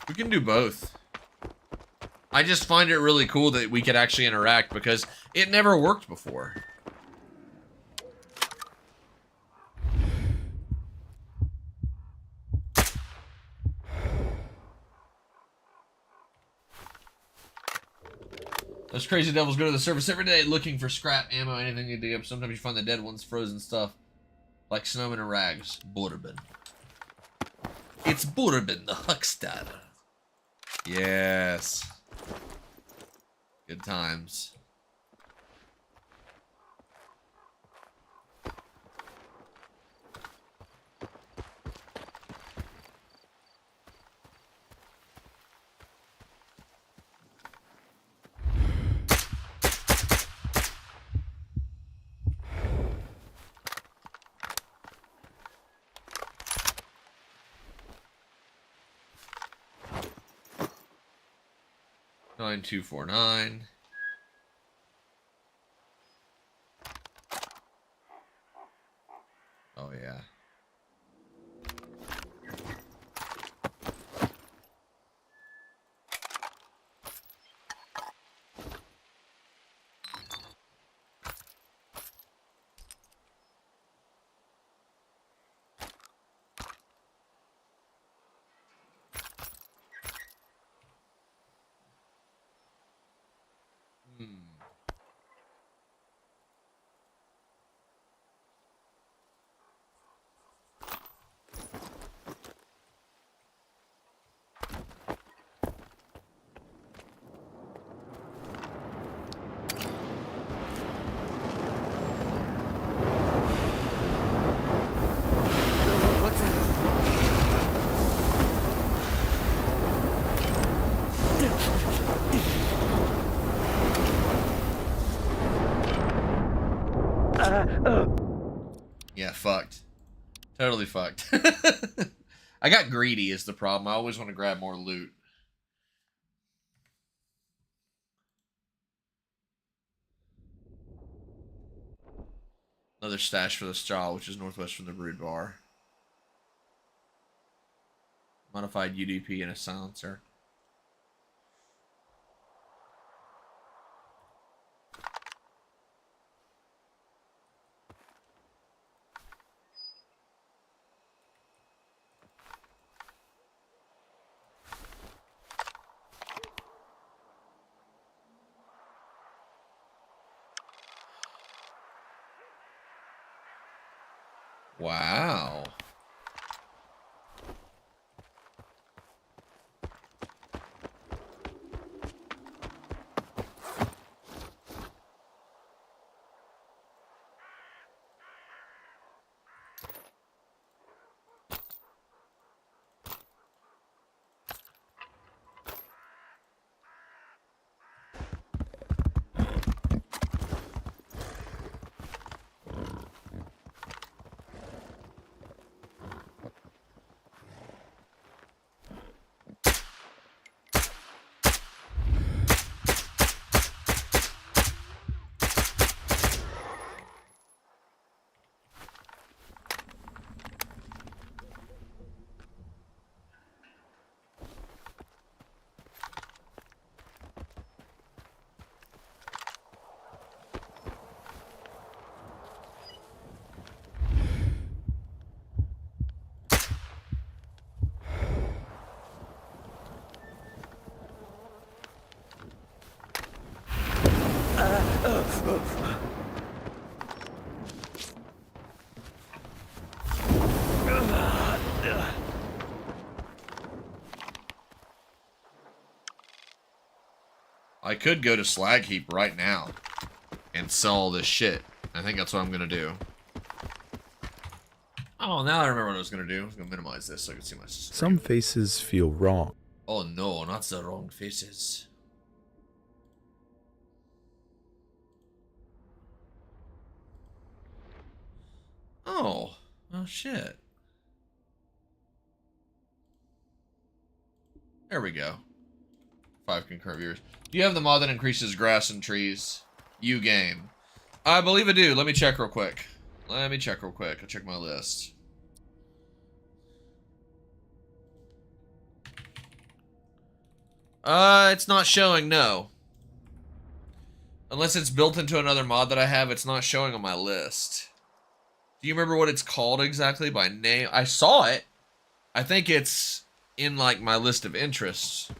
We can do both. I just find it really cool that we could actually interact because it never worked before. Those crazy devils go to the surface every day looking for scrap, ammo, anything to dig up. Sometimes you find the dead ones, frozen stuff, like snowmen and rags. Bourbon. It's Bourbon, the huckster. Yes. Good times. Nine 249. Oh yeah. Yeah, fucked. Totally fucked. I got greedy is the problem. I always want to grab more loot. Another stash for the S.T.A.L.K.E.R, which is northwest from the Brood Bar. Modified UDP and a silencer. Wow. I could go to Slag Heap right now and sell all this shit. I think that's what I'm gonna do. Oh, now I remember what I was gonna do. I was gonna minimize this so I can see my screen. Some faces feel wrong. Oh no, not the wrong faces. Oh, oh shit. There we go. 5 concurrent viewers. Do you have the mod that increases grass and trees? You game. I believe I do. Let me check real quick. I'll check my list. It's not showing, no. Unless it's built into another mod that I have, it's not showing on my list. Do you remember what it's called exactly by name? I saw it. I think it's in, like, my list of interests.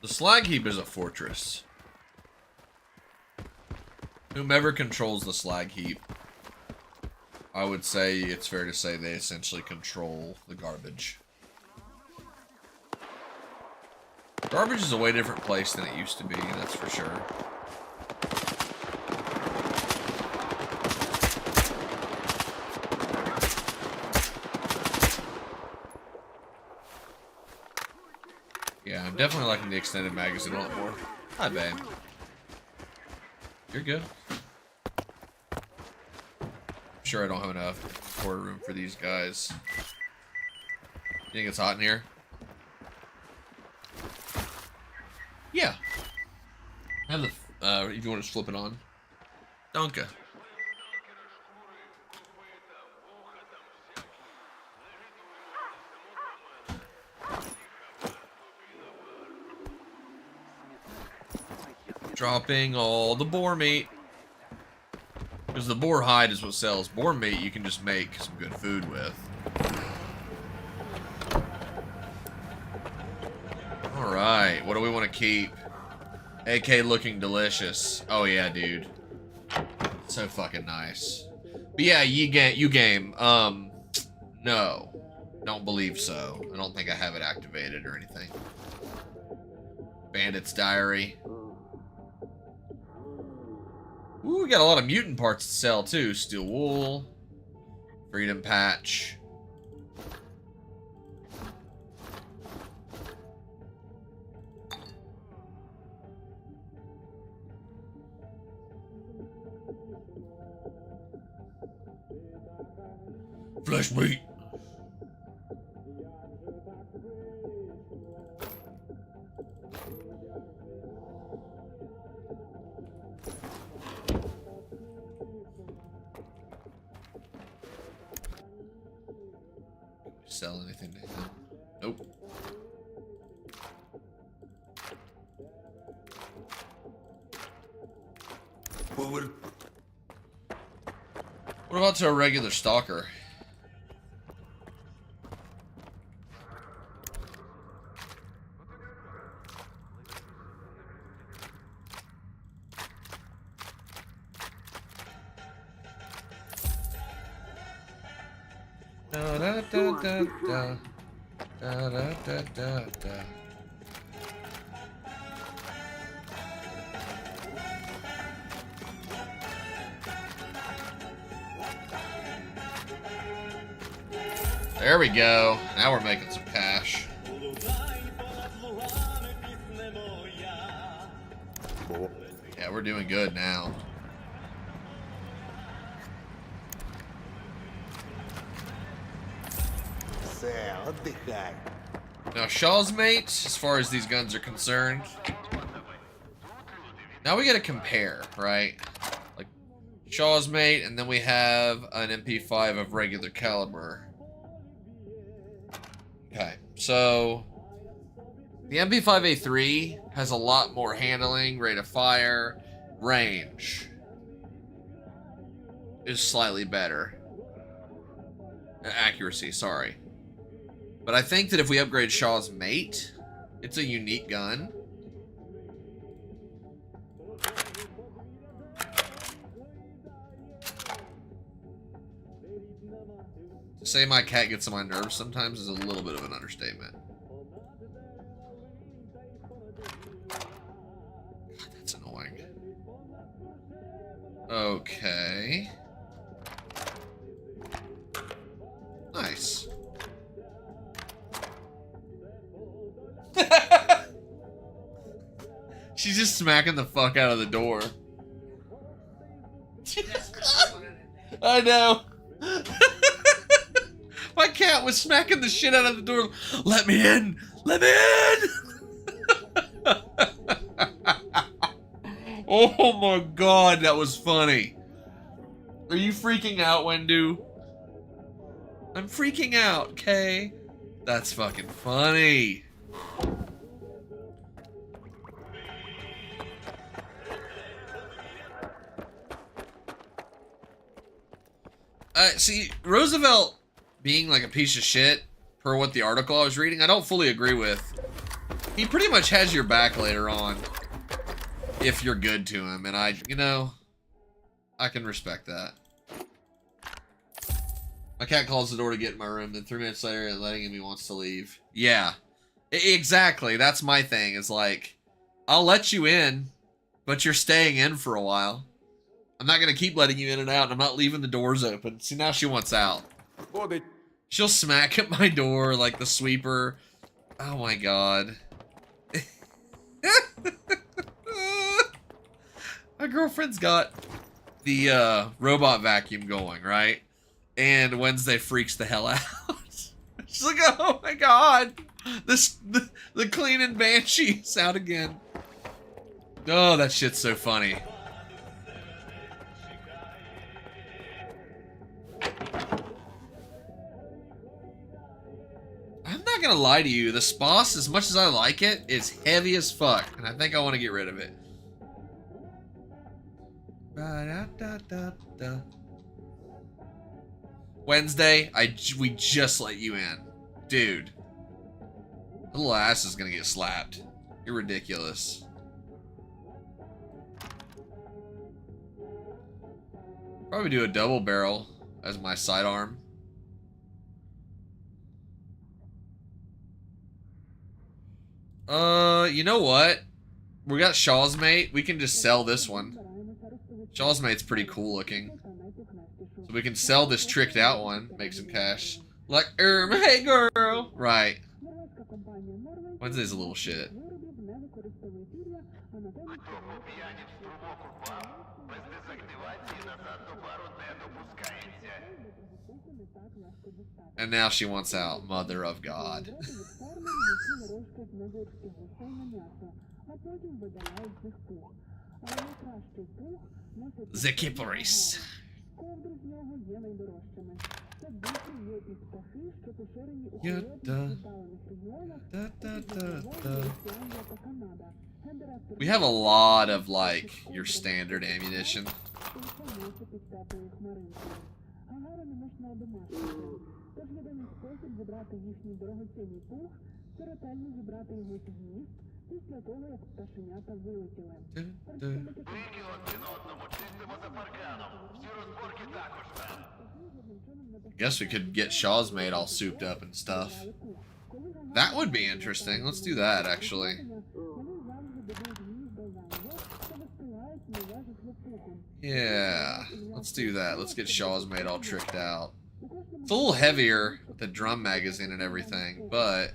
The slag heap is a fortress. Whomever controls the slag heap, I would say it's fair to say they essentially control the garbage. Garbage is a way different place than it used to be, that's for sure. Yeah, I'm definitely liking the extended magazine a lot more. Hi, babe. You're good. I'm sure I don't have enough quarter room for these guys. You think it's hot in here? Yeah. Have the, if you want to flip it on. Danke. Dropping all the boar meat. Because the boar hide is what sells. Boar meat you can just make some good food with. Alright, what do we want to keep? AK looking delicious. Oh yeah, dude. So fucking nice. But yeah, you game. No. Don't believe so. I don't think I have it activated or anything. Bandit's Diary. Ooh, we got a lot of mutant parts to sell too. Steel wool. Freedom patch. Flesh meat. Sell anything to him? Nope. What about to a regular stalker? Da da da da da da da da da da. There we go. Now we're making some cash. Yeah, we're doing good now. Now, Shaw's mate, as far as these guns are concerned, now we gotta compare, right? Like, Shaw's mate, and then we have an MP5 of regular caliber. Okay, so the MP5A3 has a lot more handling, rate of fire, range is slightly better. Accuracy, sorry. But I think that if we upgrade Shaw's mate, it's a unique gun. To say my cat gets on my nerves sometimes is a little bit of an understatement. God, that's annoying. Okay. Nice. She's just smacking the fuck out of the door. I know. My cat was smacking the shit out of the door. Let me in! Let me in! Oh my god, that was funny. Are you freaking out, Wendu? I'm freaking out, okay? That's fucking funny. See, Roosevelt being like a piece of shit, per what the article I was reading, I don't fully agree with. He pretty much has your back later on, if you're good to him, and I can respect that. My cat calls the door to get in my room, then 3 minutes later, letting him he wants to leave. Yeah, exactly. That's my thing. Is like, I'll let you in, but you're staying in for a while. I'm not gonna keep letting you in and out, and I'm not leaving the doors open. See, now she wants out. She'll smack at my door like the sweeper. Oh my god. My girlfriend's got the robot vacuum going, right? And Wednesday freaks the hell out. She's like, oh my god. The cleaning banshee's out again. Oh, that shit's so funny. I'm not gonna lie to you, the Sposs, as much as I like it, is heavy as fuck, and I think I want to get rid of it. Wednesday, we just let you in. Dude. Little ass is gonna get slapped. You're ridiculous. Probably do a double barrel as my sidearm. You know what? We got Shaw's Mate. We can just sell this one. Shaw's Mate's pretty cool looking. So we can sell this tricked out one, make some cash. Like, hey girl! Right. What's this little shit? And now she wants out, Mother of God. The Kipperis. We have a lot of, like, your standard ammunition. Guess we could get Shaw's Mate all souped up and stuff. That would be interesting. Let's do that, actually. Yeah, let's do that. Let's get Shaw's Mate all tricked out. It's a little heavier, the drum magazine and everything, but...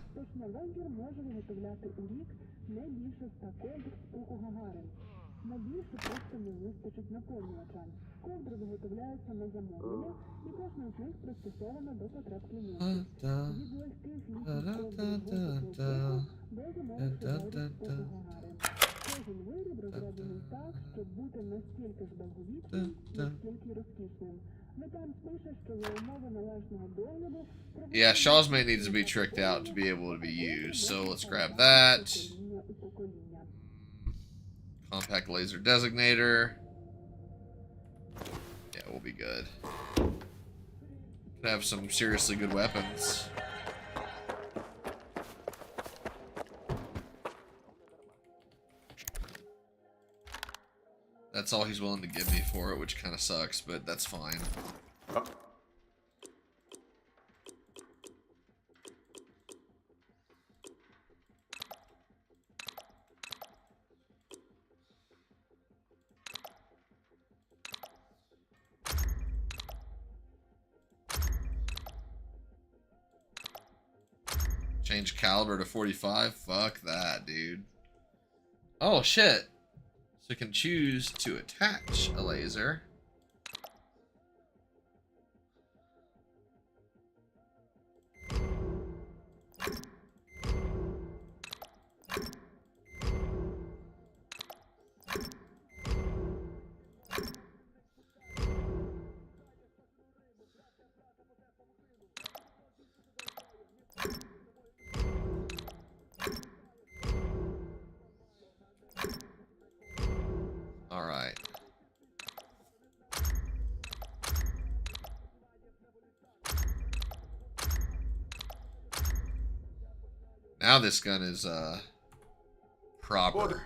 Yeah, Shaw's Mate needs to be tricked out to be able to be used, so let's grab that. Compact laser designator. Yeah, we'll be good. Could have some seriously good weapons. That's all he's willing to give me for it, which kind of sucks, but that's fine. Oh. Change caliber to 45? Fuck that, dude. Oh, shit. So we can choose to attach a laser. Alright. Now this gun is, proper.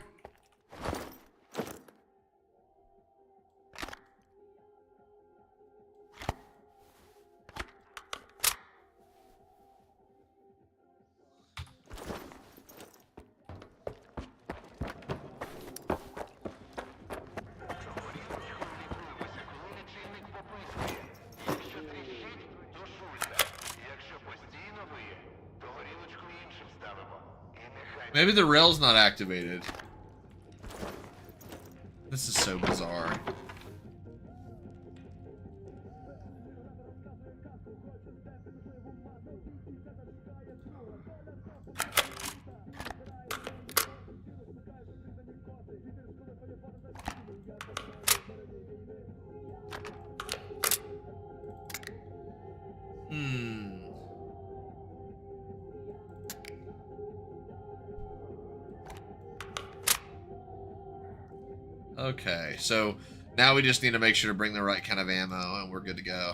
Maybe the rail's not activated. This is so bizarre. Okay, so now we just need to make sure to bring the right kind of ammo and we're good to go.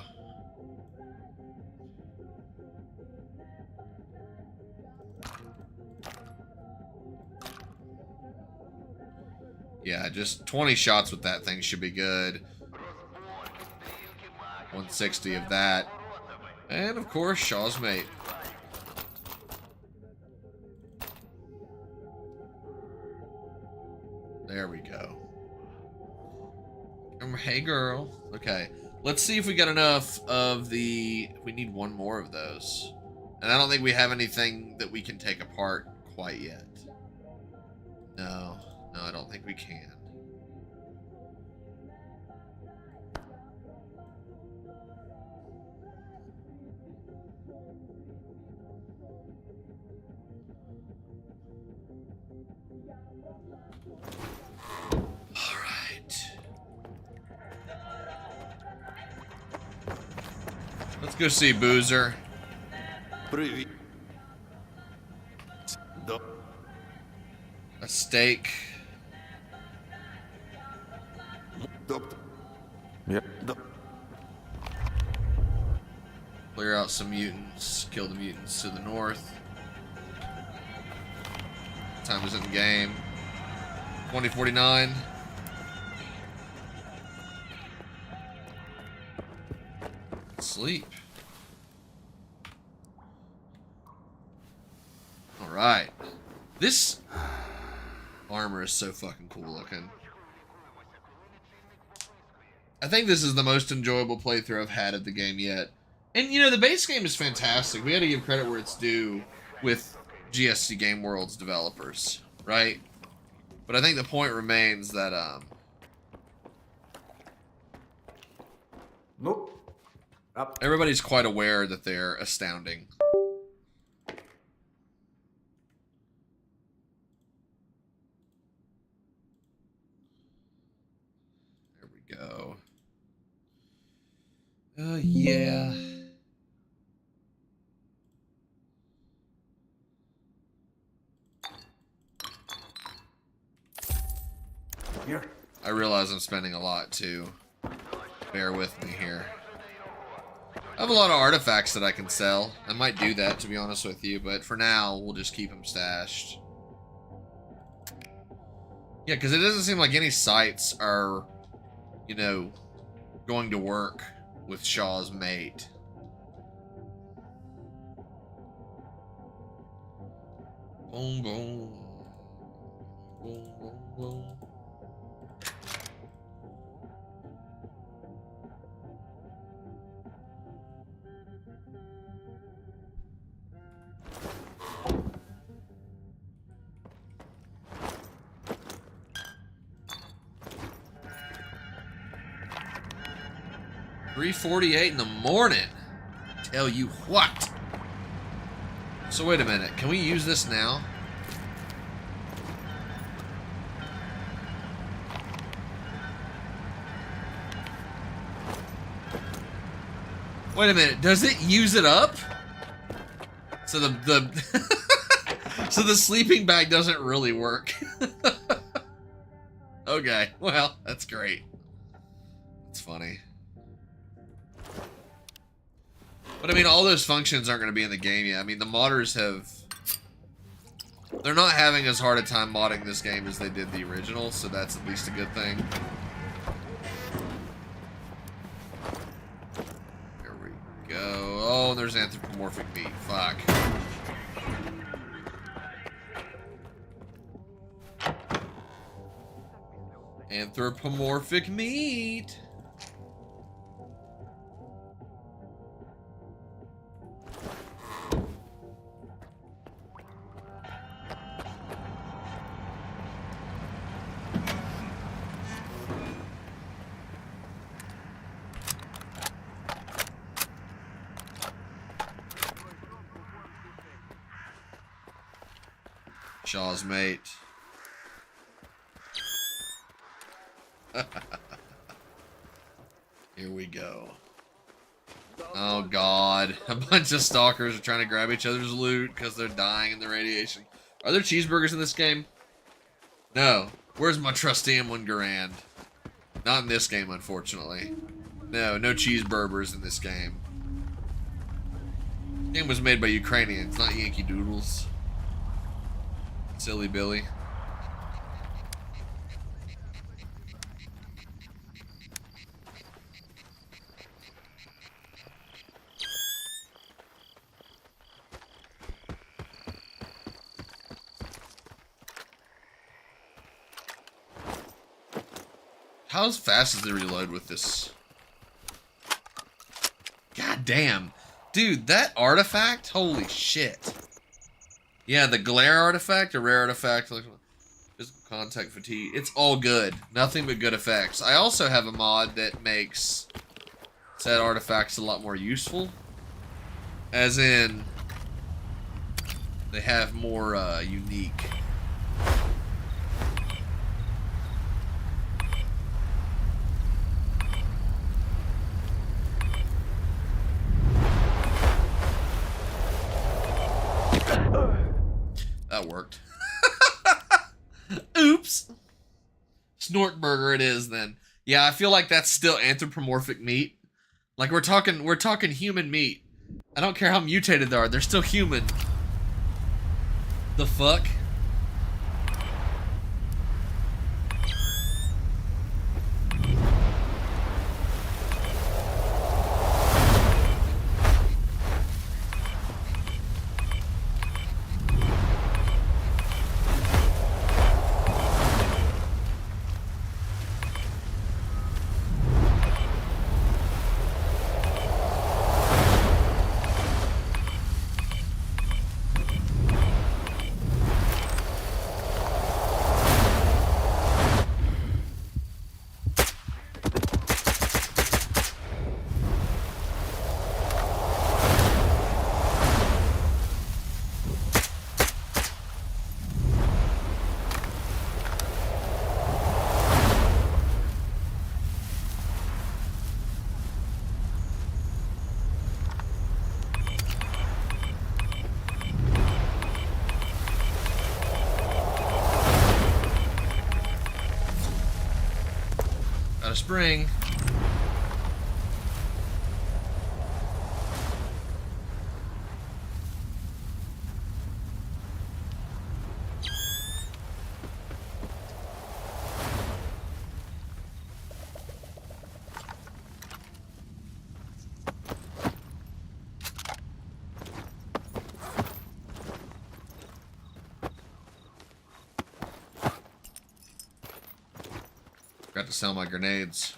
Yeah, just 20 shots with that thing should be good. 160 of that. And of course, Shaw's Mate. There we go. Hey, girl. Okay. Let's see if we got enough of the... We need one more of those. And I don't think we have anything that we can take apart quite yet. No. No, I don't think we can. Let's go see Boozer. Привіт. A steak. Yep. Clear out some mutants. Kill the mutants to the north. Time is in the game. 2049. Sleep. Alright. This armor is so fucking cool looking. I think this is the most enjoyable playthrough I've had of the game yet. And, you know, the base game is fantastic. We had to give credit where it's due with GSC Game World's developers, right? But I think the point remains that, Nope. everybody's quite aware that they're astounding. There we go. Yeah. Here. I realize I'm spending a lot too. Bear with me here. I have a lot of artifacts that I can sell. I might do that, to be honest with you, but for now, we'll just keep them stashed. Yeah, because it doesn't seem like any sites are, you know, going to work with Shaw's mate. Boom, boom. Boom, boom, boom. $3:48 in the morning. Tell you what. So wait a minute. Can we use this now? Wait a minute. Does it use it up? So the so the sleeping bag doesn't really work. Okay. Well, that's great. That's funny. But I mean, all those functions aren't going to be in the game yet. I mean, the modders have... They're not having as hard a time modding this game as they did the original, so that's at least a good thing. There we go. Oh, there's anthropomorphic meat. Fuck. Anthropomorphic meat. Shaw's mate. Here we go. Oh god. A bunch of stalkers are trying to grab each other's loot because they're dying in the radiation. Are there cheeseburgers in this game? No. Where's my trusty M1 Garand? Not in this game, unfortunately. No, no cheeseburgers in this game. The game was made by Ukrainians, not Yankee Doodles. Silly Billy. How fast does it reload with this? God damn. Dude, that artifact? Holy shit. Yeah, the glare artifact, a rare artifact, like physical contact fatigue. It's all good. Nothing but good effects. I also have a mod that makes said artifacts a lot more useful. As in, they have more unique. That worked. Oops. Snortburger it is then. Yeah, I feel like that's still anthropomorphic meat. Like we're talking human meat. I don't care how mutated they are, they're still human. The fuck? Got a spring. Got to sell my grenades.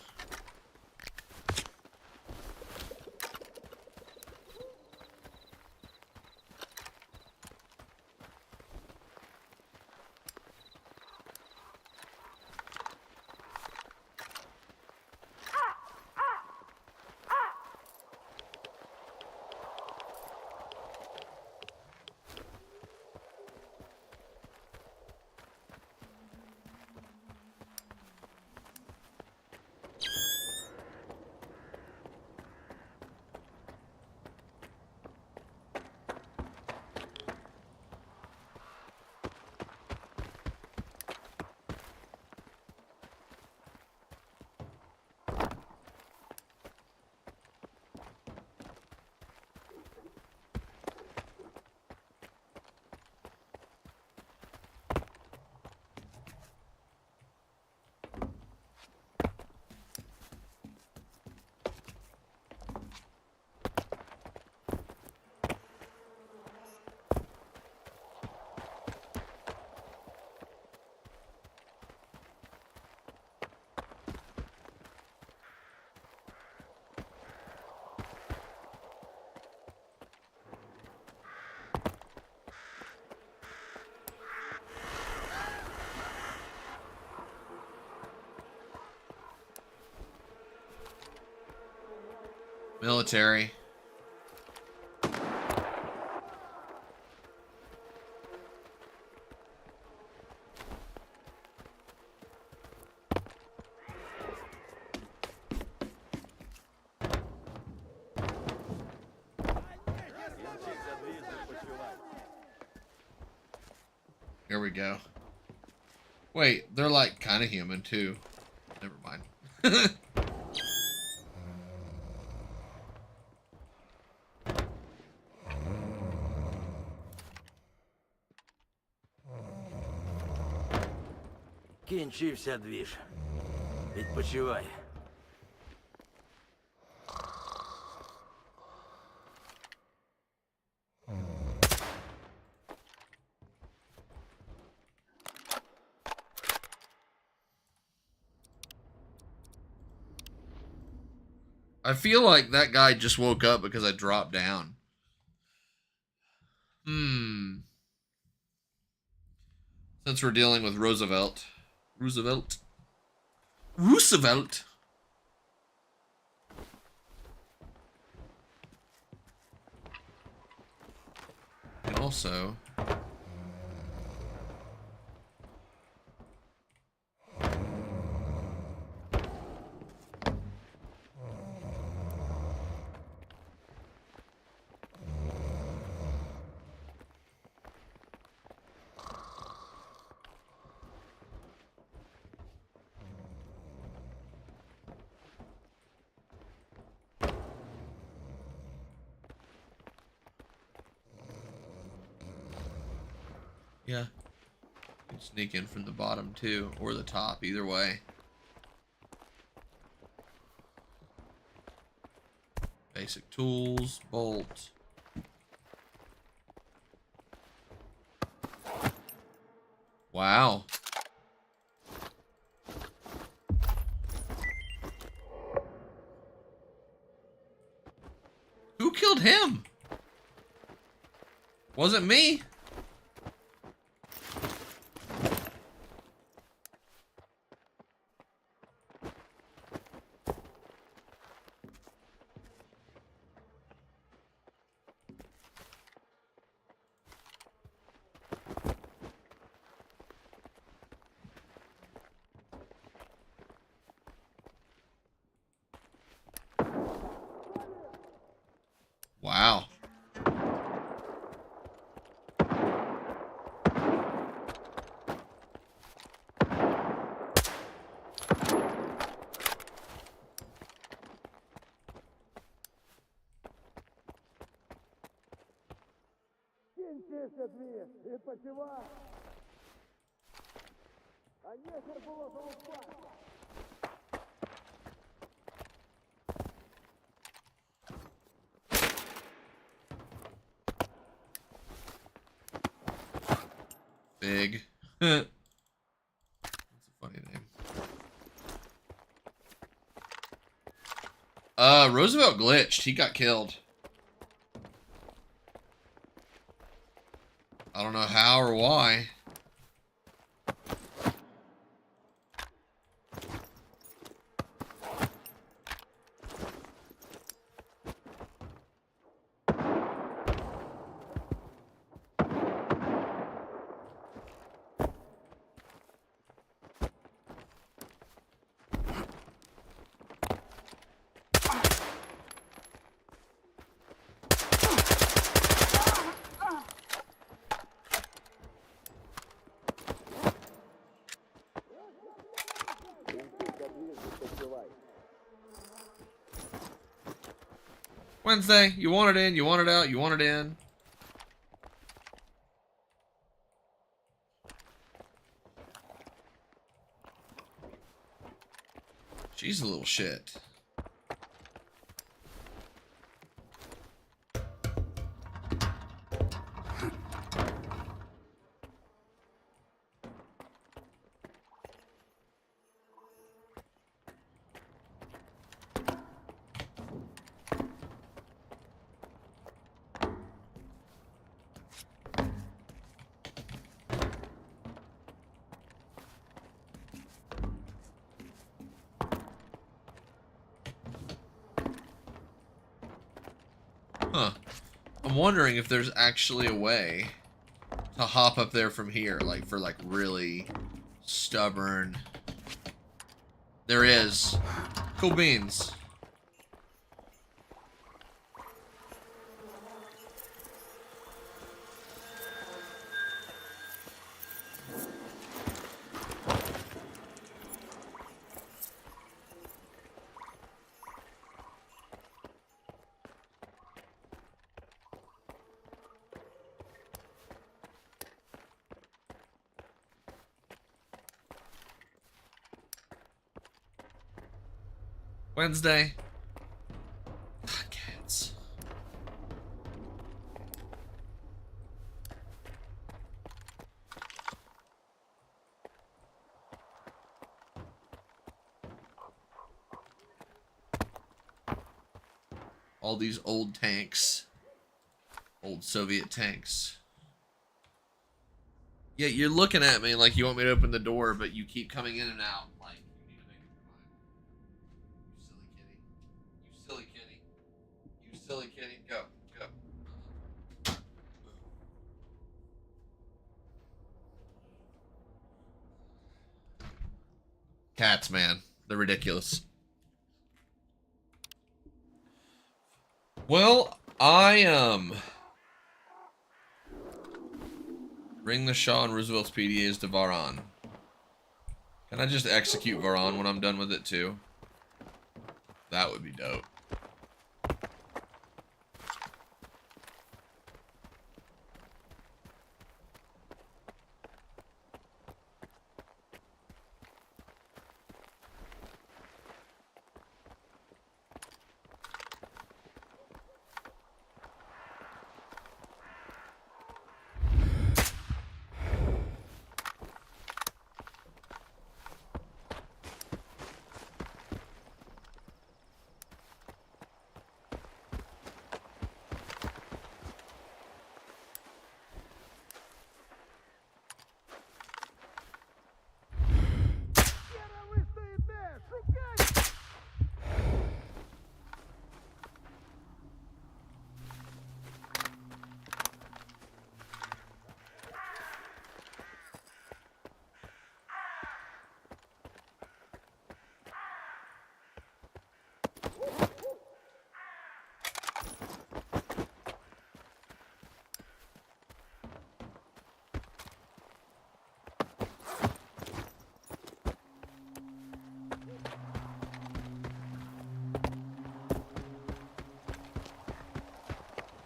Military. Here we go. Wait, they're like kind of human too. Never mind. Кінчився двіж. Відпочивай. I feel like that guy just woke up because I dropped down. Since we're dealing with Roosevelt. And also... Yeah. You can sneak in from the bottom too, or the top, either way. Basic tools, bolt. Wow. Who killed him? Wasn't me. Wow. Big. That's a funny name. Roosevelt glitched. He got killed. I don't know how or why. Wednesday, you want it in, you want it out, you want it in. She's a little shit. Huh. I'm wondering if there's actually a way to hop up there from here, like for like really stubborn. There is. Cool beans. Wednesday. Cats. All these old tanks. Old Soviet tanks. Yeah, you're looking at me like you want me to open the door, but you keep coming in and out. Like, you need to make up your mind. You silly kitty. You silly kitty. You silly kitty. Go. Go. Cats, man. They're ridiculous. Well, bring the Shaw and Roosevelt's PDAs to Varan. Can I just execute Varan when I'm done with it too? That would be dope.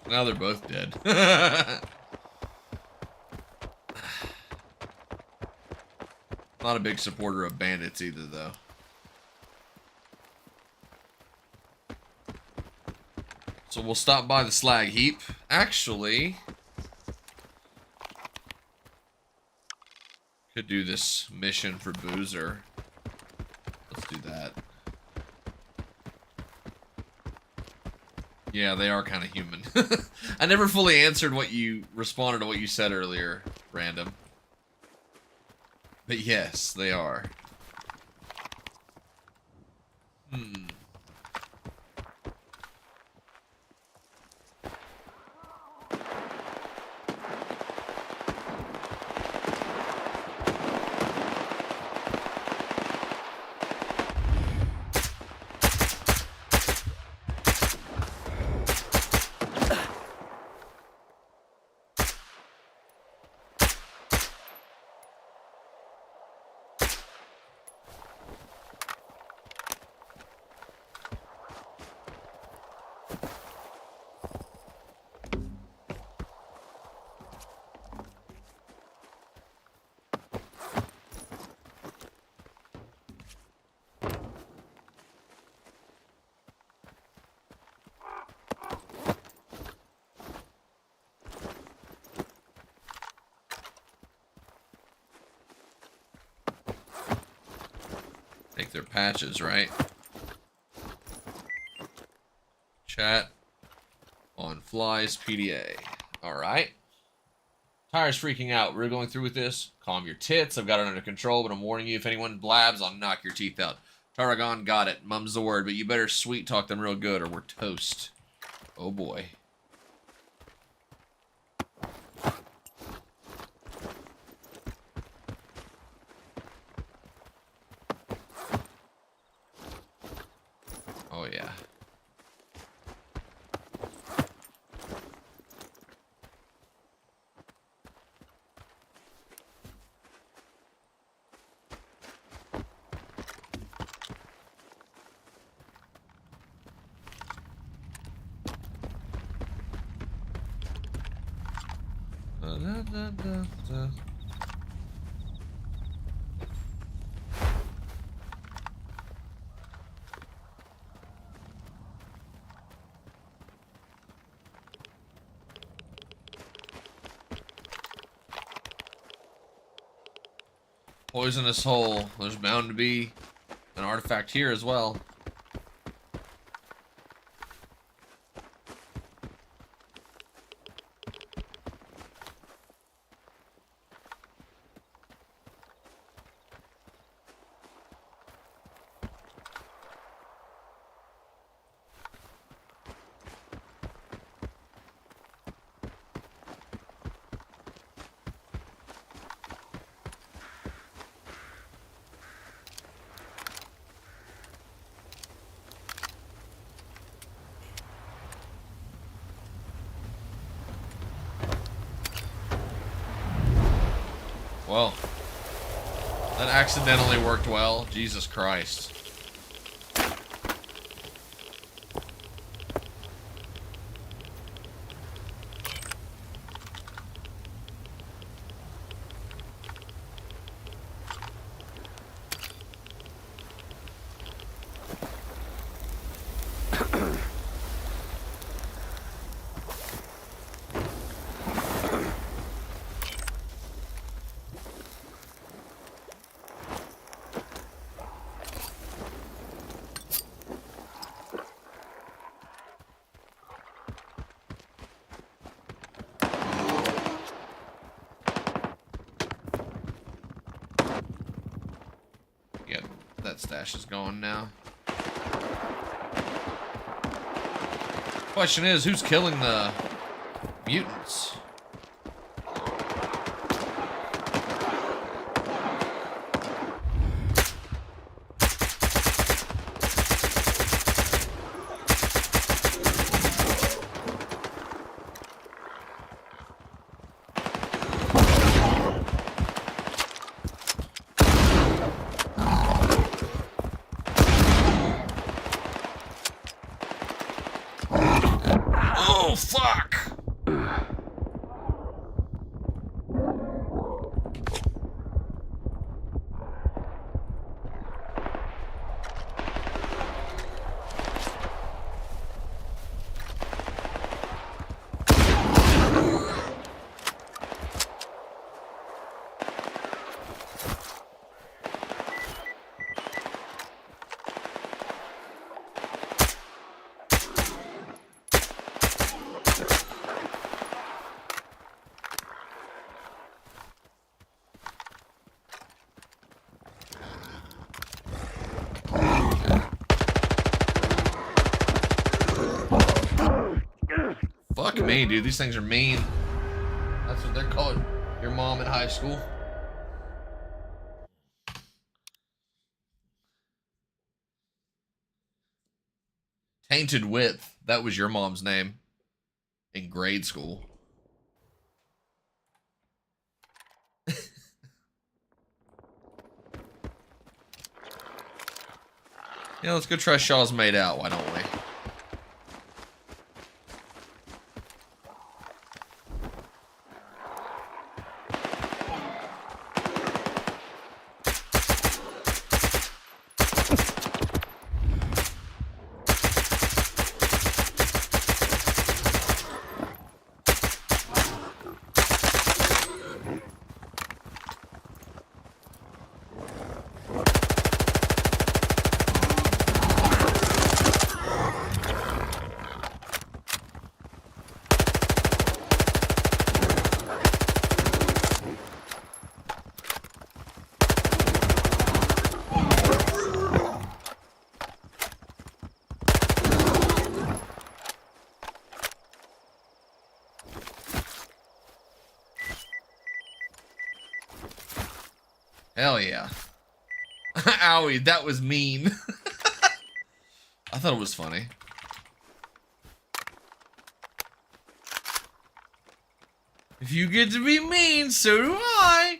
Now they're both dead. Not a big supporter of bandits either, though. So we'll stop by the slag heap. Actually, could do this mission for Boozer. Let's do that. Yeah, they are kind of human. I never fully answered what you responded to what you said earlier, Random. But yes, they are. Take their patches, right? Chat on flies PDA. Alright. Tire's freaking out. We're going through with this. Calm your tits. I've got it under control, but I'm warning you, if anyone blabs, I'll knock your teeth out. Taragon got it. Mum's the word, but you better sweet talk them real good or we're toast. Oh boy. Oh yeah. Poisonous hole. There's bound to be an artifact here as well. That accidentally worked well. Jesus Christ. Yeah, that stash is gone now. Question is, who's killing the mutants? Oh, fuck! Fuck me, dude. These things are mean. That's what they're calling your mom in high school. Tainted Width. That was your mom's name in grade school. Yeah, let's go try Shaw's Made Out, why don't we? Hell yeah. Owie, that was mean. I thought it was funny. If you get to be mean, so do I.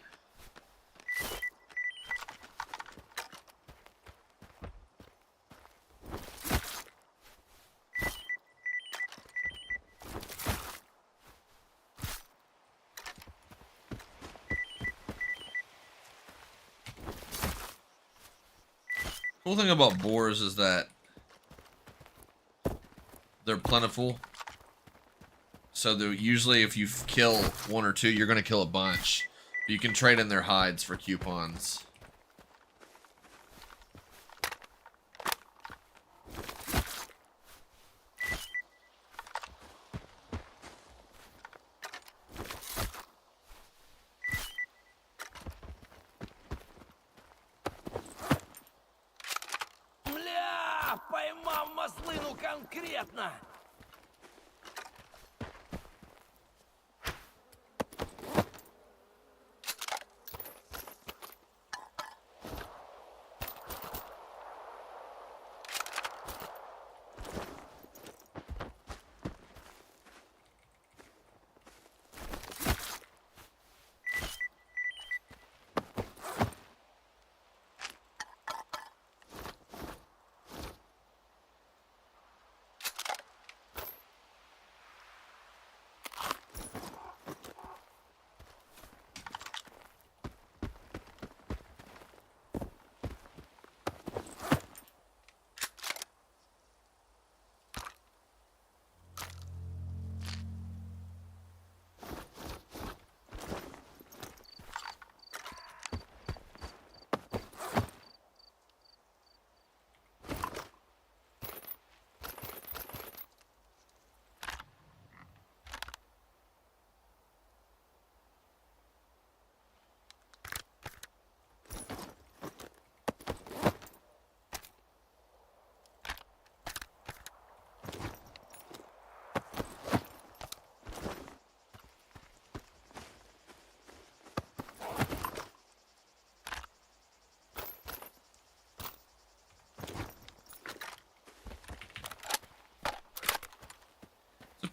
Cool thing about boars is that they're plentiful. So usually if you kill one or two, you're going to kill a bunch. You can trade in their hides for coupons. Мля, поймал маслину конкретно.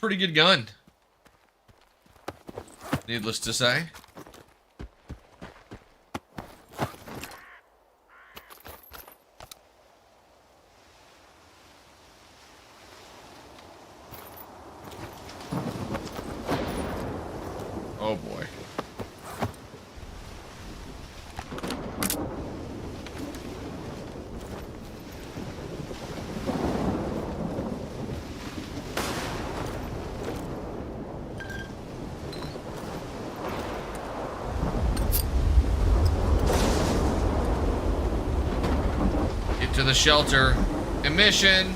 pretty good gun. Needless to say. Oh boy. To the shelter. Emission.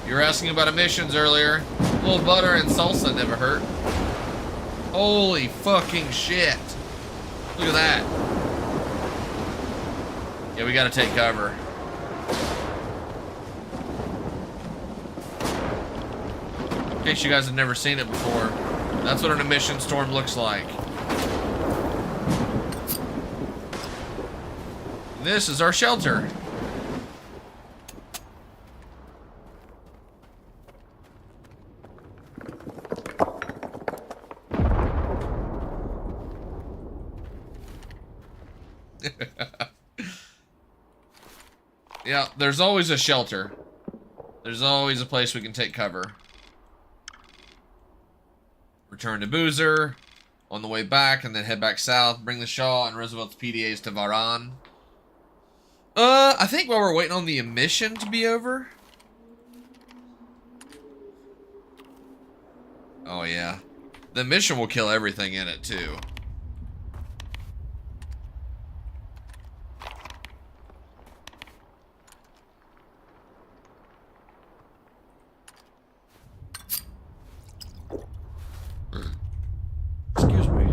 You were asking about emissions earlier. A little butter and salsa never hurt. Holy fucking shit. Look at that. Yeah, we gotta take cover. In case you guys have never seen it before, that's what an emission storm looks like. This is our shelter. Yeah, there's always a shelter. There's always a place we can take cover. Return to Boozer. On the way back, and then head back south. Bring the Shaw and Roosevelt's PDAs to Varan. I think while we're waiting on the emission to be over. Oh, yeah. The mission will kill everything in it, too. Excuse me.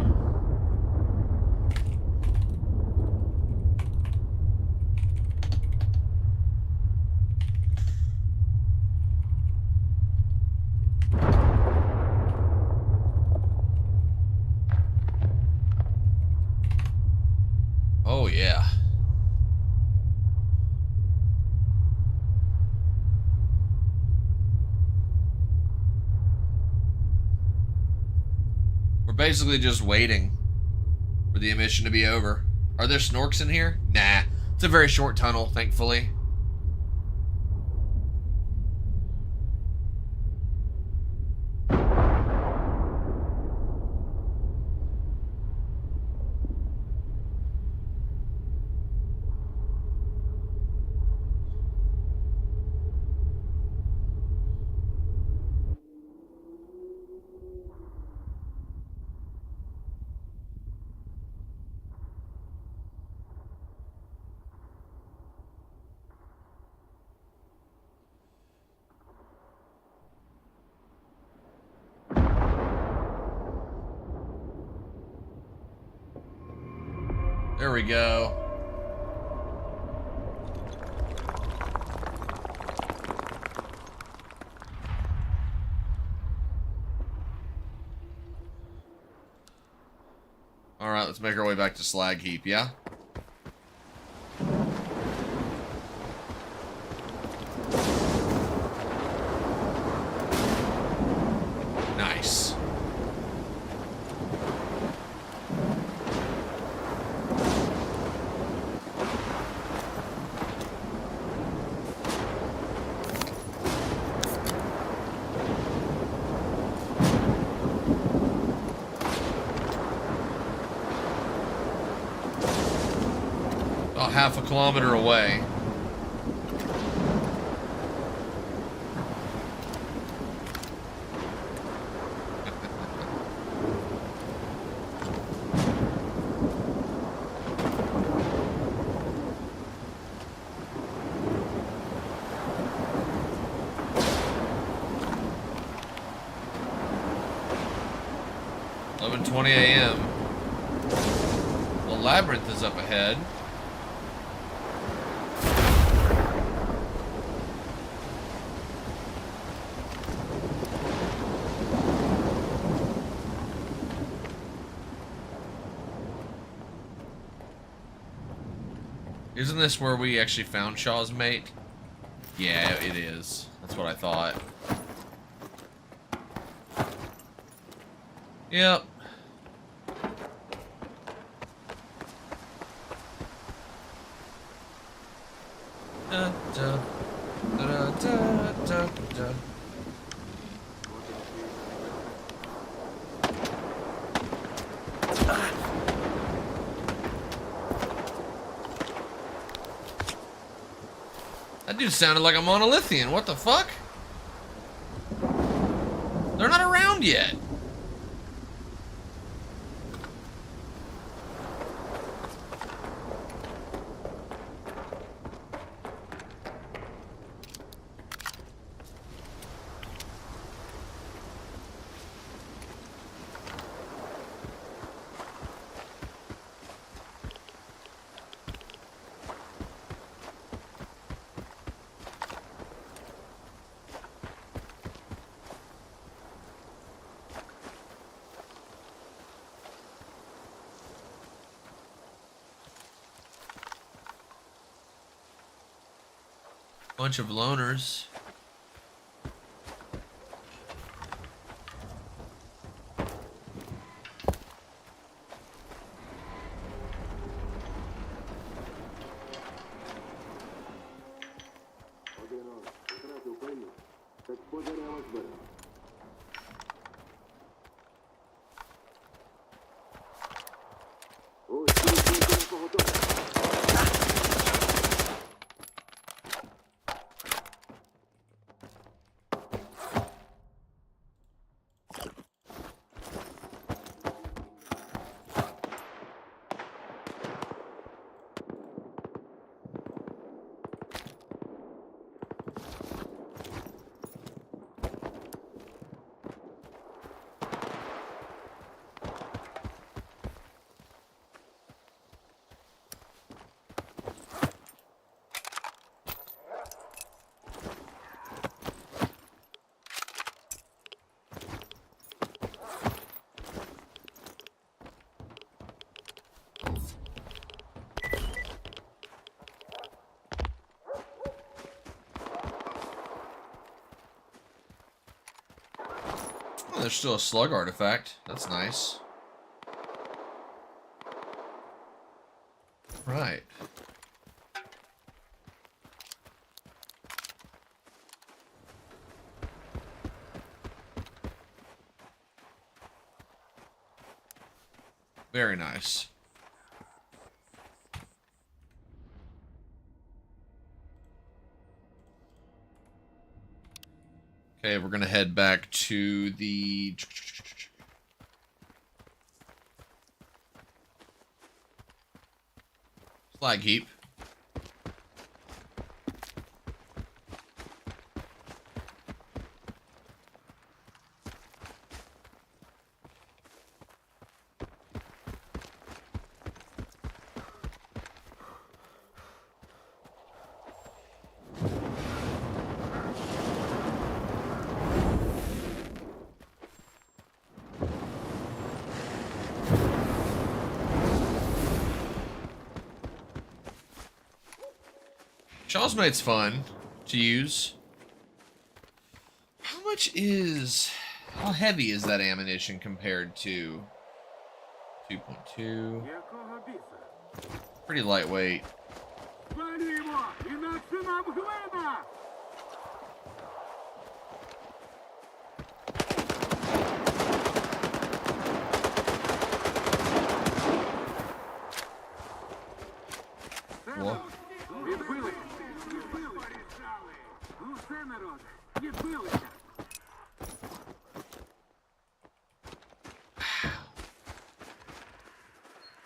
Oh, yeah. We're basically just waiting for the emission to be over. Are there snorks in here? Nah. It's a very short tunnel, thankfully. There we go. All right, let's make our way back to Slag Heap, yeah? Nice. About half a kilometer away. .20 a.m. The labyrinth is up ahead. Isn't this where we actually found Shaw's mate? Yeah, it is. That's what I thought. Yep. Da, da, da, da, da, da. That dude sounded like a monolithian. What the fuck? They're not around yet. Bunch of loners. Oh, there's still a slug artifact. That's nice. Right. Very nice. Okay, we're gonna head back to the slag heap. Shawsmate's fun to use. How heavy is that ammunition compared to 2.2? Pretty lightweight. Whoa.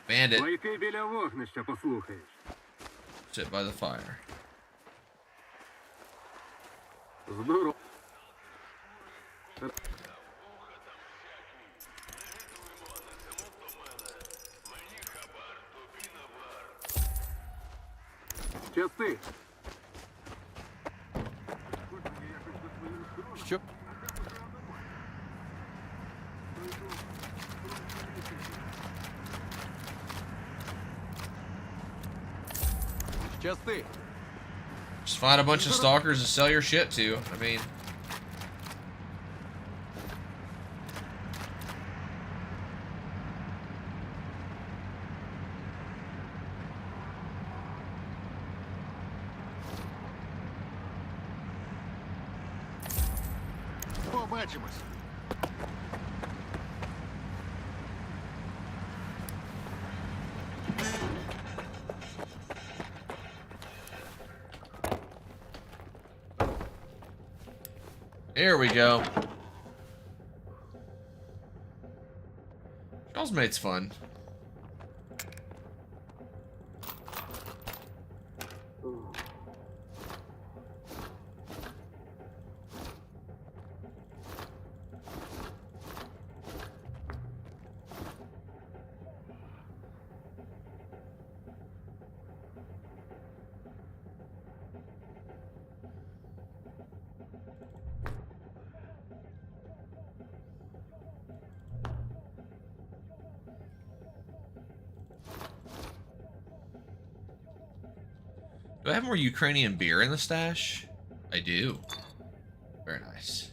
Bandit. Sit by the fire. Що? Щасти. Just find a bunch of stalkers to sell your shit to. I mean, побачимось. Here we go. Charles Mate's fun. Do I have more Ukrainian beer in the stash? I do. Very nice.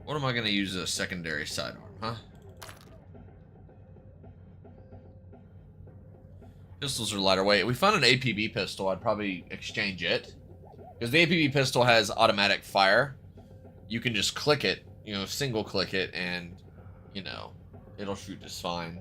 What am I going to use as a secondary sidearm, huh? Pistols are lighter weight. If we found an APB pistol, I'd probably exchange it. Because the APB pistol has automatic fire. You can just click it, you know, single click it, and, you know, it'll shoot just fine.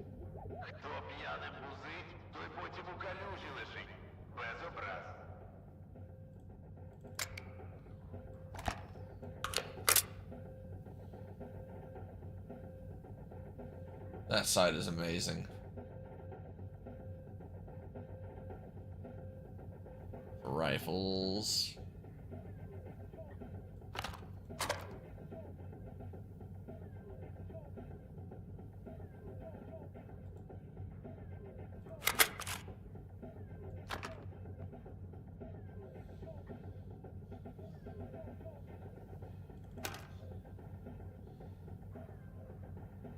That side is amazing. Rifles.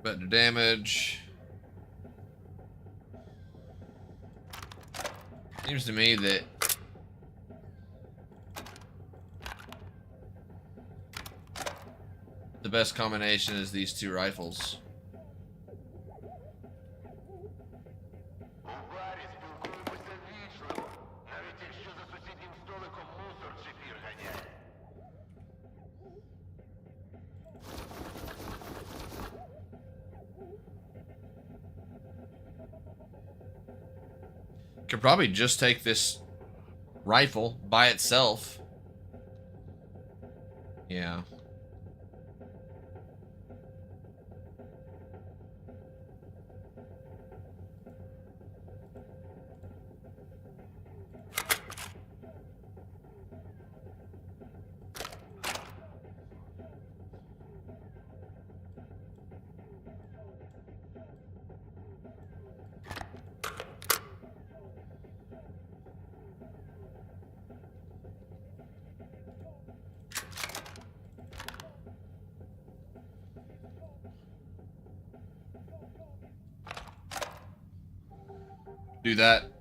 Better damage. Seems to me that the best combination is these two rifles. Could probably just take this rifle by itself. Yeah. Do that.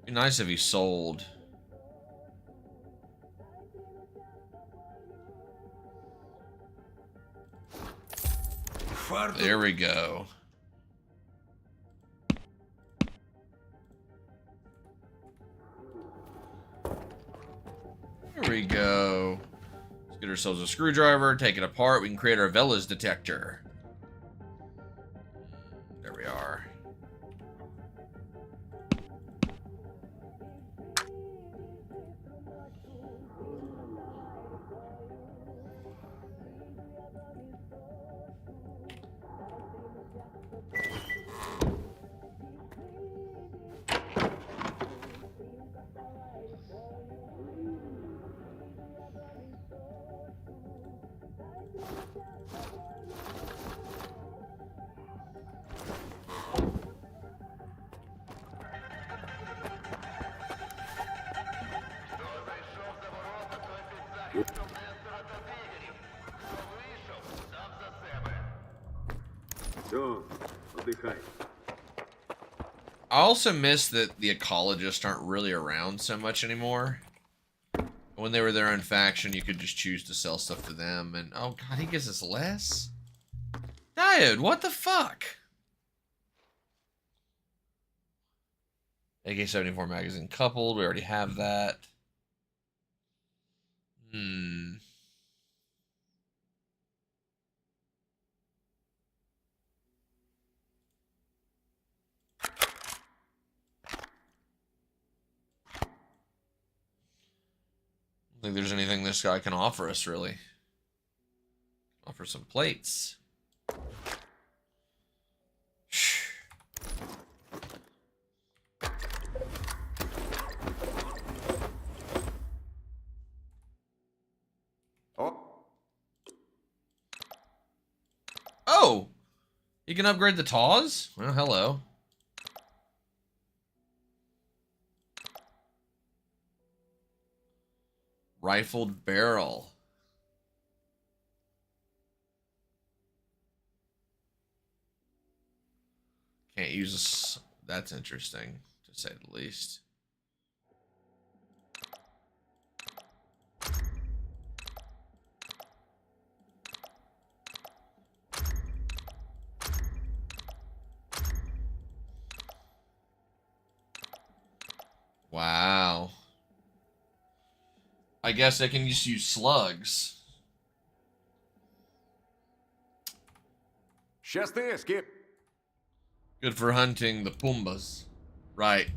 Be nice if he sold. There we go. There we go. Let's get ourselves a screwdriver, take it apart. We can create our Velas detector. There we are. I also miss that the ecologists aren't really around so much anymore. When they were their own faction, you could just choose to sell stuff to them, and oh god, he gives us less? Dude, what the fuck? AK-74 magazine coupled, we already have that. I don't think there's anything this guy can offer us, really. Offer some plates. Oh! You can upgrade the TAWs? Well, hello. Rifled barrel. Can't use this. That's interesting, to say the least. Wow. I guess I can just use slugs. Щасти, Skip. Good for hunting the Pumbas. Right.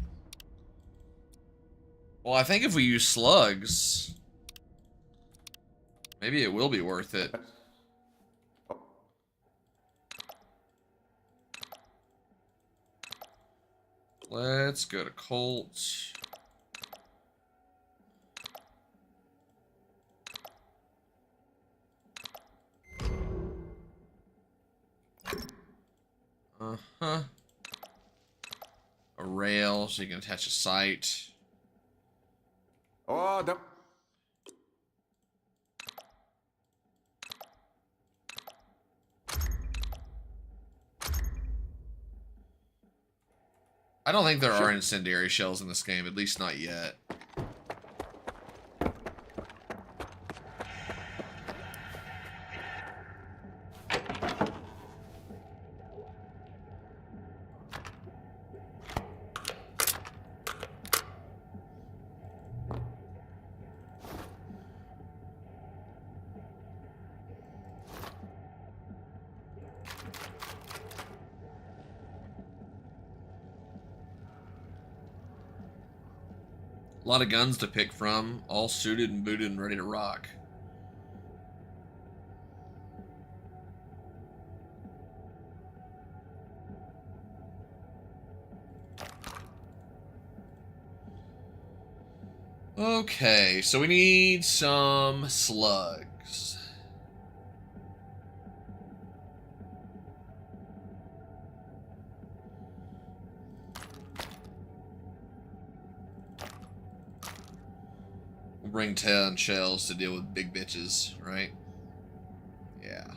Well, I think if we use slugs, maybe it will be worth it. Let's go to Colt. Uh-huh. A rail so you can attach a sight. Oh, the... I don't think there are incendiary shells in this game, at least not yet. A lot of guns to pick from, all suited and booted and ready to rock. Okay, so we need some slugs. We'll bring 10 shells to deal with big bitches, right? Yeah.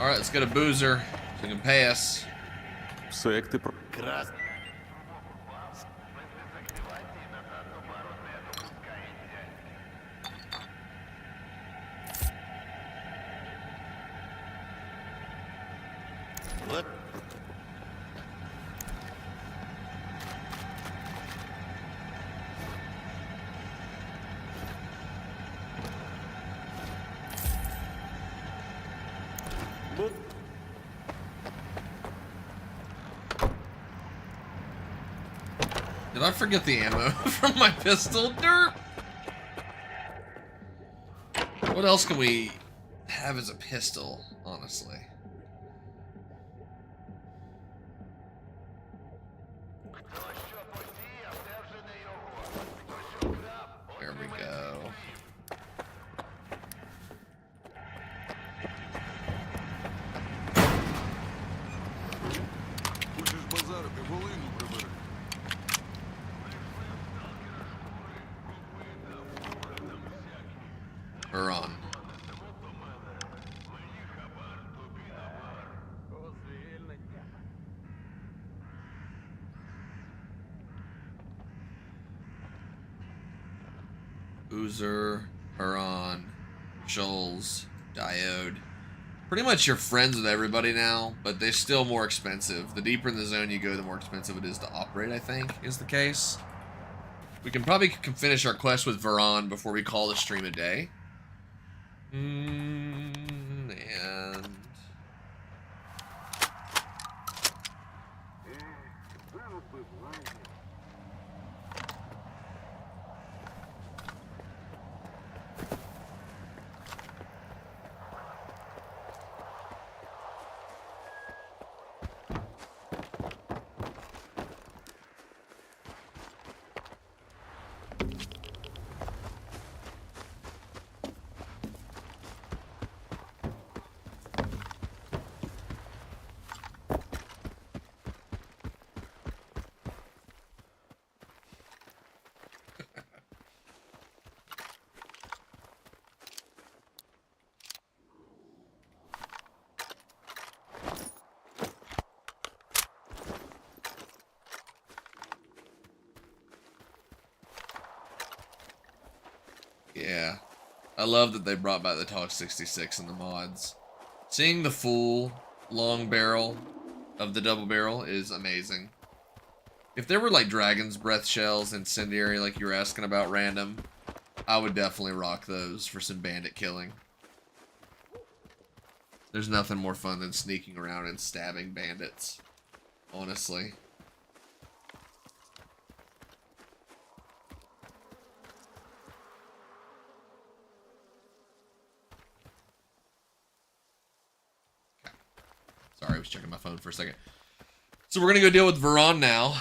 Alright, let's get a boozer so he can pay us. Все, як ти про. What? Did I forget the ammo from my pistol? Derp! What else can we have as a pistol, honestly? There we go. We're on. Oozer, Huron, Shoals, Diode. Pretty much you're friends with everybody now, but they're still more expensive. The deeper in the zone you go, the more expensive it is to operate, I think, is the case. We can probably finish our quest with Varan before we call the stream a day. And... yeah. I love that they brought back the Talk 66 in the mods. Seeing the full long barrel of the double barrel is amazing. If there were like Dragon's Breath shells, Incendiary, like you were asking about random, I would definitely rock those for some bandit killing. There's nothing more fun than sneaking around and stabbing bandits, honestly. Sorry, I was checking my phone for a second. So we're going to go deal with Varan now.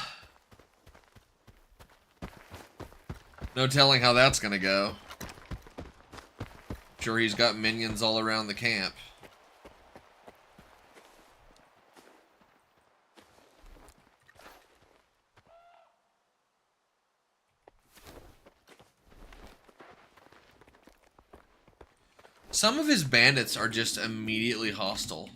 No telling how that's going to go. I'm sure he's got minions all around the camp. Some of his bandits are just immediately hostile.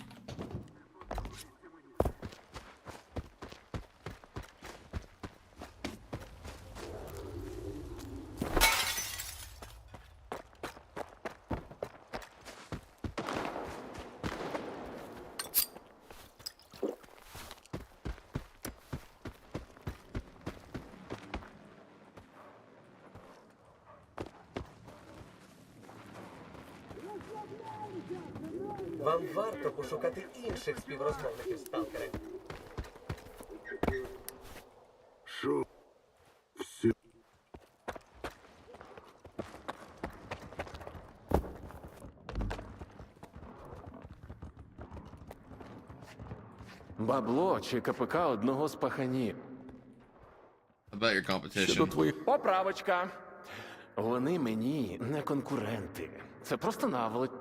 Вам варто пошукати інших співрозмовників, сталкери. Що? Все. Бабло чи КПК одного з паханів. About your competition. Поправочка. Вони мені не конкуренти. Це просто наволоч.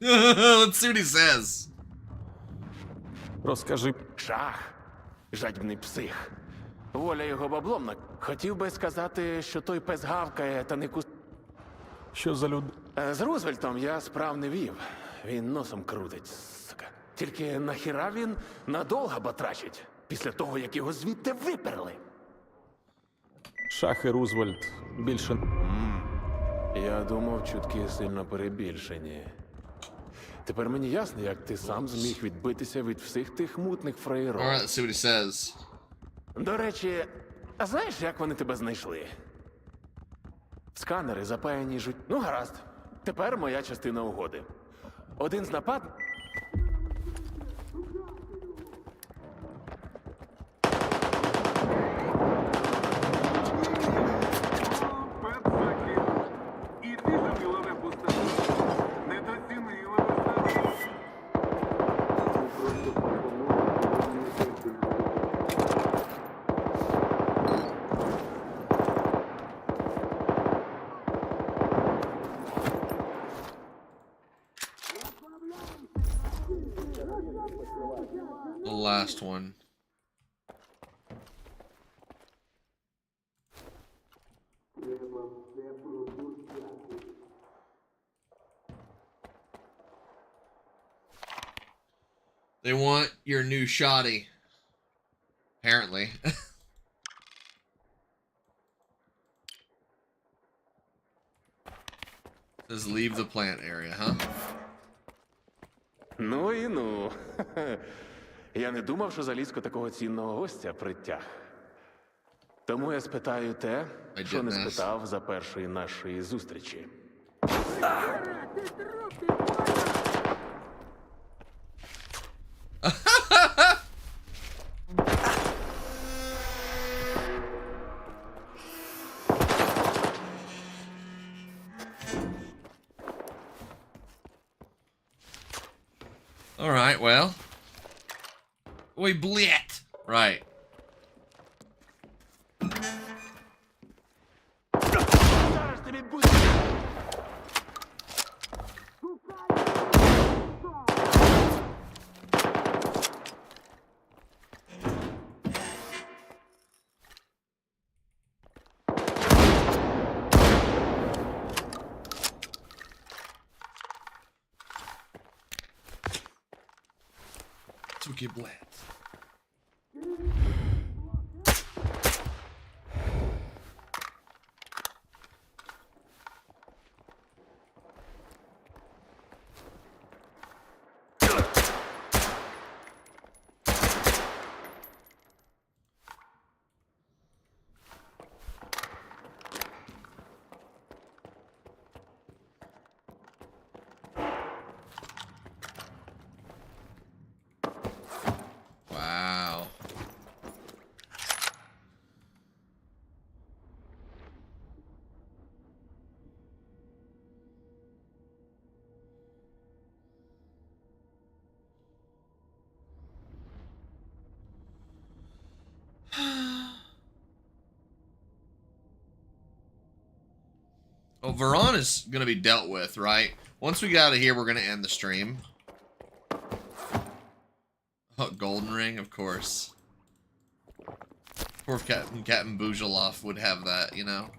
Let's see what he says. Розкажи. Шах. Жадібний псих. Воля його баблом на... Хотів би сказати, що той пес гавкає та не кус... Що за люд? З Рузвельтом я справ не вів. Він носом крутить, сука. Тільки нахіра він надовго батрачить, після того, як його звідти виперли. Шах і Рузвельт більше... Я думав, чутки сильно перебільшені. Тепер мені ясно, як ти сам зміг відбитися від всіх тих мутних фраєров. Alright, let's see what he says. До речі, а знаєш, як вони тебе знайшли? Сканери запаяні жуть... Ну, гаразд. Тепер моя частина угоди. Один з напад... І ти ж мілове пусте. Недооцінила виставу. The last one. They want your new shoddy. Apparently. Says leave the plant area, huh? Ну і ну. Я не думав, що Залізко такого цінного гостя притяг. Тому я спитаю те, що не спитав за першої нашої зустрічі. All right, well. Oi, blit! Right. Get blat. Wow. Oh, Veron is going to be dealt with, right? Once we get out of here, we're going to end the stream. Oh, golden ring, of course. Poor Captain Boujalov would have that, you know.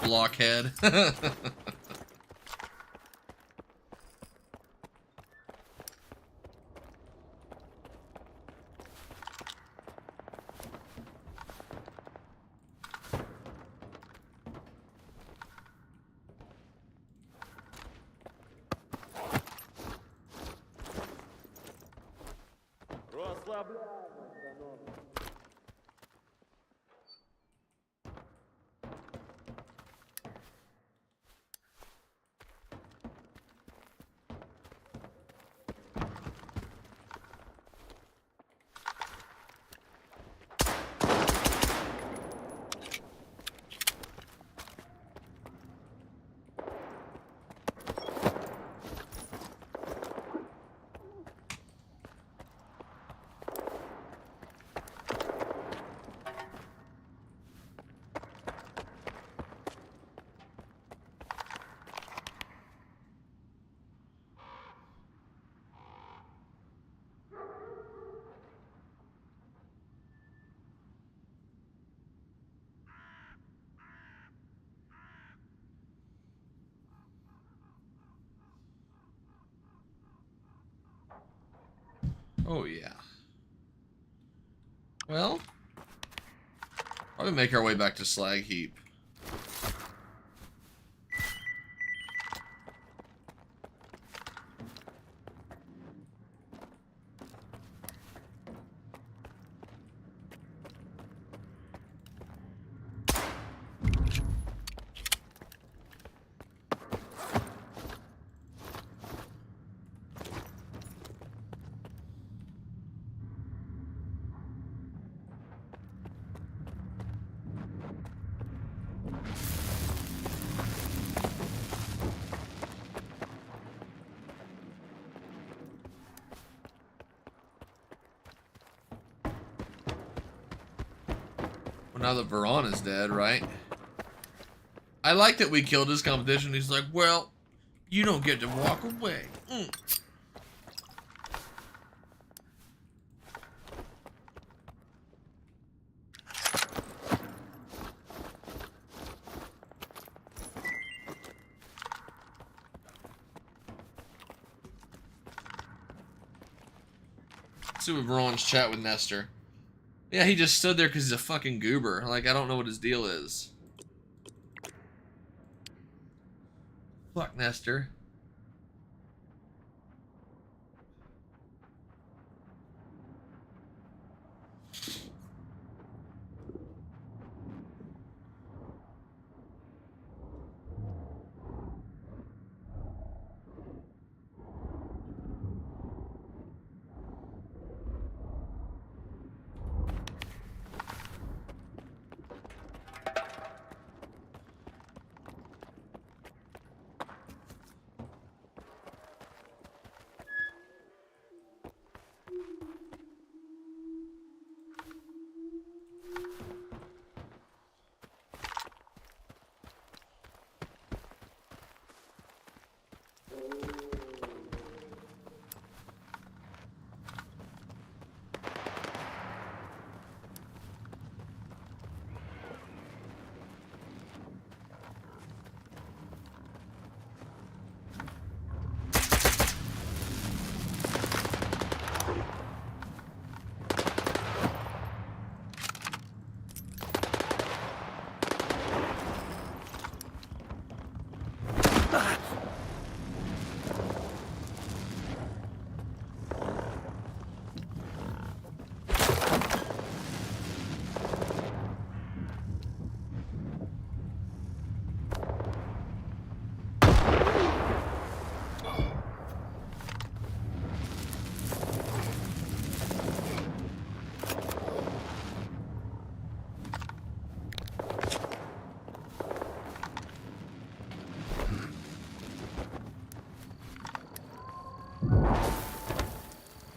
blockhead. Oh yeah. Well, probably make our way back to Slag Heap. Now that Veron is dead, right? I like that we killed his competition. He's like, well, you don't get to walk away. Let's see what Veron's chat with Nestor. Yeah, he just stood there because he's a fucking goober. Like, I don't know what his deal is. Fuck Nestor.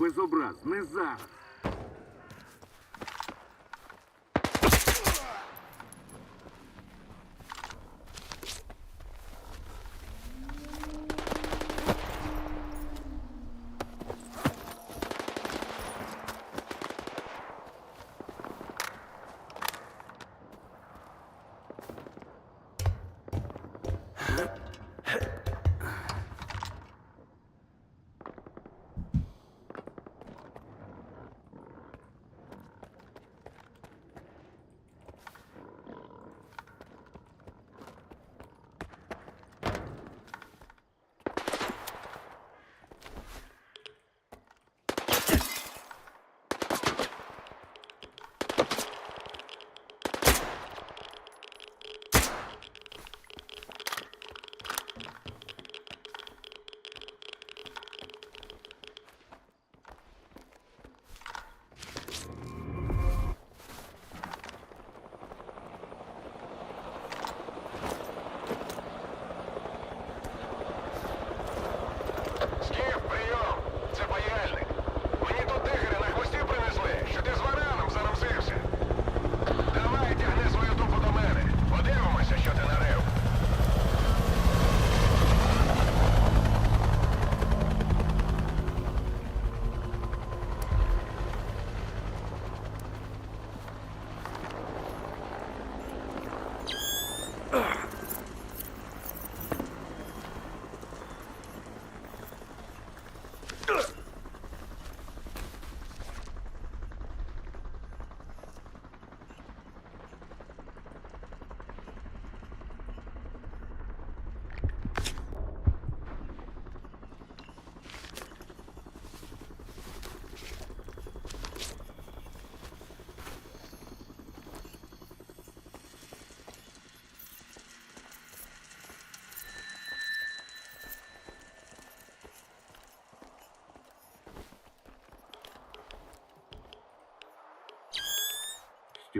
Без образ, не зараз.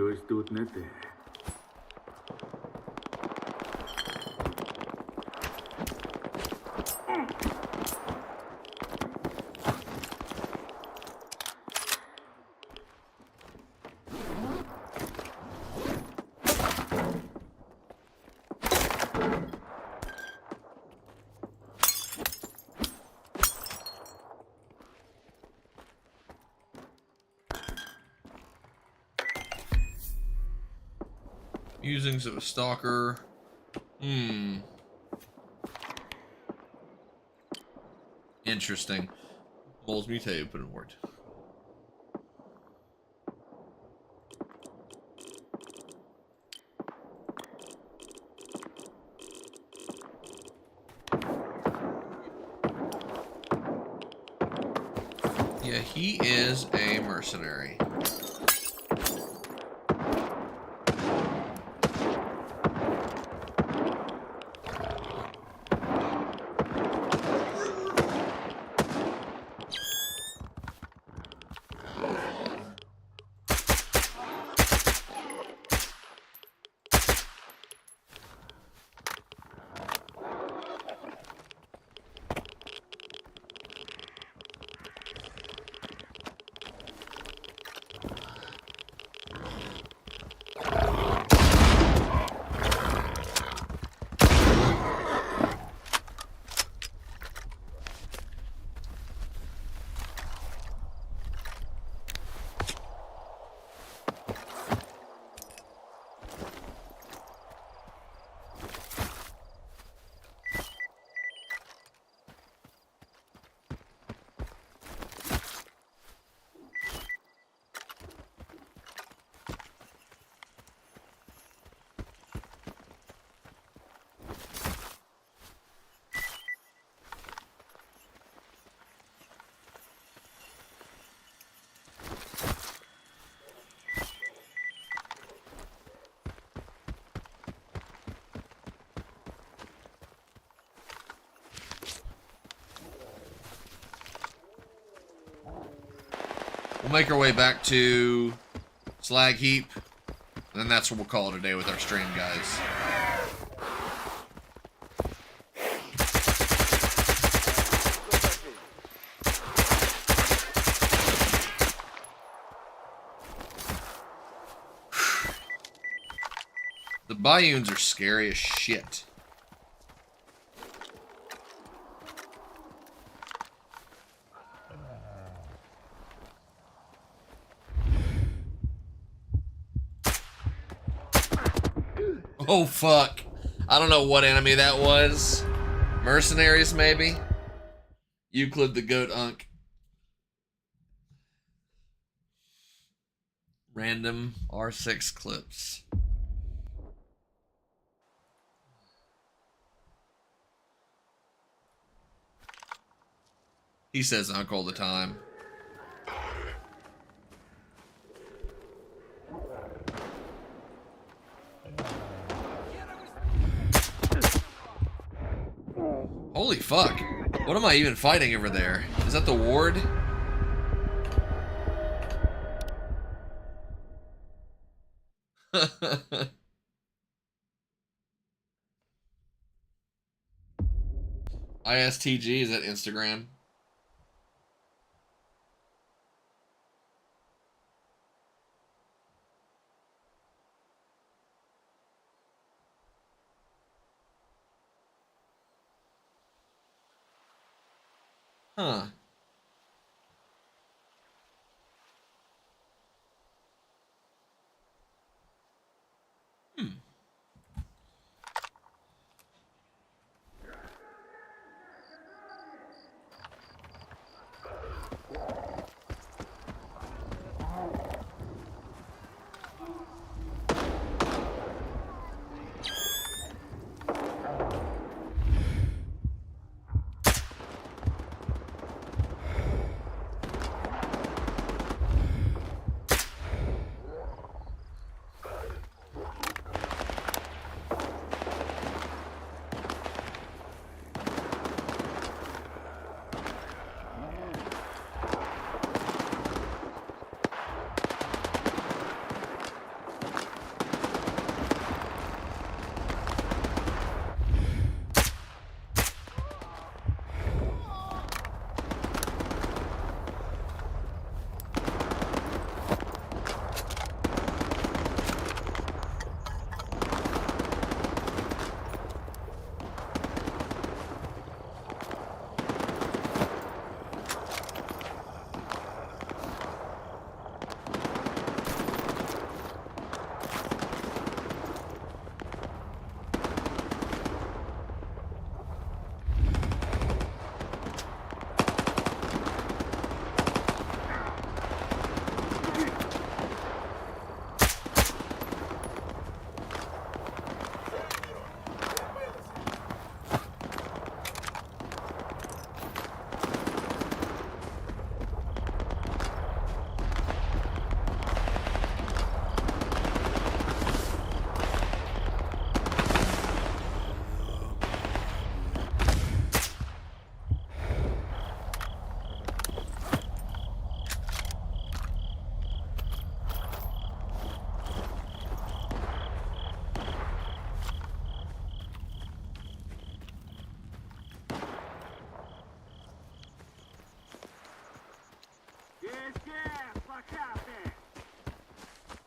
Щось тут не те. Musings of a Stalker. Interesting. Moles mutate, but it worked. Yeah, he is a mercenary. We'll make our way back to Slag Heap, and then that's what we'll call it a day with our stream, guys. The Bayouns are scary as shit. Oh, fuck. I don't know what enemy that was. Mercenaries, maybe? Euclid the Goat Unk. Random R6 clips. He says Unk all the time. Holy fuck. What am I even fighting over there? Is that the ward? ISTG, is that Instagram? Huh.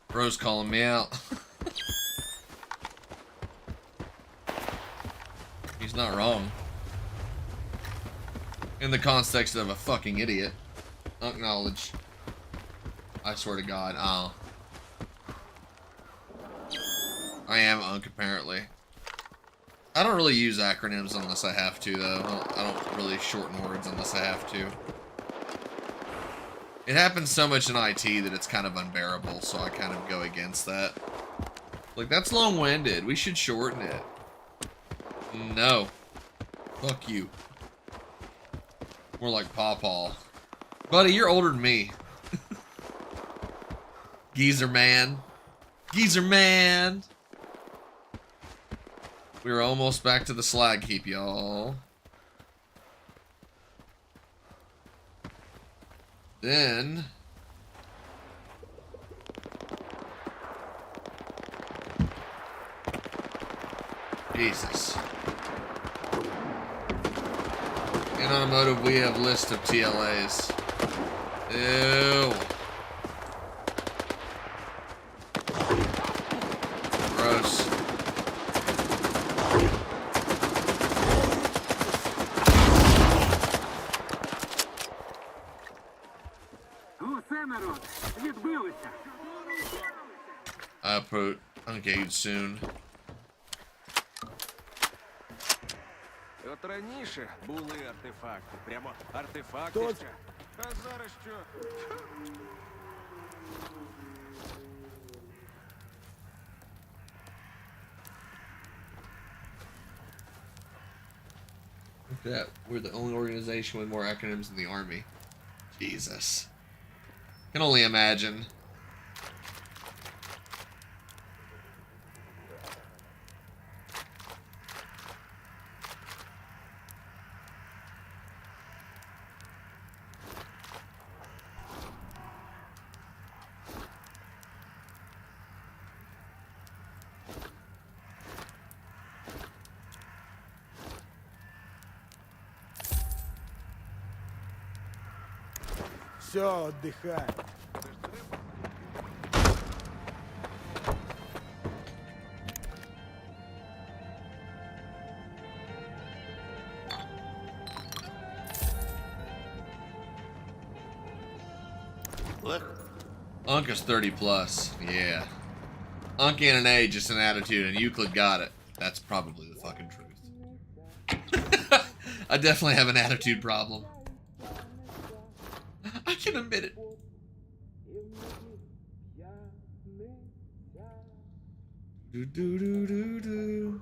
Bro's calling me out. He's not wrong. In the context of a fucking idiot. Acknowledge. I swear to God. Oh. I am Unk, apparently. I don't really use acronyms unless I have to, though. I don't really shorten words unless I have to. It happens so much in IT that it's kind of unbearable, so I kind of go against that. Like, that's long-winded. We should shorten it. No. Fuck you. More like Pawpaw. Buddy, you're older than me. Geezer man. Geezer man. We're almost back to the slag heap, y'all. Then... Jesus. In automotive, we have list of TLAs. Ew. Gross. I put engage soon. От раніше були артефакти, прямо артефакти ще. А зараз що? Look at that. We're the only organization with more acronyms than the Army. Jesus. Can only imagine. Все, отдыхай. Unk is 30 plus. Yeah. Unk ain't an age, it's an attitude, and Euclid got it. That's probably the fucking truth. I definitely have an attitude problem. I can admit it. Do do do do do.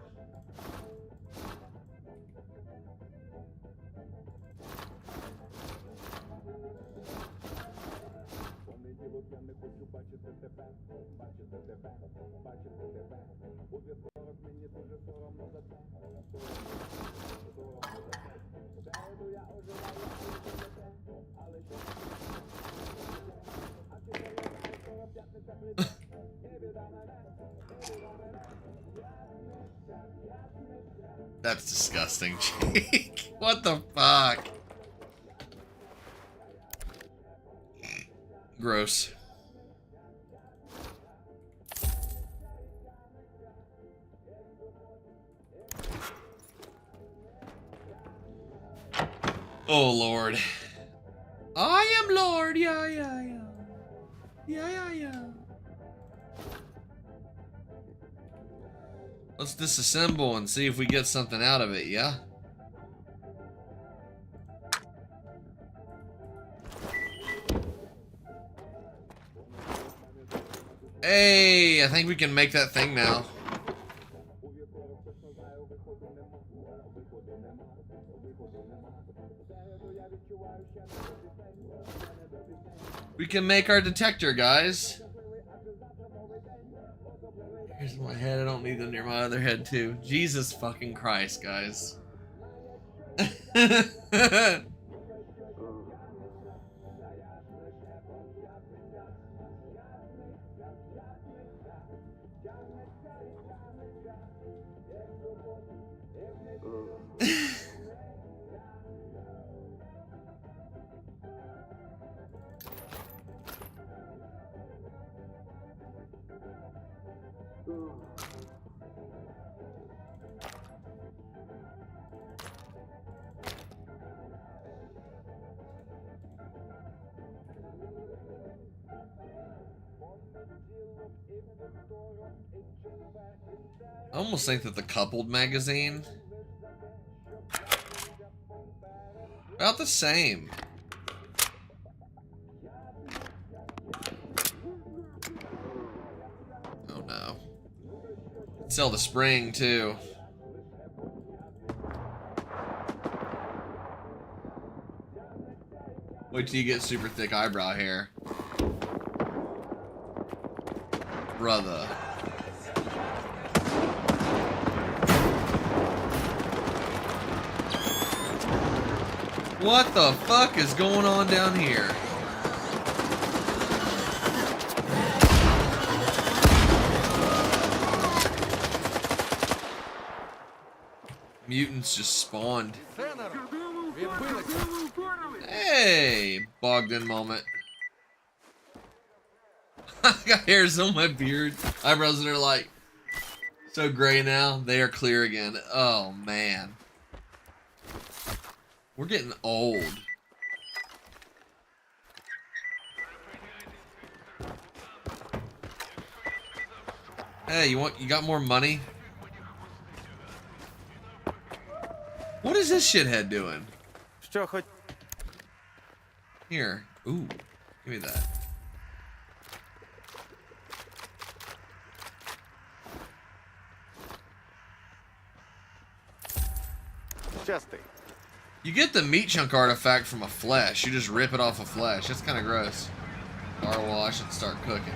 That's disgusting, Jake. What the fuck? Gross. Oh, Lord. I am Lord. Yeah, yeah, yeah. Yeah, yeah, yeah. Let's disassemble and see if we get something out of it, yeah? Hey, I think we can make that thing now. We can make our detector, guys. Here's my head. I don't need them near my other head, too. Jesus fucking Christ, guys. I almost think that the coupled magazine about the same. Oh no. Sell the spring too. Wait till you get super thick eyebrow hair. Brother. What the fuck is going on down here? Mutants just spawned. Hey, bogged in moment. I got hairs on my beard. Eyebrows that are like so gray now. They are clear again. Oh man. We're getting old. Hey, you got more money? What is this shithead doing? Here. Ooh. Give me that. You get the meat chunk artifact from a flesh. You just rip it off a flesh. That's kind of gross. Car wash and start cooking.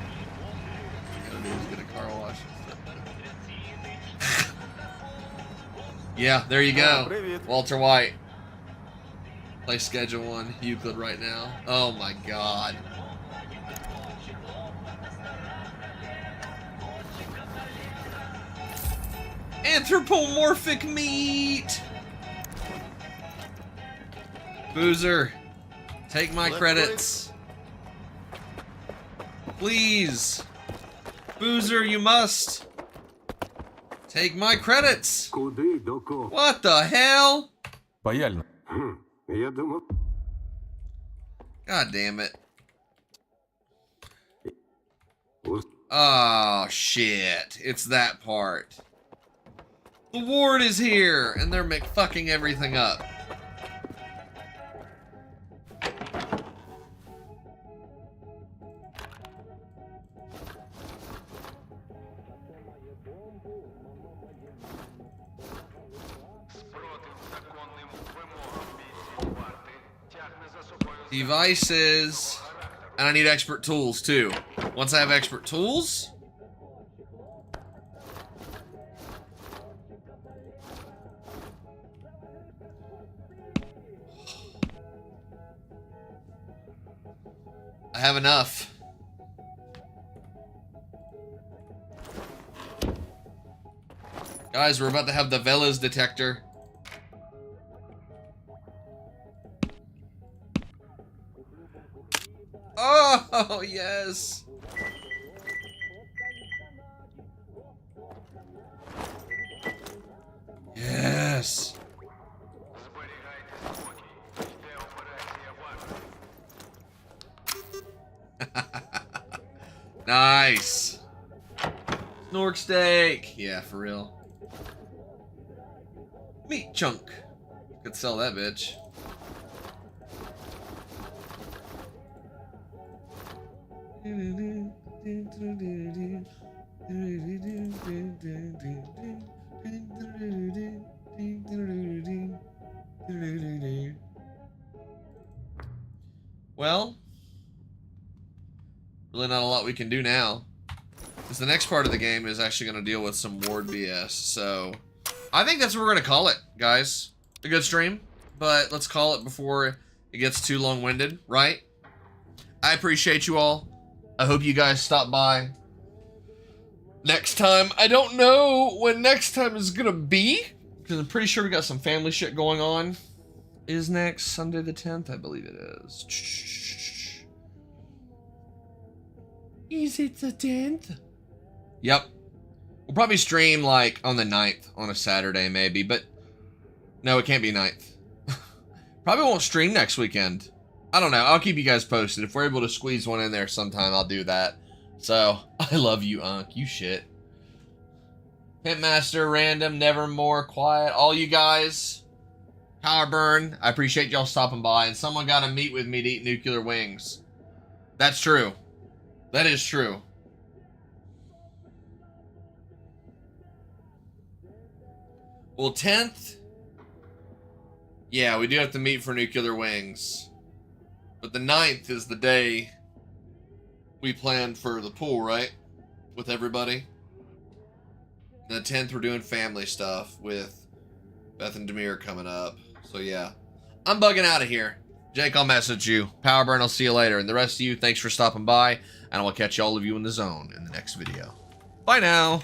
Gotta do is get a car wash. Yeah, there you go. Walter White. Play Schedule 1 Euclid right now. Oh my god. Anthropomorphic meat! Boozer, take my credits. Please. Boozer, you must. Take my credits. What the hell? Паяльно. God damn it. Oh, shit. It's that part. The ward is here, and they're fucking everything up. Devices. And I need expert tools, too. Once I have expert tools... I have enough. Guys, we're about to have the Velas detector. Oh, yes. Yes. Nice. Snork steak. Yeah, for real. Meat chunk. Could sell that bitch. Well, really not a lot we can do now, because the next part of the game is actually going to deal with some ward BS. So I think that's what we're going to call it, guys. A good stream, but let's call it before it gets too long-winded, right? I appreciate you all. I hope you guys stop by next time. I don't know when next time is going to be, because I'm pretty sure we got some family shit going on. Is next Sunday the 10th? I believe it is. Is it the 10th? Yep. We'll probably stream like on the 9th on a Saturday maybe, but no, it can't be 9th. Probably won't stream next weekend. I don't know. I'll keep you guys posted. If we're able to squeeze one in there sometime, I'll do that. So, I love you, Unk. You shit. Pitmaster, Random, Nevermore, Quiet, all you guys. Power Burn, I appreciate y'all stopping by. And someone got to meet with me to eat nuclear wings. That's true. That is true. Well, 10th. Yeah, we do have to meet for nuclear wings. But the 9th is the day we planned for the pool, right? With everybody. And the 10th, we're doing family stuff with Beth and Demir coming up. So, yeah. I'm bugging out of here. Jake, I'll message you. Powerburn, I'll see you later. And the rest of you, thanks for stopping by. And I will catch all of you in the zone in the next video. Bye now.